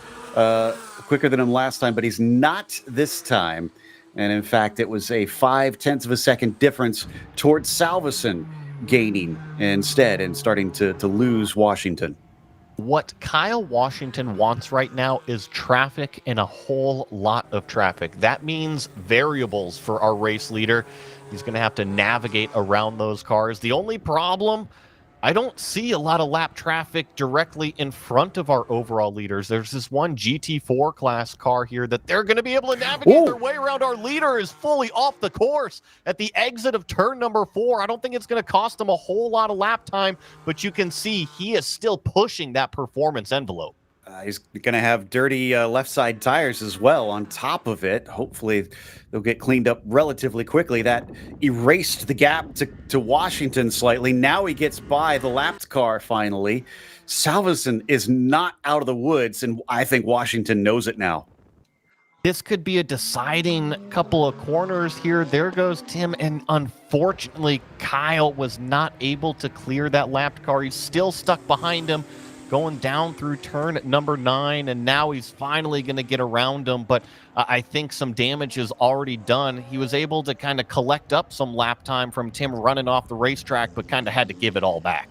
quicker than him last time, but he's not this time. And in fact, it was a 0.5 of a second difference towards Salveson gaining instead and starting to lose Washington. What Kyle Washington wants right now is traffic, and a whole lot of traffic. That means variables for our race leader. He's going to have to navigate around those cars. The only problem, I don't see a lot of lap traffic directly in front of our overall leaders. There's this one GT4 class car here that they're going to be able to navigate their way around. Our leader is fully off the course at the exit of turn number 4. I don't think it's going to cost him a whole lot of lap time, but you can see he is still pushing that performance envelope. He's going to have dirty left side tires as well on top of it. Hopefully they'll get cleaned up relatively quickly. That erased the gap to Washington slightly. Now he gets by the lapped car finally. Salveson is not out of the woods, and I think Washington knows it now. This could be a deciding couple of corners here. There goes Tim, and unfortunately, Kyle was not able to clear that lapped car. He's still stuck behind him, going down through turn number 9, and now he's finally going to get around him, but I think some damage is already done. He was able to kind of collect up some lap time from Tim running off the racetrack, but kind of had to give it all back.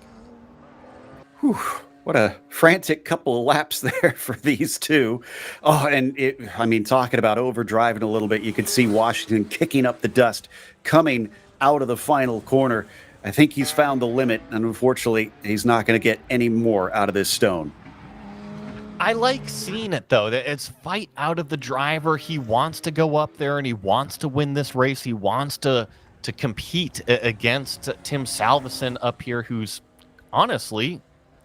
Whew. What a frantic couple of laps there for these two. Oh, and talking about overdriving a little bit, you could see Washington kicking up the dust, coming out of the final corner. I think he's found the limit, and unfortunately, he's not going to get any more out of this stone. I like seeing it, though. It's fight out of the driver. He wants to go up there, and he wants to win this race. He wants to compete against Tim Salveson up here, who's honestly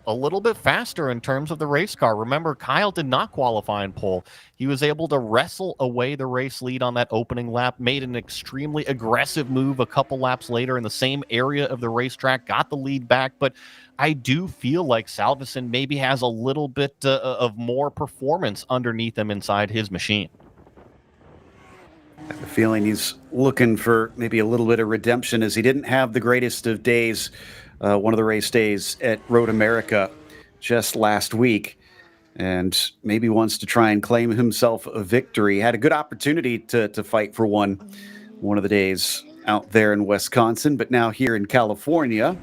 a little bit faster in terms of the race car. Remember, Kyle did not qualify in pole. He was able to wrestle away the race lead on that opening lap, made an extremely aggressive move a couple laps later in the same area of the racetrack, got the lead back. But I do feel like Salvesen maybe has a little bit of more performance underneath him inside his machine. I have a feeling he's looking for maybe a little bit of redemption, as he didn't have the greatest of days, one of the race days at Road America just last week, and maybe wants to try and claim himself a victory. Had a good opportunity to fight for one of the days out there in Wisconsin, but now here in California.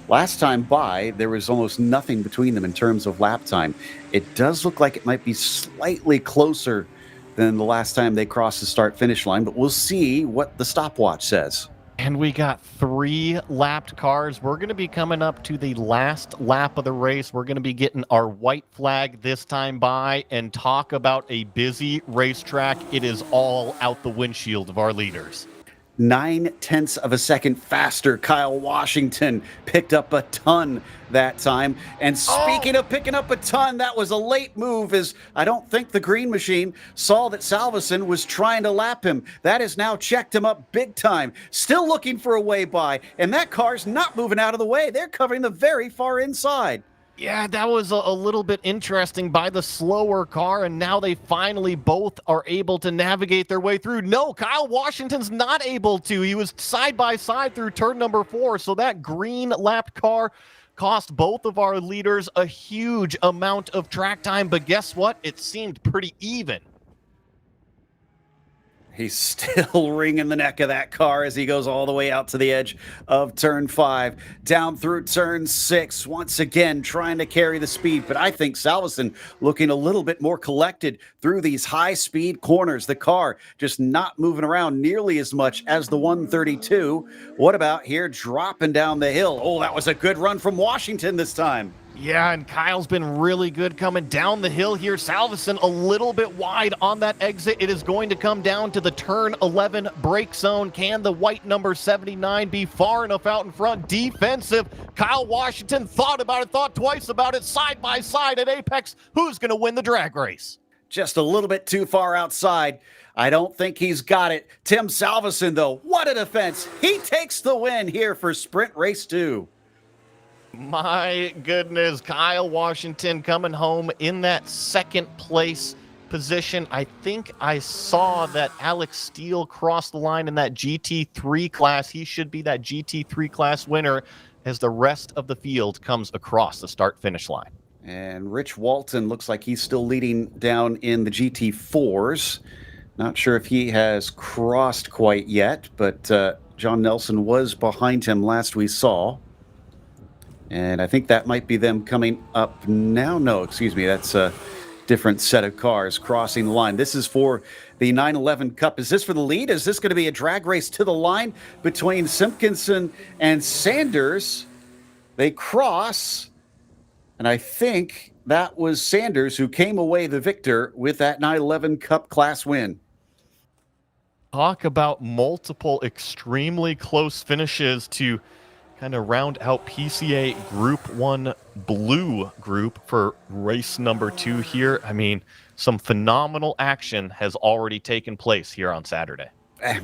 Last time by, there was almost nothing between them in terms of lap time. It does look like it might be slightly closer than the last time they crossed the start-finish line, but we'll see what the stopwatch says. And we got 3 lapped cars. We're going to be coming up to the last lap of the race. We're going to be getting our white flag this time by and talk about a busy racetrack. It is all out the windshield of our leaders. 0.9 of a second faster. Kyle Washington picked up a ton that time. And speaking of picking up a ton, that was a late move, as I don't think the green machine saw that Salvesen was trying to lap him. That has now checked him up big time. Still looking for a way by, and that car's not moving out of the way. They're covering the very far inside. Yeah, that was a little bit interesting by the slower car, and now they finally both are able to navigate their way through. No, Kyle Washington's not able to. He was side by side through turn number 4, so that green lapped car cost both of our leaders a huge amount of track time, but guess what? It seemed pretty even. He's still wringing the neck of that car as he goes all the way out to the edge of turn 5, down through turn 6, once again trying to carry the speed. But I think Salvesen looking a little bit more collected through these high-speed corners. The car just not moving around nearly as much as the 132. What about here dropping down the hill? Oh, that was a good run from Washington this time. Yeah, and Kyle's been really good coming down the hill here. Salvesen a little bit wide on that exit. It is going to come down to the turn 11 brake zone. Can the white number 79 be far enough out in front? Defensive. Kyle Washington thought about it, thought twice about it, side by side at Apex. Who's going to win the drag race? Just a little bit too far outside. I don't think he's got it. Tim Salvesen, though, what a defense. He takes the win here for Sprint Race 2. My goodness, Kyle Washington coming home in that second place position. I think I saw that Alex Steele crossed the line in that GT3 class. He should be that GT3 class winner as the rest of the field comes across the start-finish line. And Rich Walton looks like he's still leading down in the GT4s. Not sure if he has crossed quite yet, but John Nelson was behind him last we saw. And I think that might be them coming up now. No, excuse me. That's a different set of cars crossing the line. This is for the 911 Cup. Is this for the lead? Is this going to be a drag race to the line between Simpkinson and Sanders? They cross. And I think that was Sanders who came away the victor with that 911 Cup class win. Talk about multiple extremely close finishes to kind of round out PCA Group 1 Blue group for race number 2 here. I mean, some phenomenal action has already taken place here on Saturday.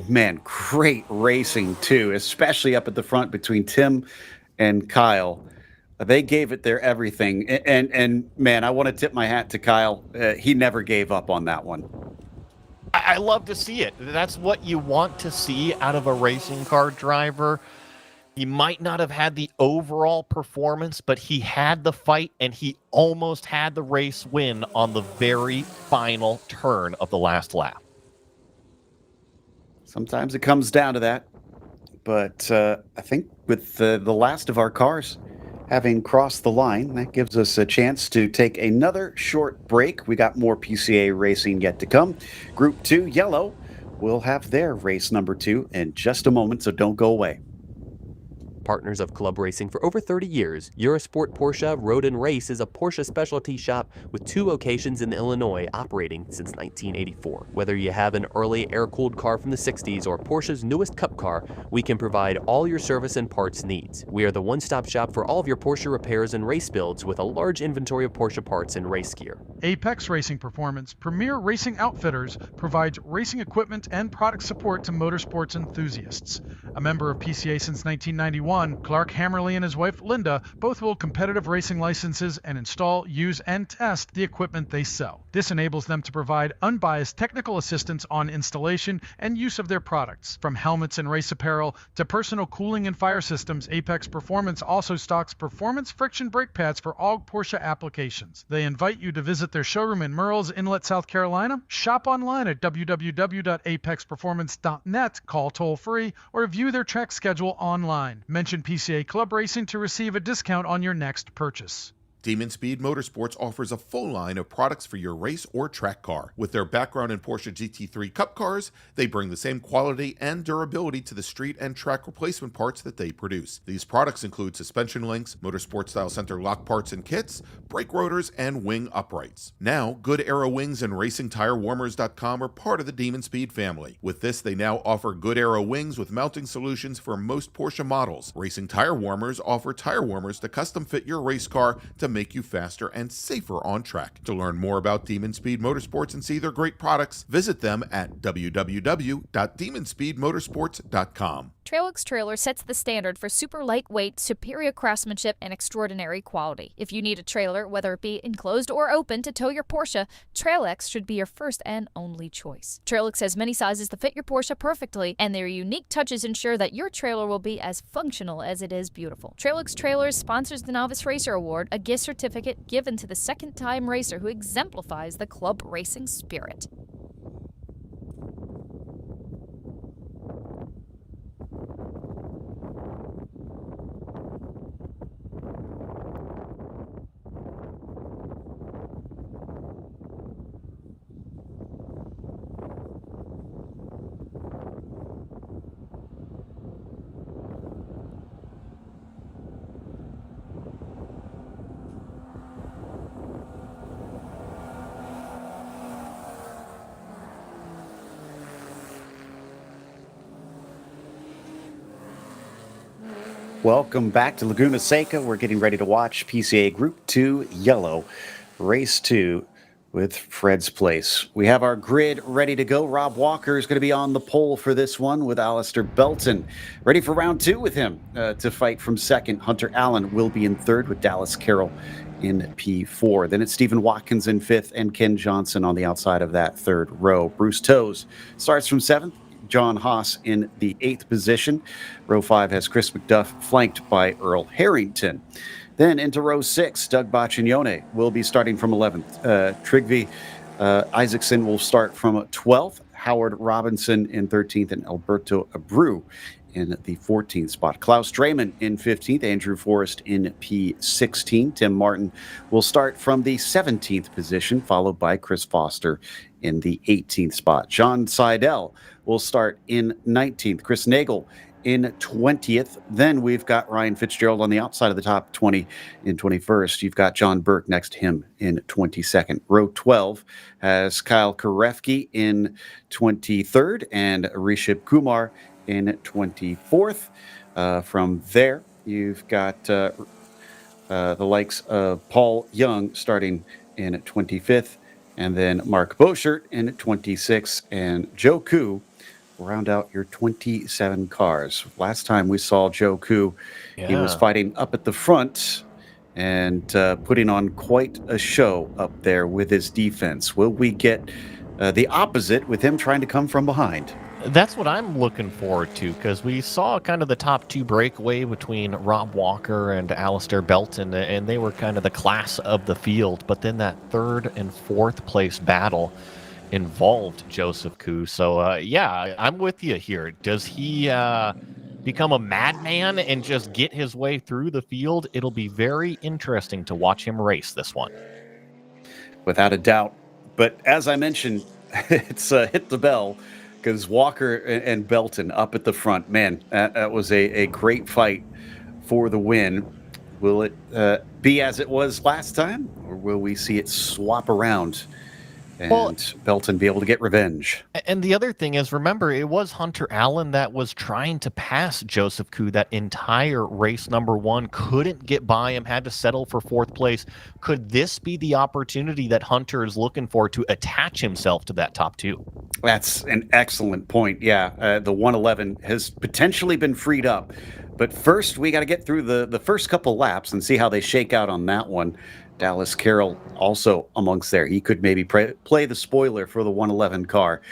Man, great racing too, especially up at the front between Tim and Kyle. They gave it their everything. And man, I want to tip my hat to Kyle. He never gave up on that one. I love to see it. That's what you want to see out of a racing car driver. He might not have had the overall performance, but he had the fight, and he almost had the race win on the very final turn of the last lap. Sometimes it comes down to that. But I think with the last of our cars having crossed the line, that gives us a chance to take another short break. We got more PCA racing yet to come. Group 2, Yellow, will have their race number 2 in just a moment, so don't go away. Partners of club racing for over 30 years, Eurosport Porsche Road and Race is a Porsche specialty shop with 2 locations in Illinois operating since 1984. Whether you have an early air-cooled car from the 60s or Porsche's newest cup car, we can provide all your service and parts needs. We are the one-stop shop for all of your Porsche repairs and race builds with a large inventory of Porsche parts and race gear. Apex Racing Performance, premier racing outfitters, provides racing equipment and product support to motorsports enthusiasts. A member of PCA since 1991, Clark Hammerly and his wife Linda both hold competitive racing licenses and install, use, and test the equipment they sell. This enables them to provide unbiased technical assistance on installation and use of their products. From helmets and race apparel to personal cooling and fire systems, Apex Performance also stocks performance friction brake pads for all Porsche applications. They invite you to visit their showroom in Merle's Inlet, South Carolina, shop online at www.apexperformance.net, call toll-free, or view their track schedule online. Mention PCA Club Racing to receive a discount on your next purchase. Demon Speed Motorsports offers a full line of products for your race or track car. With their background in Porsche GT3 Cup cars, they bring the same quality and durability to the street and track replacement parts that they produce. These products include suspension links, motorsport style center lock parts and kits, brake rotors, and wing uprights. Now, Good Arrow Wings and RacingTireWarmers.com are part of the Demon Speed family. With this, they now offer Good Arrow Wings with mounting solutions for most Porsche models. Racing Tire Warmers offer tire warmers to custom fit your race car to make you faster and safer on track. To learn more about Demon Speed Motorsports and see their great products, visit them at www.demonspeedmotorsports.com. Trailux Trailer sets the standard for super lightweight, superior craftsmanship, and extraordinary quality. If you need a trailer, whether it be enclosed or open, to tow your Porsche, Trailux should be your first and only choice. Trailux has many sizes to fit your Porsche perfectly, and their unique touches ensure that your trailer will be as functional as it is beautiful. Trailux Trailers sponsors the Novice Racer Award, a gift certificate given to the second-time racer who exemplifies the club racing spirit. Welcome back to Laguna Seca. We're getting ready to watch PCA Group 2 Yellow, Race 2 with Fred's Place. We have our grid ready to go. Rob Walker is going to be on the pole for this one with Alistair Belton. Ready for round 2 with him to fight from second. Hunter Allen will be in third with Dallas Carroll in P4. Then it's Stephen Watkins in fifth and Ken Johnson on the outside of that third row. Bruce Toes starts from seventh. John Haas in the 8th position. Row 5 has Chris McDuff flanked by Earl Harrington. Then into row 6, Doug Baccignone will be starting from 11th. Trygve Isaacson will start from 12th. Howard Robinson in 13th and Alberto Abreu in the 14th spot. Klaus Drayman in 15th. Andrew Forrest in P16. Tim Martin will start from the 17th position, followed by Chris Foster in the 18th spot. John Seidel will start in 19th. Chris Nagel in 20th. Then we've got Ryan Fitzgerald on the outside of the top 20 in 21st. You've got John Burke next to him in 22nd. Row 12 has Kyle Karefke in 23rd and Rishab Kumar in 24th. From there, you've got the likes of Paul Young starting in 25th, and then Mark Boschert in 26th, and Joe Koo round out your 27 cars. Last time we saw Joe Koo, he was fighting up at the front and putting on quite a show up there with his defense. Will we get the opposite with him trying to come from behind? That's what I'm looking forward to, because we saw kind of the top two breakaway between Rob Walker and Alistair Belton, and they were kind of the class of the field. But then that third and fourth place battle involved Joseph Koo. So, yeah, I'm with you here. Does he become a madman and just get his way through the field? It'll be very interesting to watch him race this one. Without a doubt. But as I mentioned, it's hit the bell, because Walker and Belton up at the front, man, that was a great fight for the win. Will it be as it was last time, or will we see it swap around and Belton be able to get revenge? And the other thing is, remember, it was Hunter Allen that was trying to pass Joseph Koo that entire race number one, couldn't get by him, had to settle for fourth place. Could this be the opportunity that Hunter is looking for to attach himself to that top two? That's an excellent point. Yeah, the 111 has potentially been freed up. But first, we got to get through the first couple laps and see how they shake out on that one. Dallas Carroll also amongst there. He could maybe play the spoiler for the 111 car.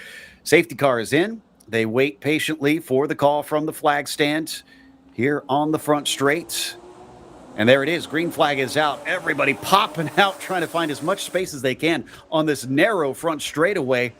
Safety car is in. They wait patiently for the call from the flag stand here on the front straight. And there it is. Green flag is out. Everybody popping out, trying to find as much space as they can on this narrow front straightaway.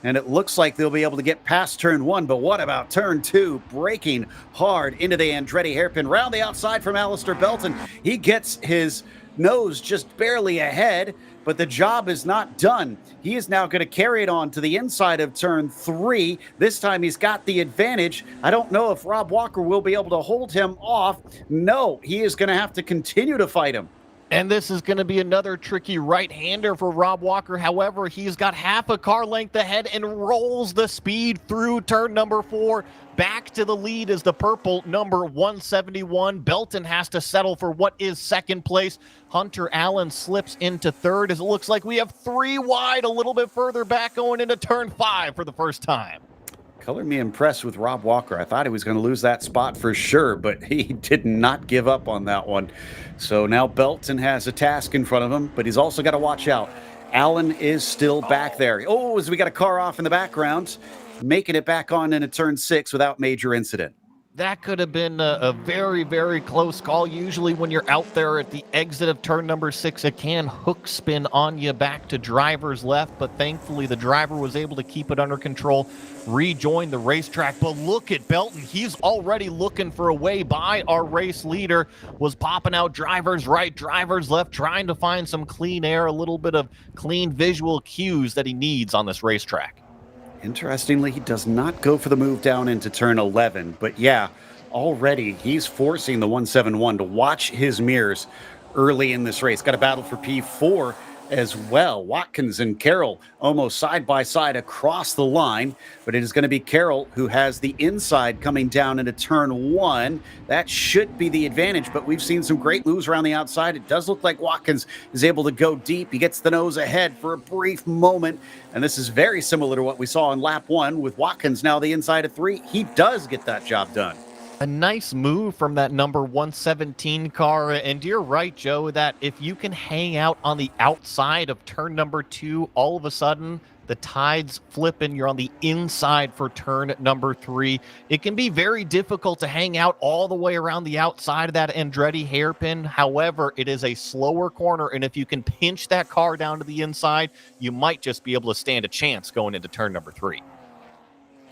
And it looks like they'll be able to get past turn one. But what about turn two? Braking hard into the Andretti hairpin. Round the outside from Alistair Belton. He gets his nose just barely ahead, but the job is not done. He is now going to carry it on to the inside of turn three. This time he's got the advantage. I don't know if Rob Walker will be able to hold him off. No, he is going to have to continue to fight him. And this is going to be another tricky right-hander for Rob Walker. However, he's got half a car length ahead and rolls the speed through turn number four. Back to the lead is the purple number 171. Belton has to settle for what is second place. Hunter Allen slips into third as it looks like we have three wide a little bit further back going into turn five for the first time. Color me impressed with Rob Walker. I thought he was going to lose that spot for sure, but he did not give up on that one. So now Belton has a task in front of him, but he's also got to watch out. Allen is still back there. Oh, as we got a car off in the background, making it back on into turn six without major incident. That could have been a very, very close call. Usually when you're out there at the exit of turn number six, it can hook spin on you back to driver's left, but thankfully the driver was able to keep it under control, rejoin the racetrack. But look at Belton. He's already looking for a way by our race leader, was popping out drivers right, drivers left, trying to find some clean air, a little bit of clean visual cues that he needs on this racetrack. Interestingly, he does not go for the move down into turn 11. But yeah, already he's forcing the 171 to watch his mirrors early in this race. Got a battle for P4 as well. Watkins and Carroll almost side by side across the line, but it is going to be Carroll who has the inside coming down into turn one. That should be the advantage, but we've seen some great moves around the outside. It does look like Watkins is able to go deep. He gets the nose ahead for a brief moment, and this is very similar to what we saw in lap one with Watkins now the inside of three. He does get that job done. A nice move from that number 117 car. And you're right, Joe, that if you can hang out on the outside of turn number two, all of a sudden the tides flip and you're on the inside for turn number three. It can be very difficult to hang out all the way around the outside of that Andretti hairpin. However, it is a slower corner, and if you can pinch that car down to the inside, you might just be able to stand a chance going into turn number three.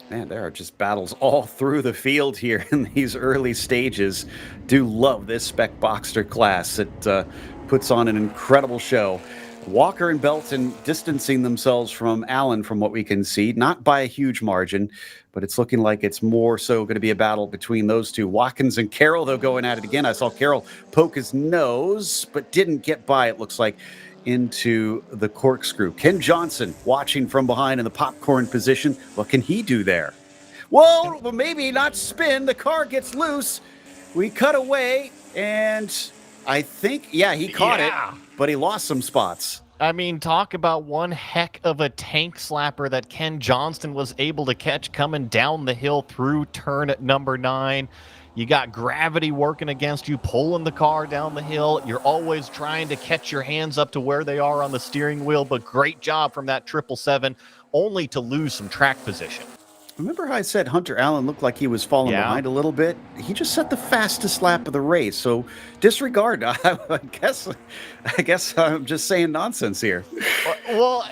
Man, there are just battles all through the field here in these early stages. Do love this spec Boxster class. It puts on an incredible show. Walker and Belton distancing themselves from Allen from what we can see, not by a huge margin, but it's looking like it's more so going to be a battle between those two. Watkins and Carroll, though, going at it again. I saw Carroll poke his nose, but didn't get by, it looks like, into the corkscrew. Ken Johnson watching from behind in the popcorn position. What can he do there? Well, maybe not spin. The car gets loose. We cut away, and I think, he caught it, but he lost some spots. I mean, talk about one heck of a tank slapper that Ken Johnston was able to catch coming down the hill through turn number 9. You got gravity working against you, pulling the car down the hill. You're always trying to catch your hands up to where they are on the steering wheel, but great job from that 777, only to lose some track position. Remember how I said Hunter Allen looked like he was falling behind a little bit? He just set the fastest lap of the race, so disregard. I guess I'm just saying nonsense here. Well,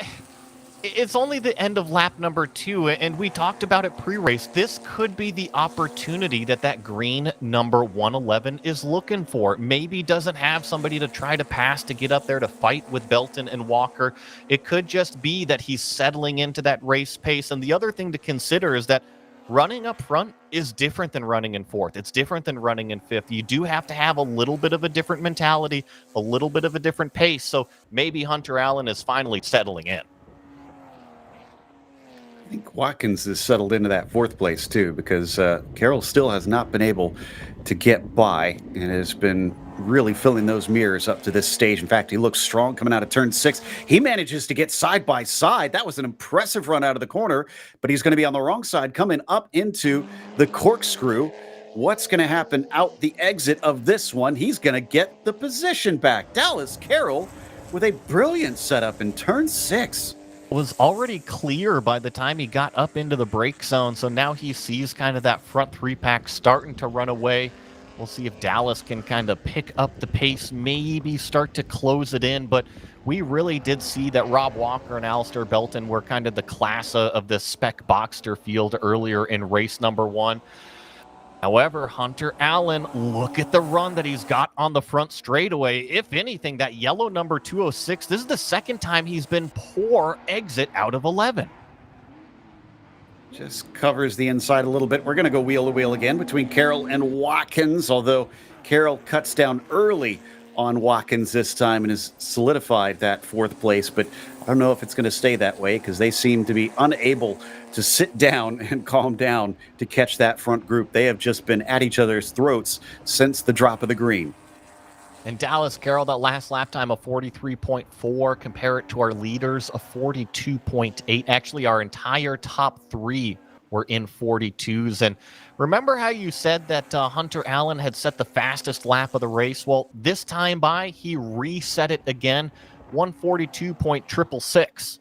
it's only the end of lap number 2, and we talked about it pre-race. This could be the opportunity that green number 111 is looking for. Maybe doesn't have somebody to try to pass to get up there to fight with Belton and Walker. It could just be that he's settling into that race pace. And the other thing to consider is that running up front is different than running in fourth. It's different than running in fifth. You do have to have a little bit of a different mentality, a little bit of a different pace. So maybe Hunter Allen is finally settling in. I think Watkins has settled into that fourth place too, because Carroll still has not been able to get by and has been really filling those mirrors up to this stage. In fact, he looks strong coming out of turn 6. He manages to get side by side. That was an impressive run out of the corner, but he's going to be on the wrong side coming up into the corkscrew. What's going to happen out the exit of this one? He's going to get the position back. Dallas Carroll with a brilliant setup in turn 6. Was already clear by the time he got up into the brake zone, so now he sees kind of that front 3-pack starting to run away. We'll see if Dallas can kind of pick up the pace, maybe start to close it in, but we really did see that Rob Walker and Alistair Belton were kind of the class of the spec Boxster field earlier in race number 1. However, Hunter Allen, look at the run that he's got on the front straightaway. If anything, that yellow number 206, this is the second time he's been poor exit out of 11. Just covers the inside a little bit. We're going to go wheel to wheel again between Carroll and Watkins, although Carroll cuts down early on Watkins this time and has solidified that 4th place. But I don't know if it's going to stay that way because they seem to be unable to sit down and calm down to catch that front group. They have just been at each other's throats since the drop of the green. And Dallas Carroll, that last lap time of 43.4, compare it to our leaders of 42.8. Actually, our entire top 3 were in 42s. And remember how you said that Hunter Allen had set the fastest lap of the race? Well, this time by, he reset it again, 142.666.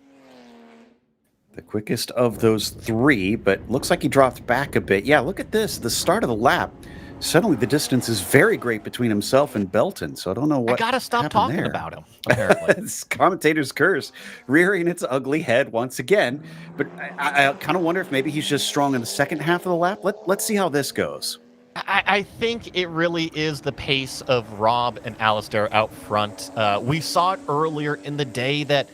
The quickest of those 3, but looks like he dropped back a bit. Yeah, look at this. The start of the lap. Suddenly the distance is very great between himself and Belton, so I don't know what I gotta stop talking there. about him, apparently. It's commentator's curse, rearing its ugly head once again. But I kind of wonder if maybe he's just strong in the second half of the lap. Let's see how this goes. I think it really is the pace of Rob and Alistair out front. We saw it earlier in the day that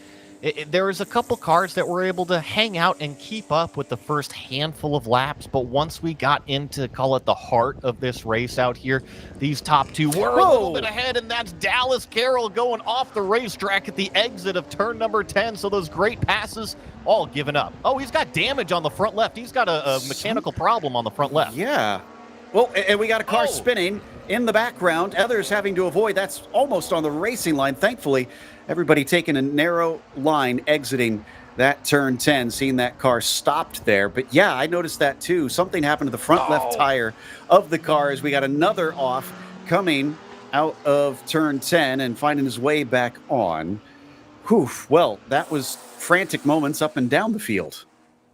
there was a couple cars that were able to hang out and keep up with the first handful of laps, but once we got into, call it the heart of this race out here, these top 2 were a little bit ahead, and that's Dallas Carroll going off the racetrack at the exit of turn number 10, so those great passes all given up. Oh, he's got damage on the front left. He's got a mechanical problem on the front left. Yeah. Well, and we got a car spinning in the background, others having to avoid. That's almost on the racing line. Thankfully, everybody taking a narrow line exiting that turn 10, seeing that car stopped there. But yeah, I noticed that too. Something happened to the front left tire of the car as we got another off coming out of turn 10 and finding his way back on. Whew. Well, that was frantic moments up and down the field.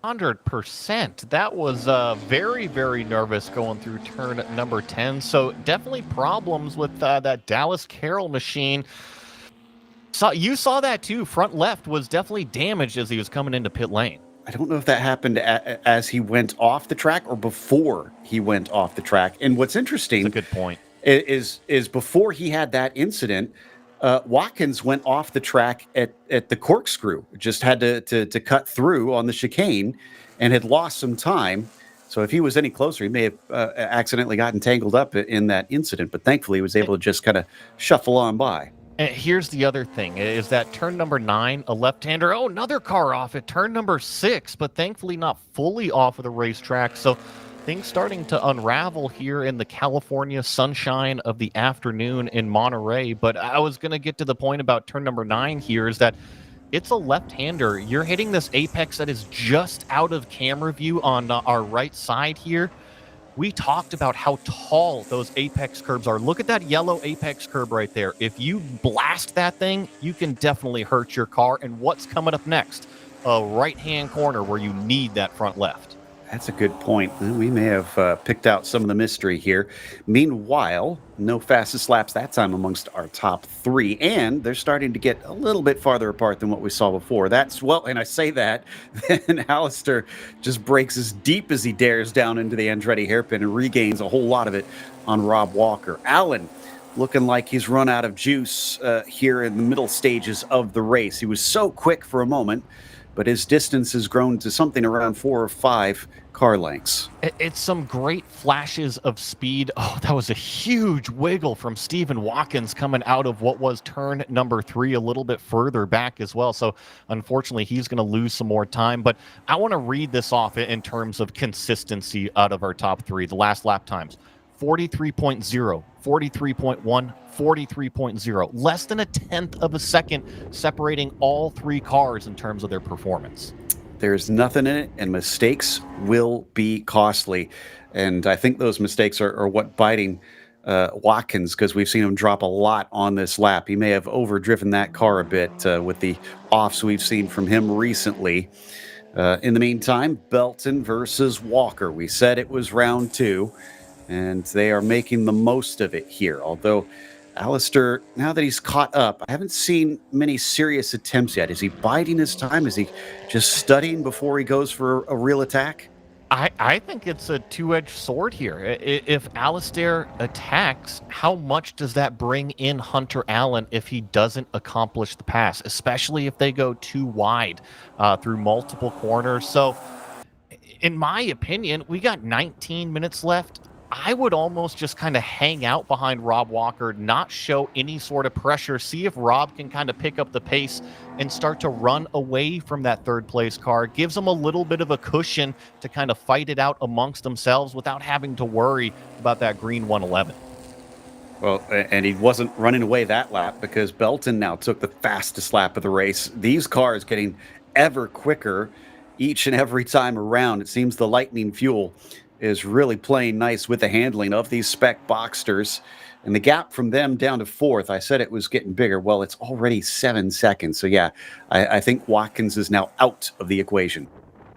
100%. That was very, very nervous going through turn number 10. So definitely problems with that Dallas Carroll machine. You saw that too. Front left was definitely damaged as he was coming into pit lane. I don't know if that happened as he went off the track or before he went off the track. And what's interesting, that's a good point, is before he had that incident, Watkins went off the track at the corkscrew, just had to cut through on the chicane and had lost some time. So if he was any closer, he may have accidentally gotten tangled up in that incident, but thankfully he was able to just kind of shuffle on by. And here's the other thing, is that turn number 9, a left-hander, another car off at turn number 6, but thankfully not fully off of the racetrack. So things starting to unravel here in the California sunshine of the afternoon in Monterey. But I was going to get to the point about turn number 9 here is that it's a left-hander. You're hitting this apex that is just out of camera view on our right side here. We talked about how tall those apex curbs are. Look at that yellow apex curb right there. If you blast that thing, you can definitely hurt your car. And what's coming up next? A right-hand corner where you need that front left. That's a good point. We may have picked out some of the mystery here. Meanwhile, no fastest laps that time amongst our top 3, and they're starting to get a little bit farther apart than what we saw before. That's, well, and I say that, then Alistair just breaks as deep as he dares down into the Andretti hairpin and regains a whole lot of it on Rob Walker. Allen looking like he's run out of juice here in the middle stages of the race. He was so quick for a moment, but his distance has grown to something around 4 or 5 car lengths. It's some great flashes of speed. Oh, that was a huge wiggle from Stephen Watkins coming out of what was turn number 3 a little bit further back as well. So unfortunately, he's going to lose some more time. But I want to read this off in terms of consistency out of our top 3, the last lap times. 43.0, 43.1, 43.0. Less than a tenth of a second separating all 3 cars in terms of their performance. There's nothing in it, and mistakes will be costly. And I think those mistakes are what biting Watkins, because we've seen him drop a lot on this lap. He may have overdriven that car a bit with the offs we've seen from him recently. In the meantime, Belton versus Walker. We said it was round 2, and they are making the most of it here. Although Alistair, now that he's caught up, I haven't seen many serious attempts yet. Is he biding his time? Is he just studying before he goes for a real attack? I think it's a two-edged sword here. If Alistair attacks, how much does that bring in Hunter Allen if he doesn't accomplish the pass, especially if they go too wide through multiple corners? So, in my opinion, we got 19 minutes left. I would almost just kind of hang out behind Rob Walker, not show any sort of pressure, see if Rob can kind of pick up the pace and start to run away from that third place car. Gives them a little bit of a cushion to kind of fight it out amongst themselves without having to worry about that green 111. Well, and he wasn't running away that lap because Belton now took the fastest lap of the race. These cars getting ever quicker each and every time around. It seems the Lightning fuel is really playing nice with the handling of these spec Boxsters. And the gap from them down to 4th, I said it was getting bigger. Well, it's already 7 seconds. So, yeah, I think Watkins is now out of the equation.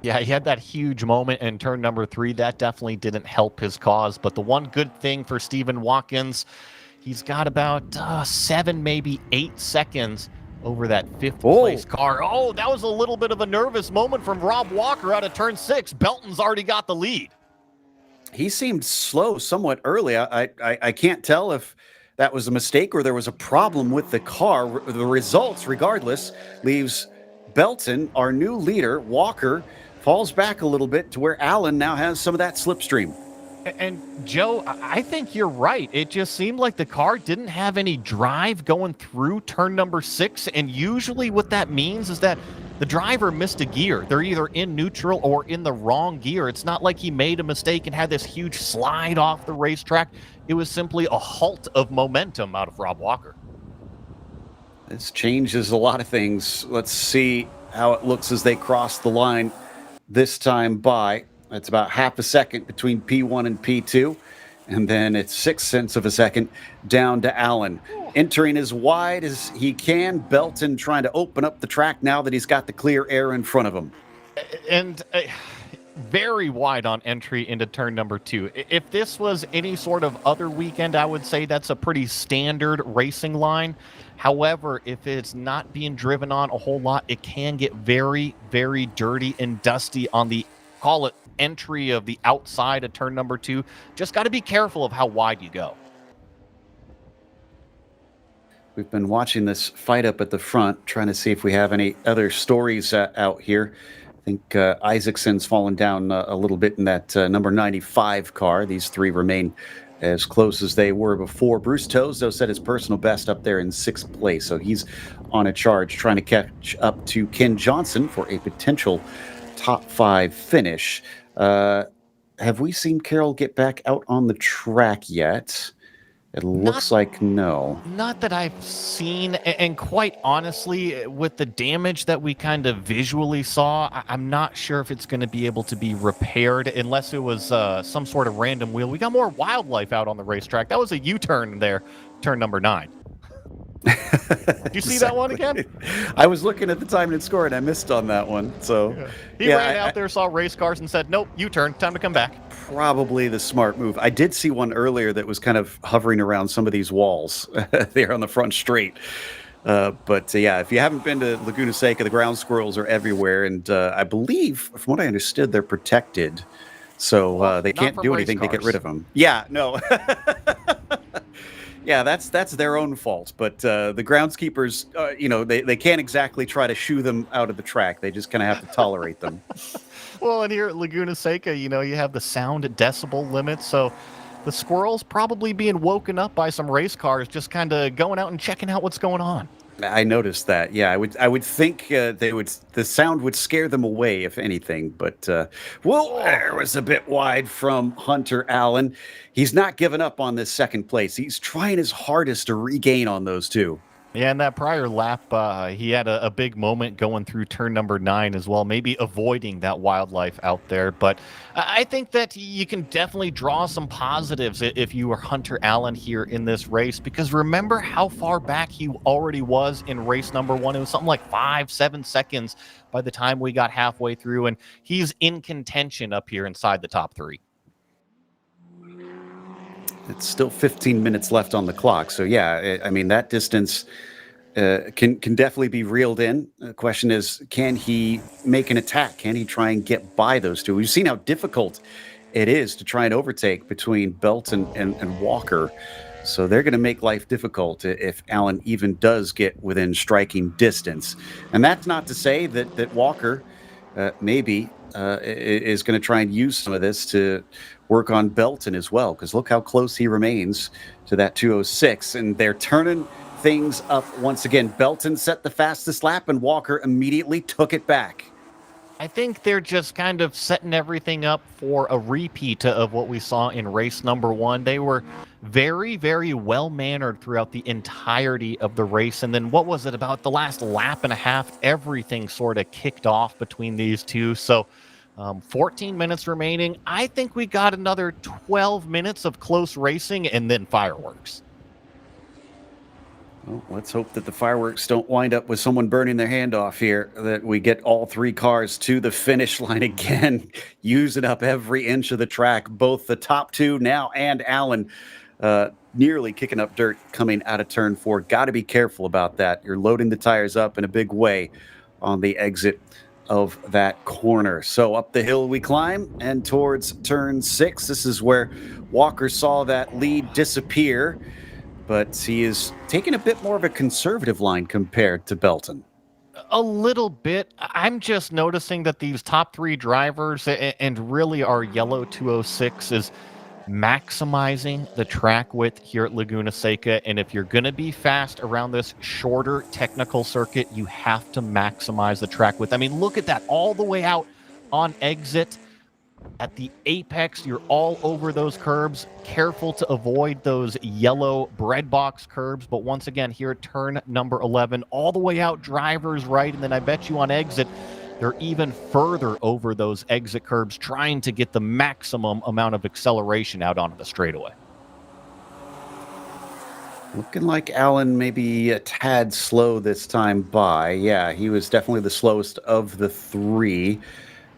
Yeah, he had that huge moment in turn number 3. That definitely didn't help his cause. But the one good thing for Stephen Watkins, he's got about 7, maybe 8 seconds over that 5th place car. Oh, that was a little bit of a nervous moment from Rob Walker out of turn 6. Belton's already got the lead. He seemed slow somewhat early. I can't tell if that was a mistake or there was a problem with the car. The results, regardless, leaves Belton, our new leader. Walker falls back a little bit to where Allen now has some of that slipstream. And Joe, I think you're right. It just seemed like the car didn't have any drive going through turn number 6. And usually what that means is that the driver missed a gear. They're either in neutral or in the wrong gear. It's not like he made a mistake and had this huge slide off the racetrack. It was simply a halt of momentum out of Rob Walker. This changes a lot of things. Let's see how it looks as they cross the line this time by. It's about half a second between P1 and P2. And then it's 6/10 of a second down to Allen. Entering as wide as he can. Belton trying to open up the track now that he's got the clear air in front of him. And very wide on entry into turn number 2. If this was any sort of other weekend, I would say that's a pretty standard racing line. However, if it's not being driven on a whole lot, it can get very, very dirty and dusty on the, call it, entry of the outside of turn number 2. Just got to be careful of how wide you go. We've been watching this fight up at the front, trying to see if we have any other stories out here. I think Isaacson's fallen down a little bit in that number 95 car. These 3 remain as close as they were before. Bruce Toes, though, set his personal best up there in 6th place, so he's on a charge trying to catch up to Ken Johnson for a potential top 5 finish. Have we seen Carroll get back out on the track yet? It looks like no. Not that I've seen, and quite honestly, with the damage that we kind of visually saw, I'm not sure if it's going to be able to be repaired unless it was some sort of random wheel. We got more wildlife out on the racetrack. That was a U-turn there, turn number 9. Did you see that one again? I was looking at the time and score, and I missed on that one. So He ran out there, saw race cars, and said, nope, U-turn, time to come back. Probably the smart move. I did see one earlier that was kind of hovering around some of these walls there on the front straight. But yeah, if you haven't been to Laguna Seca, the ground squirrels are everywhere. And I believe, from what I understood, they're protected. So they can't do anything to get rid of them. Yeah, no. Yeah, that's their own fault. But the groundskeepers, they can't exactly try to shoo them out of the track. They just kind of have to tolerate them. Well, and here at Laguna Seca, you have the sound decibel limit, so the squirrels probably being woken up by some race cars, just kind of going out and checking out what's going on. I noticed that. Yeah, I would think the sound would scare them away if anything. But there was a bit wide from Hunter Allen. He's not giving up on this second place. He's trying his hardest to regain on those two. Yeah, in that prior lap, he had a big moment going through turn number 9 as well, maybe avoiding that wildlife out there. But I think that you can definitely draw some positives if you were Hunter Allen here in this race, because remember how far back he already was in race number 1. It was something like 5-7 seconds by the time we got halfway through, and he's in contention up here inside the top 3. It's still 15 minutes left on the clock. So, yeah, I mean, that distance can definitely be reeled in. The question is, can he make an attack? Can he try and get by those two? We've seen how difficult it is to try and overtake between Belton and Walker. So they're going to make life difficult if Allen even does get within striking distance. And that's not to say that Walker maybe is going to try and use some of this to work on Belton as well, because look how close he remains to that 206, and they're turning things up once again. Belton set the fastest lap, and Walker immediately took it back. I think they're just kind of setting everything up for a repeat of what we saw in race number 1. They were very, very well-mannered throughout the entirety of the race. And then what was it, about the last lap and a half, everything sort of kicked off between these two. So 14 minutes remaining. I think we got another 12 minutes of close racing and then fireworks. Well, let's hope that the fireworks don't wind up with someone burning their hand off here, that we get all 3 cars to the finish line again, using up every inch of the track, both the top 2 now and Allen nearly kicking up dirt coming out of turn 4. Got to be careful about that. You're loading the tires up in a big way on the exit of that corner. So up the hill we climb and towards turn 6. This is where Walker saw that lead disappear, but he is taking a bit more of a conservative line compared to Belton. A little bit. I'm just noticing that these top 3 drivers, and really our yellow 206, is maximizing the track width here at Laguna Seca. And if you're going to be fast around this shorter technical circuit, you have to maximize the track width. I mean, look at that, all the way out on exit. At the apex, you're all over those curbs. Careful to avoid those yellow bread box curbs. But once again, here at turn number 11, all the way out, driver's right. And then I bet you on exit, they're even further over those exit curbs, trying to get the maximum amount of acceleration out onto the straightaway. Looking like Allen maybe a tad slow this time by. Yeah, he was definitely the slowest of the 3,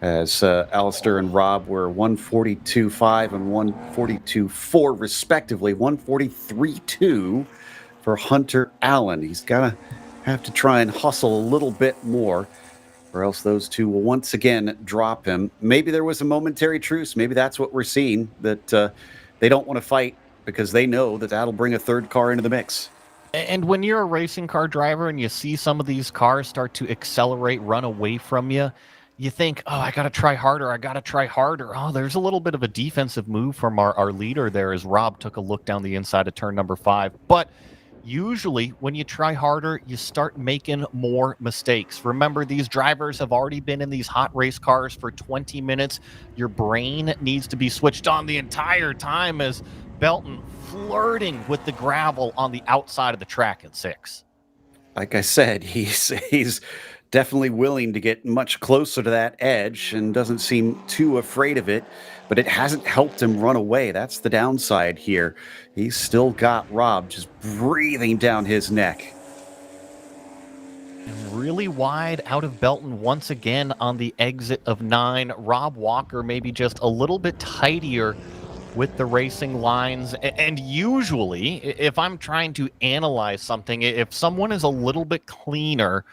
as Alistair and Rob were 142.5 and 142.4 respectively. 143.2 for Hunter Allen. He's got to have to try and hustle a little bit more, or else those two will once again drop him. Maybe there was a momentary truce. Maybe that's what we're seeing, that they don't want to fight because they know that that'll bring a 3rd car into the mix. And when you're a racing car driver and you see some of these cars start to accelerate, run away from you, you think, oh, I got to try harder. I got to try harder. Oh, there's a little bit of a defensive move from our leader there as Rob took a look down the inside of turn number 5. But usually when you try harder, you start making more mistakes. Remember, these drivers have already been in these hot race cars for 20 minutes. Your brain needs to be switched on the entire time, as Belton flirting with the gravel on the outside of the track at 6. Like I said, he's definitely willing to get much closer to that edge and doesn't seem too afraid of it, but it hasn't helped him run away. That's the downside here. He's still got Rob just breathing down his neck. Really wide out of Belton once again on the exit of 9. Rob Walker maybe just a little bit tidier with the racing lines. And usually, if I'm trying to analyze something, if someone is a little bit cleaner,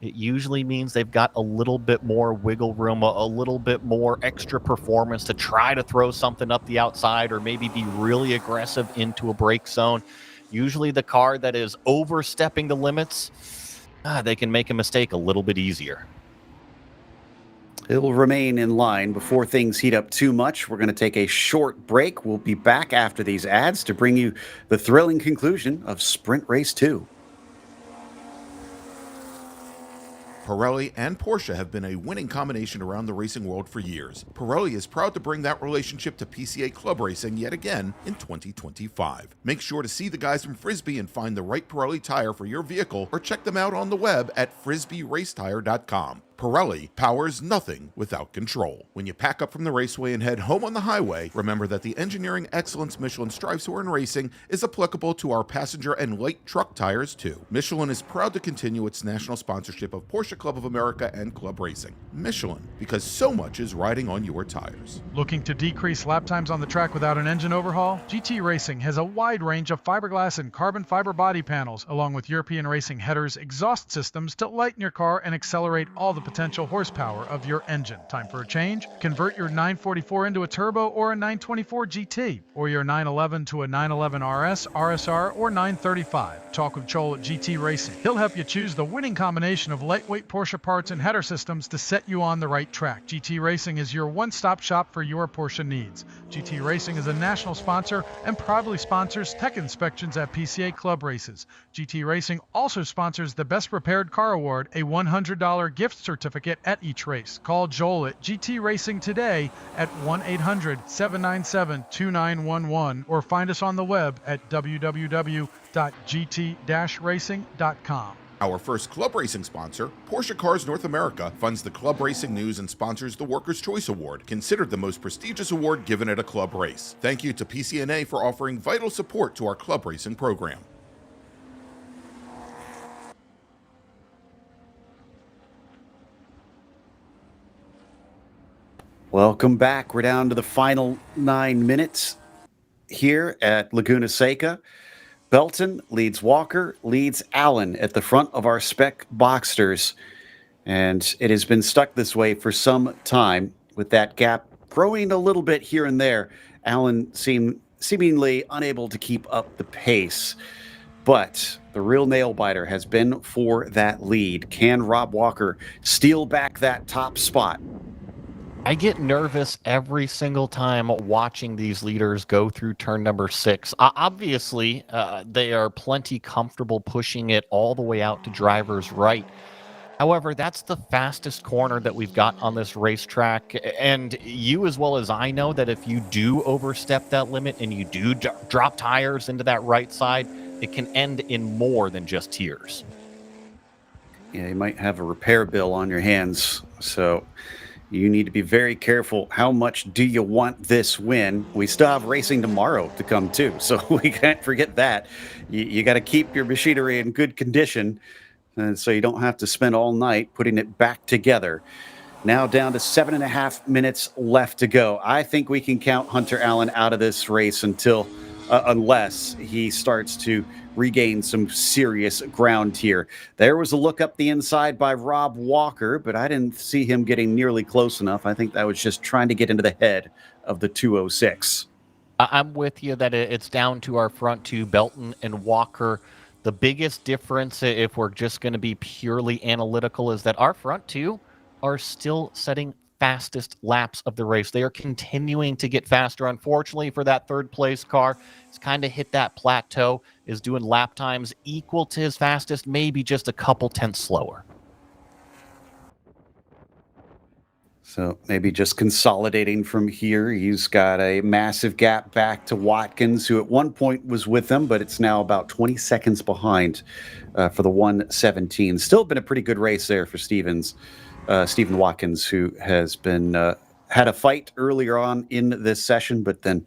it usually means they've got a little bit more wiggle room, a little bit more extra performance to try to throw something up the outside, or maybe be really aggressive into a brake zone. Usually the car that is overstepping the limits, they can make a mistake a little bit easier. It'll remain in line before things heat up too much. We're going to take a short break. We'll be back after these ads to bring you the thrilling conclusion of Sprint Race 2. Pirelli and Porsche have been a winning combination around the racing world for years. Pirelli is proud to bring that relationship to PCA Club Racing yet again in 2025. Make sure to see the guys from Frisbee and find the right Pirelli tire for your vehicle, or check them out on the web at frisbeeracetire.com. Pirelli powers nothing without control. When you pack up from the raceway and head home on the highway, remember that the engineering excellence Michelin strives for in racing is applicable to our passenger and light truck tires too. Michelin is proud to continue its national sponsorship of Porsche Club of America and Club Racing. Michelin, because so much is riding on your tires. Looking to decrease lap times on the track without an engine overhaul? GT Racing has a wide range of fiberglass and carbon fiber body panels, along with European Racing headers, exhaust systems to lighten your car and accelerate all the potential horsepower of your engine. Time for a change? Convert your 944 into a turbo or a 924 GT, or your 911 to a 911 RS, RSR, or 935. Talk with Joel at GT Racing. He'll help you choose the winning combination of lightweight Porsche parts and header systems to set you on the right track. GT Racing is your one-stop shop for your Porsche needs. GT Racing is a national sponsor and proudly sponsors tech inspections at PCA Club races. GT Racing also sponsors the Best Prepared Car Award, a $100 gift certificate at each race. Call Joel at GT Racing today at 1-800-797-2911 or find us on the web at www.gt-racing.com. Our first club racing sponsor, Porsche Cars North America, funds the club racing news and sponsors the Workers' Choice Award, considered the most prestigious award given at a club race. Thank you to PCNA for offering vital support to our club racing program. Welcome back. We're down to the final 9 minutes here at Laguna Seca. Belton leads Walker, leads Allen at the front of our spec Boxsters. And it has been stuck this way for some time, with that gap growing a little bit here and there. Allen seemingly unable to keep up the pace. But the real nail biter has been for that lead. Can Rob Walker steal back that top spot? I get nervous every single time watching these leaders go through turn number 6. Obviously, they are plenty comfortable pushing it all the way out to driver's right. However, that's the fastest corner that we've got on this racetrack. And you, as well as I know, that if you do overstep that limit and you do drop tires into that right side, it can end in more than just tears. Yeah, you might have a repair bill on your hands. So you need to be very careful. How much do you want this win? We still have racing tomorrow to come too, so we can't forget that. You got to keep your machinery in good condition, so you don't have to spend all night putting it back together. Now down to 7.5 minutes left to go. I think we can count Hunter Allen out of this race unless he starts to regain some serious ground here. There was a look up the inside by Rob Walker, but I didn't see him getting nearly close enough. I think that was just trying to get into the head of the 206. I'm with you that it's down to our front two, Belton and Walker. The biggest difference, if we're just going to be purely analytical, is that our front two are still setting fastest laps of the race. They are continuing to get faster. Unfortunately for that third place car, it's kind of hit that plateau, is doing lap times equal to his fastest, maybe just a couple tenths slower. So maybe just consolidating from here. He's got a massive gap back to Watkins, who at one point was with him, but it's now about 20 seconds behind for the 117. Still been a pretty good race there for Stephen Watkins, who has been had a fight earlier on in this session, but then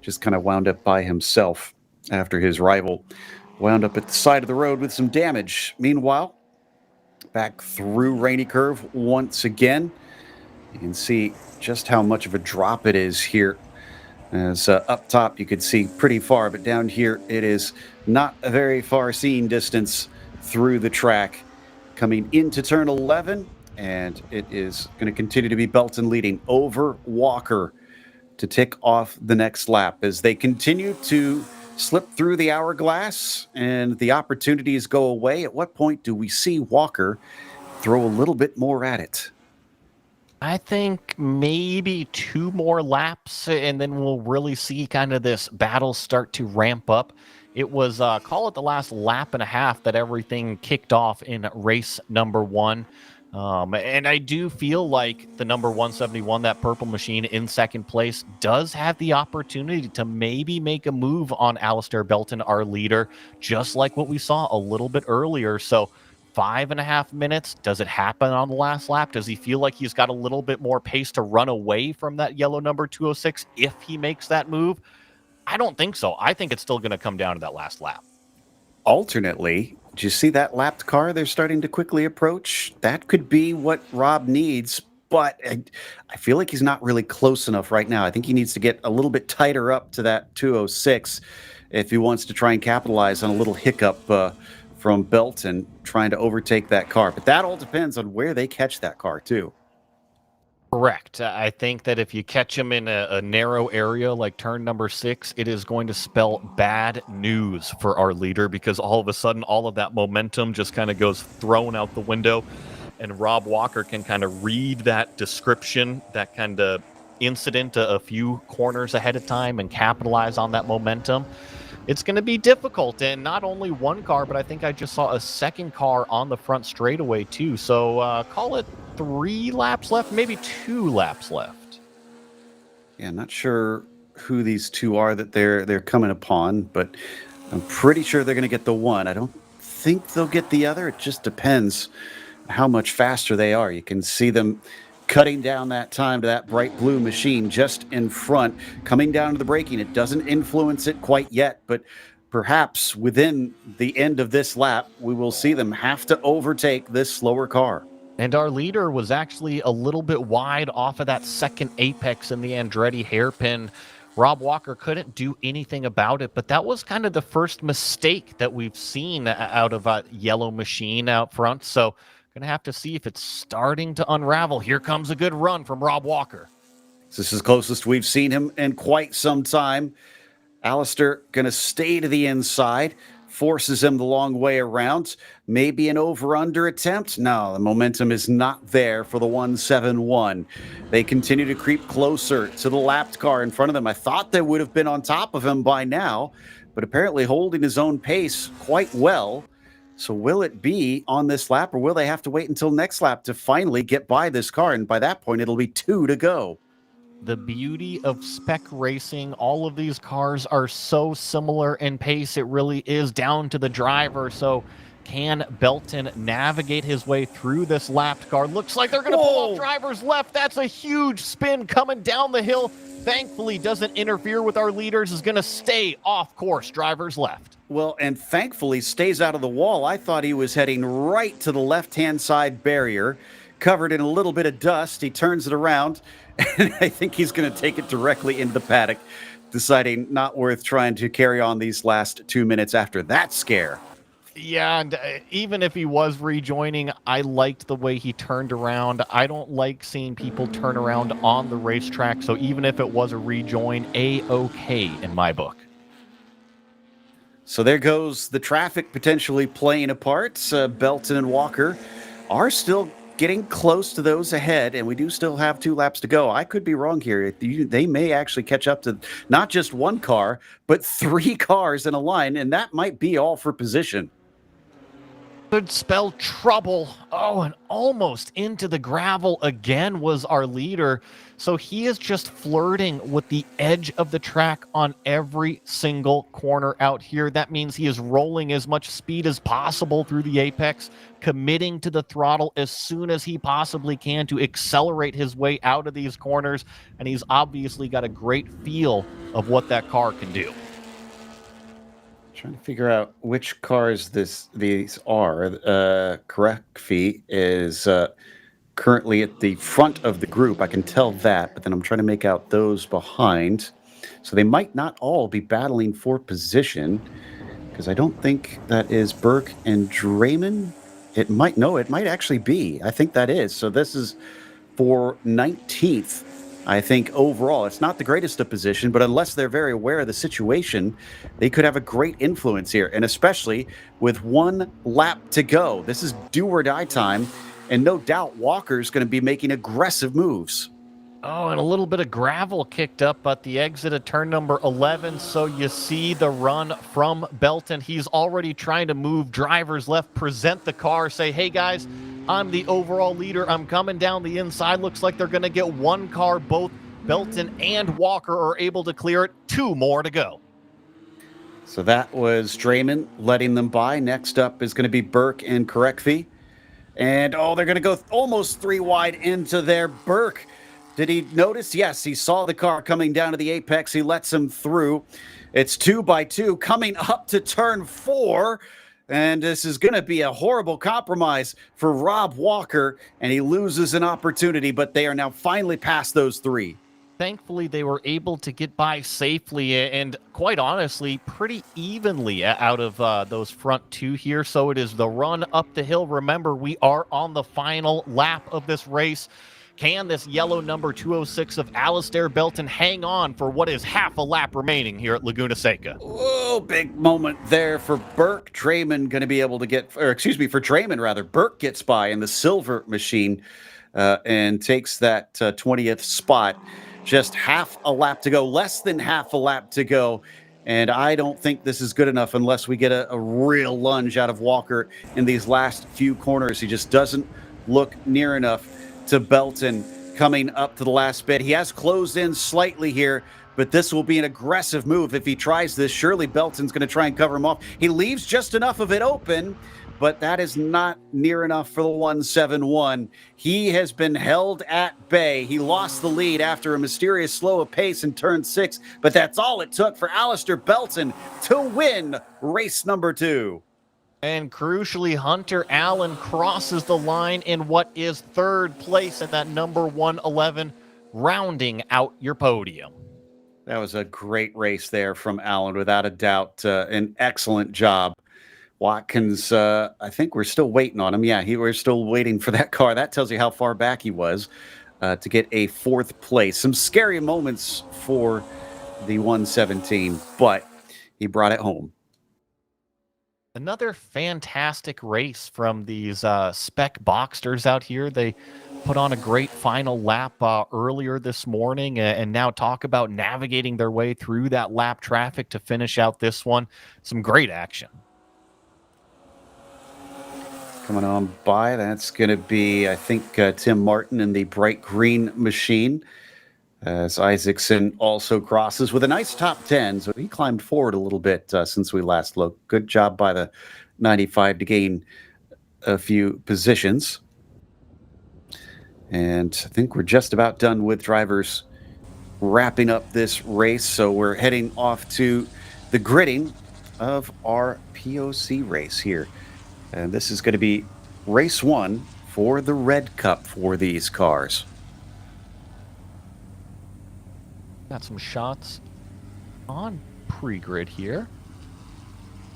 just kind of wound up by himself after his rival wound up at the side of the road with some damage. Meanwhile, back through Rainy Curve once again. You can see just how much of a drop it is here. As up top you could see pretty far, but down here it is not a very far seen distance through the track. Coming into turn 11, and it is going to continue to be Belton leading over Walker to tick off the next lap as they continue to slip through the hourglass and the opportunities go away. At what point do we see Walker throw a little bit more at it? I think maybe 2 more laps, and then we'll really see kind of this battle start to ramp up. It was, call it the last lap and a half that everything kicked off in race number 1. And I do feel like the number 171, that purple machine in second place, does have the opportunity to maybe make a move on Alistair Belton, our leader, just like what we saw a little bit earlier. So 5.5 minutes. Does it happen on the last lap? Does he feel like he's got a little bit more pace to run away from that yellow number 206 if he makes that move? I don't think so. I think it's still going to come down to that last lap. Alternately, do you see that lapped car they're starting to quickly approach? That could be what Rob needs, but I feel like he's not really close enough right now. I think he needs to get a little bit tighter up to that 206 if he wants to try and capitalize on a little hiccup from Belton trying to overtake that car. But that all depends on where they catch that car, too. Correct. I think that if you catch him in a narrow area like turn number 6, it is going to spell bad news for our leader, because all of a sudden, all of that momentum just kind of goes thrown out the window. And Rob Walker can kind of read that description, that kind of incident a few corners ahead of time and capitalize on that momentum. It's going to be difficult, and not only one car, but I think I just saw a second car on the front straightaway too. So call it 3 laps left, maybe 2 laps left. Yeah, not sure who these two are that they're coming upon, but I'm pretty sure they're going to get the one. I don't think they'll get the other. It just depends how much faster they are. You can see them cutting down that time to that bright blue machine just in front, coming down to the braking. It doesn't influence it quite yet, but perhaps within the end of this lap, we will see them have to overtake this slower car. And our leader was actually a little bit wide off of that second apex in the Andretti hairpin. Rob Walker couldn't do anything about it, but that was kind of the first mistake that we've seen out of a yellow machine out front. So going to have to see if it's starting to unravel. Here comes a good run from Rob Walker. This is the closest we've seen him in quite some time. Alistair going to stay to the inside, forces him the long way around. Maybe an over-under attempt? No, the momentum is not there for the 171. They continue to creep closer to the lapped car in front of them. I thought they would have been on top of him by now, but apparently holding his own pace quite well. So will it be on this lap, or will they have to wait until next lap to finally get by this car? And by that point, it'll be 2 to go. The beauty of spec racing, all of these cars are so similar in pace. It really is down to the driver. So can Belton navigate his way through this lapped car? Looks like they're going to pull off driver's left. That's a huge spin coming down the hill. Thankfully, doesn't interfere with our leaders. Is going to stay off course, driver's left. Well, and thankfully stays out of the wall. I thought he was heading right to the left-hand side barrier, covered in a little bit of dust. He turns it around, and I think he's going to take it directly into the paddock, deciding not worth trying to carry on these last 2 minutes after that scare. Yeah, and even if he was rejoining, I liked the way he turned around. I don't like seeing people turn around on the racetrack, so even if it was a rejoin, A-okay in my book. So there goes the traffic potentially playing a part. Belton and Walker are still getting close to those ahead, and we do still have 2 laps to go. I could be wrong here. They may actually catch up to not just 1 car, but 3 cars in a line, and that might be all for position. Could spell trouble. Oh, and almost into the gravel again was our leader. So he is just flirting with the edge of the track on every single corner out here. That means he is rolling as much speed as possible through the apex, committing to the throttle as soon as he possibly can to accelerate his way out of these corners. And he's obviously got a great feel of what that car can do. Trying to figure out which cars these are. Correct Fee is currently at the front of the group. I can tell that, but then I'm trying to make out those behind. So they might not all be battling for position, because I don't think that is Burke and Draymond. It might actually be. I think that is. So this is for 19th I think overall, it's not the greatest of position, but unless they're very aware of the situation, they could have a great influence here. And especially with 1 lap to go, this is do or die time. And no doubt Walker's going to be making aggressive moves. Oh, and a little bit of gravel kicked up at the exit of turn number 11. So you see the run from Belton. He's already trying to move drivers left, present the car, say, hey, guys, I'm the overall leader. I'm coming down the inside. Looks like they're going to get 1 car. Both Belton and Walker are able to clear it. 2 more to go. So that was Draymond letting them by. Next up is going to be Burke and Korekfi. And, they're going to go almost 3 wide into their Burke. Did he notice? Yes, he saw the car coming down to the apex. He lets him through. It's 2 by 2 coming up to turn 4. And this is going to be a horrible compromise for Rob Walker. And he loses an opportunity, but they are now finally past those 3. Thankfully, they were able to get by safely and, quite honestly, pretty evenly out of those front 2 here. So it is the run up the hill. Remember, we are on the final lap of this race. Can this yellow number 206 of Alistair Belton hang on for what is half a lap remaining here at Laguna Seca? Oh, big moment there for Burke. Draymond going to be able to get, for Draymond rather. Burke gets by in the silver machine and takes that 20th spot. Just half a lap to go, less than half a lap to go. And I don't think this is good enough unless we get a real lunge out of Walker in these last few corners. He just doesn't look near enough to Belton coming up to the last bit. He has closed in slightly here, but this will be an aggressive move if he tries this. Surely Belton's going to try and cover him off. He leaves just enough of it open, but that is not near enough for the 171. He has been held at bay. He lost the lead after a mysterious slow of pace in turn 6, but that's all it took for Alistair Belton to win race number 2. And crucially, Hunter Allen crosses the line in what is 3rd place in that number 111, rounding out your podium. That was a great race there from Allen, without a doubt. An excellent job. Watkins, I think we're still waiting on him. Yeah, we're still waiting for that car. That tells you how far back he was to get a 4th place. Some scary moments for the 117, but he brought it home. Another fantastic race from these spec Boxsters out here. They put on a great final lap earlier this morning and now talk about navigating their way through that lap traffic to finish out this one. Some great action. Coming on by, that's going to be, I think, Tim Martin in the bright green machine. As Isaacson also crosses with a nice top 10. So he climbed forward a little bit since we last looked. Good job by the 95 to gain a few positions. And I think we're just about done with drivers wrapping up this race. So we're heading off to the gridding of our POC race here. And this is going to be race 1 for the Red Cup for these cars. Got some shots on pre-grid here.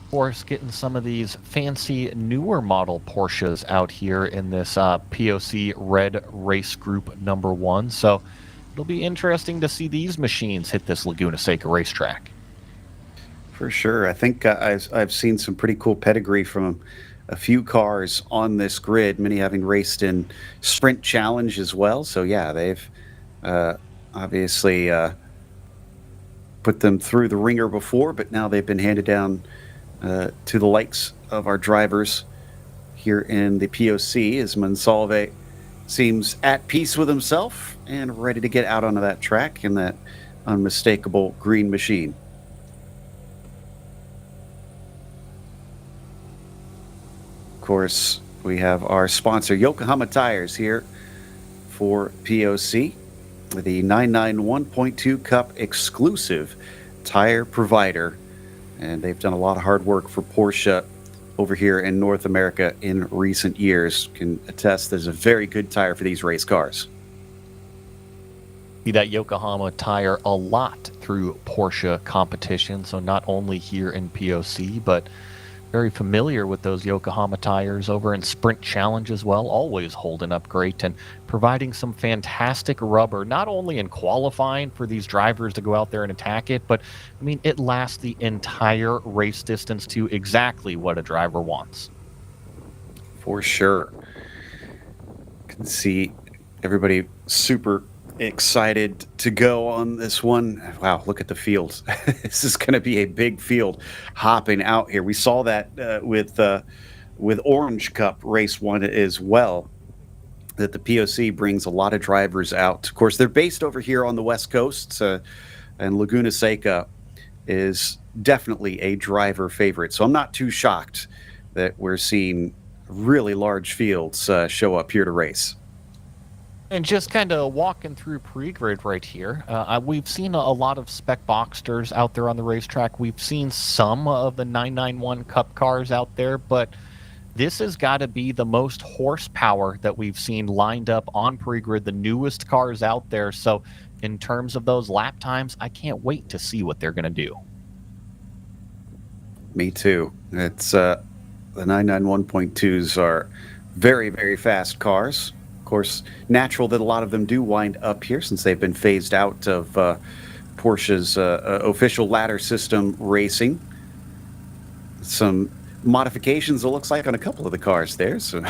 Of course, getting some of these fancy newer model Porsches out here in this POC Red Race Group number 1. So it'll be interesting to see these machines hit this Laguna Seca racetrack. For sure. I think I've seen some pretty cool pedigree from a few cars on this grid, many having raced in Sprint Challenge as well. So yeah, they've obviously put them through the ringer before, but now they've been handed down to the likes of our drivers here in the POC, as Monsalve seems at peace with himself and ready to get out onto that track in that unmistakable green machine. Of course, we have our sponsor, Yokohama Tires, here for POC. The 991.2 Cup exclusive tire provider. And they've done a lot of hard work for Porsche over here in North America in recent years. Can attest there's a very good tire for these race cars. See that Yokohama tire a lot through Porsche competition. So not only here in POC, but Very familiar with those Yokohama tires over in Sprint Challenge as well, always holding up great and providing some fantastic rubber, not only in qualifying for these drivers to go out there and attack it, but I mean, it lasts the entire race distance to exactly what a driver wants. For sure. Can see everybody super excited to go on this one. Wow, look at the field. This is going to be a big field hopping out here. We saw that with Orange Cup Race 1 as well, that the POC brings a lot of drivers out. Of course, they're based over here on the West Coast, and Laguna Seca is definitely a driver favorite. So I'm not too shocked that we're seeing really large fields show up here to race. And just kind of walking through pre-grid right here, we've seen a lot of spec Boxsters out there on the racetrack. We've seen some of the 991 Cup cars out there, but this has got to be the most horsepower that we've seen lined up on pre-grid, the newest cars out there. So in terms of those lap times, I can't wait to see what they're going to do. Me too. It's the 991.2s are very, very fast cars. Of course, natural that a lot of them do wind up here since they've been phased out of Porsche's official ladder system racing. Some modifications, it looks like, on a couple of the cars there. So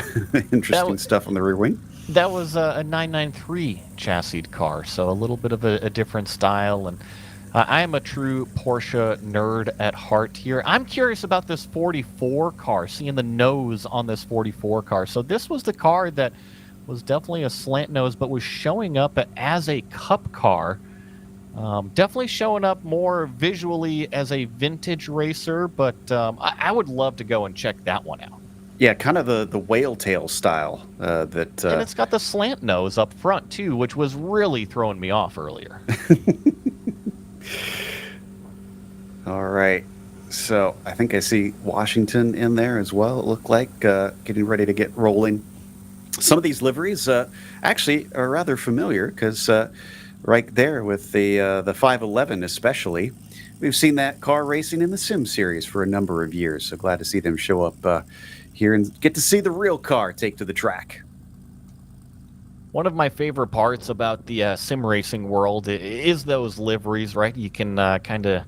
interesting stuff on the rear wing. That was a 993 chassis car, so a little bit of a different style. And I am a true Porsche nerd at heart here. I'm curious about this 44 car, seeing the nose on this 44 car. So this was the car that was definitely a slant nose, but was showing up as a cup car. Definitely showing up more visually as a vintage racer, but I would love to go and check that one out. Yeah, kind of the whale tail style. And it's got the slant nose up front, too, which was really throwing me off earlier. All right. So I think I see Washington in there as well, it looked like, getting ready to get rolling. Some of these liveries actually are rather familiar because right there with the 511 especially, we've seen that car racing in the Sim Series for a number of years. So glad to see them show up here and get to see the real car take to the track. One of my favorite parts about the sim racing world is those liveries, right? You can kind of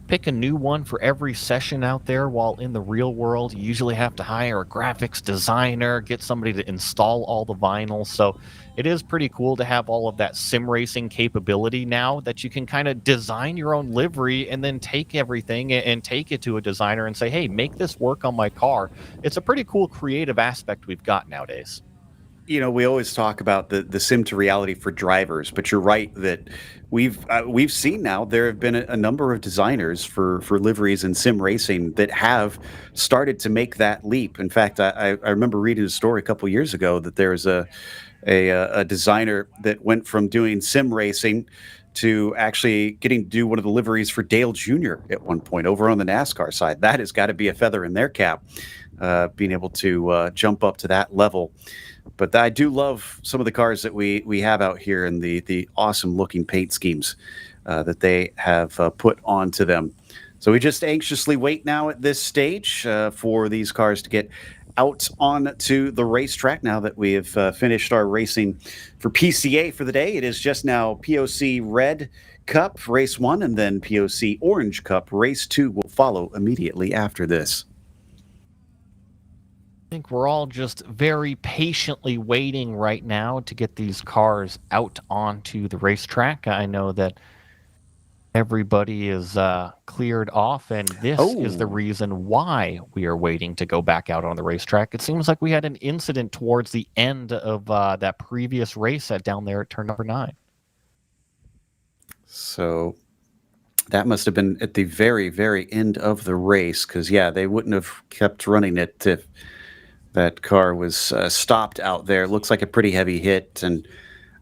pick a new one for every session out there, while in the real world, you usually have to hire a graphics designer, get somebody to install all the vinyl. So it is pretty cool to have all of that sim racing capability now that you can kind of design your own livery and then take everything and take it to a designer and say, hey, make this work on my car. It's a pretty cool creative aspect we've got nowadays. You know, we always talk about the sim to reality for drivers, but you're right that we've seen now there have been a number of designers for liveries and sim racing that have started to make that leap. In fact, I remember reading a story a couple years ago that there's a designer that went from doing sim racing to actually getting to do one of the liveries for Dale Jr. at one point over on the NASCAR side. That has got to be a feather in their cap, being able to jump up to that level. But I do love some of the cars that we have out here and the awesome looking paint schemes that they have put onto them. So we just anxiously wait now at this stage for these cars to get out onto the racetrack. Now that we have finished our racing for PCA for the day, it is just now POC Red Cup Race 1 and then POC Orange Cup Race 2 will follow immediately after this. I think we're all just very patiently waiting right now to get these cars out onto the racetrack. I know that everybody is cleared off, and this is the reason why we are waiting to go back out on the racetrack. It seems like we had an incident towards the end of that previous race down there at turn number 9. So that must have been at the very, very end of the race because, yeah, they wouldn't have kept running it if that car was stopped out there. Looks like a pretty heavy hit. And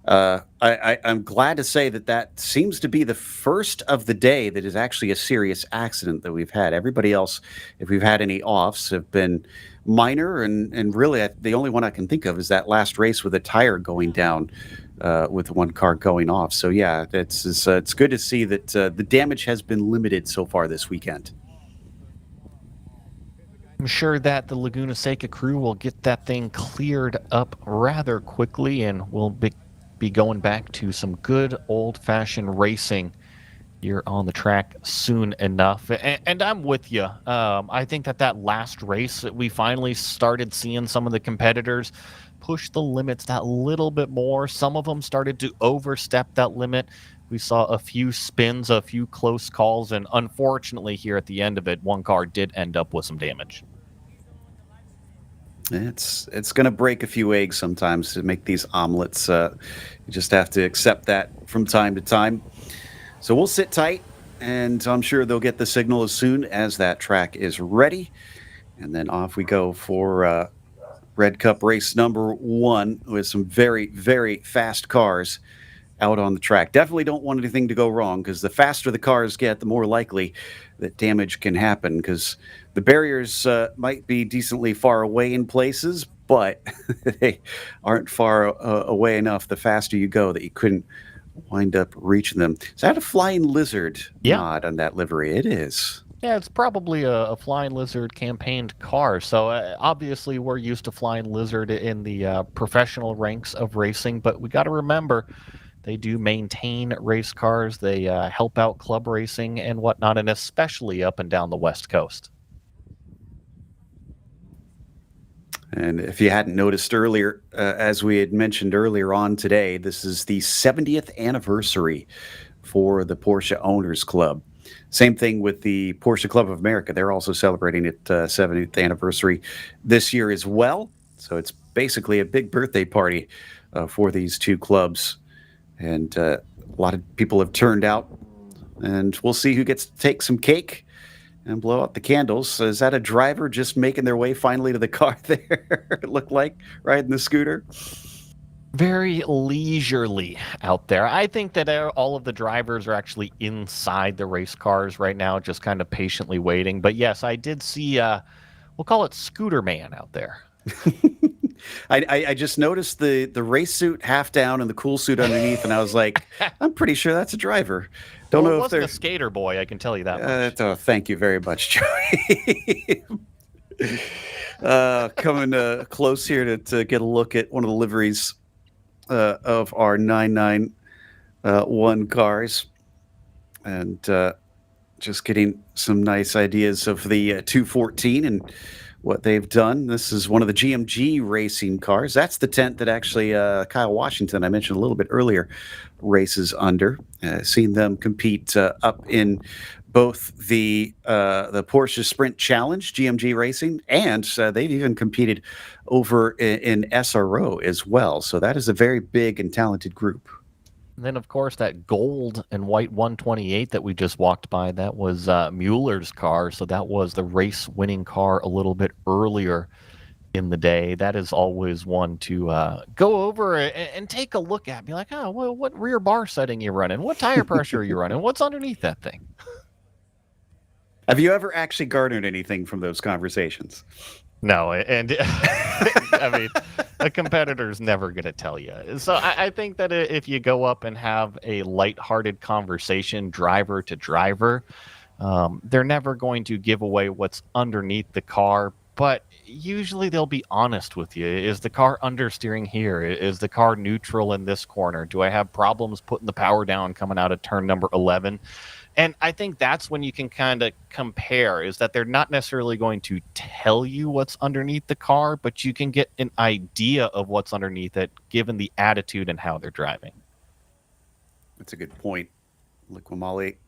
I'm glad to say that seems to be the first of the day that is actually a serious accident that we've had. Everybody else, if we've had any offs, have been minor. And really, the only one I can think of is that last race with a tire going down with one car going off. So, yeah, it's good to see that the damage has been limited so far this weekend. I'm sure that the Laguna Seca crew will get that thing cleared up rather quickly, and we'll be going back to some good old-fashioned racing here on the track soon enough. And I'm with you. I think that last race, we finally started seeing some of the competitors push the limits that little bit more. Some of them started to overstep that limit. We saw a few spins, a few close calls, and unfortunately here at the end of it, one car did end up with some damage. It's going to break a few eggs sometimes to make these omelets. You just have to accept that from time to time. So we'll sit tight, and I'm sure they'll get the signal as soon as that track is ready. And then off we go for Red Cup race number 1 with some very, very fast cars out on the track. Definitely don't want anything to go wrong, because the faster the cars get, the more likely that damage can happen, because the barriers might be decently far away in places, but they aren't far away enough the faster you go that you couldn't wind up reaching them. Is that a flying lizard nod on that livery? It is. Yeah, it's probably a Flying Lizard campaigned car. So obviously we're used to Flying Lizard in the professional ranks of racing, but we got to remember they do maintain race cars. They help out club racing and whatnot, and especially up and down the West Coast. And if you hadn't noticed earlier, as we had mentioned earlier on today, this is the 70th anniversary for the Porsche Owners Club. Same thing with the Porsche Club of America. They're also celebrating its 70th anniversary this year as well. So it's basically a big birthday party for these two clubs. And a lot of people have turned out, and we'll see who gets to take some cake and blow out the candles. Is that a driver just making their way finally to the car there? It looked like riding the scooter. Very leisurely out there. I think that all of the drivers are actually inside the race cars right now, just kind of patiently waiting. But yes, I did see, we'll call it Scooter Man out there. I just noticed the race suit half down and the cool suit underneath, and I was like, I'm pretty sure that's a driver. Don't know if they're a skater boy. I can tell you that much. Oh, thank you very much, Joey. Coming close here to get a look at one of the liveries of our 991 cars, and just getting some nice ideas of the 214 and what they've done. This is one of the GMG racing cars. That's the tent that actually Kyle Washington, I mentioned a little bit earlier, races under. Seen them compete up in both the Porsche Sprint Challenge, GMG Racing, and they've even competed over in SRO as well. So that is a very big and talented group. And then, of course, that gold and white 128 that we just walked by, that was Mueller's car. So that was the race-winning car a little bit earlier in the day. That is always one to go over and take a look at. Be like, oh, well, what rear bar setting you running? What tire pressure are you running? What's underneath that thing? Have you ever actually garnered anything from those conversations? No, and I mean, a competitor's never going to tell you. So I think that if you go up and have a lighthearted conversation, driver to driver, they're never going to give away what's underneath the car. But usually they'll be honest with you. Is the car understeering here? Is the car neutral in this corner? Do I have problems putting the power down coming out of turn number 11? And I think that's when you can kind of compare, is that they're not necessarily going to tell you what's underneath the car, but you can get an idea of what's underneath it, given the attitude and how they're driving. That's a good point. Liquimali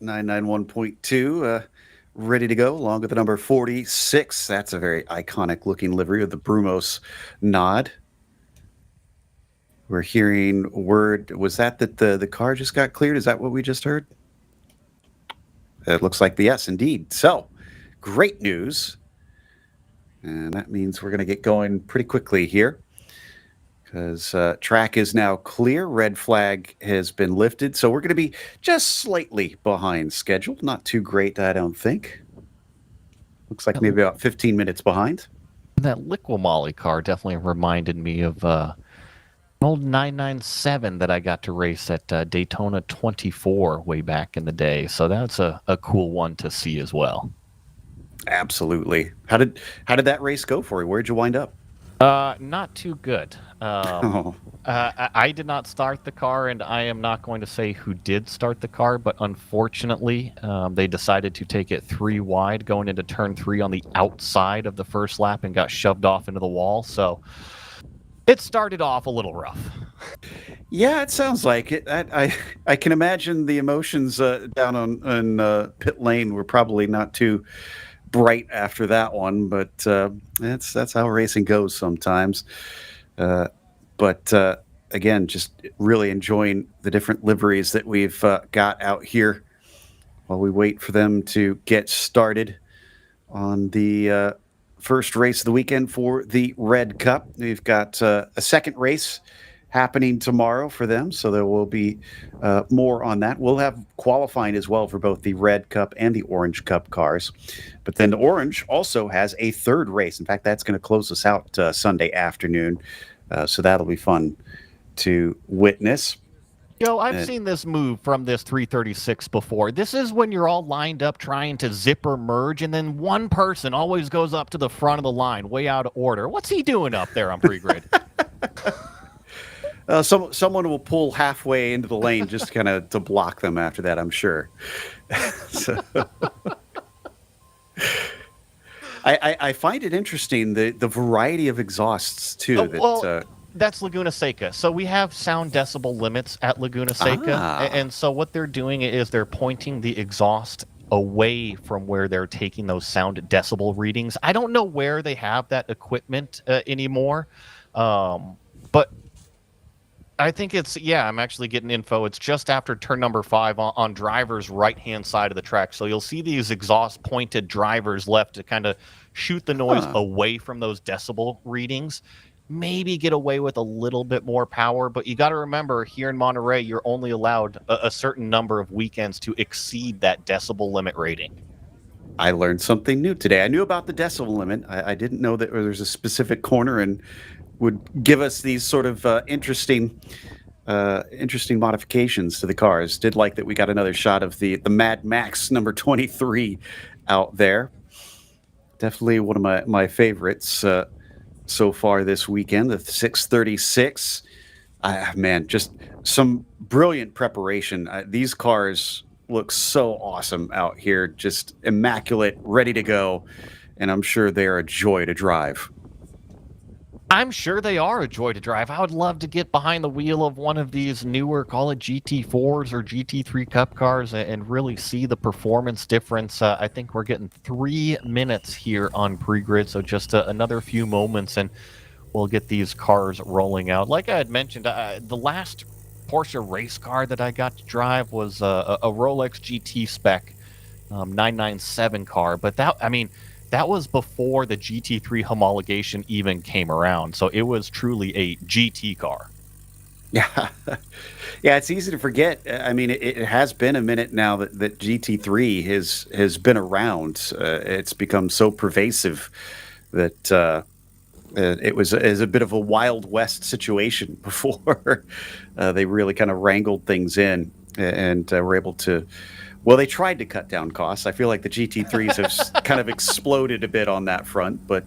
991.2, ready to go, along with the number 46. That's a very iconic looking livery with the Brumos nod. We're hearing word, was that the car just got cleared? Is that what we just heard? It looks like yes, indeed. So, great news. And that means we're going to get going pretty quickly here, because track is now clear. Red flag has been lifted. So we're going to be just slightly behind schedule. Not too great, I don't think. Looks like maybe about 15 minutes behind. That Liquimali car definitely reminded me of an old 997 that I got to race at Daytona 24 way back in the day. So that's a cool one to see as well. Absolutely. How did that race go for you? Where'd you wind up? Not too good. Oh. I did not start the car, and I am not going to say who did start the car, but unfortunately, they decided to take it 3 wide going into turn 3 on the outside of the first lap and got shoved off into the wall. So it started off a little rough. Yeah, it sounds like it. I can imagine the emotions down on pit lane were probably not too bright after that one, but that's how racing goes sometimes. But again, just really enjoying the different liveries that we've got out here while we wait for them to get started on the first race of the weekend for the Red Cup. We've got a second race happening tomorrow for them, so there will be more on that. We'll have qualifying as well for both the Red Cup and the Orange Cup cars. But then the Orange also has a third race. In fact, that's going to close us out Sunday afternoon, so that'll be fun to witness. Yo, I've seen this move from this 336 before. This is when you're all lined up trying to zipper merge, and then one person always goes up to the front of the line, way out of order. What's he doing up there on pre-grid? Someone will pull halfway into the lane just kind of to block them after that, I'm sure. So, I find it interesting, the variety of exhausts, too. That's Laguna Seca. So we have sound decibel limits at Laguna Seca. And so what they're doing is they're pointing the exhaust away from where they're taking those sound decibel readings. I don't know where they have that equipment anymore. But I think I'm actually getting info. It's just after turn number 5 on driver's right-hand side of the track. So you'll see these exhaust pointed drivers left to kind of shoot the noise away from those decibel readings. Maybe get away with a little bit more power, but you got to remember, here in Monterey, you're only allowed a certain number of weekends to exceed that decibel limit rating. I learned something new today. I knew about the decibel limit. I didn't know that there's a specific corner and would give us these sort of interesting modifications to the cars. Did like that we got another shot of the Mad Max number 23 out there. Definitely one of my favorites so far this weekend, the 636. Man, just some brilliant preparation. These cars look so awesome out here, just immaculate, ready to go, and I'm sure they're a joy to drive. I'm sure they are a joy to drive. I would love to get behind the wheel of one of these newer, call it GT4s or GT3 Cup cars, and really see the performance difference. I think we're getting 3 minutes here on pre-grid, so just another few moments, and we'll get these cars rolling out. Like I had mentioned, the last Porsche race car that I got to drive was a Rolex GT spec 997 car, but that was before the GT3 homologation even came around, so it was truly a GT car. Yeah, it's easy to forget. I mean, it has been a minute now that GT3 has been around. It's become so pervasive that it was a bit of a Wild West situation before they really kind of wrangled things in and were able to. Well, they tried to cut down costs. I feel like the GT3s have kind of exploded a bit on that front, but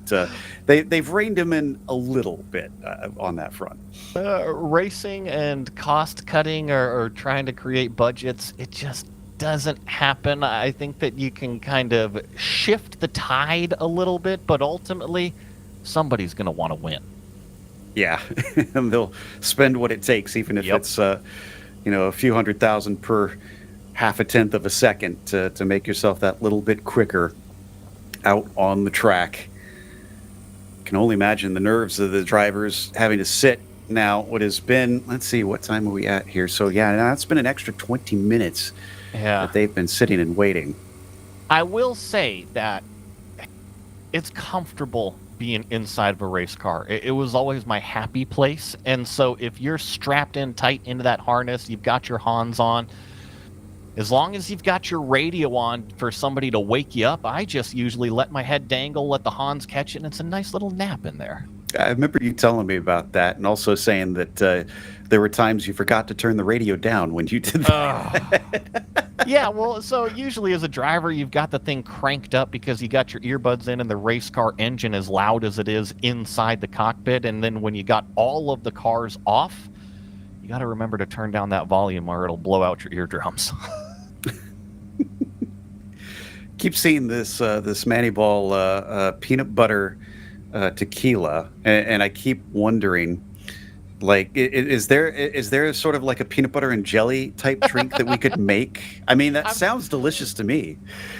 they've reined them in a little bit on that front. Racing and cost cutting or trying to create budgets, it just doesn't happen. I think that you can kind of shift the tide a little bit, but ultimately somebody's going to want to win. Yeah, and they'll spend what it takes, even if it's a few $100,000 per half a tenth of a second to make yourself that little bit quicker out on the track. Can only imagine the nerves of the drivers having to sit now. What has been, let's see, what time are we at here? So yeah, now it's been an extra 20 minutes that they've been sitting and waiting. I will say that it's comfortable being inside of a race car. It was always my happy place. And so if you're strapped in tight into that harness, you've got your Hans on, as long as you've got your radio on for somebody to wake you up, I just usually let my head dangle, let the Hans catch it, and it's a nice little nap in there. I remember you telling me about that, and also saying that there were times you forgot to turn the radio down when you did that. Yeah, well, so usually as a driver, you've got the thing cranked up because you got your earbuds in and the race car engine as loud as it is inside the cockpit. And then when you got all of the cars off, you got to remember to turn down that volume or it'll blow out your eardrums. Keep seeing this Manny Ball peanut butter tequila, and I keep wondering, like, is there sort of like a peanut butter and jelly type drink that we could make? I mean, that sounds delicious to me.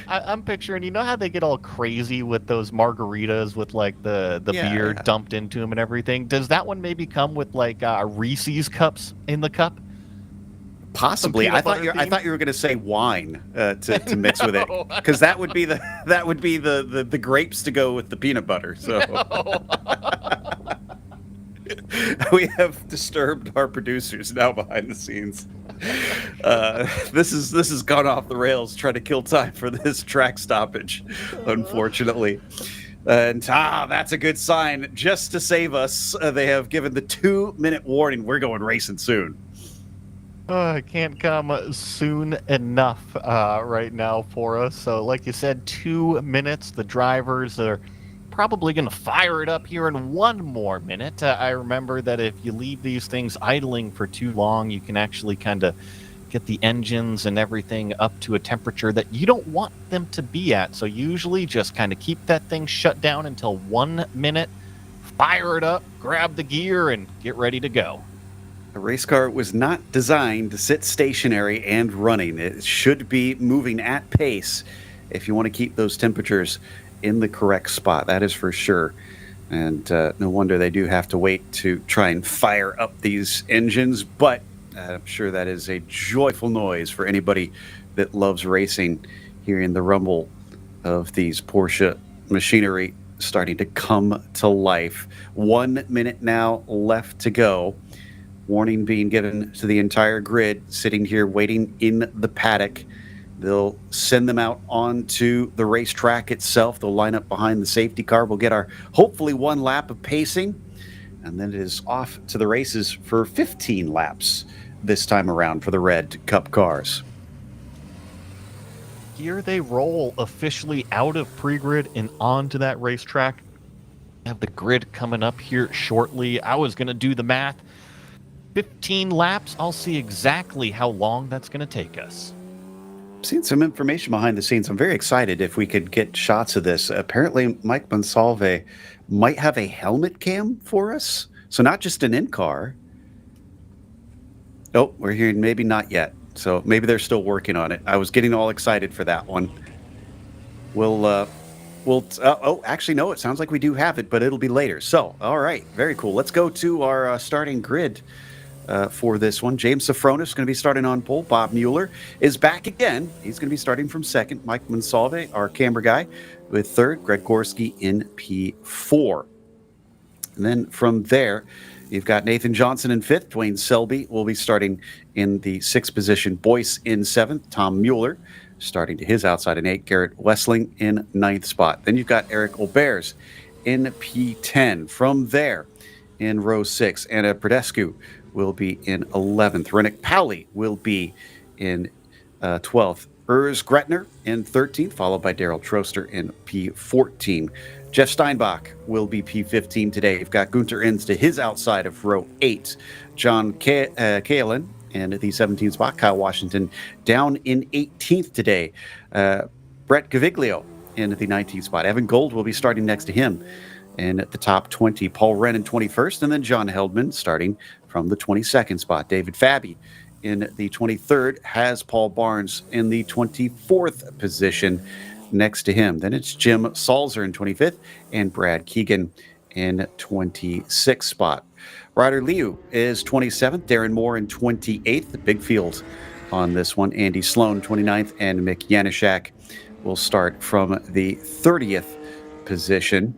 I'm picturing, you know how they get all crazy with those margaritas with like the beer dumped into them and everything? Does that one maybe come with like Reese's cups in the cup? Possibly. I thought you were going to say wine to mix with it, because that would be the grapes to go with the peanut butter. So we have disturbed our producers now behind the scenes. This has gone off the rails trying to kill time for this track stoppage, unfortunately. And that's a good sign. Just to save us, they have given the 2-minute warning. We're going racing soon. It can't come soon enough right now for us. So like you said, 2 minutes. The drivers are probably going to fire it up here in 1 more minute. I remember that if you leave these things idling for too long, you can actually kind of get the engines and everything up to a temperature that you don't want them to be at. So usually just kind of keep that thing shut down until 1 minute, fire it up, grab the gear, and get ready to go. A race car was not designed to sit stationary and running. It should be moving at pace if you want to keep those temperatures in the correct spot. That is for sure. And no wonder they do have to wait to try and fire up these engines. But I'm sure that is a joyful noise for anybody that loves racing, hearing the rumble of these Porsche machinery starting to come to life. 1 minute now left to go. Warning being given to the entire grid sitting here waiting in the paddock. They'll send them out onto the racetrack itself. They'll line up behind the safety car. We'll get our hopefully 1 lap of pacing, and then it is off to the races for 15 laps this time around for the red Cup cars. Here they roll officially out of pre-grid and onto that racetrack. Have the grid coming up here shortly. I was going to do the math. 15 laps, I'll see exactly how long that's going to take us. Seen some information behind the scenes. I'm very excited if we could get shots of this. Apparently, Mike Monsalve might have a helmet cam for us. So not just an in-car. Oh, we're hearing maybe not yet. So maybe they're still working on it. I was getting all excited for that one. Actually, no, it sounds like we do have it, but it'll be later. So, all right, very cool. Let's go to our starting grid. For this one, James Safronis is going to be starting on pole. Bob Mueller is back again. He's going to be starting from second. Mike Monsalve, our camera guy, with third. Greg Gorski in P4. And then from there, you've got Nathan Johnson in fifth. Dwayne Selby will be starting in the sixth position. Boyce in seventh. Tom Mueller starting to his outside in eighth. Garrett Wessling in ninth spot. Then you've got Eric Aubers in P10. From there, in row 6, Anna Pradescu will be in 11th. Rennick Powley will be in 12th. Urs Gretner in 13th, followed by Daryl Troster in P14. Jeff Steinbach will be P15 today. You've got Gunter Inns to his outside of row 8. John Kalen in the 17th spot. Kyle Washington down in 18th today. Brett Gaviglio in the 19th spot. Evan Gold will be starting next to him in the top 20. Paul Wren in 21st, and then John Heldman starting from the 22nd spot. David Fabi in the 23rd has Paul Barnes in the 24th position next to him. Then it's Jim Salzer in 25th and Brad Keegan in 26th spot. Ryder Liu is 27th, Darren Moore in 28th. The big field on this one. Andy Sloan 29th, and Mick Janishak will start from the 30th position.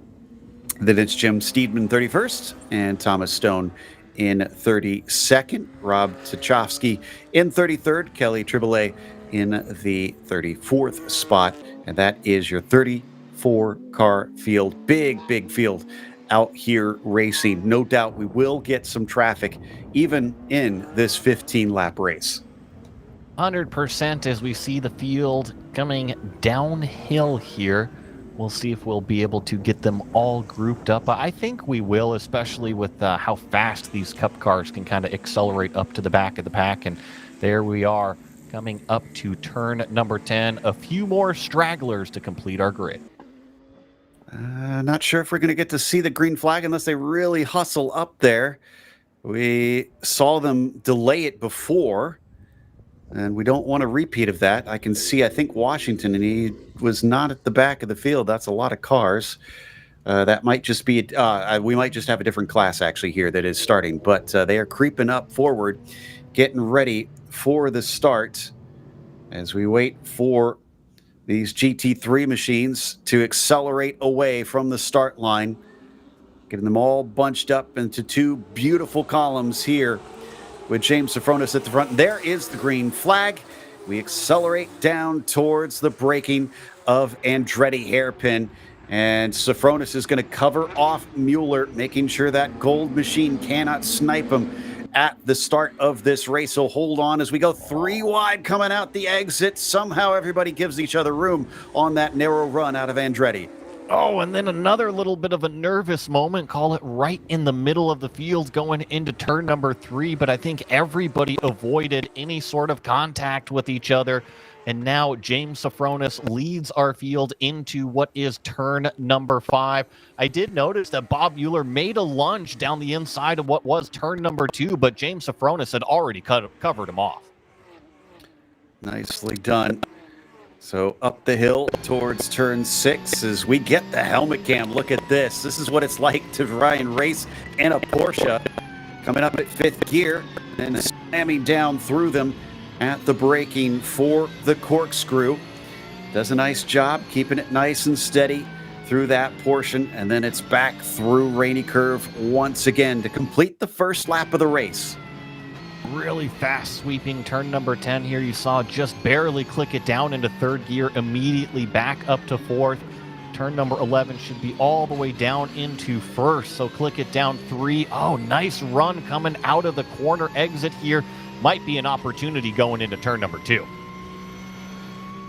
Then it's Jim Steedman 31st and Thomas Stone in 32nd. Rob Tchaikovsky in 33rd. Kelly Triboulet in the 34th spot. And that is your 34-car field. Big field out here racing. No doubt we will get some traffic even in this 15-lap race. 100% as we see the field coming downhill here. We'll see if we'll be able to get them all grouped up. I think we will, especially with how fast these Cup cars can kind of accelerate up to the back of the pack. And there we are coming up to turn number 10. A few more stragglers to complete our grid. Not sure if we're going to get to see the green flag unless they really hustle up there. We saw them delay it before, and we don't want a repeat of that. I can see, I think, Washington, and he was not at the back of the field. That's a lot of cars. That might just be, we might just have a different class actually here that is starting, but they are creeping up forward, getting ready for the start as we wait for these GT3 machines to accelerate away from the start line, getting them all bunched up into two beautiful columns here with James Sofronis at the front. There is the green flag. We accelerate down towards the braking of Andretti hairpin, and Sofronis is going to cover off Mueller, making sure that gold machine cannot snipe him at the start of this race. So hold on as we go 3 wide coming out the exit. Somehow everybody gives each other room on that narrow run out of Andretti. Oh, and then another little bit of a nervous moment, call it right in the middle of the field going into turn number 3, but I think everybody avoided any sort of contact with each other. And now James Sofronis leads our field into what is turn number 5. I did notice that Bob Mueller made a lunge down the inside of what was turn number 2, but James Sofronis had already covered him off. Nicely done. So up the hill towards turn 6 as we get the helmet cam. Look at this. This is what it's like to try and race in a Porsche. Coming up at 5th gear and slamming down through them at the braking for the corkscrew. Does a nice job keeping it nice and steady through that portion, and then it's back through Rainy Curve once again to complete the first lap of the race. Really fast sweeping turn number 10 here. You saw just barely click it down into 3rd gear, immediately back up to 4th. Turn number 11 should be all the way down into 1st, so click it down 3. Oh, nice run coming out of the corner exit here. Might be an opportunity going into turn number 2.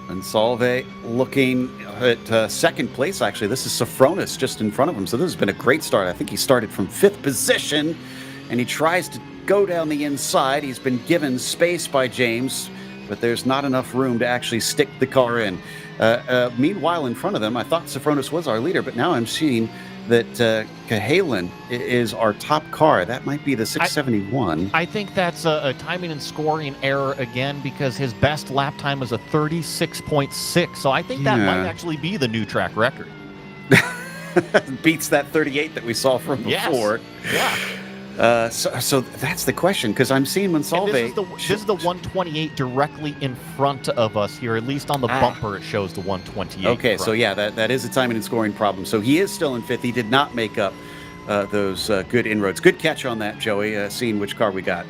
And Salve looking at 2nd place, actually. This is Sofronis just in front of him, so this has been a great start. I think he started from 5th position, and he tries to go down the inside. He's been given space by James, but there's not enough room to actually stick the car in. Meanwhile, in front of them, I thought Sofronis was our leader, but now I'm seeing that Cahalan is our top car. That might be the 671. I think that's a timing and scoring error again, because his best lap time was a 36.6, so I think that might actually be the new track record. Beats that 38 that we saw from before. Yeah. So that's the question, because I'm seeing Monsalve. This is the 128 directly in front of us here. At least on the bumper, it shows the 128. Okay, so yeah, that is a timing and scoring problem. So he is still in 5th. He did not make up those good inroads. Good catch on that, Joey, seeing which car we got.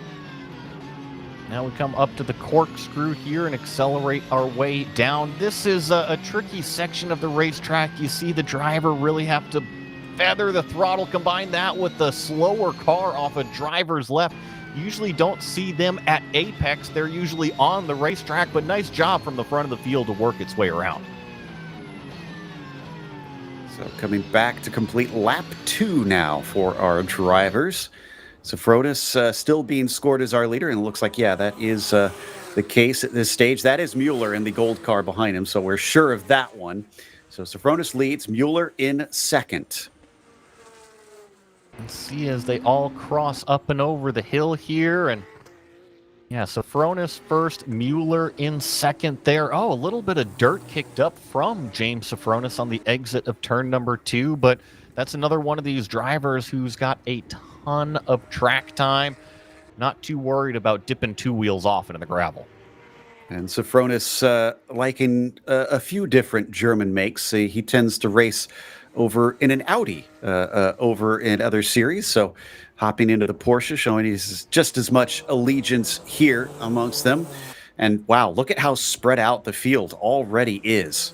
Now we come up to the corkscrew here and accelerate our way down. This is a tricky section of the racetrack. You see the driver really have to feather the throttle, combine that with the slower car off a driver's left. Usually don't see them at apex. They're usually on the racetrack, but nice job from the front of the field to work its way around. So coming back to complete lap 2 now for our drivers. Sofronis still being scored as our leader, and it looks like, yeah, that is the case at this stage. That is Mueller in the gold car behind him, so we're sure of that one. So Sofronis leads, Mueller in 2nd. Let's see as they all cross up and over the hill here. And yeah, Sofronis first, Mueller in 2nd there. Oh, a little bit of dirt kicked up from James Sofronis on the exit of turn number 2. But that's another one of these drivers who's got a ton of track time. Not too worried about dipping 2 wheels off into the gravel. And Sofronis, liking a few different German makes, he tends to race over in an Audi, over in other series. So hopping into the Porsche, showing he's just as much allegiance here amongst them. And wow, look at how spread out the field already is.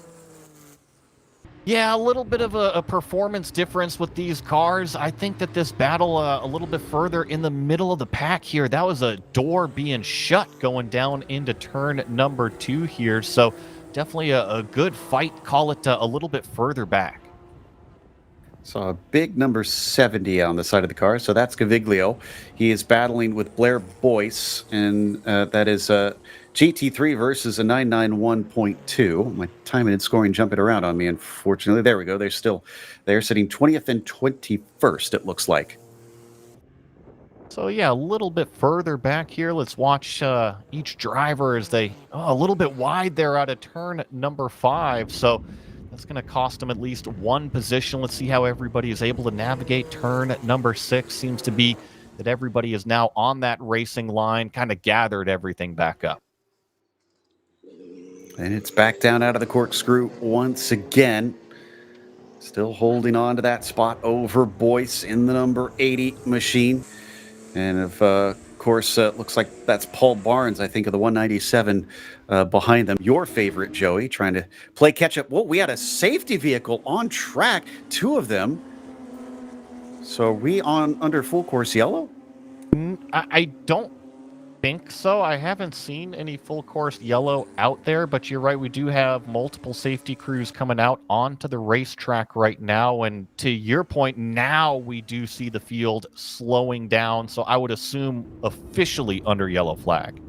Yeah, a little bit of a performance difference with these cars. I think that this battle a little bit further in the middle of the pack here. That was a door being shut going down into turn number 2 here. So definitely a good fight. Call it a little bit further back. Saw a big number 70 on the side of the car, so that's Gaviglio. He is battling with Blair Boyce, and that is a GT3 versus a 991.2. My timing and scoring jumping around on me, unfortunately. There we go. They're sitting 20th and 21st, it looks like. So yeah, a little bit further back here. Let's watch each driver as they a little bit wide there out of turn number 5. So that's going to cost them at least one position. Let's see how everybody is able to navigate turn number 6. Seems to be that everybody is now on that racing line, kind of gathered everything back up. And it's back down out of the corkscrew once again. Still holding on to that spot over Boyce in the number 80 machine. And of course, looks like that's Paul Barnes, I think, of the 197 behind them. Your favorite, Joey, trying to play catch-up. Whoa, we had a safety vehicle on track, 2 of them. So are we under full course yellow? I don't think so. I haven't seen any full course yellow out there, but you're right. We do have multiple safety crews coming out onto the racetrack right now. And to your point, now we do see the field slowing down. So I would assume officially under yellow flag.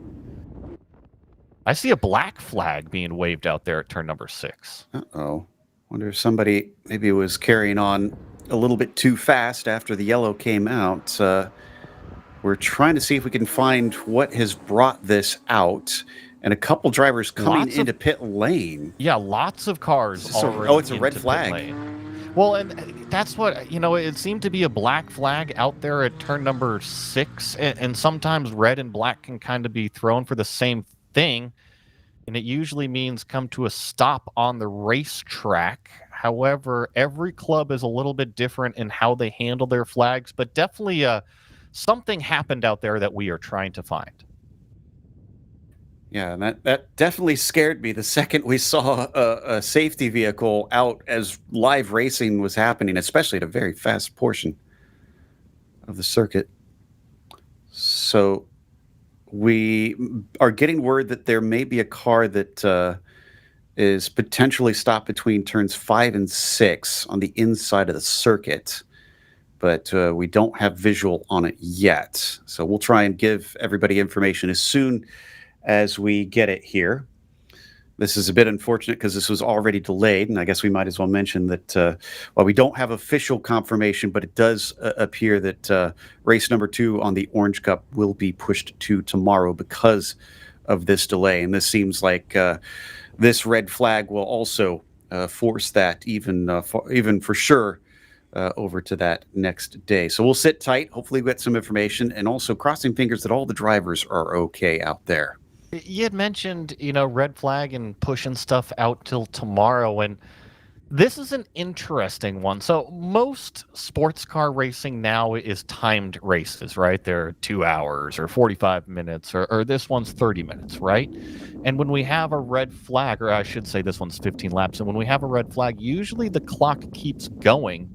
I see a black flag being waved out there at turn number 6. Uh-oh. Wonder if somebody maybe was carrying on a little bit too fast after the yellow came out. We're trying to see if we can find what has brought this out. And a couple drivers coming into pit lane. Yeah, lots of cars already. Oh, it's a red flag. Well, and that's what, it seemed to be a black flag out there at turn number 6. And sometimes red and black can kind of be thrown for the same thing. And it usually means come to a stop on the racetrack. However, every club is a little bit different in how they handle their flags. But definitely something happened out there that we are trying to find. Yeah, and that definitely scared me the second we saw a safety vehicle out as live racing was happening, especially at a very fast portion of the circuit. So we are getting word that there may be a car that is potentially stopped between turns 5 and 6 on the inside of the circuit. But we don't have visual on it yet. So we'll try and give everybody information as soon as we get it here. This is a bit unfortunate because this was already delayed, and I guess we might as well mention that while we don't have official confirmation, but it does appear that race number 2 on the Orange Cup will be pushed to tomorrow because of this delay. And this seems like this red flag will also force that even for sure over to that next day. So we'll sit tight. Hopefully we get some information, and also crossing fingers that all the drivers are okay out there. You had mentioned, red flag and pushing stuff out till tomorrow, and this is an interesting one. So most sports car racing now is timed races, right? They're 2 hours or 45 minutes, or this one's 30 minutes, right? And when we have a red flag, or I should say this one's 15 laps, and when we have a red flag, usually the clock keeps going.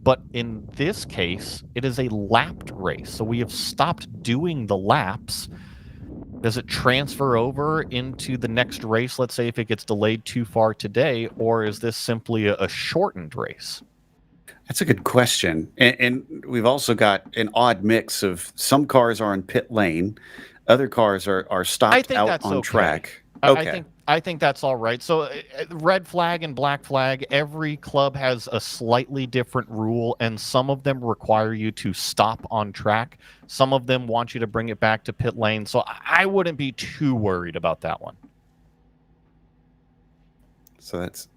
But in this case, it is a lapped race. So we have stopped doing the laps. Does it transfer over into the next race, let's say if it gets delayed too far today, or is this simply a shortened race? That's a good question. And we've also got an odd mix of some cars are in pit lane, other cars are stopped out on track. Okay. I think that's all right. So red flag and black flag, every club has a slightly different rule, and some of them require you to stop on track. Some of them want you to bring it back to pit lane. So I wouldn't be too worried about that one. So that's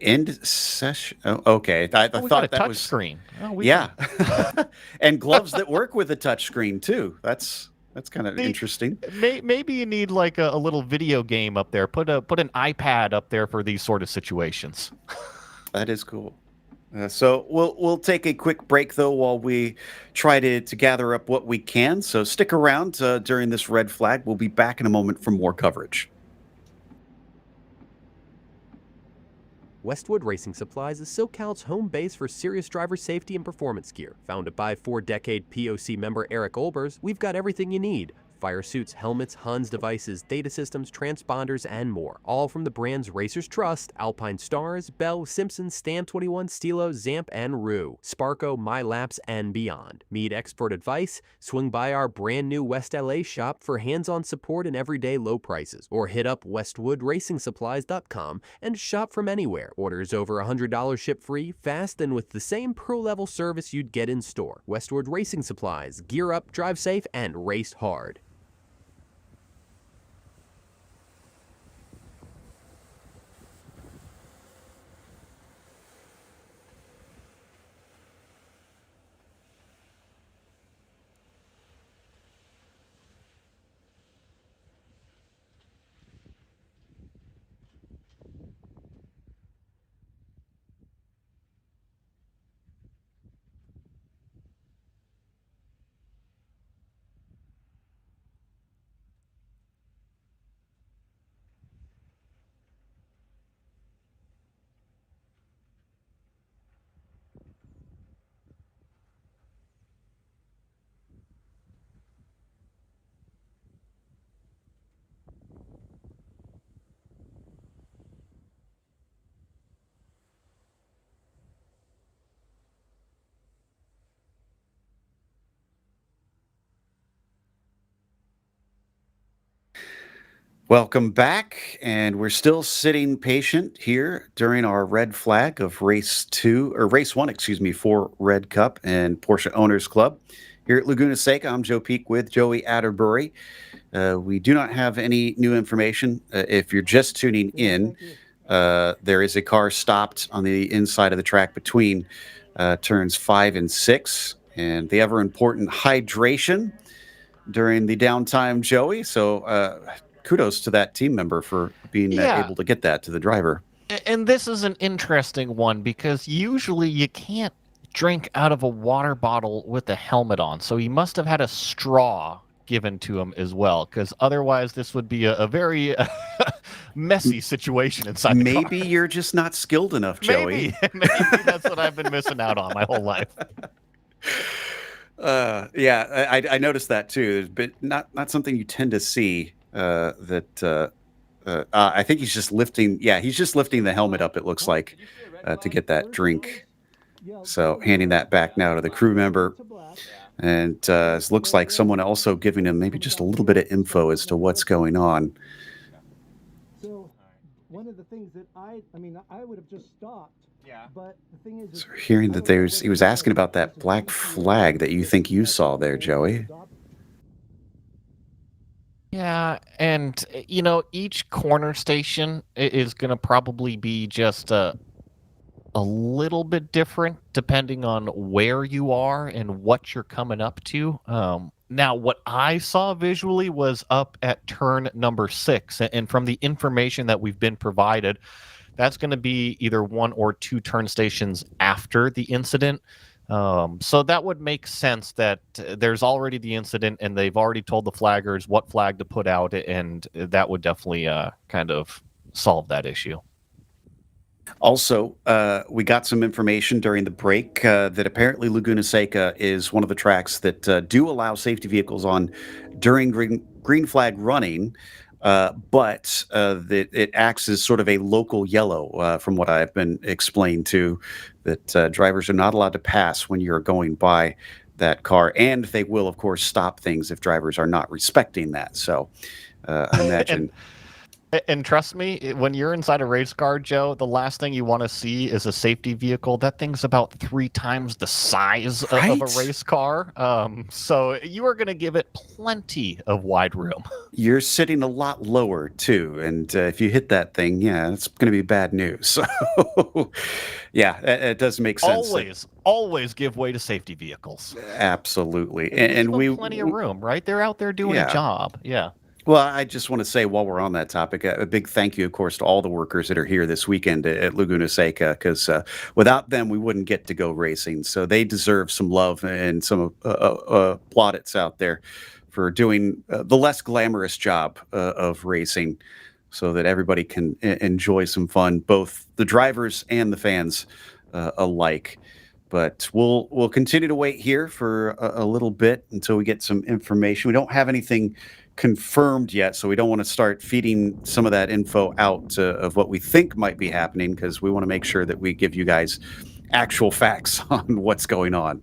end session. Oh, okay. I thought that was screen. Yeah, and gloves that work with a touch screen too. That's kind of interesting. Maybe you need like a little video game up there. Put an iPad up there for these sort of situations. That is cool. So we'll take a quick break though while we try to gather up what we can. So stick around during this red flag. We'll be back in a moment for more coverage. Westwood Racing Supplies is SoCal's home base for serious driver safety and performance gear. Founded by 4-decade POC member Eric Olbers, we've got everything you need. Fire suits, helmets, Huns devices, data systems, transponders, and more. All from the brands racers trust: Alpine Stars, Bell, Simpson, Stan 21, Stilo, Zamp, and Rue. Sparco, MyLaps, and beyond. Need expert advice? Swing by our brand new West LA shop for hands-on support and everyday low prices. Or hit up westwoodracingsupplies.com and shop from anywhere. Orders over $100 ship free, fast, and with the same pro-level service you'd get in store. Westwood Racing Supplies. Gear up, drive safe, and race hard. Welcome back, and we're still sitting patient here during our red flag of race one, for Red Cup and Porsche Owners Club. Here at Laguna Seca, I'm Joe Peak with Joey Atterbury. We do not have any new information. If you're just tuning in, there is a car stopped on the inside of the track between turns 5 and 6, and the ever important hydration during the downtime, Joey. So kudos to that team member for being able to get that to the driver. And this is an interesting one because usually you can't drink out of a water bottle with a helmet on. So he must have had a straw given to him as well, because otherwise this would be a very messy situation inside the car. Maybe you're just not skilled enough, Joey. Maybe that's what I've been missing out on my whole life. I noticed that too, but not something you tend to see. I think he's just lifting. Yeah, he's just lifting the helmet up. It looks like to get that drink. So handing that back now to the crew member, and it looks like someone also giving him maybe just a little bit of info as to what's going on. So one of the things that I would have just stopped. Yeah. But the thing is, So hearing that he was asking about that black flag that you think you saw there, Joey. Yeah, and each corner station is going to probably be just a little bit different depending on where you are and what you're coming up to. Now, what I saw visually was up at turn number 6, and from the information that we've been provided, that's going to be either 1 or 2 turn stations after the incident. So that would make sense that there's already the incident and they've already told the flaggers what flag to put out, and that would definitely kind of solve that issue. Also, we got some information during the break that apparently Laguna Seca is one of the tracks that do allow safety vehicles on during green flag running, but that it acts as sort of a local yellow, from what I've been explained to, that drivers are not allowed to pass when you're going by that car, and they will, of course, stop things if drivers are not respecting that. So I imagine... And trust me, when you're inside a race car, Joe, the last thing you want to see is a safety vehicle. That thing's about 3 times the size of a race car. So you are going to give it plenty of wide room. You're sitting a lot lower, too. And if you hit that thing, it's going to be bad news. So, it does make sense. Always give way to safety vehicles. Absolutely. And we plenty of room, right? They're out there doing a job. Yeah. Well, I just want to say, while we're on that topic, a big thank you, of course, to all the workers that are here this weekend at Laguna Seca, because without them, we wouldn't get to go racing. So they deserve some love and some plaudits out there for doing the less glamorous job of racing. so that everybody can enjoy some fun, both the drivers and the fans alike. But we'll continue to wait here for a little bit until we get some information. We don't have anything confirmed yet, so we don't want to start feeding some of that info out of what we think might be happening, because we want to make sure that we give you guys actual facts on what's going on.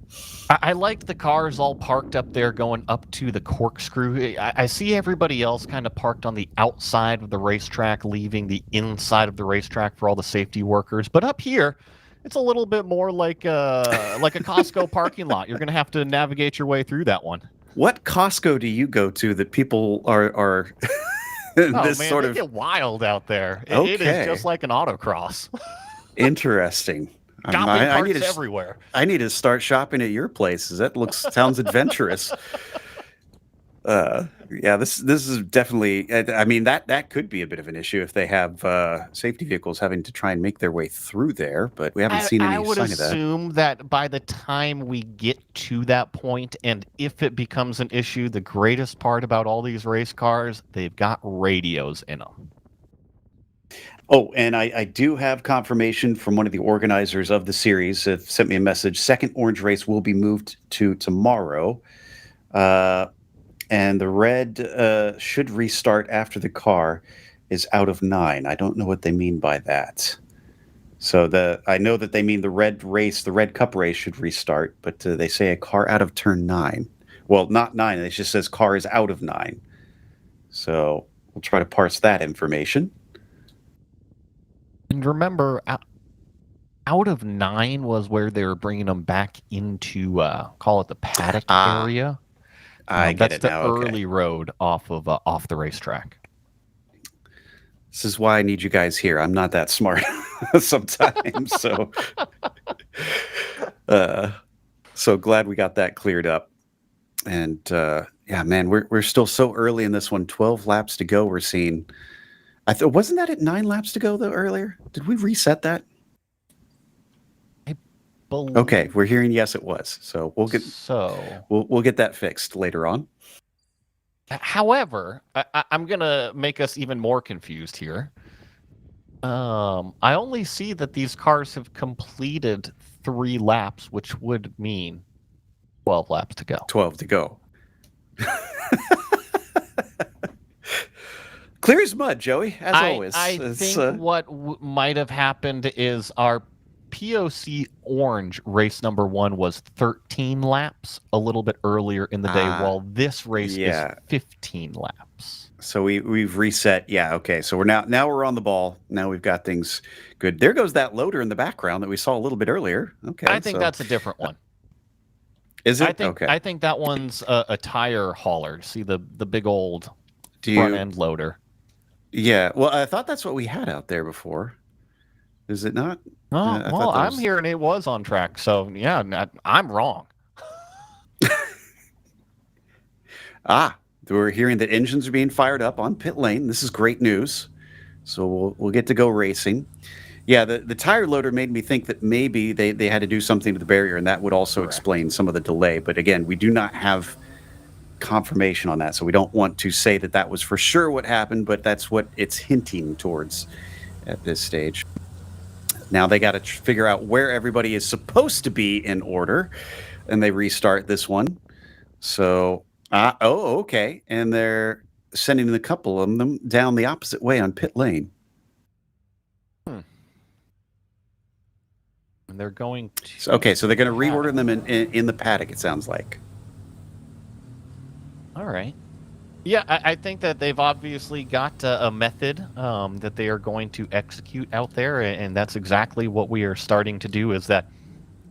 I like the cars all parked up there going up to the corkscrew. I see everybody else kind of parked on the outside of the racetrack, leaving the inside of the racetrack for all the safety workers. But up here, it's a little bit more like a Costco parking lot. You're going to have to navigate your way through that one. What Costco do you go to that people are this sort of get wild out there? It is just like an autocross. Interesting. I need everywhere. I need to start shopping at your places. That sounds adventurous. Yeah, this is definitely. I mean, that could be a bit of an issue if they have safety vehicles having to try and make their way through there. But we haven't seen any sign of that. I would assume that by the time we get to that point, and if it becomes an issue, the greatest part about all these race cars, they've got radios in them. Oh, and I do have confirmation from one of the organizers of the series. It sent me a message. Second Orange race will be moved to tomorrow. And the red should restart after the car is out of 9. I don't know what they mean by that. So I know that they mean the red race, the red cup race should restart, but they say a car out of turn 9. Well, not 9. It just says car is out of 9. So we'll try to parse that information. And remember, out of 9 was where they were bringing them back into, call it the paddock area. I get that's it now. The early road off the racetrack. This is why I need you guys here. I'm not that smart sometimes, so glad we got that cleared up. And yeah, man, we're still so early in this one. 12 laps to go. We're seeing. Wasn't that at 9 laps to go though earlier? Did we reset that? Okay, we're hearing yes, it was. So we'll get that fixed later on. However, I'm gonna make us even more confused here. I only see that these cars have completed 3 laps, which would mean 12 laps to go. 12 to go. Clear as mud, Joey, as always. I think what might have happened is our POC Orange race number 1 was 13 laps a little bit earlier in the day, while this race is 15 laps. So we've reset. Yeah, okay. So we're now we're on the ball. Now we've got things good. There goes that loader in the background that we saw a little bit earlier. Okay. I think that's a different one. Is it? I think that one's a tire hauler. See the big old front end loader. Yeah. Well, I thought that's what we had out there before. Is it not? Oh, well, I'm hearing it was on track. So, yeah, I'm wrong. We're hearing that engines are being fired up on pit lane. This is great news. So we'll get to go racing. Yeah, the tire loader made me think that maybe they had to do something to the barrier, and that would also explain some of the delay. But again, we do not have confirmation on that, so we don't want to say that was for sure what happened, but that's what it's hinting towards at this stage. Now they got to figure out where everybody is supposed to be in order, and they restart this one. So, okay, and they're sending a couple of them down the opposite way on pit lane. And they're going to... So they're going to reorder them in the paddock, it sounds like. All right. Yeah, I think that they've obviously got a method that they are going to execute out there, and that's exactly what we are starting to do, is that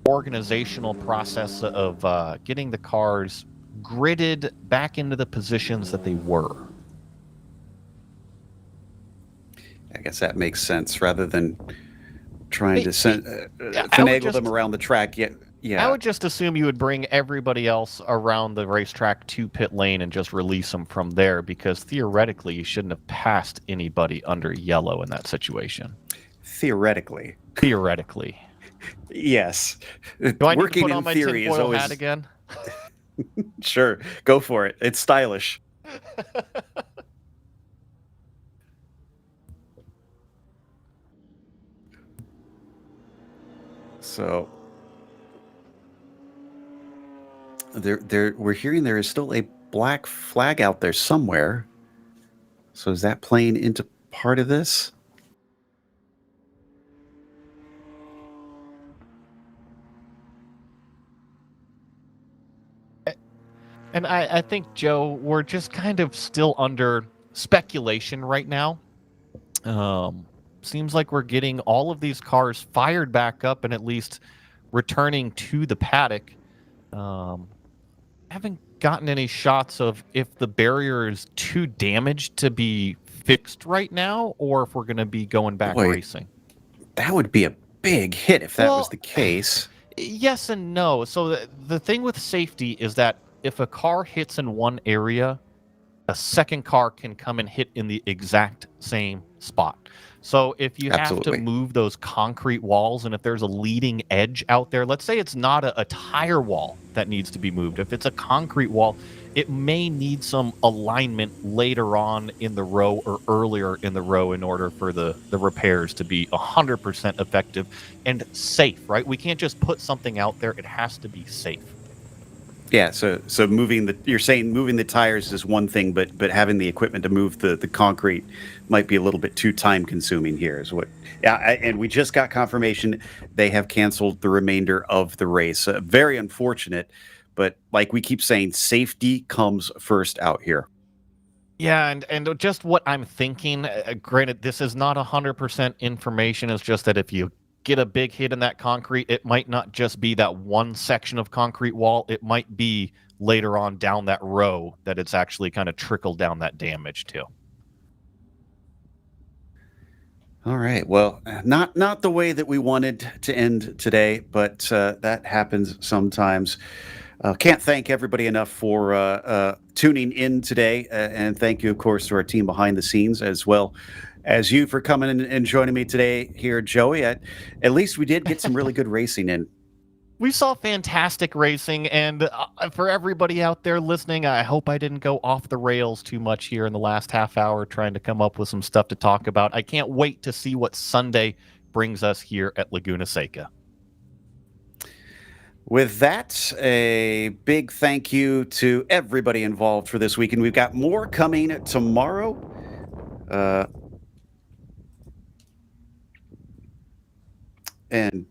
organizational process of getting the cars gridded back into the positions that they were. I guess that makes sense, rather than trying to finagle them around the track. Yeah. I would just assume you would bring everybody else around the racetrack to pit lane and just release them from there, because theoretically you shouldn't have passed anybody under yellow in that situation. Theoretically. Do Yes. I need Working to put in on my theory is tinfoil always... hat again? Sure, go for it. It's stylish. So we're hearing there is still a black flag out there somewhere. So is that playing into part of this? And I think, Joe, we're just kind of still under speculation right now. Seems like we're getting all of these cars fired back up and at least returning to the paddock. Haven't gotten any shots of if the barrier is too damaged to be fixed right now or if we're going to be going back racing. That would be a big hit if that was the case. Yes and no. So the thing with safety is that if a car hits in one area, a second car can come and hit in the exact same spot. So if you have to move those concrete walls, and if there's a leading edge out there, let's say it's not a tire wall that needs to be moved. If it's a concrete wall, it may need some alignment later on in the row or earlier in the row in order for the repairs to be 100% effective and safe, right? We can't just put something out there. It has to be safe. Yeah, so you're saying moving the tires is one thing, but having the equipment to move the concrete might be a little bit too time consuming here is what. Yeah, and we just got confirmation they have canceled the remainder of the race. Very unfortunate, but like we keep saying, safety comes first out here. Yeah, and just what I'm thinking, granted, this is not 100% information. It's just that if you get a big hit in that concrete, it might not just be that one section of concrete wall. It might be later on down that row that it's actually kind of trickled down that damage too. All right. Well, not the way that we wanted to end today, but that happens sometimes. Can't thank everybody enough for tuning in today. And thank you, of course, to our team behind the scenes as well as you for coming and joining me today here, Joey. At least we did get some really good racing in. We saw fantastic racing, and for everybody out there listening, I hope I didn't go off the rails too much here in the last half hour trying to come up with some stuff to talk about. I can't wait to see what Sunday brings us here at Laguna Seca. With that, a big thank you to everybody involved for this week, and we've got more coming tomorrow. And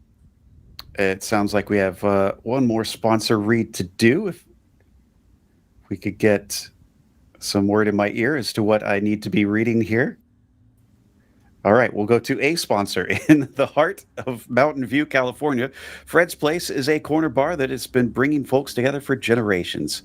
it sounds like we have one more sponsor read to do. If we could get some word in my ear as to what I need to be reading here. All right, we'll go to a sponsor in the heart of Mountain View, California. Fred's Place is a corner bar that has been bringing folks together for generations.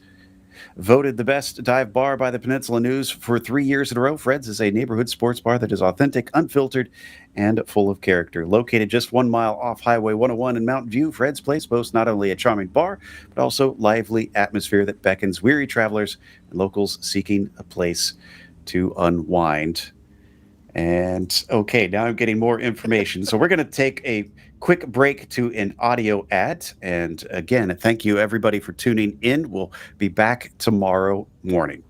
Voted the best dive bar by the Peninsula News for 3 years in a row, Fred's is a neighborhood sports bar that is authentic, unfiltered, and full of character. Located just 1 mile off Highway 101 in Mountain View, Fred's Place boasts not only a charming bar, but also lively atmosphere that beckons weary travelers and locals seeking a place to unwind. And okay, now I'm getting more information. So we're going to take a quick break to an audio ad. And again, thank you everybody for tuning in. We'll be back tomorrow morning.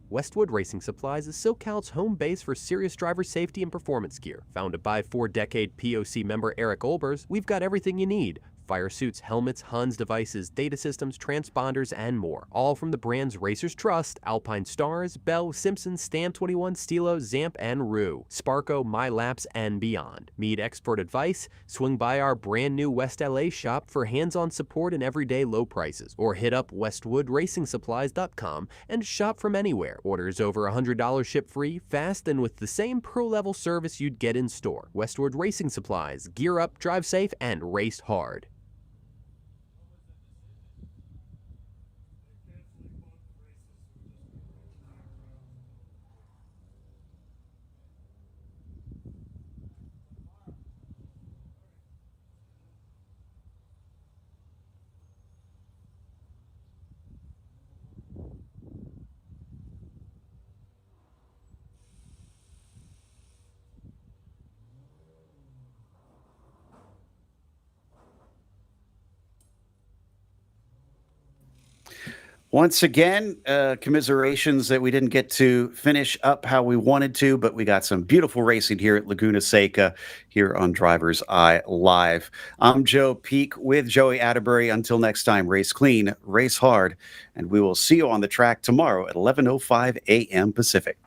Westwood Racing Supplies is SoCal's home base for serious driver safety and performance gear. Founded by 4-decade POC member Eric Olbers, we've got everything you need. Fire suits, helmets, Huns devices, data systems, transponders, and more. All from the brands Racers Trust, Alpine Stars, Bell, Simpson, Stam 21, Stilo, Zamp, and Rue, Sparco, MyLaps, and beyond. Need expert advice? Swing by our brand new West LA shop for hands-on support and everyday low prices. Or hit up westwoodracingsupplies.com and shop from anywhere. Orders over $100 ship free, fast, and with the same pro-level service you'd get in store. Westwood Racing Supplies. Gear up, drive safe, and race hard. Once again, commiserations that we didn't get to finish up how we wanted to, but we got some beautiful racing here at Laguna Seca here on Driver's Eye Live. I'm Joe Peak with Joey Atterbury. Until next time, race clean, race hard, and we will see you on the track tomorrow at 11:05 a.m. Pacific.